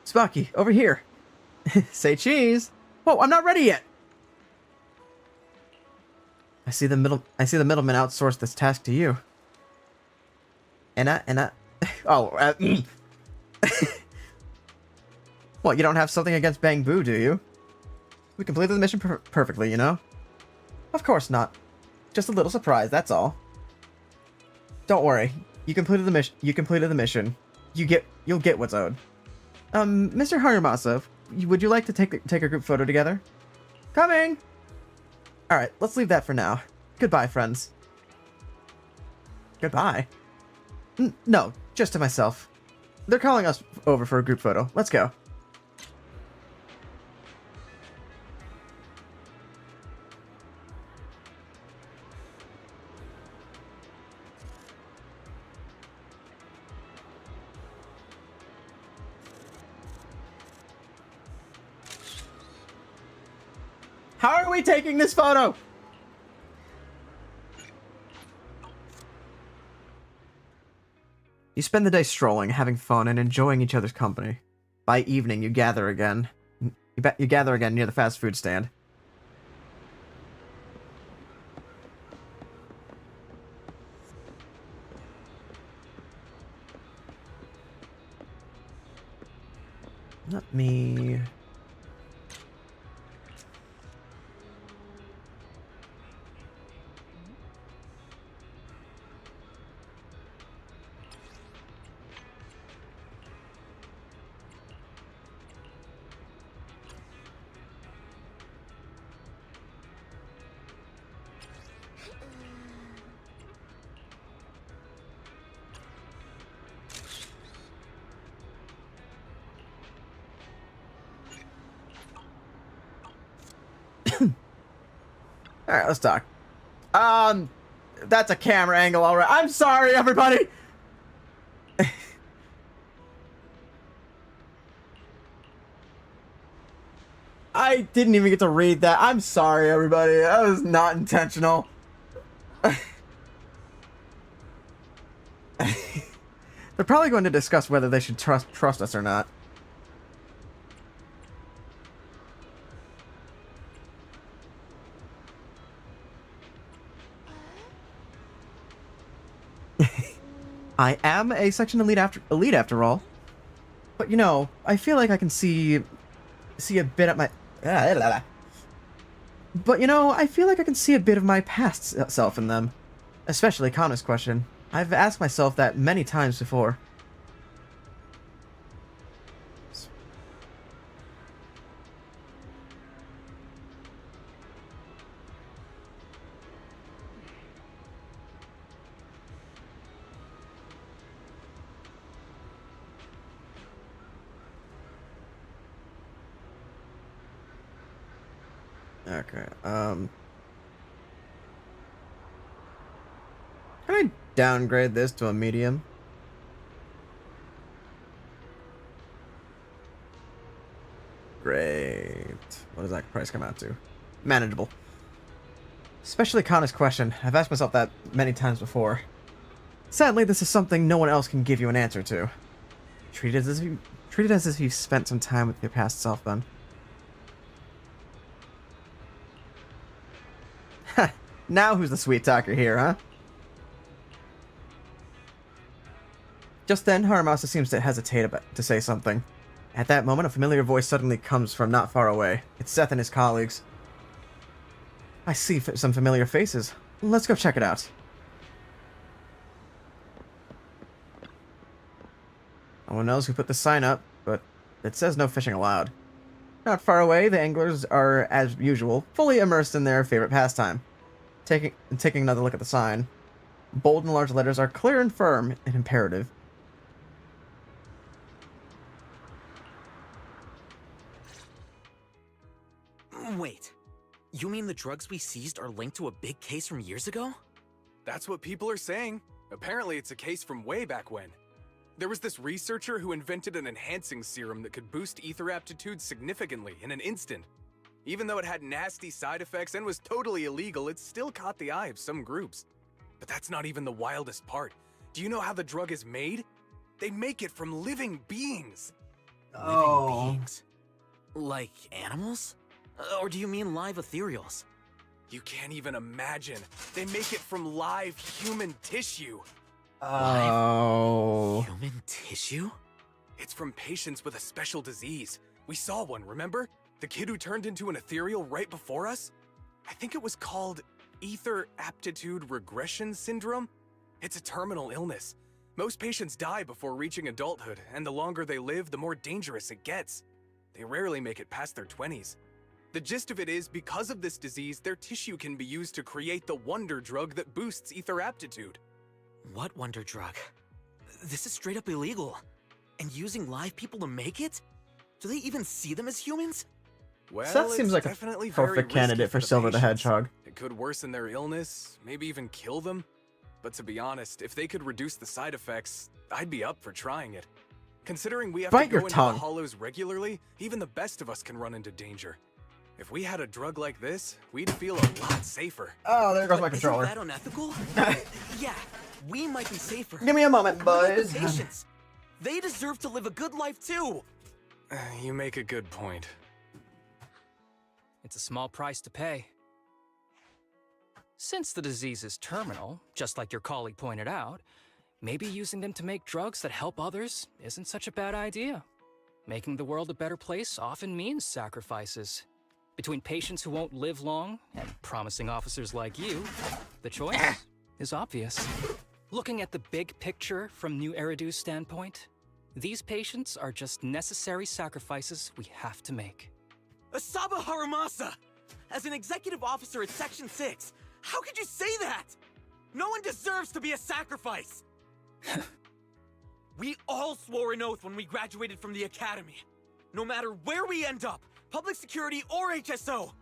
Tsubaki, over here. Say cheese. Whoa, I'm not ready yet. I see the middleman outsource this task to you. Oh, Well, you don't have something against Bang Boo, do you? We completed the mission perfectly, you know? Of course not. Just a little surprise, that's all. Don't worry. You completed the mission. You'll get what's owed. Mr. Harumasa, would you like to take a group photo together? Coming! Alright, let's leave that for now. Goodbye, friends. Goodbye? No, just to myself. They're calling us over for a group photo. Let's go. How are we taking this photo? You spend the day strolling, having fun, and enjoying each other's company. By evening, you gather again. You gather again near the fast food stand. Let me... Alright, let's talk. That's a camera angle, alright. I'm sorry, everybody! I didn't even get to read that. I'm sorry, everybody. That was not intentional. They're probably going to discuss whether they should trust us or not. I am a section elite after all. But you know, I feel like I can see a bit of my But you know, I feel like I can see a bit of my past self in them. Especially Kanna's question. I've asked myself that many times before. Okay, can I downgrade this to a medium? Great. What does that price come out to? Manageable. Especially Kanna's question. I've asked myself that many times before. Sadly, this is something no one else can give you an answer to. Treat it as if you spent some time with your past self, then. Now who's the sweet talker here, huh? Just then, Harumasa seems to hesitate to say something. At that moment, a familiar voice suddenly comes from not far away. It's Seth and his colleagues. I see some familiar faces. Let's go check it out. No one knows who put the sign up, but it says no fishing allowed. Not far away, the anglers are, as usual, fully immersed in their favorite pastime. Taking another look at the sign. Bold and large letters are clear and firm and imperative. Wait, you mean the drugs we seized are linked to a big case from years ago? That's what people are saying. Apparently it's a case from way back when. There was this researcher who invented an enhancing serum that could boost ether aptitude significantly in an instant. Even though it had nasty side effects and was totally illegal, it still caught the eye of some groups. But that's not even the wildest part. Do you know how the drug is made? They make it from living beings. Living beings? Like animals? Or do you mean live ethereals? You can't even imagine. They make it from live human tissue. Oh. Human tissue? It's from patients with a special disease. We saw one, remember? The kid who turned into an ethereal right before us? I think it was called Ether Aptitude Regression Syndrome. It's a terminal illness. Most patients die before reaching adulthood, and the longer they live, the more dangerous it gets. They rarely make it past their 20s. The gist of it is, because of this disease, their tissue can be used to create the wonder drug that boosts ether aptitude. What wonder drug? This is straight up illegal. And using live people to make it? Do they even see them as humans? Well, Seth seems like a definitely very perfect risky candidate for the Silver the patients. Hedgehog. It could worsen their illness, maybe even kill them. But to be honest, if they could reduce the side effects, I'd be up for trying it. Considering we have Bite to your go into tongue. the hollows regularly, even the best of us can run into danger. If we had a drug like this, we'd feel a lot safer. Oh, there goes my Isn't controller. that unethical? Yeah, we might be safer. Give me a moment, What about the boys. patients? They deserve to live a good life too. You make a good point. It's a small price to pay. Since the disease is terminal, just like your colleague pointed out, maybe using them to make drugs that help others isn't such a bad idea. Making the world a better place often means sacrifices. Between patients who won't live long and promising officers like you, the choice is obvious. Looking at the big picture from New Eridu's standpoint, these patients are just necessary sacrifices we have to make. Asaba Harumasa! As an executive officer at Section 6, how could you say that? No one deserves to be a sacrifice! We all swore an oath when we graduated from the academy. No matter where we end up, public security or HSO,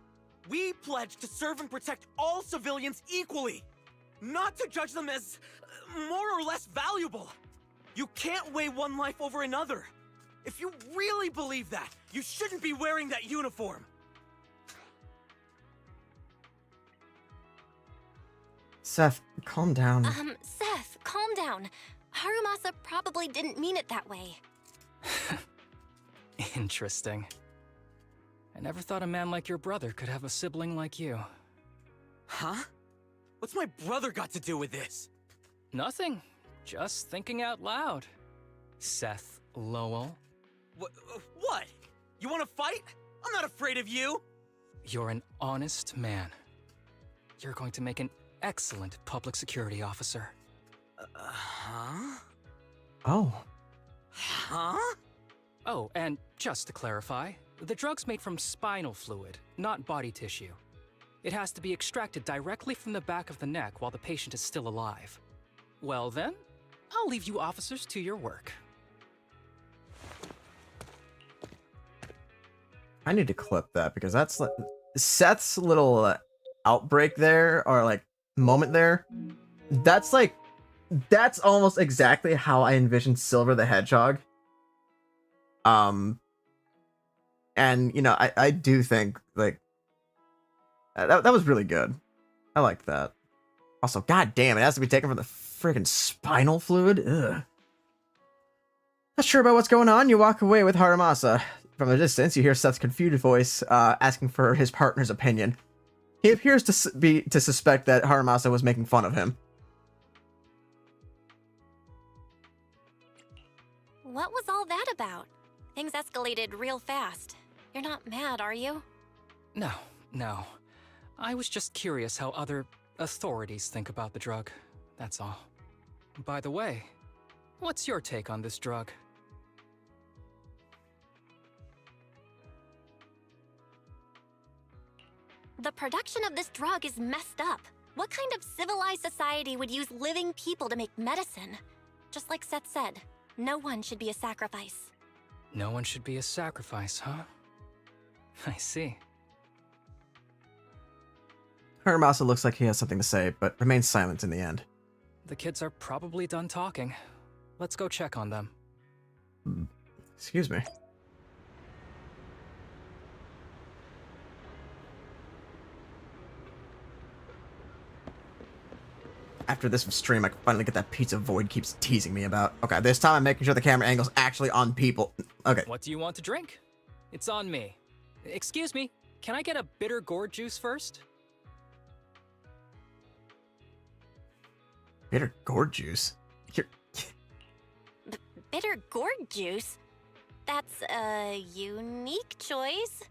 we pledged to serve and protect all civilians equally, not to judge them as more or less valuable. You can't weigh one life over another. If you really believe that, you shouldn't be wearing that uniform. Seth, calm down. Seth, calm down. Harumasa probably didn't mean it that way. Interesting. I never thought a man like your brother could have a sibling like you. Huh? What's my brother got to do with this? Nothing. Just thinking out loud. Seth Lowell. What? You want to fight? I'm not afraid of you. You're an honest man. You're going to make an excellent public security officer. Huh? Oh. Huh? Oh, and just to clarify, the drug's made from spinal fluid, not body tissue. It has to be extracted directly from the back of the neck while the patient is still alive. Well then, I'll leave you officers to your work. I need to clip that because that's like Seth's little outbreak there, or like moment there. That's almost exactly how I envisioned Silver the Hedgehog. And you know, I do think like that was really good. I liked that. Also, god damn, it has to be taken from the freaking spinal fluid. Ugh. Not sure about what's going on. You walk away with Harumasa. From a distance, you hear Seth's confused voice asking for his partner's opinion. He appears to suspect that Harumasa was making fun of him. What was all that about? Things escalated real fast. You're not mad, are you? No. I was just curious how other authorities think about the drug. That's all. By the way, what's your take on this drug? The production of this drug is messed up. What kind of civilized society would use living people to make medicine? Just like Seth said, no one should be a sacrifice. No one should be a sacrifice, huh? I see. Harumasa looks like he has something to say, but remains silent in the end. The kids are probably done talking. Let's go check on them. Excuse me. After this stream, I can finally get that pizza Void keeps teasing me about. Okay, this time I'm making sure the camera angle's actually on people. Okay. What do you want to drink? It's on me. Excuse me, can I get a bitter gourd juice first? Bitter gourd juice? Bitter gourd juice? That's a unique choice.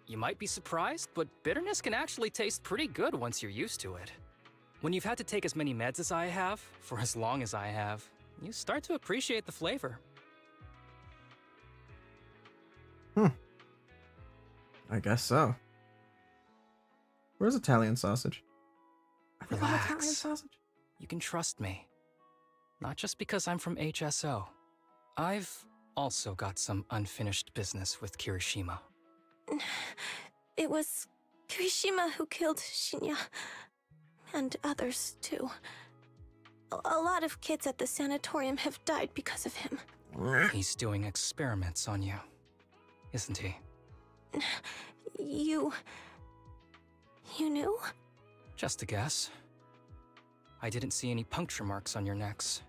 You might be surprised, but bitterness can actually taste pretty good once you're used to it. When you've had to take as many meds as I have, for as long as I have, you start to appreciate the flavor. I guess so. Where's Italian sausage? I think I'm Italian Relax. sausage. You can trust me. Not just because I'm from HSO. I've also got some unfinished business with Kirishima. It was Kirishima who killed Shinya. And others, too. A lot of kids at the sanatorium have died because of him. He's doing experiments on you, isn't he? You knew? Just a guess. I didn't see any puncture marks on your necks.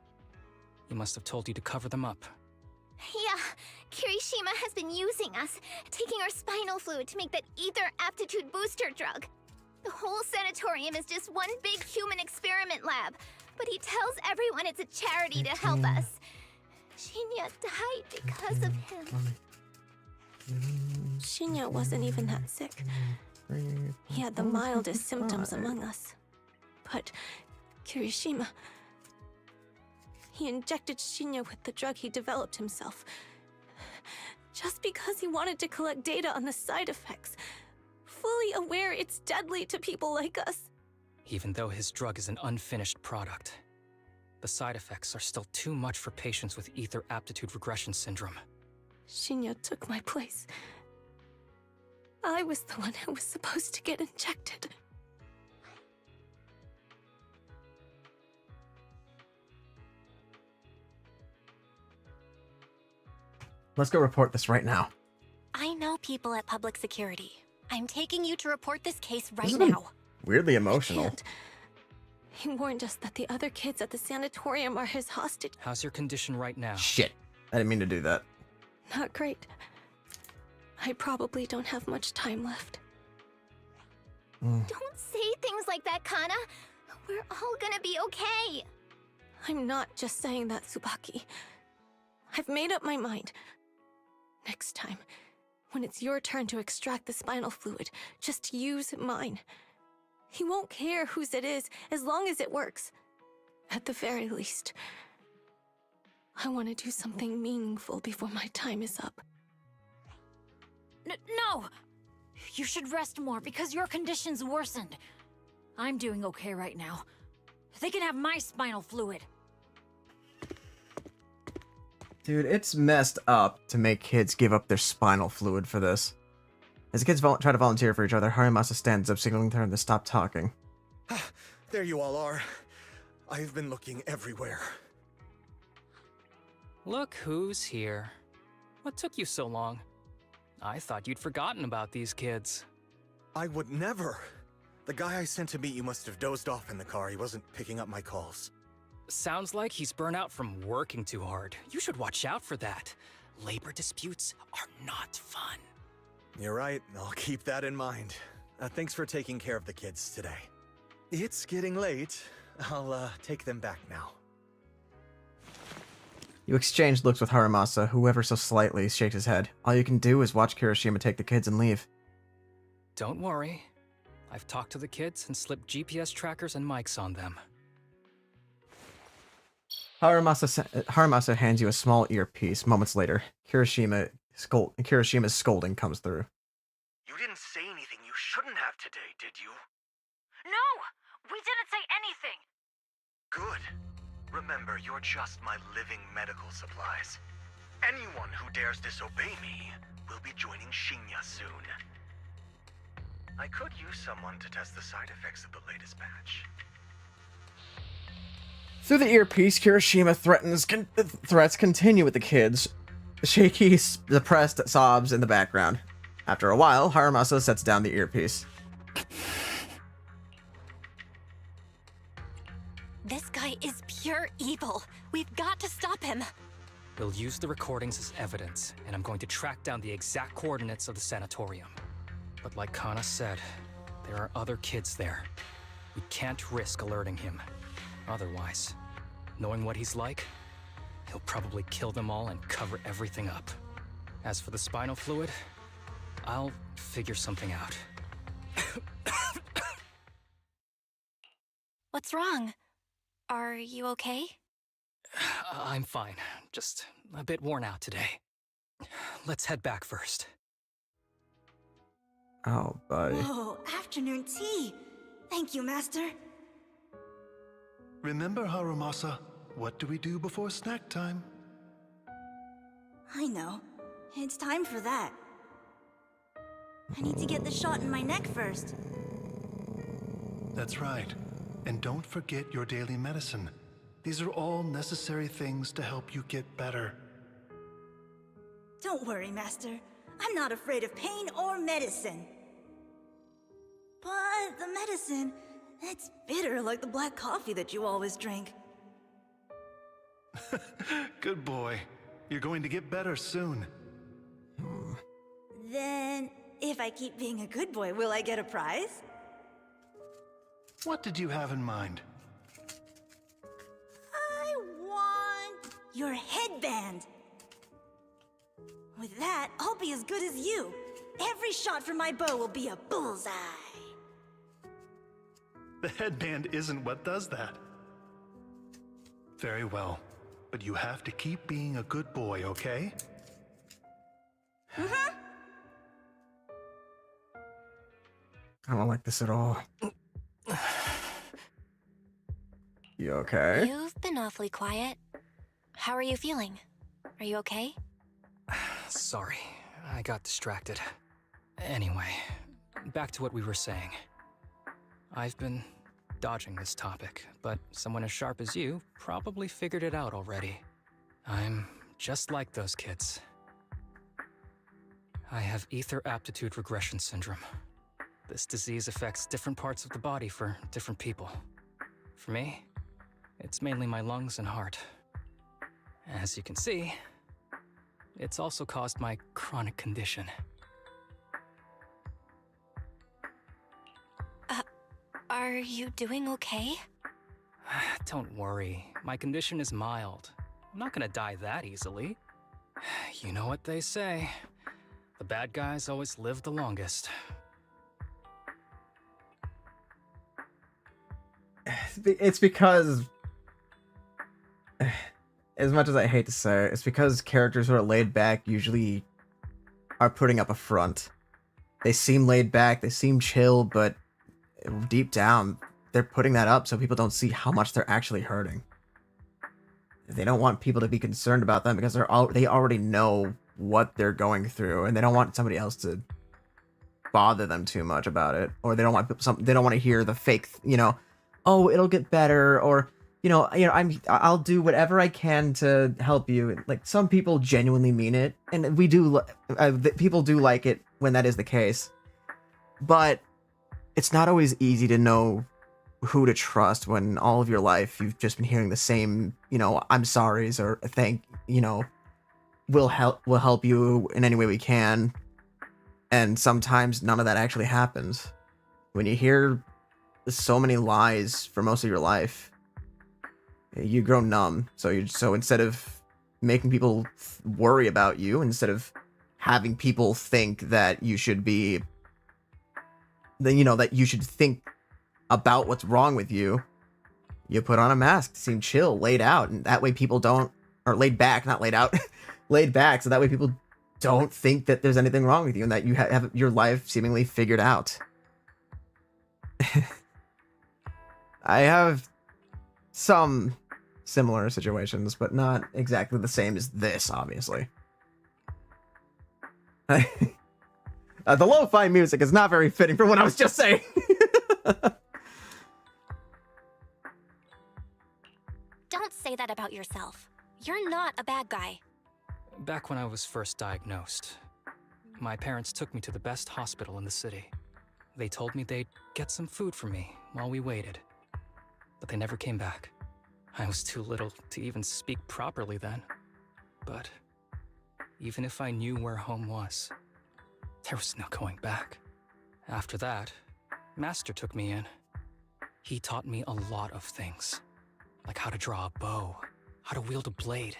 He must have told you to cover them up. Yeah, Kirishima has been using us, taking our spinal fluid to make that ether aptitude booster drug. The whole sanatorium is just one big human experiment lab, but he tells everyone it's a charity to help us. Shinya died because of him. Shinya wasn't even that sick. He had the mildest symptoms among us. But Kirishima... He injected Shinya with the drug he developed himself. Just because he wanted to collect data on the side effects. Fully aware it's deadly to people like us. Even though his drug is an unfinished product, the side effects are still too much for patients with ether aptitude regression syndrome. Shinya took my place. I was the one who was supposed to get injected. Let's go report this right now. I know people at public security. I'm taking you to report this case right This has been now. weirdly emotional. He warned us that the other kids at the sanatorium are his hostage. How's your condition right now? Shit. I didn't mean to do that. Not great. I probably don't have much time left. Don't say things like that, Kana. We're all gonna be okay. I'm not just saying that, Tsubaki. I've made up my mind. Next time, when it's your turn to extract the spinal fluid, just use mine. He won't care whose it is, as long as it works. At the very least, I want to do something meaningful before my time is up. No! You should rest more because your condition's worsened. I'm doing okay right now. They can have my spinal fluid. Dude, it's messed up to make kids give up their spinal fluid for this. As the kids try to volunteer for each other, Harimasa stands up, signaling to them to stop talking. There you all are. I've been looking everywhere. Look who's here. What took you so long? I thought you'd forgotten about these kids. I would never. The guy I sent to meet you must have dozed off in the car. He wasn't picking up my calls. Sounds like he's burnt out from working too hard. You should watch out for that. Labor disputes are not fun. You're right. I'll keep that in mind. Thanks for taking care of the kids today. It's getting late. I'll take them back now. You exchange looks with Harimasa, who ever so slightly shakes his head. All you can do is watch Kirishima take the kids and leave. Don't worry. I've talked to the kids and slipped GPS trackers and mics on them. Harimasa hands you a small earpiece. Moments later, Kirishima's scolding comes through. You didn't say anything you shouldn't have today, did you? No! We didn't say anything! Good. Remember, you're just my living medical supplies. Anyone who dares disobey me will be joining Shinya soon. I could use someone to test the side effects of the latest batch. Through the earpiece, Kirishima threats continue with the kids. Shaky, depressed sobs in the background. After a while, Harimasa sets down the earpiece. This guy is pure evil. We've got to stop him. We'll use the recordings as evidence, and I'm going to track down the exact coordinates of the sanatorium. But like Kana said, there are other kids there. We can't risk alerting him. Otherwise, knowing what he's like, he'll probably kill them all and cover everything up. As for the spinal fluid, I'll figure something out. What's wrong? Are you okay? I'm fine, just a bit worn out today. Let's head back first. Oh, buddy. Whoa, afternoon tea. Thank you, Master. Remember, Harumasa, what do we do before snack time? I know. It's time for that. I need to get the shot in my neck first. That's right. And don't forget your daily medicine. These are all necessary things to help you get better. Don't worry, Master. I'm not afraid of pain or medicine. But the medicine, it's bitter like the black coffee that you always drink. Good boy. You're going to get better soon. Then, if I keep being a good boy, will I get a prize? What did you have in mind? I want your headband. With that, I'll be as good as you. Every shot from my bow will be a bullseye. The headband isn't what does that. Very well, but you have to keep being a good boy, okay? Mm-hmm. I don't like this at all. You okay? You've been awfully quiet. How are you feeling? Are you okay? Sorry, I got distracted. Anyway, back to what we were saying. I've been dodging this topic, but someone as sharp as you probably figured it out already. I'm just like those kids. I have ether aptitude regression syndrome. This disease affects different parts of the body for different people. For me, it's mainly my lungs and heart. As you can see, it's also caused my chronic condition. Are you doing okay? Don't worry, my condition is mild. I'm not gonna die that easily. You know what they say. The bad guys always live the longest. It's because, as much as I hate to say it, it's because characters who are laid back usually are putting up a front. They seem laid back, they seem chill, but deep down, they're putting that up so people don't see how much they're actually hurting. They don't want people to be concerned about them because they already know what they're going through, and they don't want somebody else to bother them too much about it, or they don't want to hear the fake, oh, it'll get better, or I'll do whatever I can to help you. Like, some people genuinely mean it, and people do like it when that is the case. But it's not always easy to know who to trust when all of your life you've just been hearing the same, I'm sorry's or we'll help you in any way we can. And sometimes none of that actually happens. When you hear so many lies for most of your life, you grow numb. So instead of making people worry about you, instead of having people think that you should be, that you should think about what's wrong with you, you put on a mask to seem chill, laid out, and that way people don't, or laid back, not laid out, laid back, so that way people don't think that there's anything wrong with you and that you have your life seemingly figured out. I have some similar situations, but not exactly the same as this, obviously. The lo-fi music is not very fitting for what I was just saying. Don't say that about yourself. You're not a bad guy. Back when I was first diagnosed, my parents took me to the best hospital in the city. They told me they'd get some food for me while we waited, but they never came back. I was too little to even speak properly then. But even if I knew where home was, there was no going back. After that, Master took me in. He taught me a lot of things, like how to draw a bow, how to wield a blade,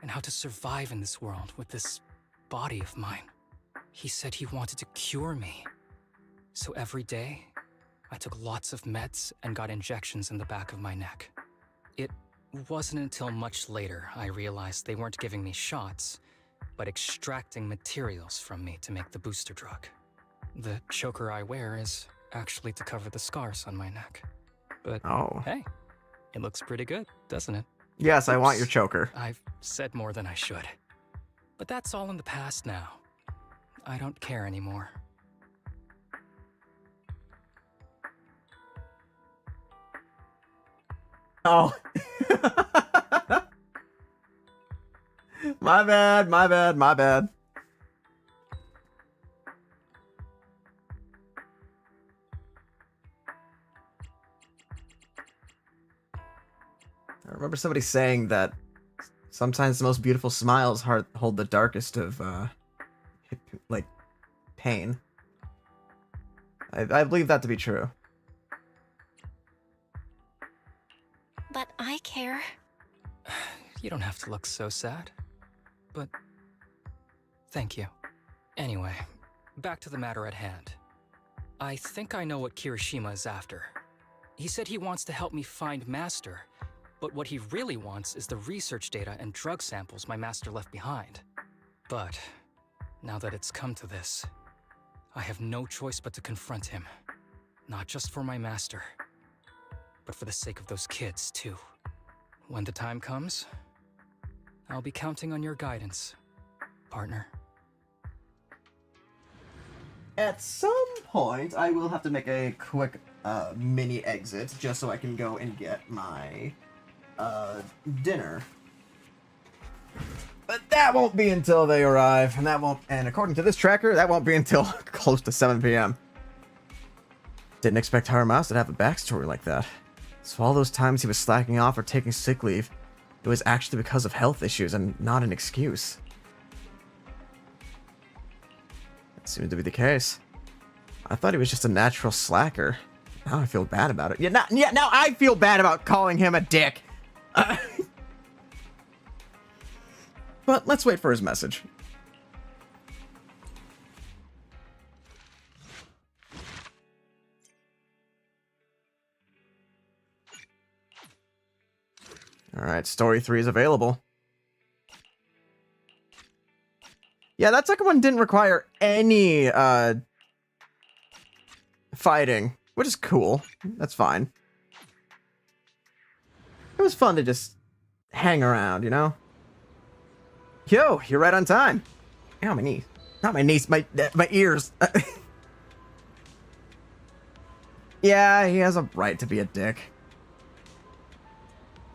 and how to survive in this world with this body of mine. He said he wanted to cure me. So every day, I took lots of meds and got injections in the back of my neck. It wasn't until much later I realized they weren't giving me shots, but extracting materials from me to make the booster drug. The choker I wear is actually to cover the scars on my neck. But hey, it looks pretty good, doesn't it? Yes, I want your choker. I've said more than I should. But that's all in the past now. I don't care anymore. Oh. My bad, my bad, my bad. I remember somebody saying that sometimes the most beautiful smiles hold the darkest of, like, pain. I believe that to be true. But I care. You don't have to look so sad. But thank you. Anyway, back to the matter at hand. I think I know what Kirishima is after. He said he wants to help me find Master, but what he really wants is the research data and drug samples my master left behind. But now that it's come to this, I have no choice but to confront him. Not just for my master, but for the sake of those kids, too. When the time comes, I'll be counting on your guidance, partner. At some point, I will have to make a quick mini exit just so I can go and get my dinner. But that won't be until they arrive, and according to this tracker, that won't be until close to 7 p.m. Didn't expect Harumas to have a backstory like that. So all those times he was slacking off or taking sick leave, it was actually because of health issues and not an excuse. That seemed to be the case. I thought he was just a natural slacker. Now I feel bad about it. Now I feel bad about calling him a dick. But let's wait for his message. Alright, story 3 is available. Yeah, that second one didn't require any fighting, which is cool. That's fine. It was fun to just hang around, you know? Yo, you're right on time. Ow, my knee. Not my knees, my ears. Yeah, he has a right to be a dick.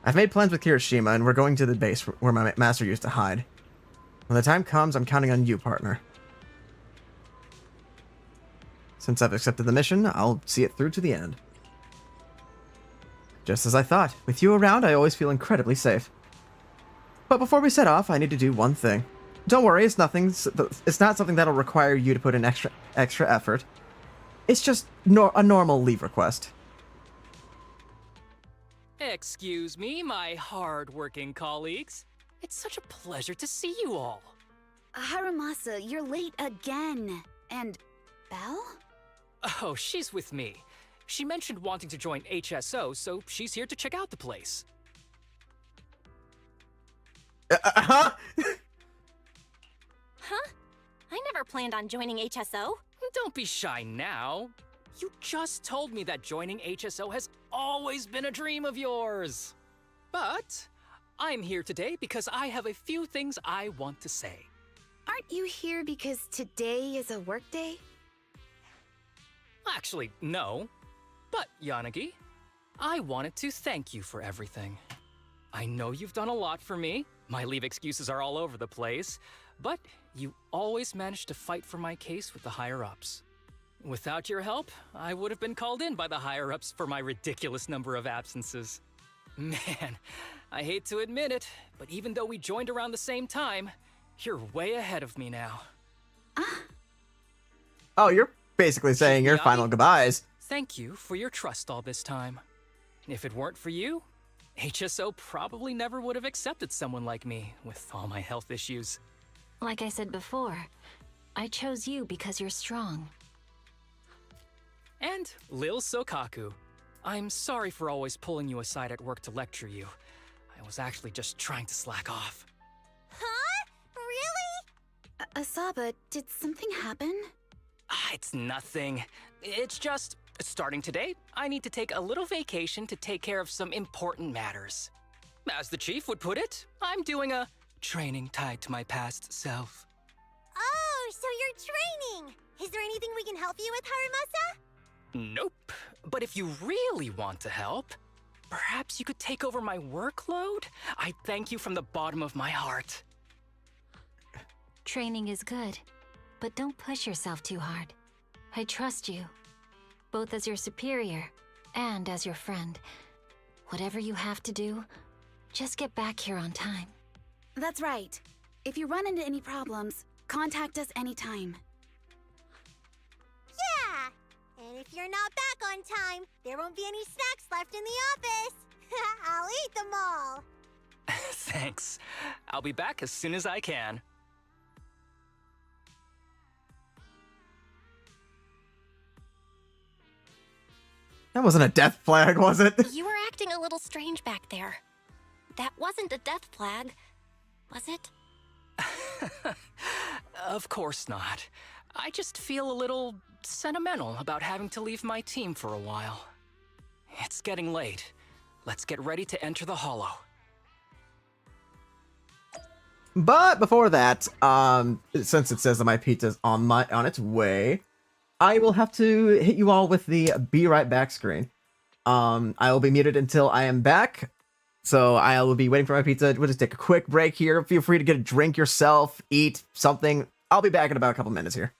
I've made plans with Kirishima, and we're going to the base where my master used to hide. When the time comes, I'm counting on you, partner. Since I've accepted the mission, I'll see it through to the end. Just as I thought, with you around, I always feel incredibly safe. But before we set off, I need to do one thing. Don't worry, it's not something that'll require you to put in extra effort. It's just a normal leave request. Excuse me, my hard-working colleagues. It's such a pleasure to see you all. Harumasa, you're late again. And Belle? Oh, she's with me. She mentioned wanting to join HSO, so she's here to check out the place. Huh? I never planned on joining HSO. Don't be shy now. You just told me that joining HSO has always been a dream of yours. But I'm here today because I have a few things I want to say. Aren't you here because today is a work day? Actually, no. But, Yanagi, I wanted to thank you for everything. I know you've done a lot for me. My leave excuses are all over the place. But you always managed to fight for my case with the higher-ups. Without your help, I would have been called in by the higher-ups for my ridiculous number of absences. Man, I hate to admit it, but even though we joined around the same time, you're way ahead of me now. Oh, you're basically saying your Chief final Miai? goodbyes. Thank you for your trust all this time. If it weren't for you, HSO probably never would have accepted someone like me with all my health issues. Like I said before, I chose you because you're strong. And Lil Sokaku, I'm sorry for always pulling you aside at work to lecture you. I was actually just trying to slack off. Huh? Really? Asaba, did something happen? It's nothing. It's just, starting today, I need to take a little vacation to take care of some important matters. As the chief would put it, I'm doing a training tied to my past self. Oh, so you're training! Is there anything we can help you with, Harumasa? Nope. But if you really want to help, perhaps you could take over my workload? I thank you from the bottom of my heart. Training is good, but don't push yourself too hard. I trust you, both as your superior and as your friend. Whatever you have to do, just get back here on time. That's right. If you run into any problems, contact us anytime. Yeah! And if you're not back on time, there won't be any snacks left in the office. I'll eat them all. Thanks. I'll be back as soon as I can. That wasn't a death flag, was it? You were acting a little strange back there. That wasn't a death flag, was it? Of course not. I just feel a little sentimental about having to leave my team for a while. It's getting late. Let's get ready to enter the Hollow. But before that, since it says that my pizza's on its way, I will have to hit you all with the be right back screen. I will be muted until I am back. So I will be waiting for my pizza. We'll just take a quick break here. Feel free to get a drink yourself, eat something. I'll be back in about a couple minutes here.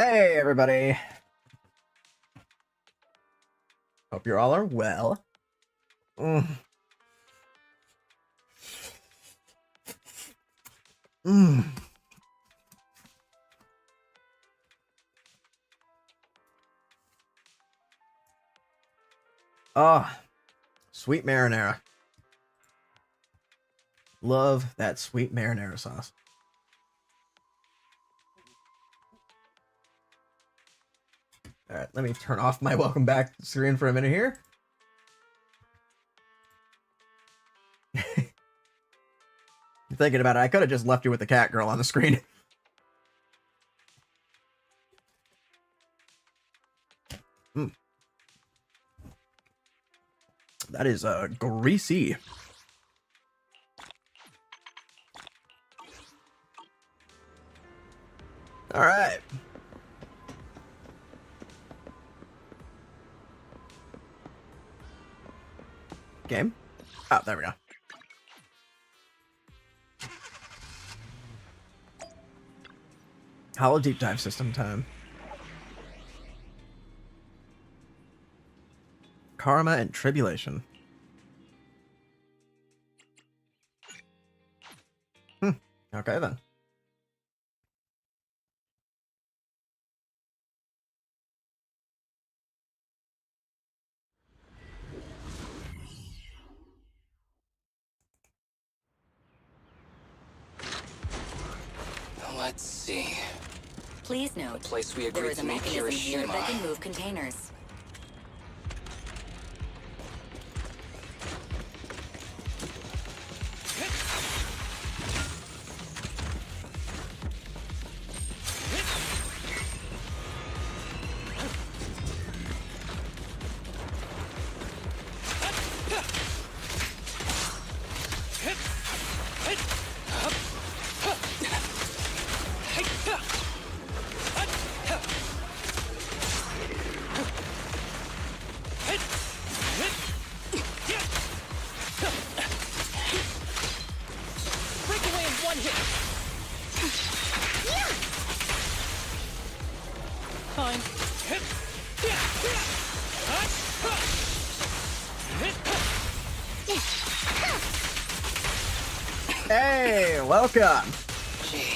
Hey, everybody. Hope you all are well. Mm. Mm. Ah, sweet marinara. Love that sweet marinara sauce. All right, let me turn off my welcome back screen for a minute here. You're thinking about it, I could have just left you with the cat girl on the screen. Mm. That is greasy. All right. Game. Oh, there we go. Hollow deep dive system time. Karma and tribulation. Okay then. Let's see. Please note, The place we there agreed is a to meet mechanism here that can Kirishima. move containers. Breakaway in one hit. Fine. Hey, welcome. Gee,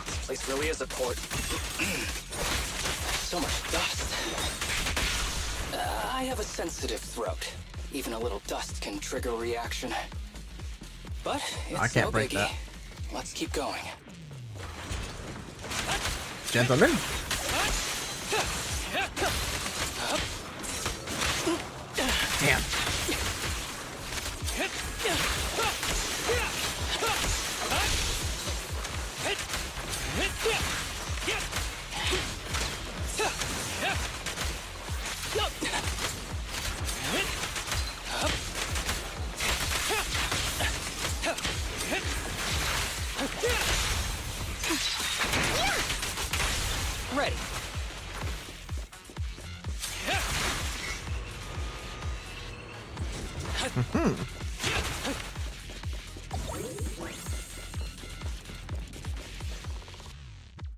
this place really is a port. So much dust. I have a sensitive throat. Even a little dust can trigger a reaction. But it's I can't no break biggie. that. Let's keep going. Gentlemen. Damn. Ready.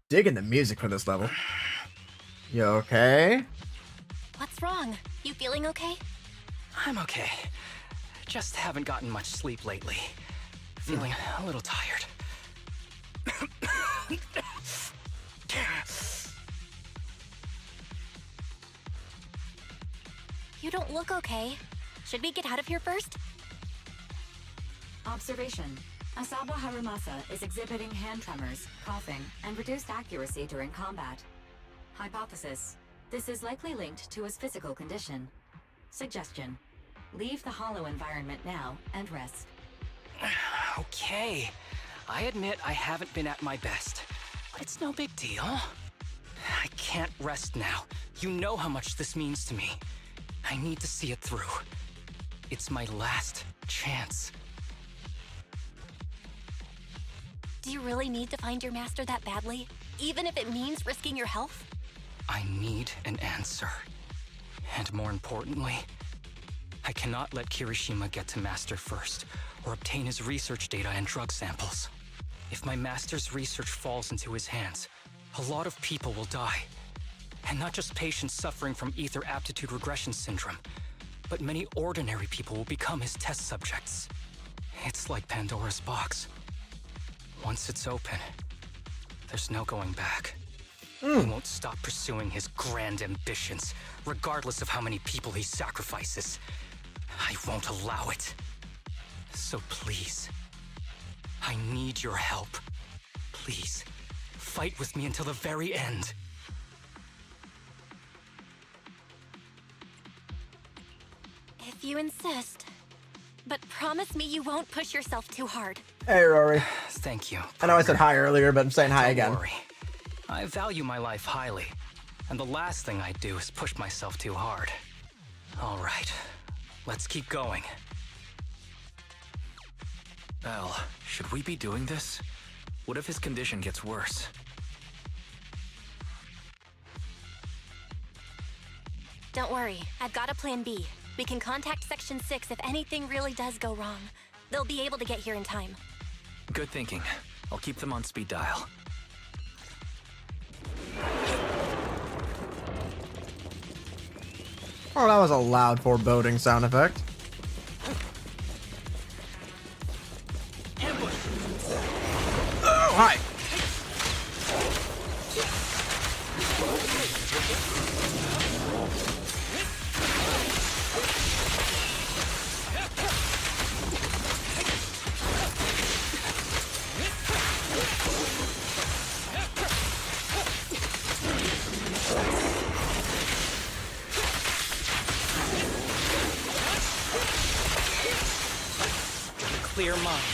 Digging the music for this level. You okay? What's wrong? You feeling okay? I'm okay. Just haven't gotten much sleep lately. Feeling a little tired. You don't look okay. Should we get out of here first? Observation. Asaba Harumasa is exhibiting hand tremors, coughing, and reduced accuracy during combat. Hypothesis. This is likely linked to his physical condition. Suggestion. Leave the hollow environment now and rest. Okay. I admit I haven't been at my best, but it's no big deal. I can't rest now. You know how much this means to me. I need to see it through. It's my last chance. Do you really need to find your master that badly? Even if it means risking your health? I need an answer. And more importantly, I cannot let Kirishima get to Master first, or obtain his research data and drug samples. If my Master's research falls into his hands, a lot of people will die, And not just patients suffering from ether aptitude regression syndrome, but many ordinary people will become his test subjects. It's like Pandora's box. Once it's open, there's no going back. He won't stop pursuing his grand ambitions, regardless of how many people he sacrifices. I won't allow it. So please, I need your help. Please, fight with me until the very end. If you insist. But promise me you won't push yourself too hard. Hey, Rory. Thank you. I know I said hi earlier, but I'm saying hi again. Don't worry. I value my life highly, and the last thing I do is push myself too hard. All right, let's keep going. Belle, should we be doing this? What if his condition gets worse? Don't worry, I've got a plan B. We can contact Section 6 if anything really does go wrong. They'll be able to get here in time. Good thinking. I'll keep them on speed dial. Oh, that was a loud foreboding sound effect. Oh, hi. Clear mind.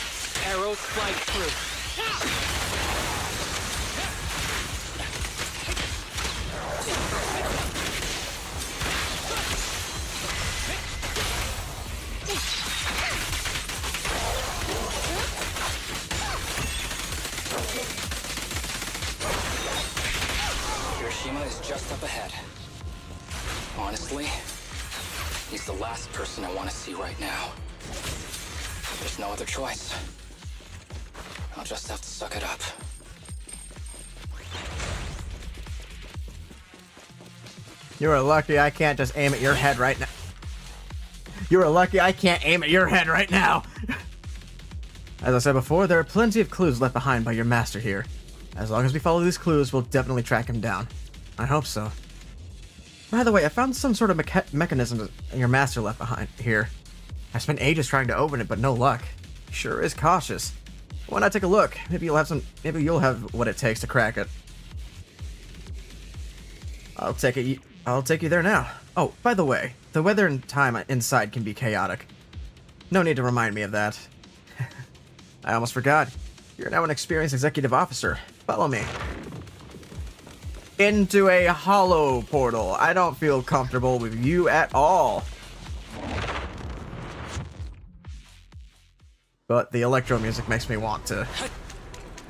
Arrows fly through. Hiroshima is just up ahead. Honestly, he's the last person I want to see right now. There's no other choice. I'll just have to suck it up. You are lucky I can't just aim at your head right now. You are lucky I can't aim at your head right now. As I said before, there are plenty of clues left behind by your master here. As long as we follow these clues, we'll definitely track him down. I hope so. By the way, I found some sort of mechanism your master left behind here. I spent ages trying to open it, but no luck. He sure is cautious. Why not take a look? Maybe you'll have what it takes to crack it. I'll take you there now. Oh, by the way, the weather and time inside can be chaotic. No need to remind me of that. I almost forgot. You're now an experienced executive officer. Follow me. Into a hollow portal. I don't feel comfortable with you at all. But the electro music makes me want to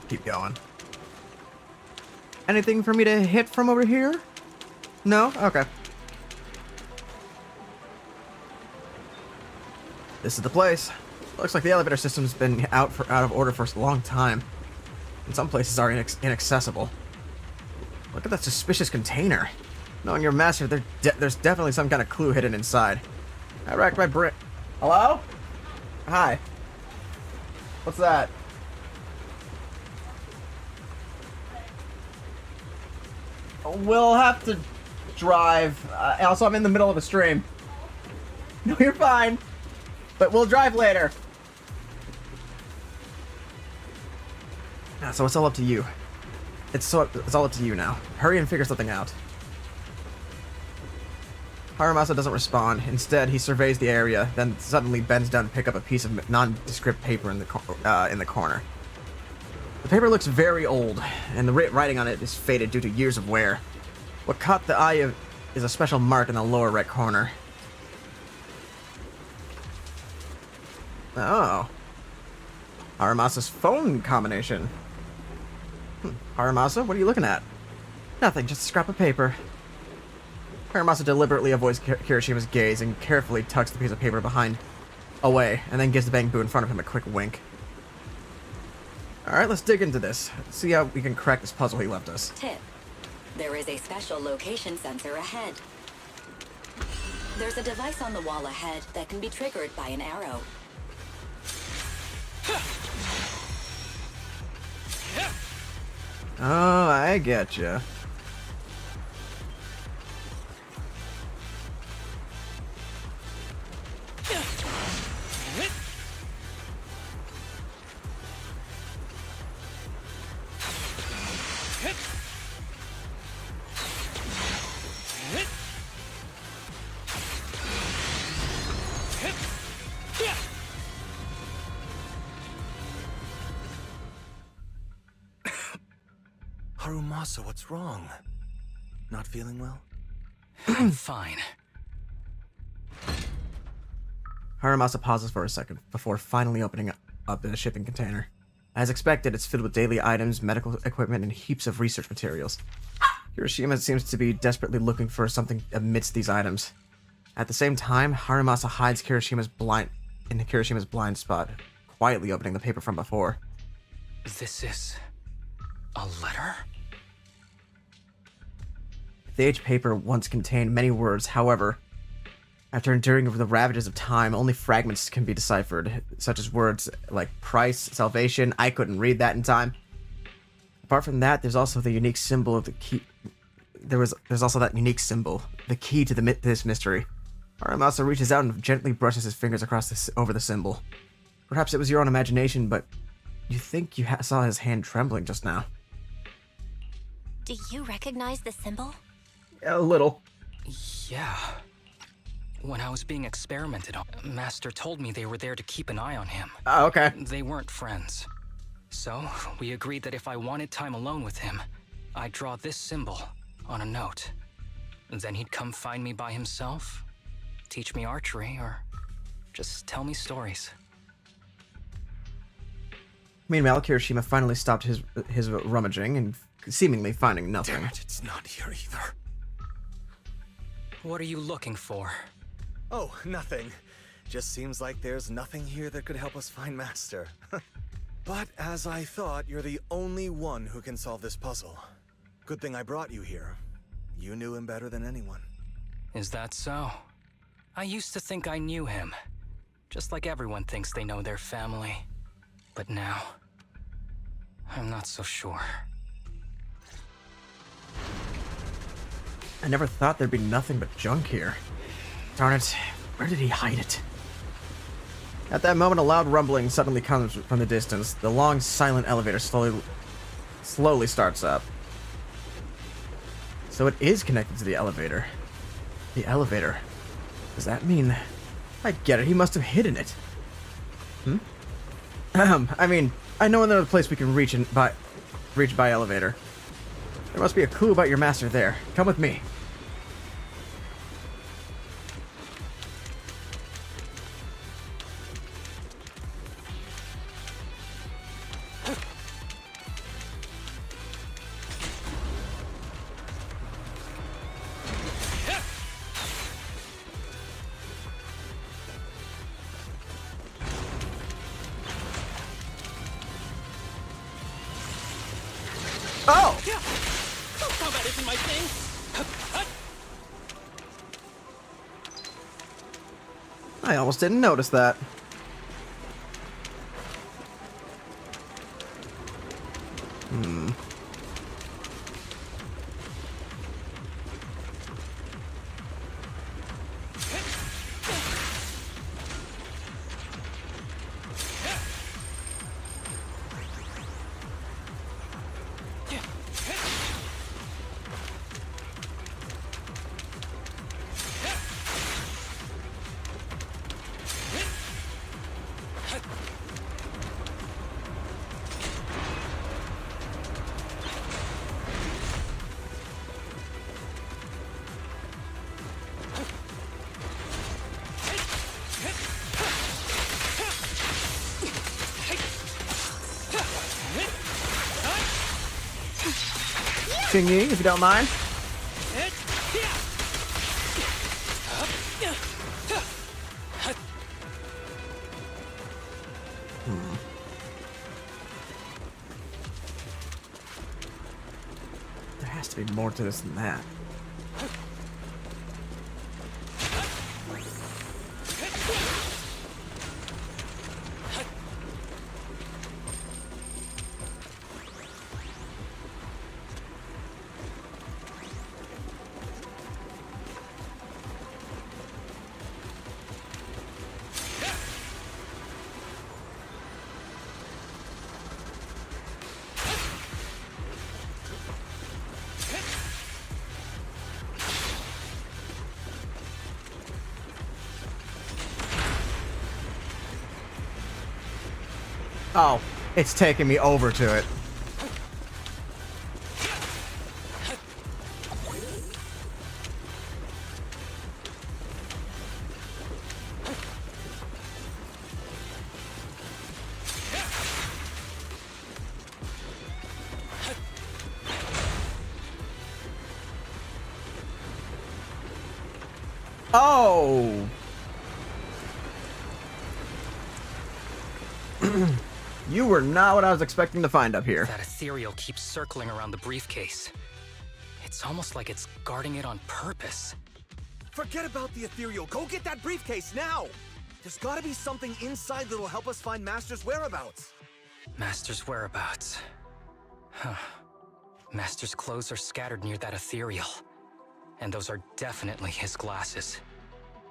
keep going. Anything for me to hit from over here? No? Okay. This is the place. Looks like the elevator system's been out of order for a long time. And some places are inaccessible. Look at that suspicious container. Knowing your master, there's definitely some kind of clue hidden inside. I racked my brain. Hello? Hi. What's that? We'll have to drive. Also, I'm in the middle of a stream. No, you're fine. But we'll drive later. So it's all up to you. It's all up to you now. Hurry and figure something out. Haramasa doesn't respond. Instead, he surveys the area, then suddenly bends down to pick up a piece of nondescript paper in the corner. The paper looks very old, and the writing on it is faded due to years of wear. What caught the eye is a special mark in the lower right corner. Oh. Haramasa's phone combination. Haramasa, what are you looking at? Nothing, just a scrap of paper. Haramasa deliberately avoids Kirishima's gaze and carefully tucks the piece of paper away, and then gives the bamboo in front of him a quick wink. Alright, let's dig into this. See how we can crack this puzzle he left us. Tip. There is a special location sensor ahead. There's a device on the wall ahead that can be triggered by an arrow. Oh, I getcha. Harumasa, what's wrong? Not feeling well? I'm fine. Harumasa pauses for a second before finally opening up the shipping container. As expected, it's filled with daily items, medical equipment, and heaps of research materials. Kirishima seems to be desperately looking for something amidst these items. At the same time, Harumasa hides Kirishima's blind spot, quietly opening the paper from before. This is a letter? The aged paper once contained many words, however, after enduring the ravages of time, only fragments can be deciphered, such as words like price, salvation. I couldn't read that in time. Apart from that, there's also the unique symbol of the key. There's also that unique symbol, the key to this mystery. Harumasa reaches out and gently brushes his fingers over the symbol. Perhaps it was your own imagination, but you think you saw his hand trembling just now. Do you recognize the symbol? A little. Yeah. When I was being experimented on, Master told me they were there to keep an eye on him. Oh, okay. They weren't friends. So, we agreed that if I wanted time alone with him, I'd draw this symbol on a note. Then he'd come find me by himself, teach me archery, or just tell me stories. Meanwhile, Kirishima finally stopped his rummaging and seemingly finding nothing. Damn it, it's not here either. What are you looking for? Oh, nothing. Just seems like there's nothing here that could help us find Master. But as I thought, you're the only one who can solve this puzzle. Good thing I brought you here. You knew him better than anyone. Is that so? I used to think I knew him. Just like everyone thinks they know their family. But now, I'm not so sure. I never thought there'd be nothing but junk here. Darn it, where did he hide it? At that moment, a loud rumbling suddenly comes from the distance. The long, silent elevator slowly starts up. So it is connected to the elevator. The elevator. Does that mean... I get it, he must have hidden it. I mean, I know another place we can reach by elevator. There must be a clue about your master there. Come with me. Oh! Combat isn't my thing. I almost didn't notice that. Chingy, if you don't mind. There Has to be more to this than that. Oh, it's taking me over to it. Oh! You were not what I was expecting to find up here. That ethereal keeps circling around the briefcase. It's almost like it's guarding it on purpose. Forget about the ethereal. Go get that briefcase now! There's gotta be something inside that'll help us find Master's whereabouts. Master's whereabouts. Huh. Master's clothes are scattered near that ethereal. And those are definitely his glasses.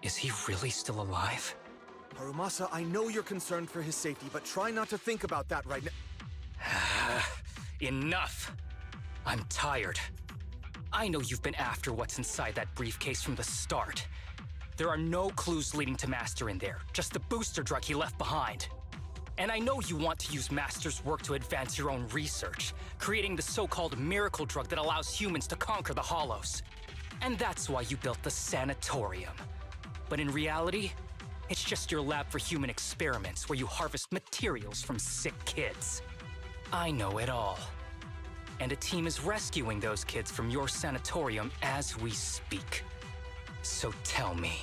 Is he really still alive? Harumasa, I know you're concerned for his safety, but try not to think about that right now. Enough! I'm tired. I know you've been after what's inside that briefcase from the start. There are no clues leading to Master in there, just the booster drug he left behind. And I know you want to use Master's work to advance your own research, creating the so-called miracle drug that allows humans to conquer the Hollows. And that's why you built the sanatorium. But in reality, it's just your lab for human experiments where you harvest materials from sick kids. I know it all. And a team is rescuing those kids from your sanatorium as we speak. So tell me,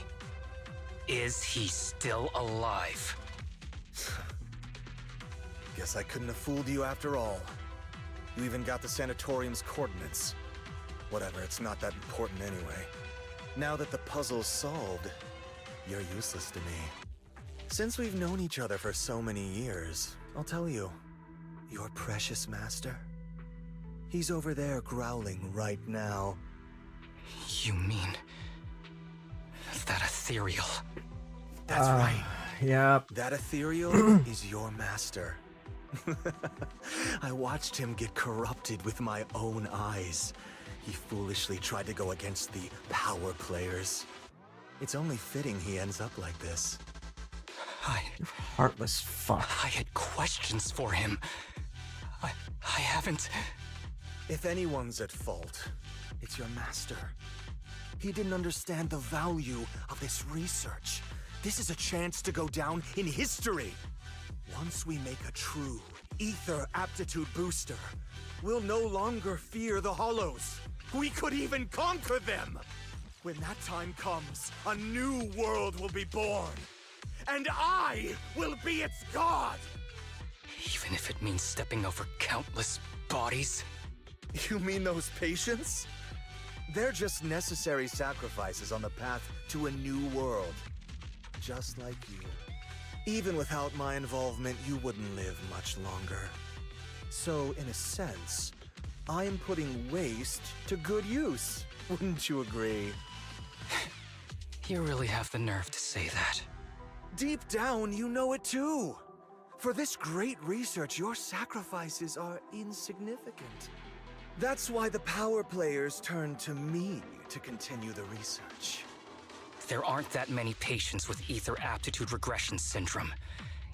is he still alive? Guess I couldn't have fooled you after all. You even got the sanatorium's coordinates. Whatever, it's not that important anyway. Now that the puzzle's solved, you're useless to me. Since we've known each other for so many years, I'll tell you, your precious master, he's over there growling right now. You mean that ethereal? That's right. Yep. That ethereal is your master. I watched him get corrupted with my own eyes. He foolishly tried to go against the power players. It's only fitting he ends up like this. Heartless fuck. I had questions for him. I haven't... If anyone's at fault, it's your master. He didn't understand the value of this research. This is a chance to go down in history. Once we make a true ether aptitude booster, we'll no longer fear the Hollows. We could even conquer them. When that time comes, a new world will be born. And I will be its god! Even if it means stepping over countless bodies? You mean those patients? They're just necessary sacrifices on the path to a new world. Just like you. Even without my involvement, you wouldn't live much longer. So, in a sense, I am putting waste to good use. Wouldn't you agree? You really have the nerve to say that. Deep down, you know it too. For this great research, your sacrifices are insignificant. That's why the power players turn to me to continue the research. There aren't that many patients with ether aptitude regression syndrome.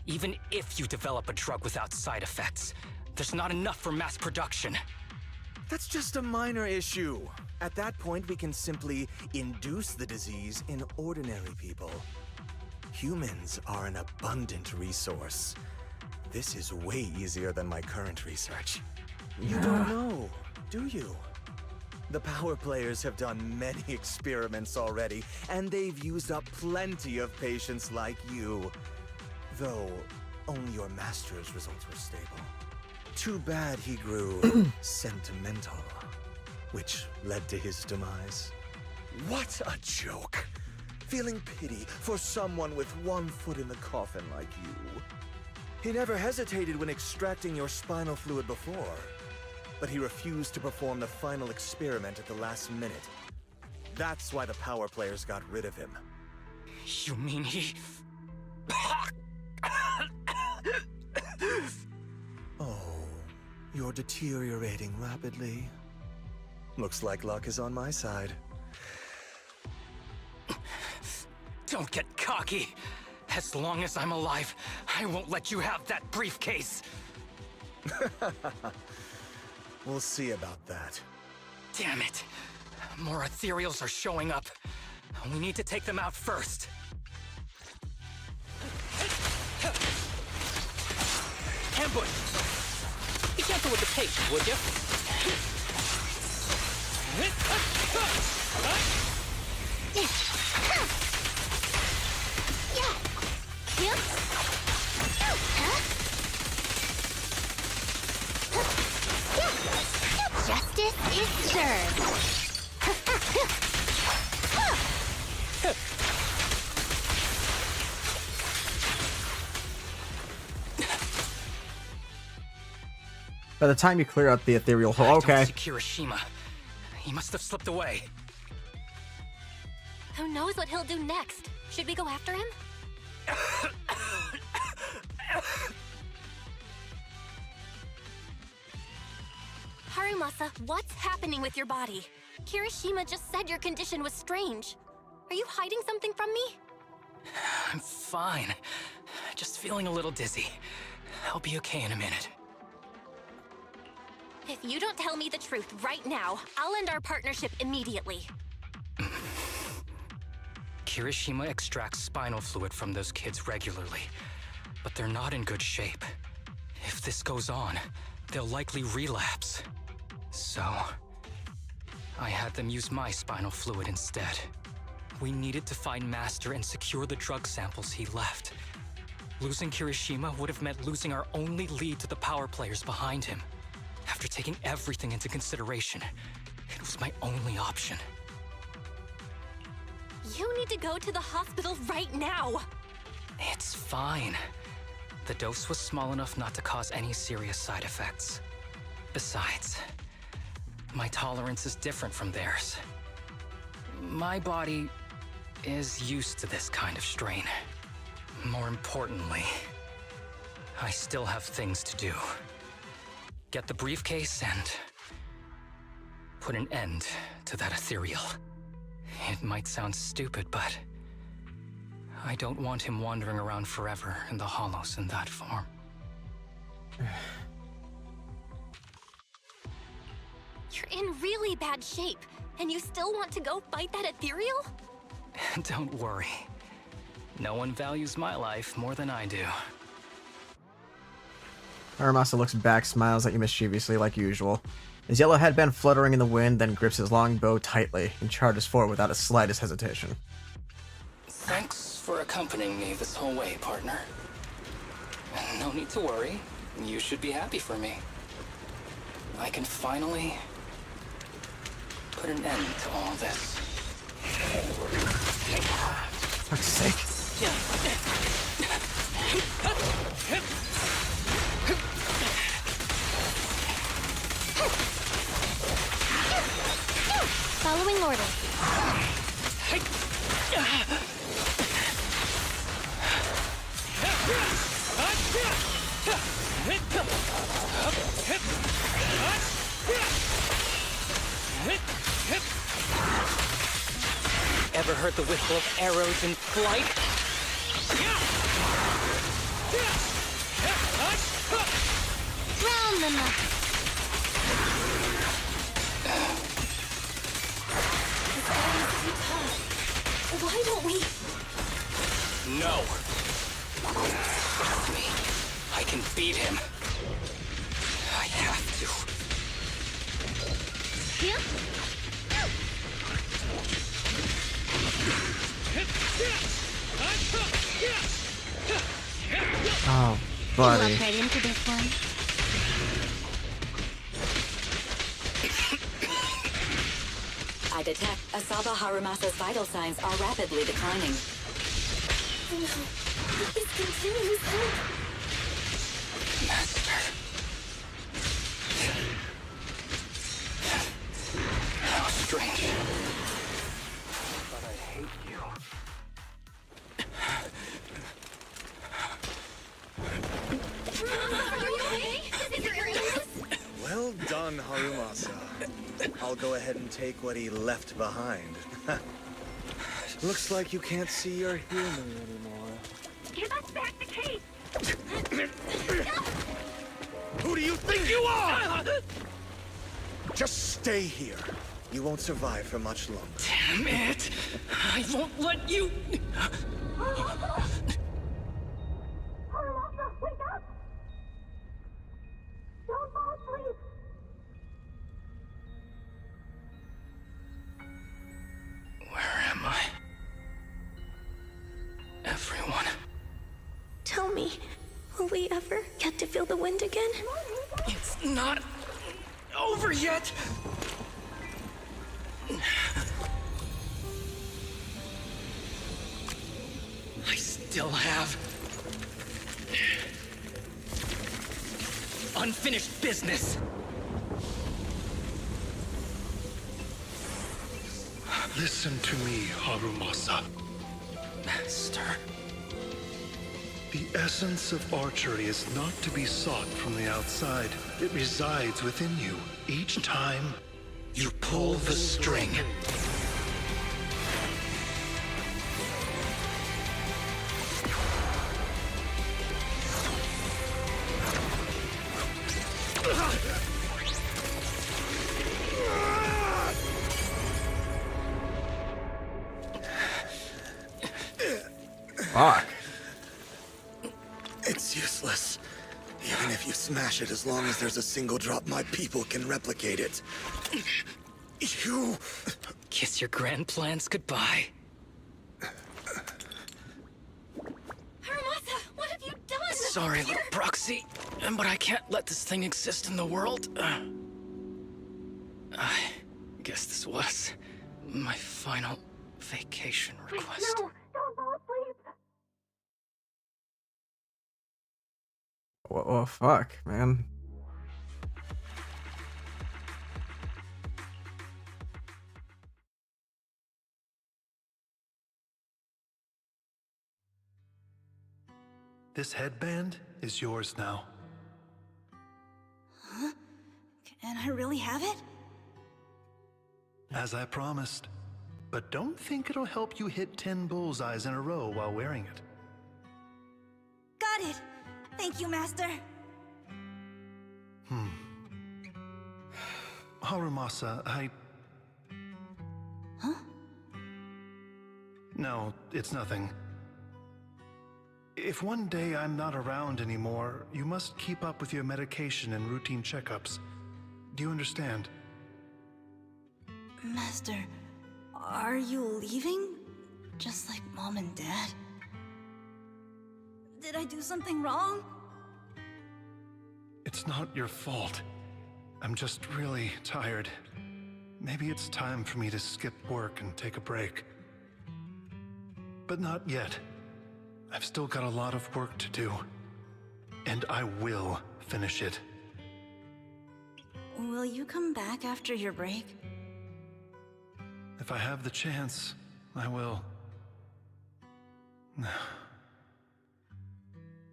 Even if you develop a drug without side effects, there's not enough for mass production. That's just a minor issue. At that point, we can simply induce the disease in ordinary people. Humans are an abundant resource. This is way easier than my current research. You don't know, do you? The power players have done many experiments already, and they've used up plenty of patients like you. Though, only your master's results were stable. Too bad he grew sentimental. which led to his demise. What a joke! Feeling pity for someone with one foot in the coffin like you. He never hesitated when extracting your spinal fluid before, but he refused to perform the final experiment at the last minute. That's why the power players got rid of him. You mean he... Oh, you're deteriorating rapidly. Looks like luck is on my side. Don't get cocky. As long as I'm alive, I won't let you have that briefcase. We'll see about that. Damn it. More ethereals are showing up. We need to take them out first. Ambush! Be gentle with the patient, would you? Justice is served. By the time you clear out the ethereal hole, okay. Don't see Kirishima. He must have slipped away. Who knows what he'll do next? Should we go after him? Harumasa, what's happening with your body? Kirishima just said your condition was strange. Are you hiding something from me? I'm fine. Just feeling a little dizzy. I'll be okay in a minute. If you don't tell me the truth right now, I'll end our partnership immediately. Kirishima extracts spinal fluid from those kids regularly, but they're not in good shape. If this goes on, they'll likely relapse. So, I had them use my spinal fluid instead. We needed to find Master and secure the drug samples he left. Losing Kirishima would have meant losing our only lead to the power players behind him. After taking everything into consideration, it was my only option. You need to go to the hospital right now! It's fine. The dose was small enough not to cause any serious side effects. Besides, my tolerance is different from theirs. My body is used to this kind of strain. More importantly, I still have things to do. Get the briefcase and put an end to that ethereal. It might sound stupid, but I don't want him wandering around forever in the hollows in that form. You're in really bad shape, and you still want to go fight that ethereal? Don't worry. No one values my life more than I do. Harumasa looks back, smiles at you mischievously like usual. His yellow headband fluttering in the wind, then grips his long bow tightly and charges forward without the slightest hesitation. Thanks for accompanying me this whole way, partner. No need to worry. You should be happy for me. I can finally put an end to all this. For fuck's sake. Following order. Ever heard the whistle of arrows in flight? Round them up. Why don't we? No. Trust me. I can beat him. I have to. Here? Oh, buddy. Walk right into this one. I detect Asaba Harumasa's vital signs are rapidly declining. This continues. Master. How strange. But I hate you. Well done, Harumasa. I'll go ahead and take what he left behind. Looks like you can't see or hear me anymore. Give us back the case! Who do you think you are? Just stay here. You won't survive for much longer. Damn it! I won't let you... Harumasa, wake up! Don't fall asleep! Where am I? Everyone. Tell me, will we ever get to feel the wind again? It's not over yet! I still have unfinished business. Listen to me, Harumasa. Master. The essence of archery is not to be sought from the outside. It resides within you. Each time you pull the string. Fuck. It's useless. Even if you smash it, as long as there's a single drop, my people can replicate it. You... Kiss your grand plans goodbye. Haramasa, what have you done? Sorry, little proxy, but I can't let this thing exist in the world. I guess this was my final vacation request. No, don't fall asleep! Oh, fuck, man. This headband is yours now. Huh? Can I really have it? As I promised. But don't think it'll help you hit 10 bullseyes in a row while wearing it. Got it! Thank you, Master. Harumasa, Huh? No, it's nothing. If one day I'm not around anymore, you must keep up with your medication and routine checkups. Do you understand? Master, are you leaving? Just like Mom and Dad? Did I do something wrong? It's not your fault. I'm just really tired. Maybe it's time for me to skip work and take a break. But not yet. I've still got a lot of work to do. And I will finish it. Will you come back after your break? If I have the chance, I will.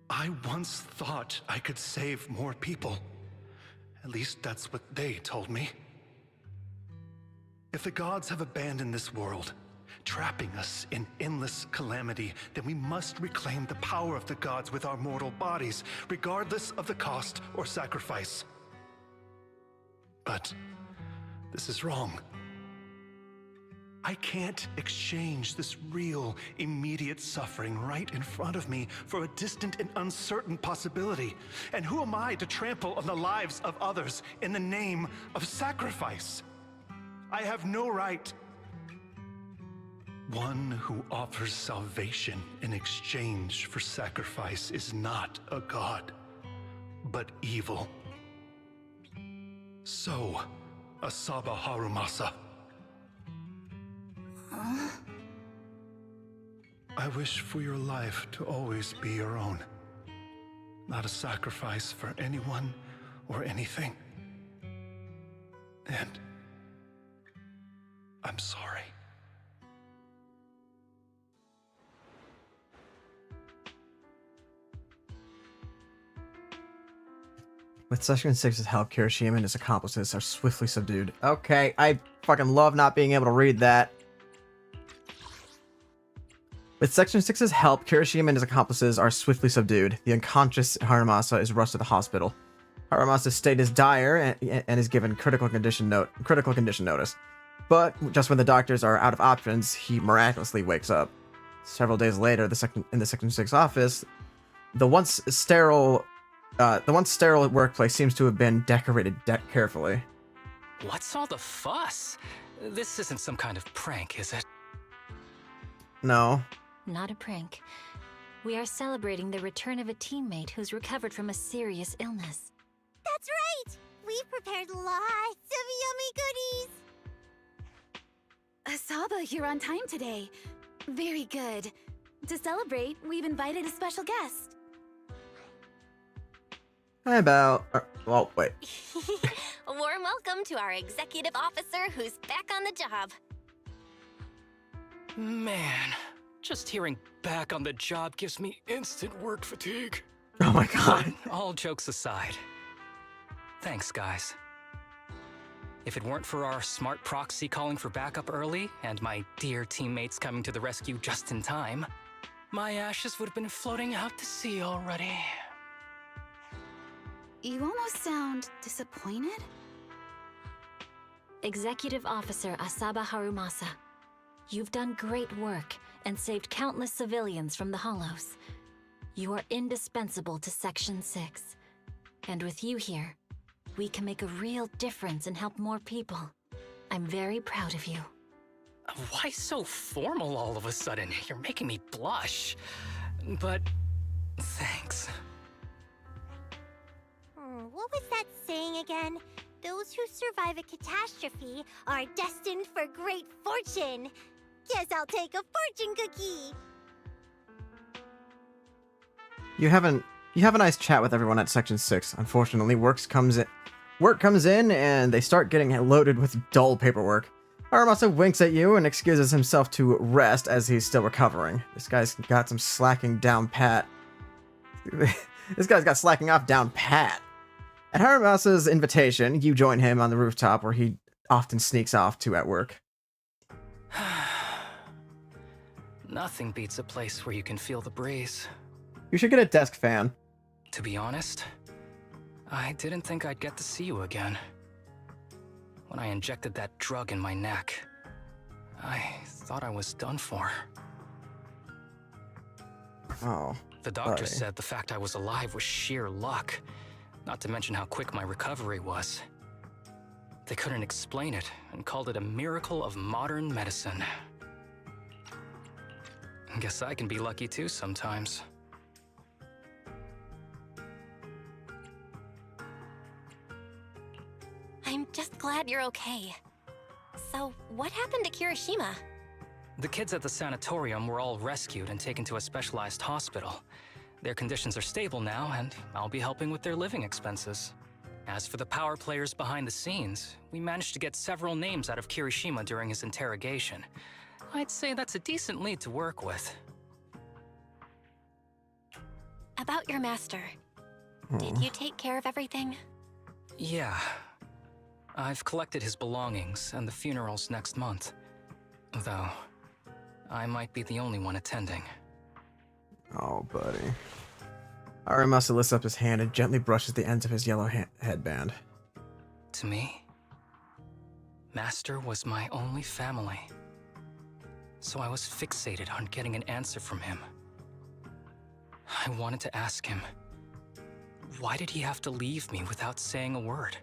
I once thought I could save more people. At least that's what they told me. If the gods have abandoned this world, trapping us in endless calamity, then we must reclaim the power of the gods with our mortal bodies, regardless of the cost or sacrifice. But this is wrong. I can't exchange this real, immediate suffering right in front of me for a distant and uncertain possibility. And who am I to trample on the lives of others in the name of sacrifice? I have no right. One who offers salvation in exchange for sacrifice is not a god, but evil. So, Asaba Harumasa, I wish for your life to always be your own. Not a sacrifice for anyone or anything. And I'm sorry. With Section 6's help, Kirishima and his accomplices are swiftly subdued. Okay, I fucking love not being able to read that. With Section 6's help, Kirishima and his accomplices are swiftly subdued. The unconscious Harumasa is rushed to the hospital. Harumasa's state is dire and is given critical condition notice. But just when the doctors are out of options, he miraculously wakes up. Several days later, in the Section 6 office, the once sterile workplace seems to have been decorated carefully. What's all the fuss? This isn't some kind of prank, is it? No. Not a prank. We are celebrating the return of a teammate who's recovered from a serious illness. That's right! We've prepared lots of yummy goodies! Asaba, you're on time today. Very good. To celebrate, we've invited a special guest. How about... well, wait. A warm welcome to our executive officer who's back on the job. Man, just hearing back on the job gives me instant work fatigue. Oh my god. All jokes aside. Thanks, guys. If it weren't for our smart proxy calling for backup early, and my dear teammates coming to the rescue just in time, my ashes would have been floating out to sea already. You almost sound disappointed? Executive Officer Asaba Harumasa, you've done great work and saved countless civilians from the Hollows. You are indispensable to Section 6. And with you here, we can make a real difference and help more people. I'm very proud of you. Why so formal all of a sudden? You're making me blush. But thanks. What was that saying again? Those who survive a catastrophe are destined for great fortune. Guess I'll take a fortune cookie. You have a nice chat with everyone at Section 6. Unfortunately, work comes in and they start getting loaded with dull paperwork. Harumasa winks at you and excuses himself to rest as he's still recovering. This guy's got some slacking down pat. This guy's got slacking off down pat. At Harumasa's invitation, you join him on the rooftop where he often sneaks off to at work. Nothing beats a place where you can feel the breeze. You should get a desk fan. To be honest, I didn't think I'd get to see you again. When I injected that drug in my neck, I thought I was done for. Oh. The doctor said the fact I was alive was sheer luck, not to mention how quick my recovery was. They couldn't explain it and called it a miracle of modern medicine. Guess I can be lucky too sometimes. I'm just glad you're okay. So, what happened to Kirishima? The kids at the sanatorium were all rescued and taken to a specialized hospital. Their conditions are stable now, and I'll be helping with their living expenses. As for the power players behind the scenes, we managed to get several names out of Kirishima during his interrogation. I'd say that's a decent lead to work with. About your master. Did you take care of everything? Yeah. I've collected his belongings, and the funeral's next month. Though, I might be the only one attending. Oh, buddy. Harumasa lifts up his hand and gently brushes the ends of his yellow headband. To me, Master was my only family. So I was fixated on getting an answer from him. I wanted to ask him, why did he have to leave me without saying a word?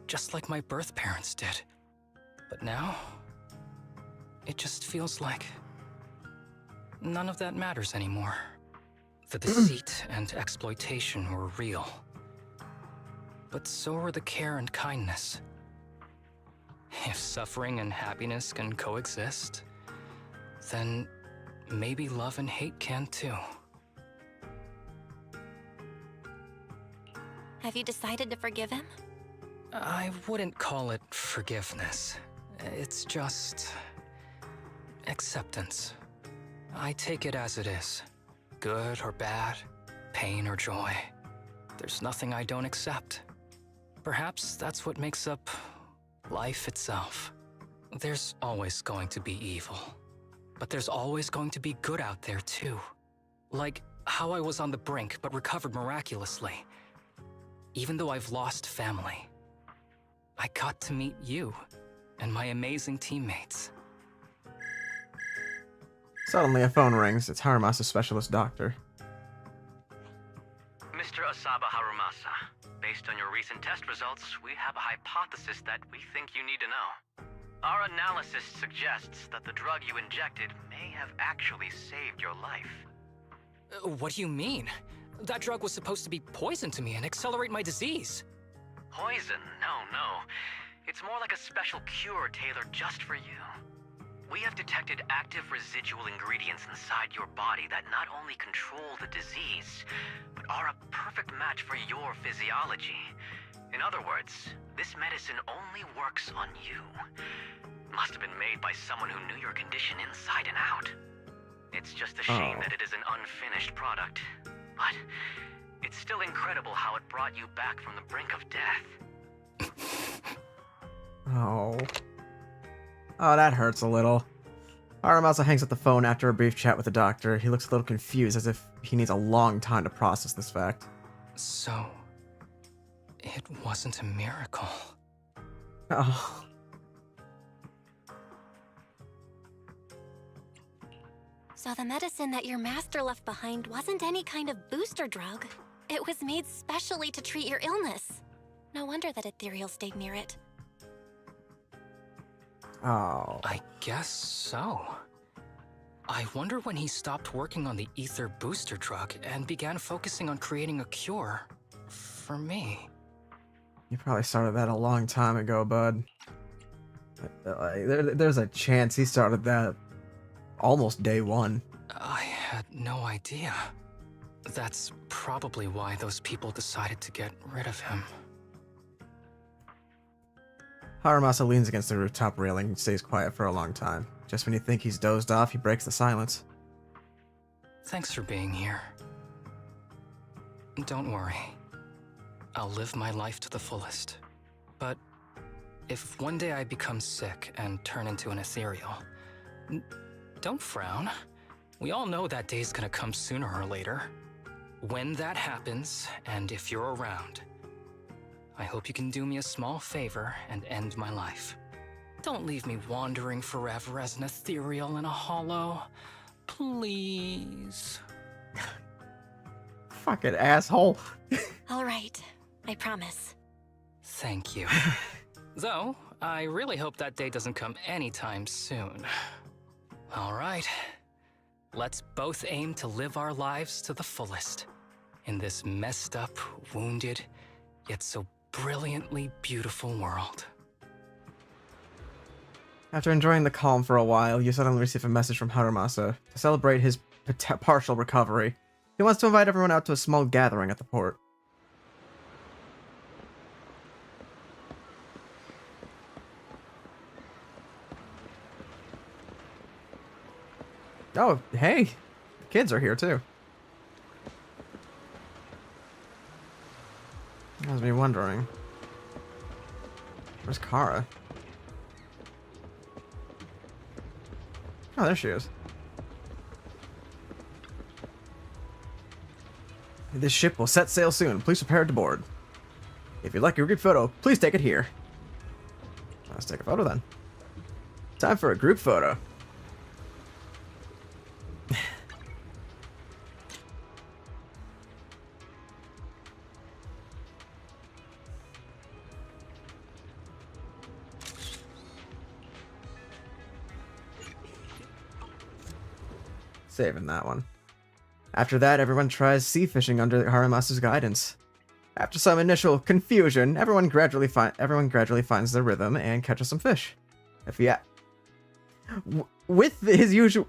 Just like my birth parents did. But now, it just feels like none of that matters anymore. The deceit and exploitation were real. But so were the care and kindness. If suffering and happiness can coexist, then maybe love and hate can too. Have you decided to forgive him? I wouldn't call it forgiveness. It's just acceptance. I take it as it is. Good or bad, pain or joy. There's nothing I don't accept. Perhaps that's what makes up life itself. There's always going to be evil. But there's always going to be good out there too. Like how I was on the brink but recovered miraculously. Even though I've lost family, I got to meet you and my amazing teammates. Suddenly a phone rings. It's Harumasa's specialist doctor. Mr. Asaba Harumasa, based on your recent test results, we have a hypothesis that we think you need to know. Our analysis suggests that the drug you injected may have actually saved your life. What do you mean? That drug was supposed to be poison to me and accelerate my disease. Poison? No. It's more like a special cure tailored just for you. We have detected active residual ingredients inside your body that not only control the disease, but are a perfect match for your physiology. In other words, this medicine only works on you. Must have been made by someone who knew your condition inside and out. It's just a shame that it is an unfinished product. But it's still incredible how it brought you back from the brink of death. Oh, that hurts a little. Haramasa hangs up the phone after a brief chat with the doctor. He looks a little confused, as if he needs a long time to process this fact. So, it wasn't a miracle. Oh. So the medicine that your master left behind wasn't any kind of booster drug. It was made specially to treat your illness. No wonder that Ethereal stayed near it. Oh. I guess so. I wonder when he stopped working on the ether booster drug and began focusing on creating a cure for me. You probably started that a long time ago, bud. There's a chance he started that almost day one. I had no idea. That's probably why those people decided to get rid of him. Haramasa leans against the rooftop railing and stays quiet for a long time. Just when you think he's dozed off, he breaks the silence. Thanks for being here. Don't worry. I'll live my life to the fullest. But if one day I become sick and turn into an ethereal, don't frown. We all know that day's gonna come sooner or later. When that happens, and if you're around, I hope you can do me a small favor and end my life. Don't leave me wandering forever as an ethereal in a hollow. Please. Fucking asshole. All right, I promise. Thank you. Though, I really hope that day doesn't come anytime soon. All right. Let's both aim to live our lives to the fullest in this messed up, wounded, yet so brilliantly beautiful world. After enjoying the calm for a while, you suddenly receive a message from Haramasa to celebrate his partial recovery. He wants to invite everyone out to a small gathering at the port. Oh, hey! The kids are here too. I was me wondering. Where's Kara? Oh, there she is. This ship will set sail soon. Please prepare to board. If you'd like a group photo, please take it here. Let's take a photo then. Time for a group photo. Saving that one. After that, everyone tries sea fishing under Haramasa's guidance. After some initial confusion, everyone gradually finds their rhythm and catches some fish. with his usual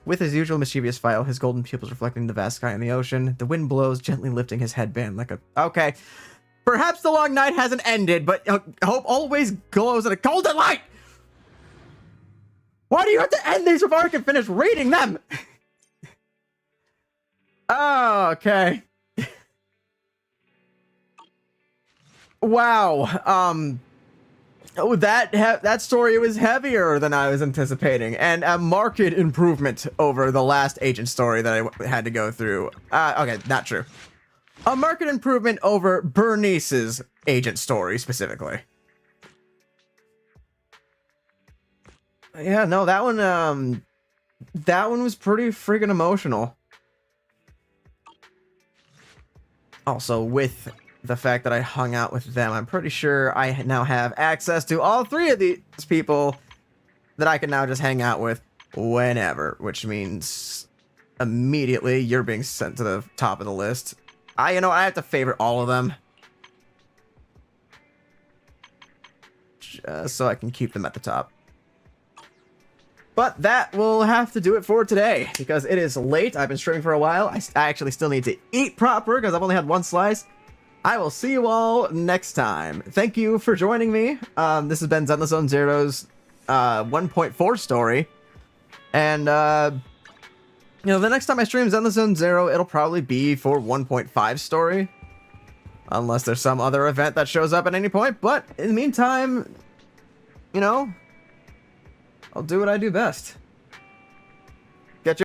with his usual mischievous smile, his golden pupils reflecting the vast sky and the ocean, the wind blows, gently lifting his headband like a... Okay. Perhaps the long night hasn't ended, but hope always glows in a golden light! Why do you have to end these before I can finish reading them? Oh, okay. Wow. Oh, that story was heavier than I was anticipating, and a marked improvement over the last agent story that I had to go through. Okay, not true. A marked improvement over Bernice's agent story, specifically. Yeah, no, that one was pretty friggin' emotional. Also, with the fact that I hung out with them, I'm pretty sure I now have access to all three of these people that I can now just hang out with whenever, which means immediately you're being sent to the top of the list. I have to favorite all of them. Just so I can keep them at the top. But that will have to do it for today, because it is late. I've been streaming for a while. I actually still need to eat proper, because I've only had one slice. I will see you all next time. Thank you for joining me. This has been Zenless Zone Zero's 1.4 story. And, the next time I stream Zenless Zone Zero, it'll probably be for 1.5 story. Unless there's some other event that shows up at any point. But, in the meantime, I'll do what I do best.